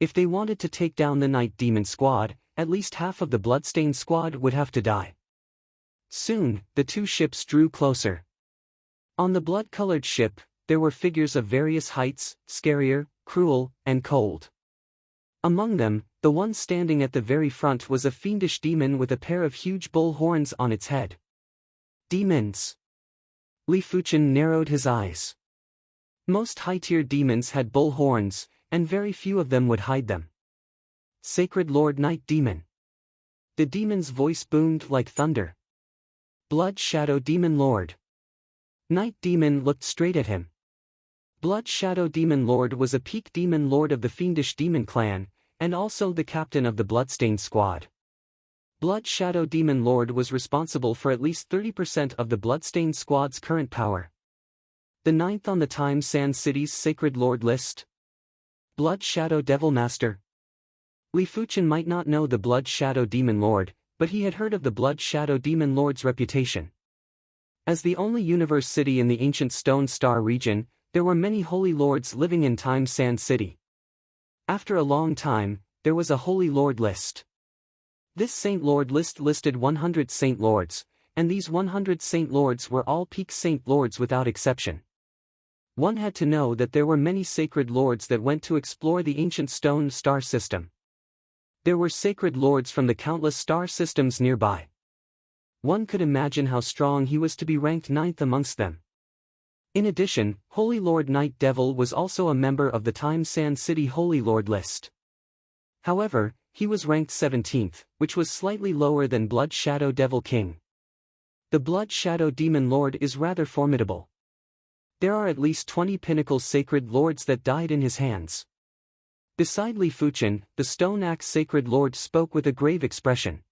If they wanted to take down the Night Demon Squad, at least half of the Bloodstained Squad would have to die. Soon, the two ships drew closer. On the blood-colored ship, there were figures of various heights, scarier, cruel, and cold. Among them, the one standing at the very front was a fiendish demon with a pair of huge bull horns on its head. Demons. Li Fuchen narrowed his eyes. Most high-tier demons had bull horns, and very few of them would hide them. Sacred Lord Night Demon. The demon's voice boomed like thunder. Blood Shadow Demon Lord. Night Demon looked straight at him. Blood Shadow Demon Lord was a peak demon lord of the fiendish demon clan, and also the captain of the Bloodstained Squad. Blood Shadow Demon Lord was responsible for at least 30% of the Bloodstained Squad's current power. The ninth on the Time Sand City's Sacred Lord list. Blood Shadow Devil Master. Li Fuchen might not know the Blood Shadow Demon Lord, but he had heard of the Blood Shadow Demon Lord's reputation. As the only universe city in the ancient Stone Star region, there were many holy lords living in Time Sand City. After a long time, there was a Holy Lord list. This Saint Lord list listed 100 Saint Lords, and these 100 Saint Lords were all peak Saint Lords without exception. One had to know that there were many Sacred Lords that went to explore the ancient Stone Star system. There were Sacred Lords from the countless star systems nearby. One could imagine how strong he was to be ranked 9th amongst them. In addition, Holy Lord Night Devil was also a member of the Time Sand City Holy Lord list. However, he was ranked 17th, which was slightly lower than Blood Shadow Devil King. The Blood Shadow Demon Lord is rather formidable. There are at least 20 pinnacle Sacred Lords that died in his hands. Beside Li Fuchen, the Stone Axe Sacred Lord spoke with a grave expression.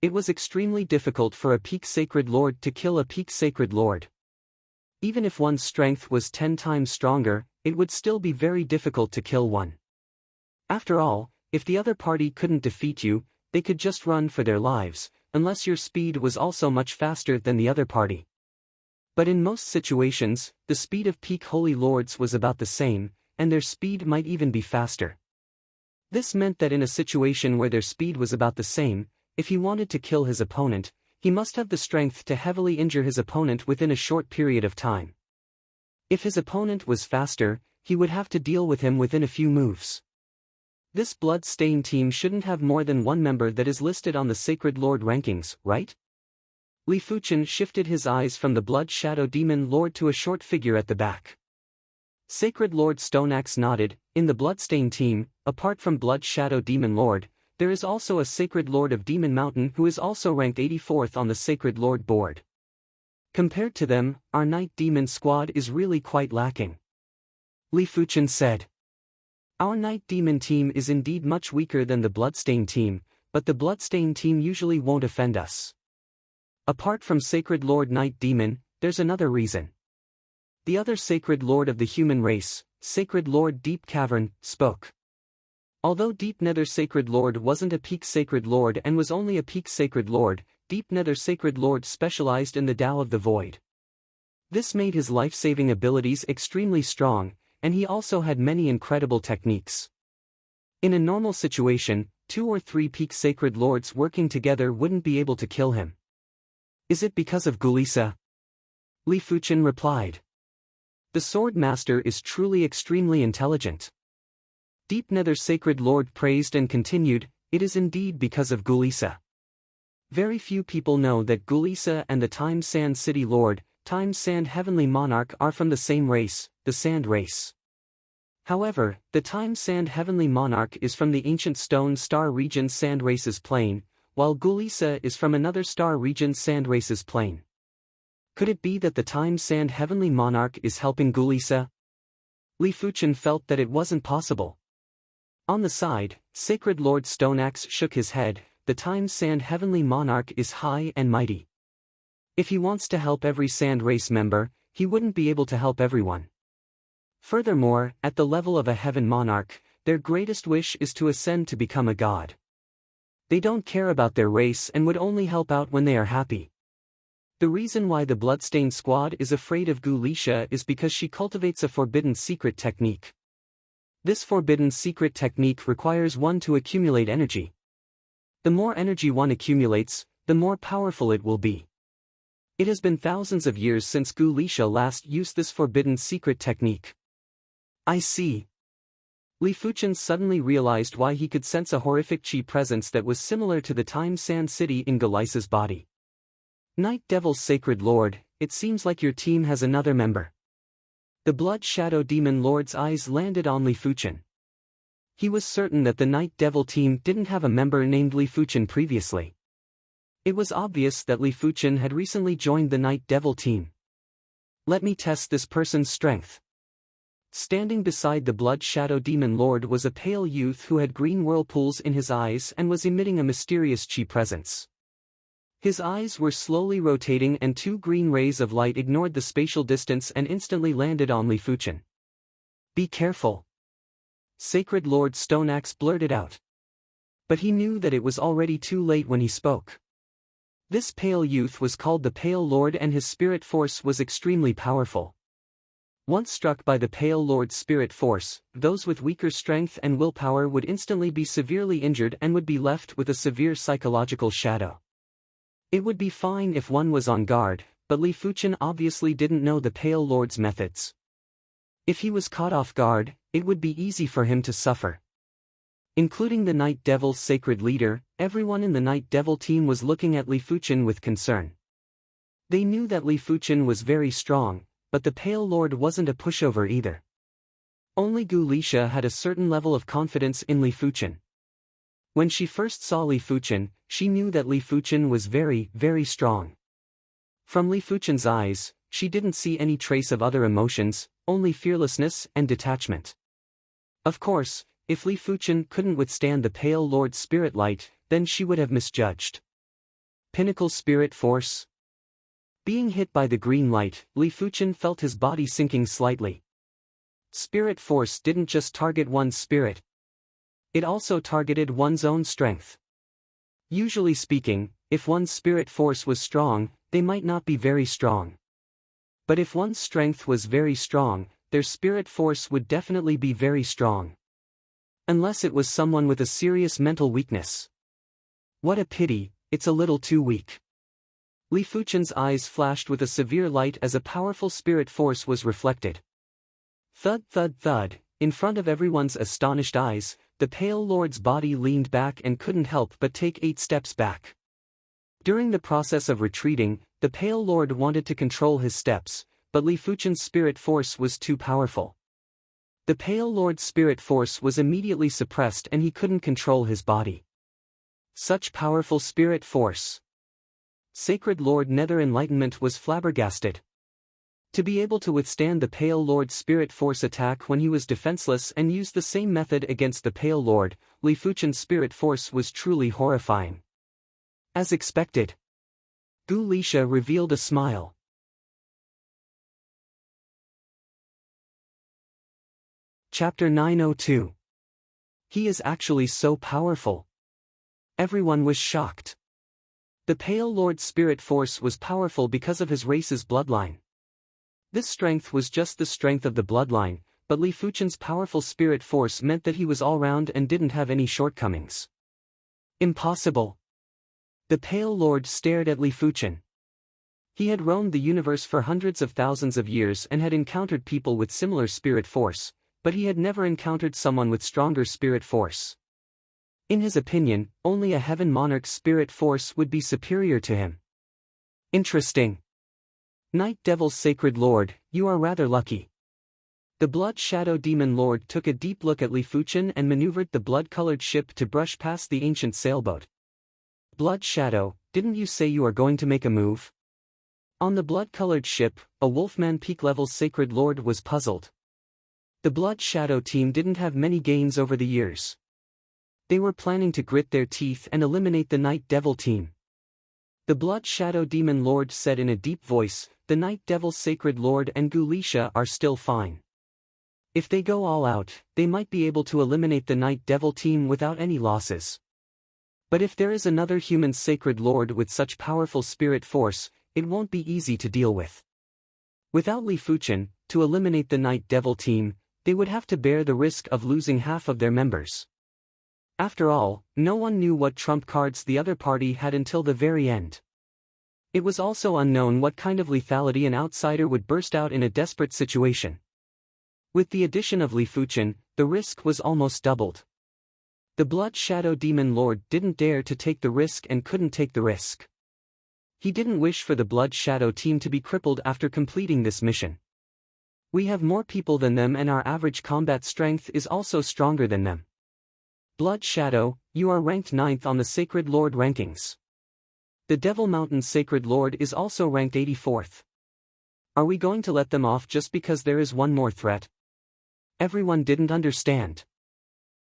It was extremely difficult for a peak Sacred Lord to kill a peak Sacred Lord. Even if one's strength was 10 times stronger, it would still be very difficult to kill one. After all, if the other party couldn't defeat you, they could just run for their lives, unless your speed was also much faster than the other party. But in most situations, the speed of peak Holy Lords was about the same, and their speed might even be faster. This meant that in a situation where their speed was about the same, if he wanted to kill his opponent, he must have the strength to heavily injure his opponent within a short period of time. If his opponent was faster, he would have to deal with him within a few moves. This Blood-Stained team shouldn't have more than one member that is listed on the Sacred Lord rankings, right? Li Fuchen shifted his eyes from the Blood Shadow Demon Lord to a short figure at the back. Sacred Lord Stoneaxe nodded. In the Bloodstained team, apart from Blood Shadow Demon Lord, there is also a Sacred Lord of Demon Mountain who is also ranked 84th on the Sacred Lord board. Compared to them, our Night Demon Squad is really quite lacking. Li Fuchen said. Our Night Demon team is indeed much weaker than the Bloodstained team, but the Bloodstained team usually won't offend us. Apart from Sacred Lord Night Demon, there's another reason. The other Sacred Lord of the human race, Sacred Lord Deep Cavern, spoke. Although Deep Nether Sacred Lord wasn't a peak Sacred Lord and was only a peak Sacred Lord, Deep Nether Sacred Lord specialized in the Tao of the Void. This made his life-saving abilities extremely strong, and he also had many incredible techniques. In a normal situation, 2 or 3 peak Sacred Lords working together wouldn't be able to kill him. Is it because of Gulisa? Li Fuchen replied. The Sword Master is truly extremely intelligent. Deep Nether Sacred Lord praised and continued, it is indeed because of Gulisa. Very few people know that Gulisa and the Time Sand City Lord, Time Sand Heavenly Monarch are from the same race, the Sand race. However, the Time Sand Heavenly Monarch is from the ancient Stone Star region Sand race's plane, while Gulisa is from another star region Sand race's plane. Could it be that the Time Sand Heavenly Monarch is helping Gulisa? Li Fuchen felt that it wasn't possible. On the side, Sacred Lord Stoneaxe shook his head. The Time Sand Heavenly Monarch is high and mighty. If he wants to help every Sand Race member, he wouldn't be able to help everyone. Furthermore, at the level of a Heaven Monarch, their greatest wish is to ascend to become a god. They don't care about their race and would only help out when they are happy. The reason why the Bloodstained Squad is afraid of Gulisha is because she cultivates a forbidden secret technique. This forbidden secret technique requires one to accumulate energy. The more energy one accumulates, the more powerful it will be. It has been thousands of years since Gulisha last used this forbidden secret technique. I see. Li Fuchen suddenly realized why he could sense a horrific chi presence that was similar to the Time Sand City in Gulisa's body. Night Devil's Sacred Lord, it seems like your team has another member. The Blood Shadow Demon Lord's eyes landed on Li Fuchen. He was certain that the Night Devil team didn't have a member named Li Fuchen previously. It was obvious that Li Fuchen had recently joined the Night Devil team. Let me test this person's strength. Standing beside the Blood Shadow Demon Lord was a pale youth who had green whirlpools in his eyes and was emitting a mysterious chi presence. His eyes were slowly rotating and two green rays of light ignored the spatial distance and instantly landed on Li Fuchen. Be careful. Sacred Lord Stoneaxe blurted out. But he knew that it was already too late when he spoke. This pale youth was called the Pale Lord and his spirit force was extremely powerful. Once struck by the Pale Lord's spirit force, those with weaker strength and willpower would instantly be severely injured and would be left with a severe psychological shadow. It would be fine if one was on guard, but Li Fuchen obviously didn't know the Pale Lord's methods. If he was caught off guard, it would be easy for him to suffer. Including the Night Devil's sacred leader, everyone in the Night Devil team was looking at Li Fuchen with concern. They knew that Li Fuchen was very strong, but the Pale Lord wasn't a pushover either. Only Gulisha had a certain level of confidence in Li Fuchen. When she first saw Li Fuchen, she knew that Li Fuchen was very, very strong. From Li Fuchen's eyes, she didn't see any trace of other emotions, only fearlessness and detachment. Of course, if Li Fuchen couldn't withstand the Pale Lord's spirit light, then she would have misjudged. Pinnacle Spirit Force. Being hit by the green light, Li Fuchen felt his body sinking slightly. Spirit Force didn't just target one's spirit. It also targeted one's own strength. Usually speaking, if one's spirit force was strong, they might not be very strong. But if one's strength was very strong, their spirit force would definitely be very strong. Unless it was someone with a serious mental weakness. What a pity, it's a little too weak. Li Fuchen's eyes flashed with a severe light as a powerful spirit force was reflected. Thud thud thud, in front of everyone's astonished eyes, the Pale Lord's body leaned back and couldn't help but take 8 steps back. During the process of retreating, the Pale Lord wanted to control his steps, but Li Fuchen's spirit force was too powerful. The Pale Lord's spirit force was immediately suppressed and he couldn't control his body. Such powerful spirit force. Sacred Lord Nether Enlightenment was flabbergasted. To be able to withstand the Pale Lord's spirit force attack when he was defenseless and use the same method against the Pale Lord, Li Fuchen's spirit force was truly horrifying. As expected. Gulisha revealed a smile. Chapter 902. He is actually so powerful. Everyone was shocked. The Pale Lord's spirit force was powerful because of his race's bloodline. This strength was just the strength of the bloodline, but Li Fuchen's powerful spirit force meant that he was all-round and didn't have any shortcomings. Impossible. The Pale Lord stared at Li Fuchen. He had roamed the universe for hundreds of thousands of years and had encountered people with similar spirit force, but he had never encountered someone with stronger spirit force. In his opinion, only a Heaven Monarch's spirit force would be superior to him. Interesting. Night Devil's Sacred Lord, you are rather lucky. The Blood Shadow Demon Lord took a deep look at Li Fuchen and maneuvered the blood-colored ship to brush past the ancient sailboat. Blood Shadow, didn't you say you are going to make a move? On the blood-colored ship, a Wolfman Peak-level Sacred Lord was puzzled. The Blood Shadow team didn't have many gains over the years. They were planning to grit their teeth and eliminate the Night Devil team. The Blood Shadow Demon Lord said in a deep voice, "The Night Devil Sacred Lord and Gulisha are still fine. If they go all out, they might be able to eliminate the Night Devil team without any losses. But if there is another human Sacred Lord with such powerful spirit force, it won't be easy to deal with. Without Li Fuchen, to eliminate the Night Devil team, they would have to bear the risk of losing half of their members." After all, no one knew what trump cards the other party had until the very end. It was also unknown what kind of lethality an outsider would burst out in a desperate situation. With the addition of Li Fuchen, the risk was almost doubled. The Blood Shadow Demon Lord didn't dare to take the risk and couldn't take the risk. He didn't wish for the Blood Shadow team to be crippled after completing this mission. "We have more people than them and our average combat strength is also stronger than them. Blood Shadow, you are ranked 9th on the Sacred Lord rankings. The Devil Mountain Sacred Lord is also ranked 84th. Are we going to let them off just because there is one more threat?" Everyone didn't understand.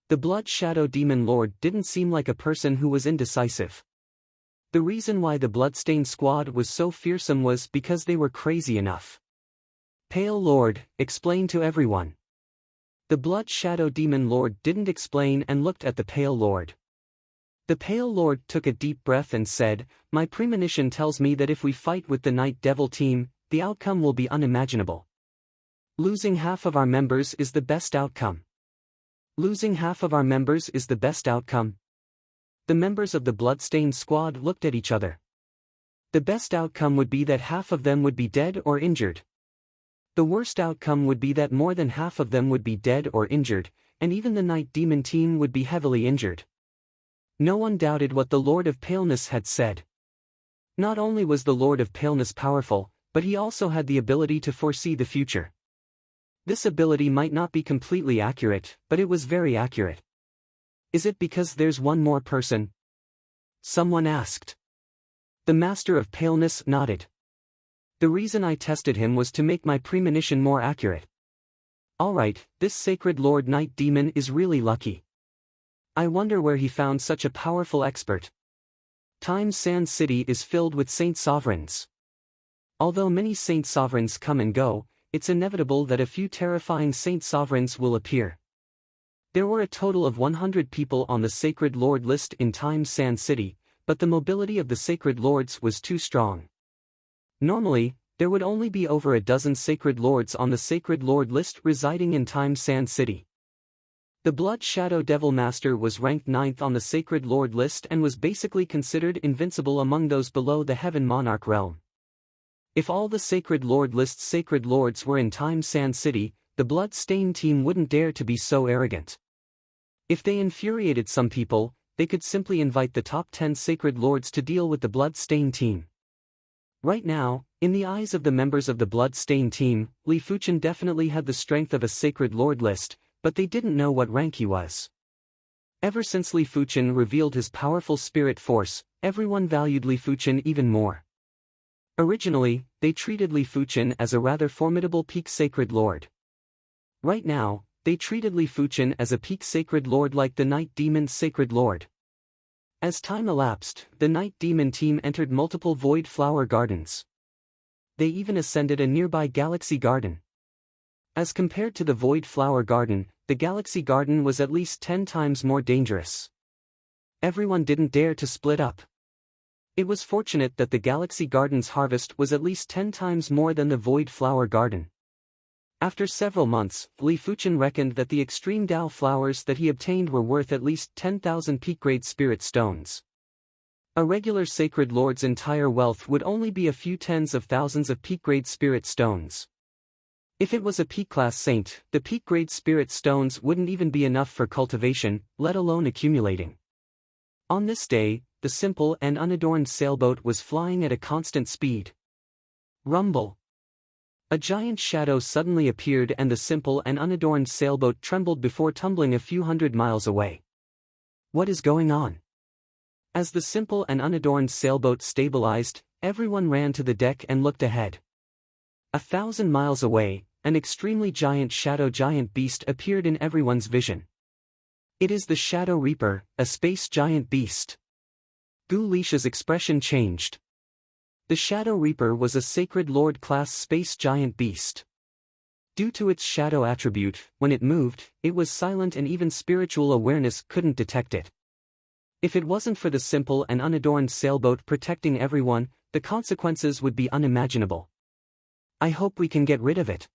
The Blood Shadow Demon Lord didn't seem like a person who was indecisive. The reason why the Bloodstained Squad was so fearsome was because they were crazy enough. "Pale Lord, explain to everyone." The Blood Shadow Demon Lord didn't explain and looked at the Pale Lord. The Pale Lord took a deep breath and said, "My premonition tells me that if we fight with the Night Devil team, the outcome will be unimaginable. Losing half of our members is the best outcome. Losing half of our members is the best outcome." The members of the Bloodstained Squad looked at each other. The best outcome would be that half of them would be dead or injured. The worst outcome would be that more than half of them would be dead or injured, and even the Night Demon team would be heavily injured. No one doubted what the Lord of Paleness had said. Not only was the Lord of Paleness powerful, but he also had the ability to foresee the future. This ability might not be completely accurate, but it was very accurate. "Is it because there's one more person?" someone asked. The Master of Paleness nodded. "The reason I tested him was to make my premonition more accurate." "Alright, this Sacred Lord Night Demon is really lucky. I wonder where he found such a powerful expert." Time Sand City is filled with Saint Sovereigns. Although many Saint Sovereigns come and go, it's inevitable that a few terrifying Saint Sovereigns will appear. There were a total of 100 people on the Sacred Lord list in Time Sand City, but the mobility of the Sacred Lords was too strong. Normally, there would only be over a dozen Sacred Lords on the Sacred Lord list residing in Time Sand City. The Blood Shadow Devil Master was ranked 9th on the Sacred Lord list and was basically considered invincible among those below the Heaven Monarch realm. If all the Sacred Lord list's Sacred Lords were in Time Sand City, the Blood-Stained team wouldn't dare to be so arrogant. If they infuriated some people, they could simply invite the top 10 Sacred Lords to deal with the Blood-Stained team. Right now, in the eyes of the members of the Blood-Stained team, Li Fuchen definitely had the strength of a Sacred Lord list, but they didn't know what rank he was. Ever since Li Fuchen revealed his powerful spirit force, everyone valued Li Fuchen even more. Originally, they treated Li Fuchen as a rather formidable peak Sacred Lord. Right now, they treated Li Fuchen as a peak Sacred Lord like the Night Demon Sacred Lord. As time elapsed, the Night Demon team entered multiple Void Flower Gardens. They even ascended a nearby Galaxy Garden. As compared to the Void Flower Garden, the Galaxy Garden was at least 10 times more dangerous. Everyone didn't dare to split up. It was fortunate that the Galaxy Garden's harvest was at least 10 times more than the Void Flower Garden. After several months, Li Fuchen reckoned that the extreme Dao flowers that he obtained were worth at least 10,000 peak-grade spirit stones. A regular Sacred Lord's entire wealth would only be a few tens of thousands of peak-grade spirit stones. If it was a peak-class saint, the peak-grade spirit stones wouldn't even be enough for cultivation, let alone accumulating. On this day, the simple and unadorned sailboat was flying at a constant speed. Rumble. A giant shadow suddenly appeared and the simple and unadorned sailboat trembled before tumbling a few hundred miles away. What is going on? As the simple and unadorned sailboat stabilized, everyone ran to the deck and looked ahead. 1,000 miles away, an extremely giant shadow giant beast appeared in everyone's vision. It is the Shadow Reaper, a space giant beast. Gulisha's expression changed. The Shadow Reaper was a Sacred Lord-class space giant beast. Due to its shadow attribute, when it moved, it was silent and even spiritual awareness couldn't detect it. If it wasn't for the simple and unadorned sailboat protecting everyone, the consequences would be unimaginable. I hope we can get rid of it.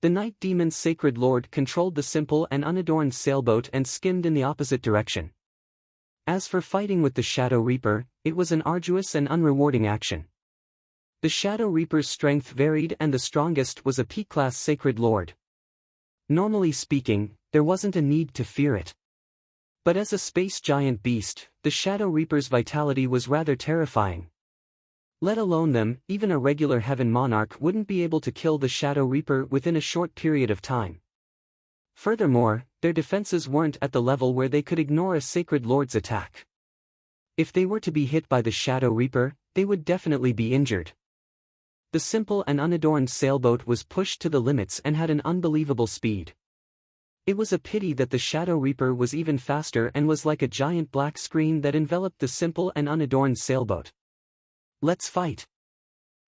The Night Demon's Sacred Lord controlled the simple and unadorned sailboat and skimmed in the opposite direction. As for fighting with the Shadow Reaper, it was an arduous and unrewarding action. The Shadow Reaper's strength varied and the strongest was a peak-class Sacred Lord. Normally speaking, there wasn't a need to fear it. But as a space giant beast, the Shadow Reaper's vitality was rather terrifying. Let alone them, even a regular Heaven Monarch wouldn't be able to kill the Shadow Reaper within a short period of time. Furthermore, their defenses weren't at the level where they could ignore a Sacred Lord's attack. If they were to be hit by the Shadow Reaper, they would definitely be injured. The simple and unadorned sailboat was pushed to the limits and had an unbelievable speed. It was a pity that the Shadow Reaper was even faster and was like a giant black screen that enveloped the simple and unadorned sailboat. Let's fight.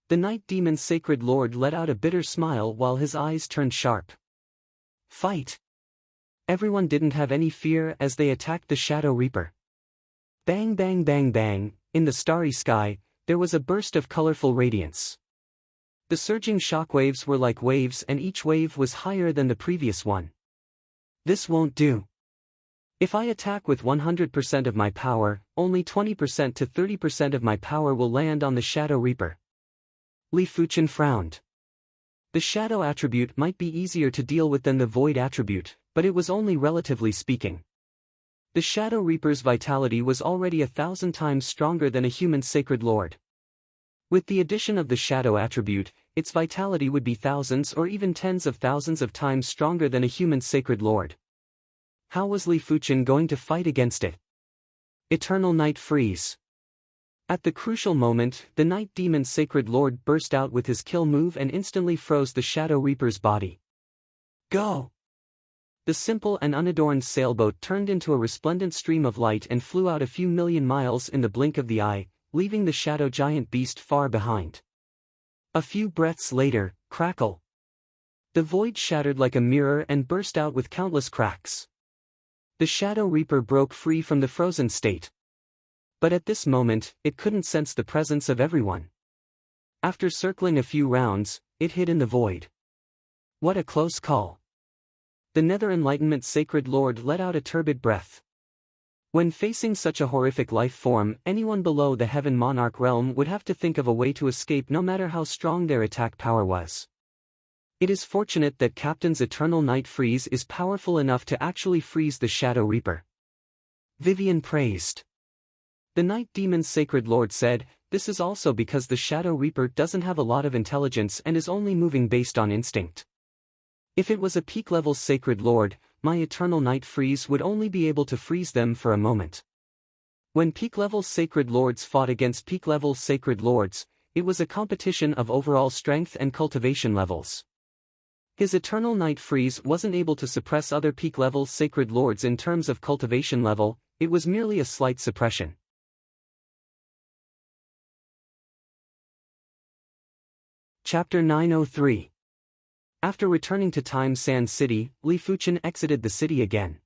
The Night Demon's Sacred Lord let out a bitter smile while his eyes turned sharp. Fight! Everyone didn't have any fear as they attacked the Shadow Reaper. Bang bang bang bang, in the starry sky, there was a burst of colorful radiance. The surging shockwaves were like waves and each wave was higher than the previous one. This won't do. If I attack with 100% of my power, only 20% to 30% of my power will land on the Shadow Reaper. Li Fuchen frowned. The Shadow attribute might be easier to deal with than the Void attribute, but it was only relatively speaking. The Shadow Reaper's vitality was already 1,000 times stronger than a human Sacred Lord. With the addition of the Shadow attribute, its vitality would be thousands or even tens of thousands of times stronger than a human Sacred Lord. How was Li Fuchen going to fight against it? Eternal Night Freeze. At the crucial moment, the Night Demon's Sacred Lord burst out with his kill move and instantly froze the Shadow Reaper's body. Go! The simple and unadorned sailboat turned into a resplendent stream of light and flew out a few million miles in the blink of the eye, leaving the shadow giant beast far behind. A few breaths later, crackle. The void shattered like a mirror and burst out with countless cracks. The Shadow Reaper broke free from the frozen state. But at this moment, it couldn't sense the presence of everyone. After circling a few rounds, it hid in the void. What a close call. The Nether Enlightenment Sacred Lord let out a turbid breath. When facing such a horrific life form, anyone below the Heaven Monarch realm would have to think of a way to escape no matter how strong their attack power was. It is fortunate that Captain's Eternal Night Freeze is powerful enough to actually freeze the Shadow Reaper. Vivian praised. The Night Demon's Sacred Lord said, "This is also because the Shadow Reaper doesn't have a lot of intelligence and is only moving based on instinct. If it was a peak-level Sacred Lord, my Eternal Night Freeze would only be able to freeze them for a moment." When peak-level Sacred Lords fought against peak-level Sacred Lords, it was a competition of overall strength and cultivation levels. His Eternal Night Freeze wasn't able to suppress other peak-level Sacred Lords in terms of cultivation level, it was merely a slight suppression. Chapter 903. After returning to Time Sand City, Li Fuchen exited the city again.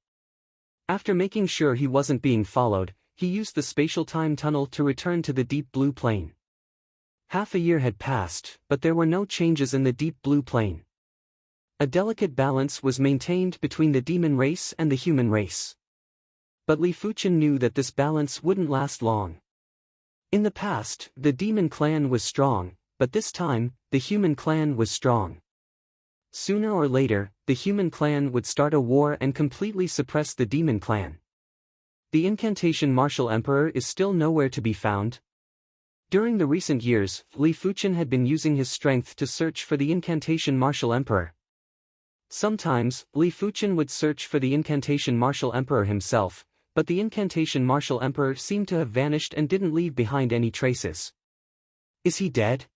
After making sure he wasn't being followed, he used the spatial time tunnel to return to the Deep Blue Plane. Half a year had passed, but there were no changes in the Deep Blue Plane. A delicate balance was maintained between the demon race and the human race. But Li Fuchen knew that this balance wouldn't last long. In the past, the demon clan was strong, but this time, the human clan was strong. Sooner or later, the human clan would start a war and completely suppress the demon clan. The incantation martial emperor is still nowhere to be found. During the recent years, Li Fuchen had been using his strength to search for the incantation martial emperor. Sometimes, Li Fuchen would search for the incantation martial emperor himself, but the incantation martial emperor seemed to have vanished and didn't leave behind any traces. Is he dead?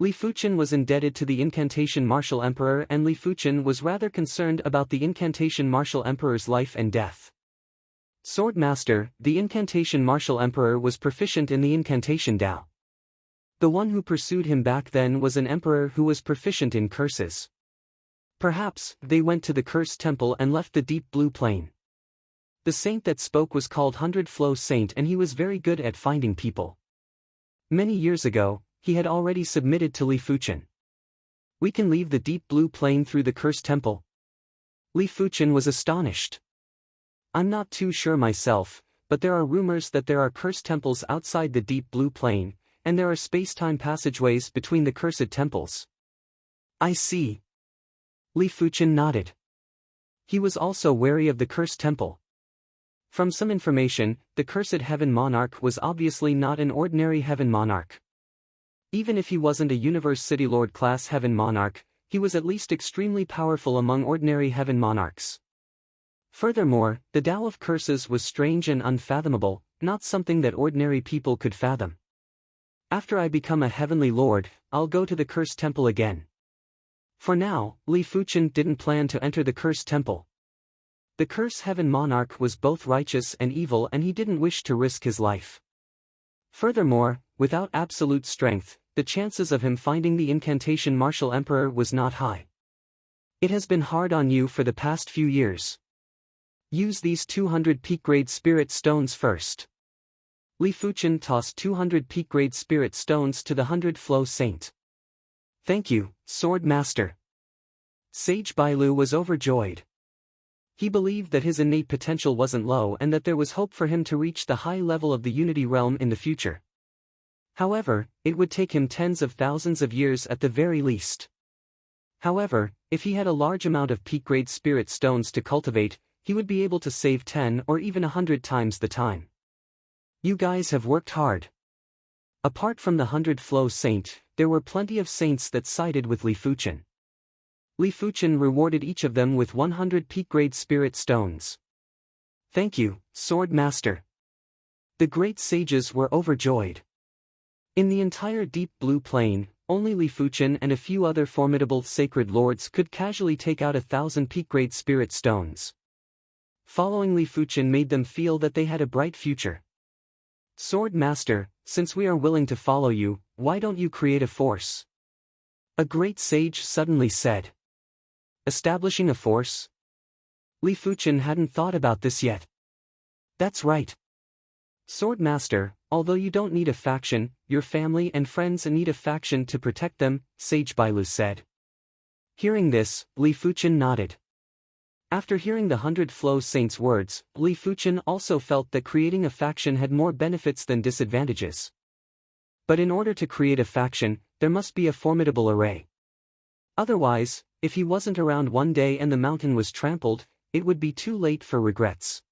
Li Fuchen was indebted to the incantation martial emperor, and Li Fuchen was rather concerned about the incantation martial emperor's life and death. Sword Master, the incantation martial emperor was proficient in the incantation Dao. The one who pursued him back then was an emperor who was proficient in curses. Perhaps, they went to the cursed temple and left the deep blue plain. The saint that spoke was called 100 Flow Saint, and he was very good at finding people. Many years ago, he had already submitted to Li Fuchen. We can leave the deep blue plain through the cursed temple. Li Fuchen was astonished. I'm not too sure myself, but there are rumors that there are cursed temples outside the deep blue plain, and there are space-time passageways between the cursed temples. I see. Li Fuchen nodded. He was also wary of the cursed temple. From some information, the cursed heaven monarch was obviously not an ordinary heaven monarch. Even if he wasn't a Universe City Lord class heaven monarch, he was at least extremely powerful among ordinary heaven monarchs. Furthermore, the Tao of curses was strange and unfathomable, not something that ordinary people could fathom. After I become a heavenly lord, I'll go to the cursed temple again. For now, Li Fuchen didn't plan to enter the cursed temple. The curse heaven monarch was both righteous and evil, and he didn't wish to risk his life. Furthermore, without absolute strength, the chances of him finding the incantation martial emperor was not high. It has been hard on you for the past few years. Use these 200 peak-grade spirit stones first. Li Fuchen tossed 200 peak-grade spirit stones to the 100 Flow Saint. Thank you, Sword Master. Sage Bailu was overjoyed. He believed that his innate potential wasn't low and that there was hope for him to reach the high level of the Unity Realm in the future. However, it would take him tens of thousands of years at the very least. However, if he had a large amount of peak-grade spirit stones to cultivate, he would be able to save 10 or even 100 times the time. You guys have worked hard. Apart from the 100 Flow Saint, there were plenty of saints that sided with Li Fuchen. Li Fuchen rewarded each of them with 100 peak-grade spirit stones. Thank you, Sword Master. The great sages were overjoyed. In the entire deep blue plain, only Li Fuchen and a few other formidable sacred lords could casually take out 1,000 peak-grade spirit stones. Following Li Fuchen made them feel that they had a bright future. Sword Master, since we are willing to follow you, why don't you create a force? A great sage suddenly said. Establishing a force? Li Fuchen hadn't thought about this yet. That's right. Sword Master, although you don't need a faction, your family and friends need a faction to protect them, Sage Bailu said. Hearing this, Li Fuchen nodded. After hearing the 100 Flow Saints' words, Li Fuchen also felt that creating a faction had more benefits than disadvantages. But in order to create a faction, there must be a formidable array. Otherwise, if he wasn't around one day and the mountain was trampled, it would be too late for regrets.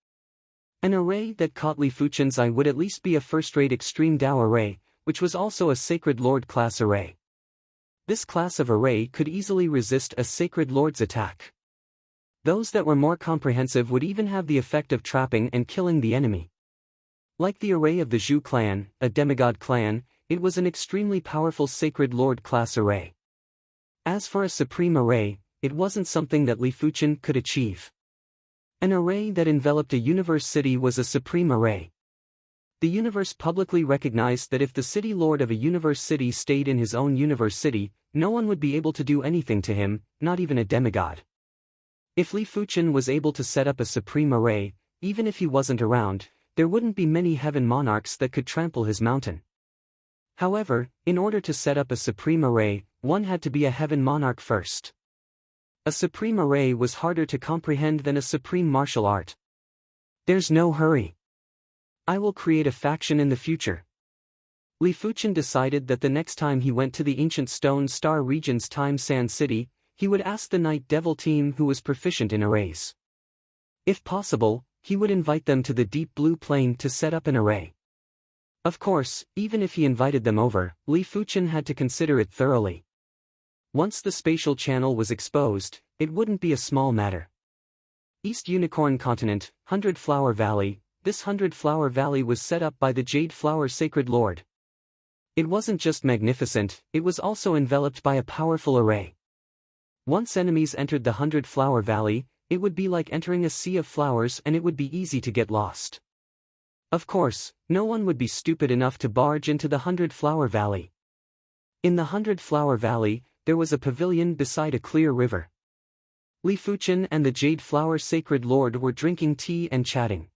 An array that caught Li Fuchen's eye would at least be a first-rate Extreme Dao array, which was also a Sacred Lord class array. This class of array could easily resist a Sacred Lord's attack. Those that were more comprehensive would even have the effect of trapping and killing the enemy. Like the array of the Zhu clan, a demigod clan, it was an extremely powerful Sacred Lord class array. As for a supreme array, it wasn't something that Li Fuchen could achieve. An array that enveloped a universe city was a supreme array. The universe publicly recognized that if the city lord of a universe city stayed in his own universe city, no one would be able to do anything to him, not even a demigod. If Li Fuchen was able to set up a supreme array, even if he wasn't around, there wouldn't be many heaven monarchs that could trample his mountain. However, in order to set up a supreme array, one had to be a heaven monarch first. A supreme array was harder to comprehend than a supreme martial art. There's no hurry. I will create a faction in the future. Li Fuchen decided that the next time he went to the ancient Stone Star region's Time Sand City, he would ask the Night Devil team who was proficient in arrays. If possible, he would invite them to the deep blue plain to set up an array. Of course, even if he invited them over, Li Fuchen had to consider it thoroughly. Once the spatial channel was exposed, it wouldn't be a small matter. East Unicorn Continent, 100 Flower Valley. This 100 Flower Valley was set up by the Jade Flower Sacred Lord. It wasn't just magnificent, it was also enveloped by a powerful array. Once enemies entered the 100-Flower Valley, it would be like entering a sea of flowers and it would be easy to get lost. Of course, no one would be stupid enough to barge into the 100-Flower Valley. In the 100-Flower Valley, there was a pavilion beside a clear river. Li Fuchen and the Jade Flower Sacred Lord were drinking tea and chatting.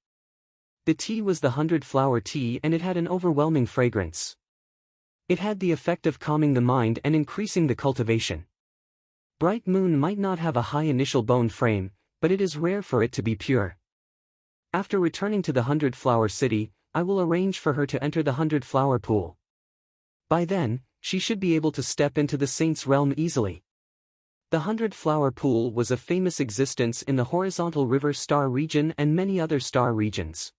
The tea was the 100-flower tea and it had an overwhelming fragrance. It had the effect of calming the mind and increasing the cultivation. Bright Moon might not have a high initial bone frame, but it is rare for it to be pure. After returning to the 100-Flower City, I will arrange for her to enter the 100-Flower Pool. By then, she should be able to step into the Saint's realm easily. The 100-Flower Pool was a famous existence in the horizontal river star region and many other star regions.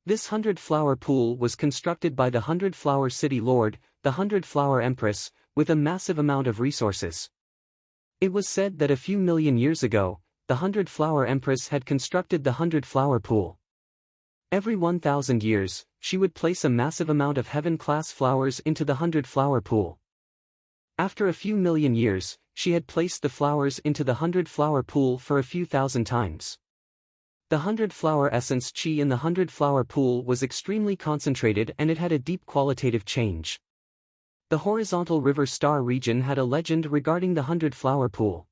This 100-flower pool was constructed by the 100-Flower City Lord, the 100-Flower Empress, with a massive amount of resources. It was said that a few million years ago, the 100-Flower Empress had constructed the 100-flower pool. Every 1,000 years, she would place a massive amount of heaven-class flowers into the 100-flower pool. After a few million years, she had placed the flowers into the 100-flower pool for a few thousand times. The 100-flower essence chi in the 100-flower pool was extremely concentrated and it had a deep qualitative change. The horizontal river star region had a legend regarding the 100-flower pool.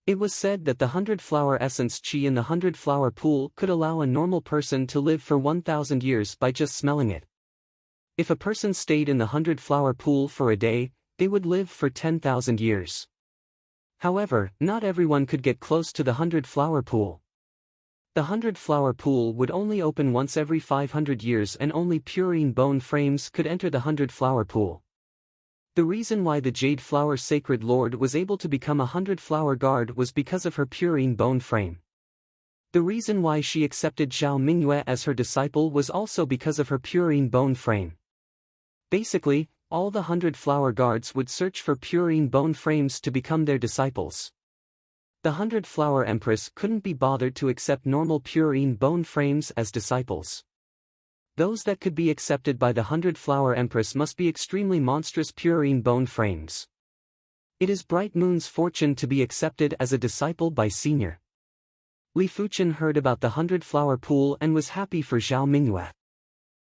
It was said that the 100-flower essence chi in the 100-flower pool could allow a normal person to live for 1,000 years by just smelling it. If a person stayed in the 100-flower pool for a day, they would live for 10,000 years. However, not everyone could get close to the 100-flower pool. The 100-flower pool would only open once every 500 years and only purine bone frames could enter the 100-flower pool. The reason why the Jade Flower Sacred Lord was able to become a 100-flower guard was because of her purine bone frame. The reason why she accepted Zhao Mingyue as her disciple was also because of her purine bone frame. Basically, all the 100-flower guards would search for purine bone frames to become their disciples. The 100-flower Empress couldn't be bothered to accept normal purine bone frames as disciples. Those that could be accepted by the 100-flower Empress must be extremely monstrous purine bone frames. It is Bright Moon's fortune to be accepted as a disciple by Senior. Li Fuchen heard about the 100-flower pool and was happy for Zhao Mingyue.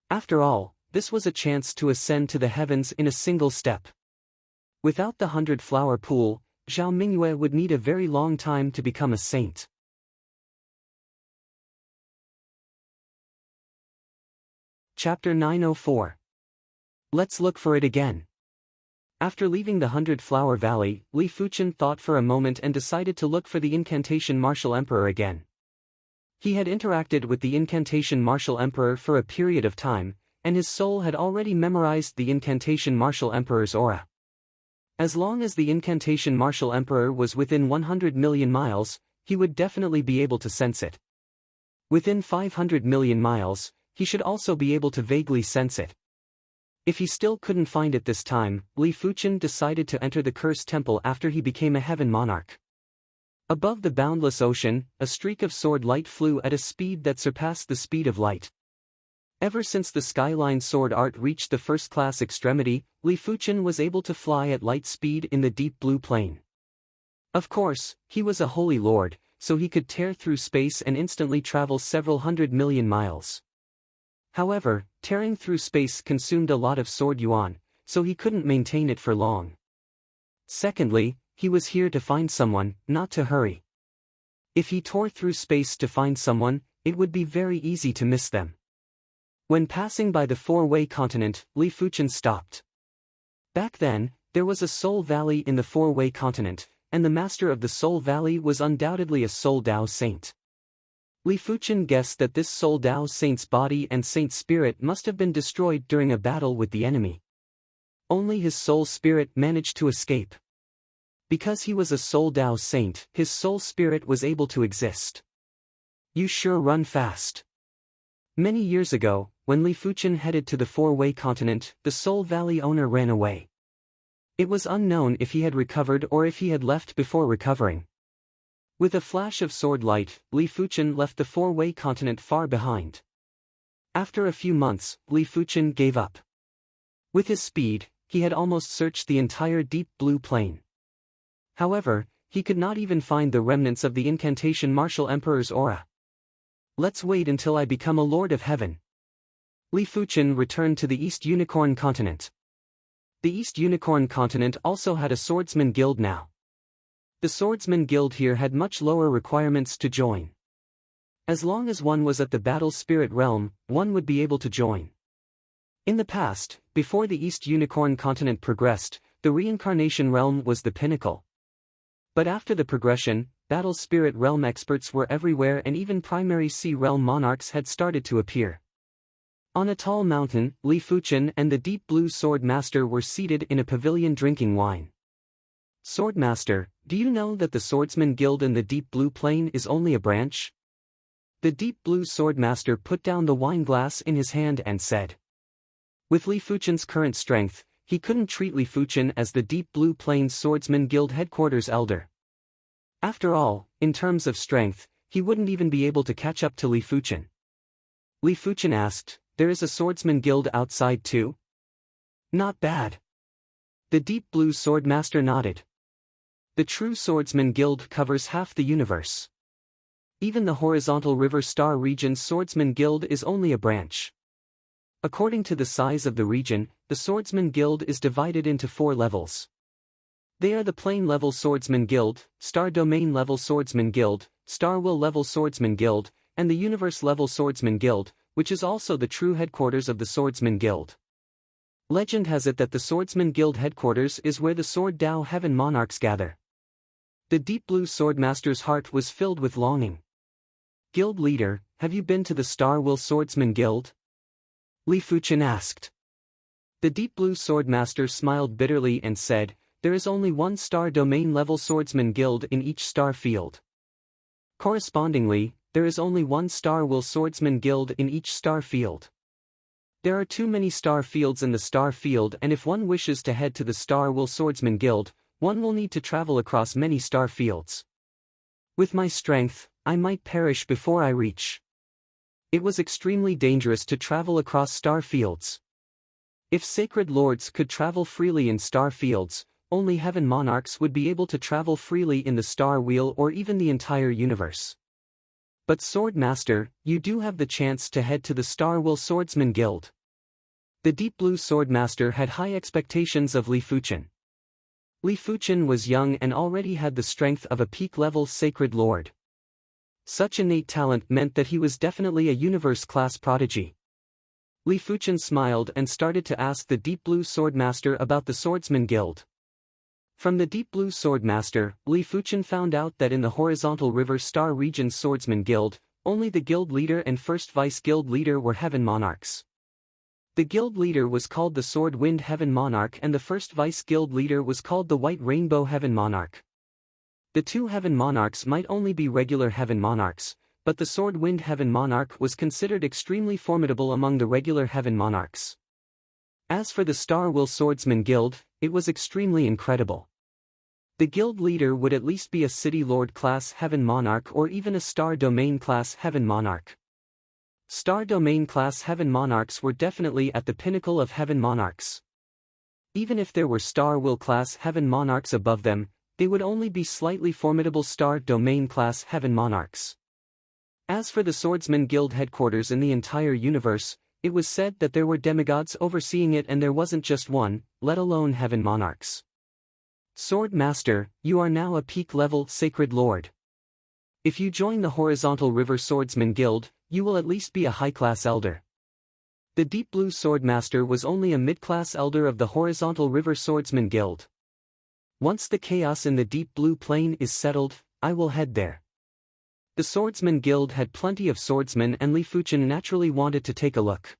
After all, this was a chance to ascend to the heavens in a single step. Without the 100-flower pool, Zhao Mingyue would need a very long time to become a saint. Chapter 904. Let's look for it again. After leaving the 100-flower valley, Li Fuchen thought for a moment and decided to look for the incantation martial emperor again. He had interacted with the incantation martial emperor for a period of time, and his soul had already memorized the incantation martial emperor's aura. As long as the incantation martial emperor was within 100 million miles, he would definitely be able to sense it. Within 500 million miles, he should also be able to vaguely sense it. If he still couldn't find it this time, Li Fuchen decided to enter the cursed temple after he became a heaven monarch. Above the boundless ocean, a streak of sword light flew at a speed that surpassed the speed of light. Ever since the skyline sword art reached the first-class extremity, Li Fuchen was able to fly at light speed in the deep blue plane. Of course, he was a holy lord, so he could tear through space and instantly travel several 100 million miles. However, tearing through space consumed a lot of sword yuan, so he couldn't maintain it for long. Secondly, he was here to find someone, not to hurry. If he tore through space to find someone, it would be very easy to miss them. When passing by the four-way continent, Li Fuchen stopped. Back then, there was a Soul Valley in the four-way continent, and the master of the Soul Valley was undoubtedly a Soul Dao saint. Li Fuchen guessed that this Soul Dao saint's body and saint spirit must have been destroyed during a battle with the enemy. Only his soul spirit managed to escape. Because he was a Soul Dao saint, his soul spirit was able to exist. You sure run fast. Many years ago, when Li Fuchen headed to the four-way continent, the Soul Valley owner ran away. It was unknown if he had recovered or if he had left before recovering. With a flash of sword light, Li Fuchen left the four-way continent far behind. After a few months, Li Fuchen gave up. With his speed, he had almost searched the entire deep blue plain. However, he could not even find the remnants of the incantation Martial Emperor's aura. Let's wait until I become a Lord of Heaven. Li Fuchen returned to the East Unicorn Continent. The East Unicorn Continent also had a swordsman guild now. The swordsman guild here had much lower requirements to join. As long as one was at the battle spirit realm, one would be able to join. In the past, before the East Unicorn Continent progressed, the reincarnation realm was the pinnacle. But after the progression, battle spirit realm experts were everywhere and even primary sea realm monarchs had started to appear. On a tall mountain, Li Fuchen and the Deep Blue Sword Master were seated in a pavilion drinking wine. Sword Master, do you know that the Swordsman Guild in the Deep Blue Plain is only a branch? The Deep Blue Sword Master put down the wine glass in his hand and said. With Li Fuchen's current strength, he couldn't treat Li Fuchen as the Deep Blue Plains Swordsman Guild headquarters elder. After all, in terms of strength, he wouldn't even be able to catch up to Li Fuchen. Li Fuchen asked, there is a Swordsman Guild outside too? Not bad. The Deep Blue Sword Master nodded. The true Swordsman Guild covers half the universe. Even the horizontal River Star region's Swordsman Guild is only a branch. According to the size of the region, the Swordsman Guild is divided into 4 levels. They are the Plane Level Swordsman Guild, Star Domain Level Swordsman Guild, Star Will Level Swordsman Guild, and the Universe Level Swordsman Guild, which is also the true headquarters of the Swordsman Guild. Legend has it that the Swordsman Guild headquarters is where the Sword Dao Heaven Monarchs gather. The Deep Blue Sword Master's heart was filled with longing. Guild leader, have you been to the Star Will Swordsman Guild? Li Fuchen asked. The Deep Blue Sword Master smiled bitterly and said, there is only one Star Domain Level Swordsman Guild in each star field. Correspondingly, there is only one Star Will Swordsman Guild in each star field. There are too many star fields in the star field, and if one wishes to head to the Star Will Swordsman Guild, one will need to travel across many star fields. With my strength, I might perish before I reach. It was extremely dangerous to travel across star fields. If sacred lords could travel freely in star fields, only heaven monarchs would be able to travel freely in the star wheel or even the entire universe. But Sword Master, you do have the chance to head to the Star Will Swordsman Guild. The Deep Blue Sword Master had high expectations of Li Fuchen. Li Fuchen was young and already had the strength of a peak-level sacred lord. Such innate talent meant that he was definitely a universe-class prodigy. Li Fuchen smiled and started to ask the Deep Blue Sword Master about the Swordsman Guild. From the Deep Blue Sword Master, Li Fuchen found out that in the horizontal River Star region's Swordsman Guild, only the guild leader and first vice guild leader were heaven monarchs. The guild leader was called the Sword Wind Heaven Monarch and the first vice guild leader was called the White Rainbow Heaven Monarch. The 2 heaven monarchs might only be regular heaven monarchs, but the Sword Wind Heaven Monarch was considered extremely formidable among the regular heaven monarchs. As for the Star Will Swordsman Guild, it was extremely incredible. The guild leader would at least be a City Lord class Heaven Monarch or even a Star Domain class Heaven Monarch. Star Domain class Heaven Monarchs were definitely at the pinnacle of Heaven Monarchs. Even if there were Star Will class Heaven Monarchs above them, they would only be slightly formidable Star Domain class Heaven Monarchs. As for the Swordsman Guild headquarters in the entire universe, it was said that there were demigods overseeing it and there wasn't just one, let alone heaven monarchs. Sword Master, you are now a peak-level sacred lord. If you join the Horizontal River Swordsman Guild, you will at least be a high-class elder. The Deep Blue Sword Master was only a mid-class elder of the Horizontal River Swordsman Guild. Once the chaos in the Deep Blue Plain is settled, I will head there. The Swordsman Guild had plenty of swordsmen and Li Fuchen naturally wanted to take a look.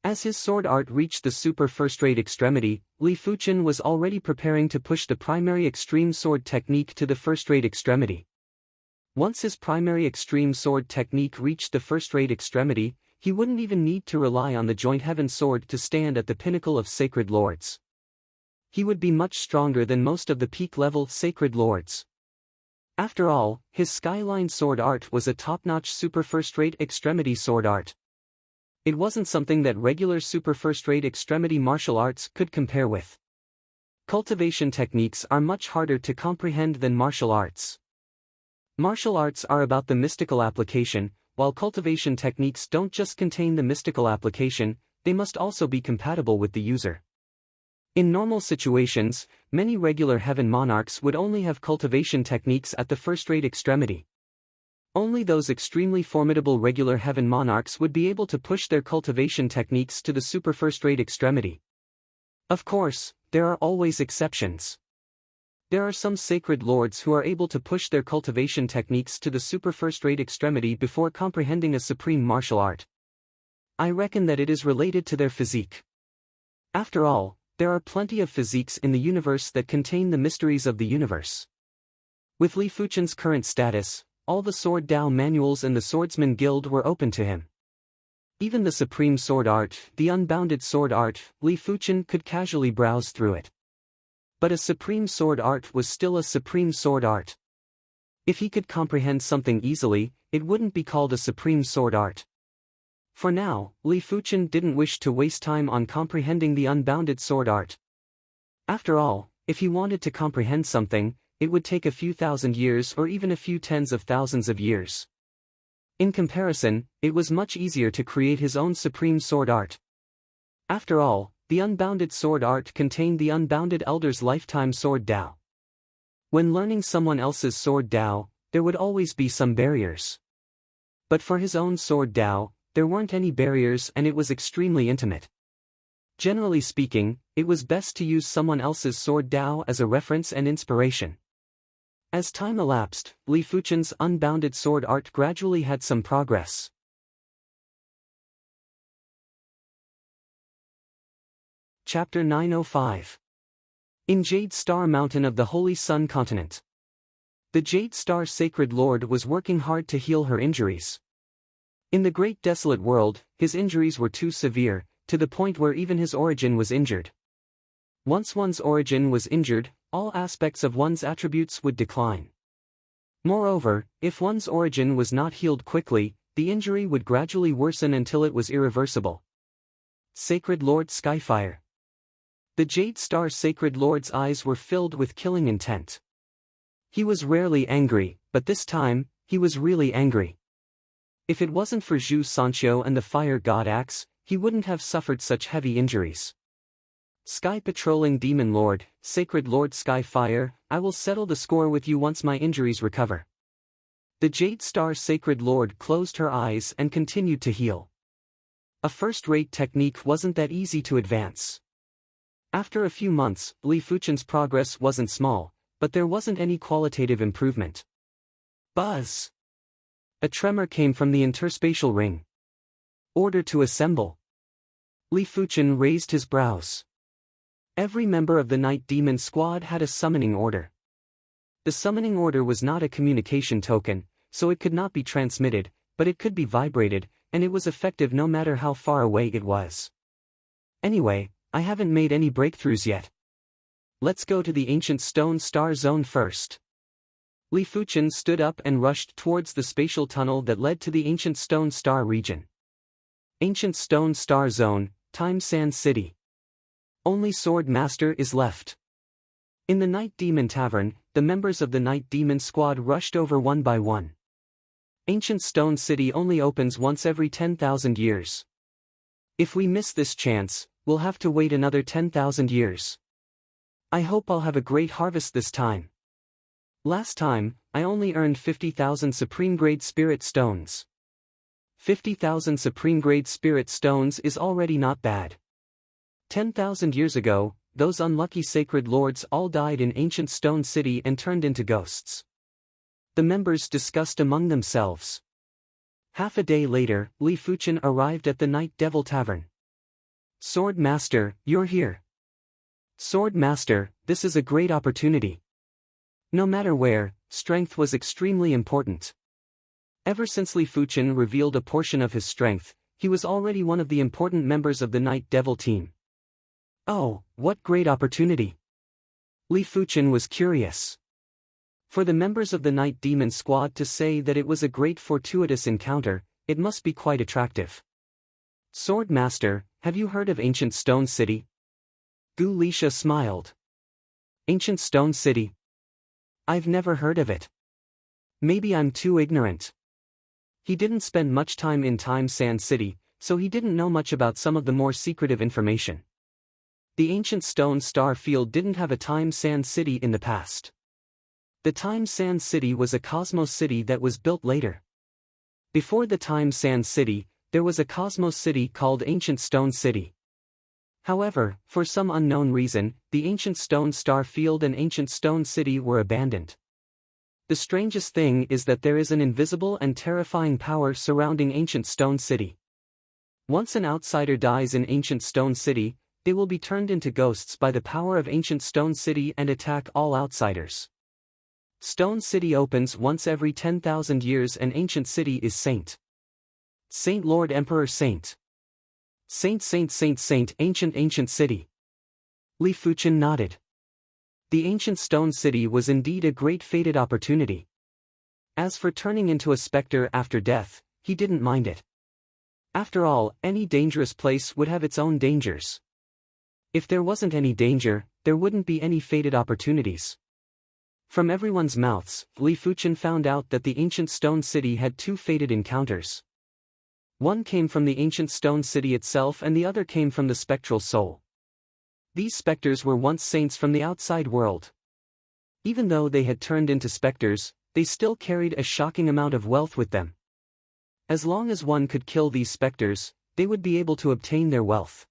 As his sword art reached the super first-rate extremity, Li Fuchen was already preparing to push the primary extreme sword technique to the first-rate extremity. Once his primary extreme sword technique reached the first-rate extremity, he wouldn't even need to rely on the joint heaven sword to stand at the pinnacle of sacred lords. He would be much stronger than most of the peak-level sacred lords. After all, his Skyline sword art was a top-notch super first-rate extremity sword art. It wasn't something that regular super first-rate extremity martial arts could compare with. Cultivation techniques are much harder to comprehend than martial arts. Martial arts are about the mystical application, while cultivation techniques don't just contain the mystical application, they must also be compatible with the user. In normal situations, many regular heaven monarchs would only have cultivation techniques at the first-rate extremity. Only those extremely formidable regular heaven monarchs would be able to push their cultivation techniques to the super first-rate extremity. Of course, there are always exceptions. There are some sacred lords who are able to push their cultivation techniques to the super first-rate extremity before comprehending a supreme martial art. I reckon that it is related to their physique. After all, there are plenty of physiques in the universe that contain the mysteries of the universe. With Li Fuchen's current status, all the Sword Dao manuals in the Swordsman Guild were open to him. Even the Supreme Sword Art, the Unbounded Sword Art, Li Fuchen could casually browse through it. But a Supreme Sword Art was still a Supreme Sword Art. If he could comprehend something easily, it wouldn't be called a Supreme Sword Art. For now, Li Fuchen didn't wish to waste time on comprehending the Unbounded Sword Art. After all, if he wanted to comprehend something, it would take a few thousand years or even a few tens of thousands of years. In comparison, it was much easier to create his own Supreme Sword Art. After all, the Unbounded Sword Art contained the Unbounded Elder's lifetime Sword Dao. When learning someone else's Sword Dao, there would always be some barriers. But for his own Sword Dao, there weren't any barriers and it was extremely intimate. Generally speaking, it was best to use someone else's Sword Dao as a reference and inspiration. As time elapsed, Li Fuchen's Unbounded Sword Art gradually had some progress. Chapter 905. In Jade Star Mountain of the Holy Sun Continent. The Jade Star Sacred Lord was working hard to heal her injuries. In the Great Desolate World, his injuries were too severe, to the point where even his origin was injured. Once one's origin was injured, all aspects of one's attributes would decline. Moreover, if one's origin was not healed quickly, the injury would gradually worsen until it was irreversible. Sacred Lord Skyfire. The Jade Star Sacred Lord's eyes were filled with killing intent. He was rarely angry, but this time, he was really angry. If it wasn't for Zhu Sanqiu and the Fire God Axe, he wouldn't have suffered such heavy injuries. Sky Patrolling Demon Lord, Sacred Lord Skyfire, I will settle the score with you once my injuries recover. The Jade Star Sacred Lord closed her eyes and continued to heal. A first-rate technique wasn't that easy to advance. After a few months, Li Fuchen's progress wasn't small, but there wasn't any qualitative improvement. Buzz! A tremor came from the interspatial ring. Order to assemble. Li Fuchen raised his brows. Every member of the Night Demon Squad had a summoning order. The summoning order was not a communication token, so it could not be transmitted, but it could be vibrated, and it was effective no matter how far away it was. Anyway, I haven't made any breakthroughs yet. Let's go to the Ancient Stone Star Zone first. Li Fuchen stood up and rushed towards the spatial tunnel that led to the Ancient Stone Star region. Ancient Stone Star Zone, Time Sand City. Only Sword Master is left. In the Night Demon Tavern, the members of the Night Demon Squad rushed over one by one. Ancient Stone City only opens once every 10,000 years. If we miss this chance, we'll have to wait another 10,000 years. I hope I'll have a great harvest this time. Last time, I only earned 50,000 Supreme Grade Spirit Stones. 50,000 Supreme Grade Spirit Stones is already not bad. 10,000 years ago, those unlucky sacred lords all died in Ancient Stone City and turned into ghosts. The members discussed among themselves. Half a day later, Li Fuchen arrived at the Night Devil Tavern. Sword Master, you're here. Sword Master, this is a great opportunity. No matter where, strength was extremely important. Ever since Li Fuchen revealed a portion of his strength, he was already one of the important members of the Night Devil team. Oh, what great opportunity! Li Fuchen was curious. For the members of the Night Demon Squad to say that it was a great fortuitous encounter, it must be quite attractive. Sword Master, have you heard of Ancient Stone City? Gu Lisha smiled. Ancient Stone City? I've never heard of it. Maybe I'm too ignorant. He didn't spend much time in Time Sand City, so he didn't know much about some of the more secretive information. The ancient stone star field didn't have a Time Sand City in the past. The Time Sand City was a cosmos city that was built later. Before the Time Sand City, there was a cosmos city called Ancient Stone City. However, for some unknown reason, the Ancient Stone Star Field and Ancient Stone City were abandoned. The strangest thing is that there is an invisible and terrifying power surrounding Ancient Stone City. Once an outsider dies in Ancient Stone City, they will be turned into ghosts by the power of Ancient Stone City and attack all outsiders. Stone City opens once every 10,000 years and Ancient City is Saint. Saint Lord Emperor Saint. Saint, Ancient City. Li Fuchen nodded. The Ancient Stone City was indeed a great fated opportunity. As for turning into a specter after death, he didn't mind it. After all, any dangerous place would have its own dangers. If there wasn't any danger, there wouldn't be any fated opportunities. From everyone's mouths, Li Fuchen found out that the Ancient Stone City had two fated encounters. One came from the Ancient Stone City itself and the other came from the spectral soul. These specters were once saints from the outside world. Even though they had turned into specters, they still carried a shocking amount of wealth with them. As long as one could kill these specters, they would be able to obtain their wealth.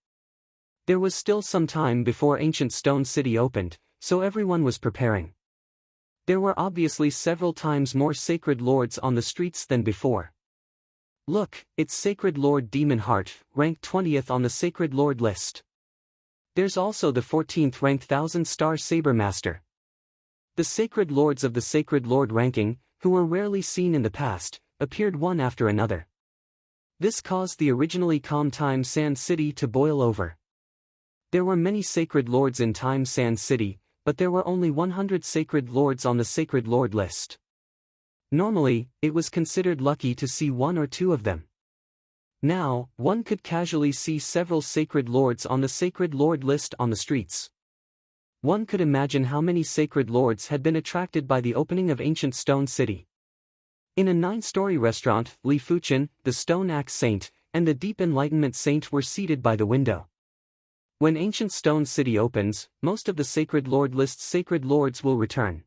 There was still some time before Ancient Stone City opened, so everyone was preparing. There were obviously several times more sacred lords on the streets than before. Look, it's Sacred Lord Demon Heart, ranked 20th on the Sacred Lord list. There's also the 14th ranked 1000-star Saber Master. The Sacred Lords of the Sacred Lord ranking, who were rarely seen in the past, appeared one after another. This caused the originally calm Time Sand City to boil over. There were many Sacred Lords in Time Sand City, but there were only 100 Sacred Lords on the Sacred Lord list. Normally, it was considered lucky to see one or two of them. Now, one could casually see several Sacred Lords on the Sacred Lord list on the streets. One could imagine how many Sacred Lords had been attracted by the opening of Ancient Stone City. In a 9-story restaurant, Li Fuchen, the Stone Axe Saint, and the Deep Enlightenment Saint were seated by the window. When Ancient Stone City opens, most of the Sacred Lord list's Sacred Lords will return.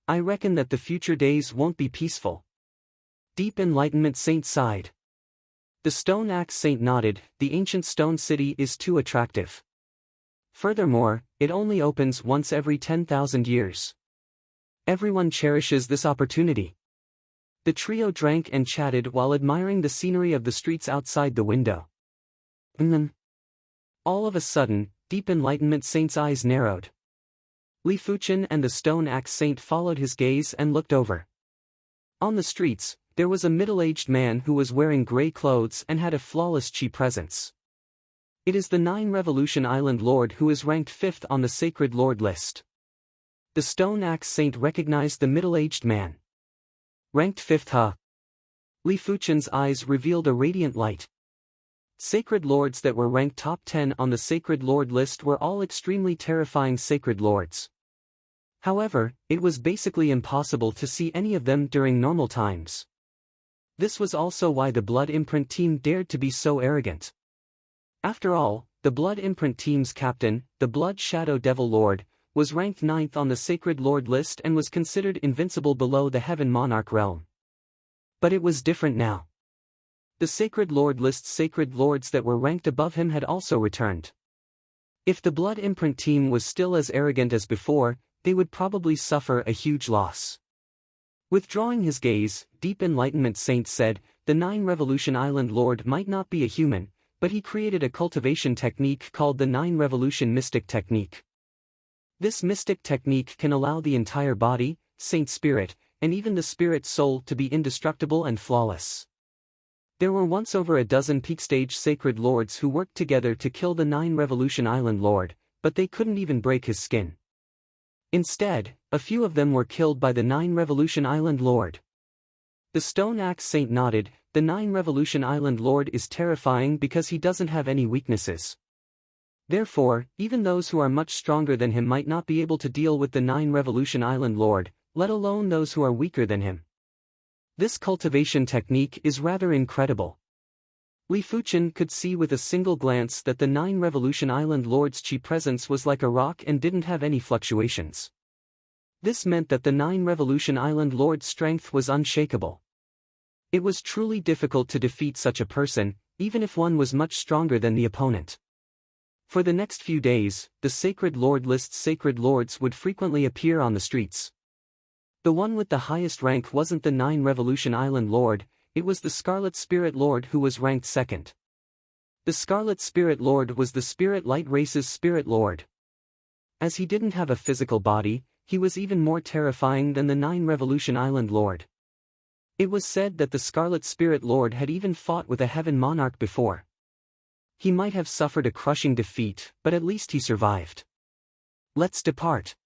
I reckon that the future days won't be peaceful. Deep Enlightenment Saint sighed. The Stone Axe Saint nodded. The Ancient Stone City is too attractive. Furthermore, it only opens once every 10,000 years. Everyone cherishes this opportunity. The trio drank and chatted while admiring the scenery of the streets outside the window. All of a sudden, Deep Enlightenment Saint's eyes narrowed. Li Fuchen and the Stone Axe Saint followed his gaze and looked over. On the streets, there was a middle-aged man who was wearing gray clothes and had a flawless chi presence. It is the 9 Revolution Island Lord who is ranked 5th on the Sacred Lord list. The Stone Axe Saint recognized the middle-aged man. Ranked 5th, huh? Li Fuchen's eyes revealed a radiant light. Sacred Lords that were ranked top 10 on the Sacred Lord list were all extremely terrifying Sacred Lords. However, it was basically impossible to see any of them during normal times. This was also why the Blood Imprint team dared to be so arrogant. After all, the Blood Imprint team's captain, the Blood Shadow Devil Lord, was ranked 9th on the Sacred Lord list and was considered invincible below the Heaven Monarch realm. But it was different now. The Sacred Lord list's Sacred Lords that were ranked above him had also returned. If the Blood Imprint team was still as arrogant as before, they would probably suffer a huge loss. Withdrawing his gaze, Deep Enlightenment Saint said, the 9 Revolution Island Lord might not be a human, but he created a cultivation technique called the 9 Revolution Mystic Technique. This mystic technique can allow the entire body, Saint Spirit, and even the Spirit Soul to be indestructible and flawless. There were once over a dozen peak stage Sacred Lords who worked together to kill the 9 Revolution Island Lord, but they couldn't even break his skin. Instead, a few of them were killed by the 9 Revolution Island Lord. The Stone Axe Saint nodded. the 9 Revolution Island Lord is terrifying because he doesn't have any weaknesses. Therefore, even those who are much stronger than him might not be able to deal with the 9 Revolution Island Lord, let alone those who are weaker than him. This cultivation technique is rather incredible. Li Fuchen could see with a single glance that the 9 Revolution Island Lord's chi presence was like a rock and didn't have any fluctuations. This meant that the 9 Revolution Island Lord's strength was unshakable. It was truly difficult to defeat such a person, even if one was much stronger than the opponent. For the next few days, the Sacred Lord list's Sacred Lords would frequently appear on the streets. The one with the highest rank wasn't the 9 Revolution Island Lord, it was the Scarlet Spirit Lord who was ranked second. The Scarlet Spirit Lord was the Spirit Light Race's Spirit Lord. As he didn't have a physical body, he was even more terrifying than the 9 Revolution Island Lord. It was said that the Scarlet Spirit Lord had even fought with a Heaven Monarch before. He might have suffered a crushing defeat, but at least he survived. Let's depart.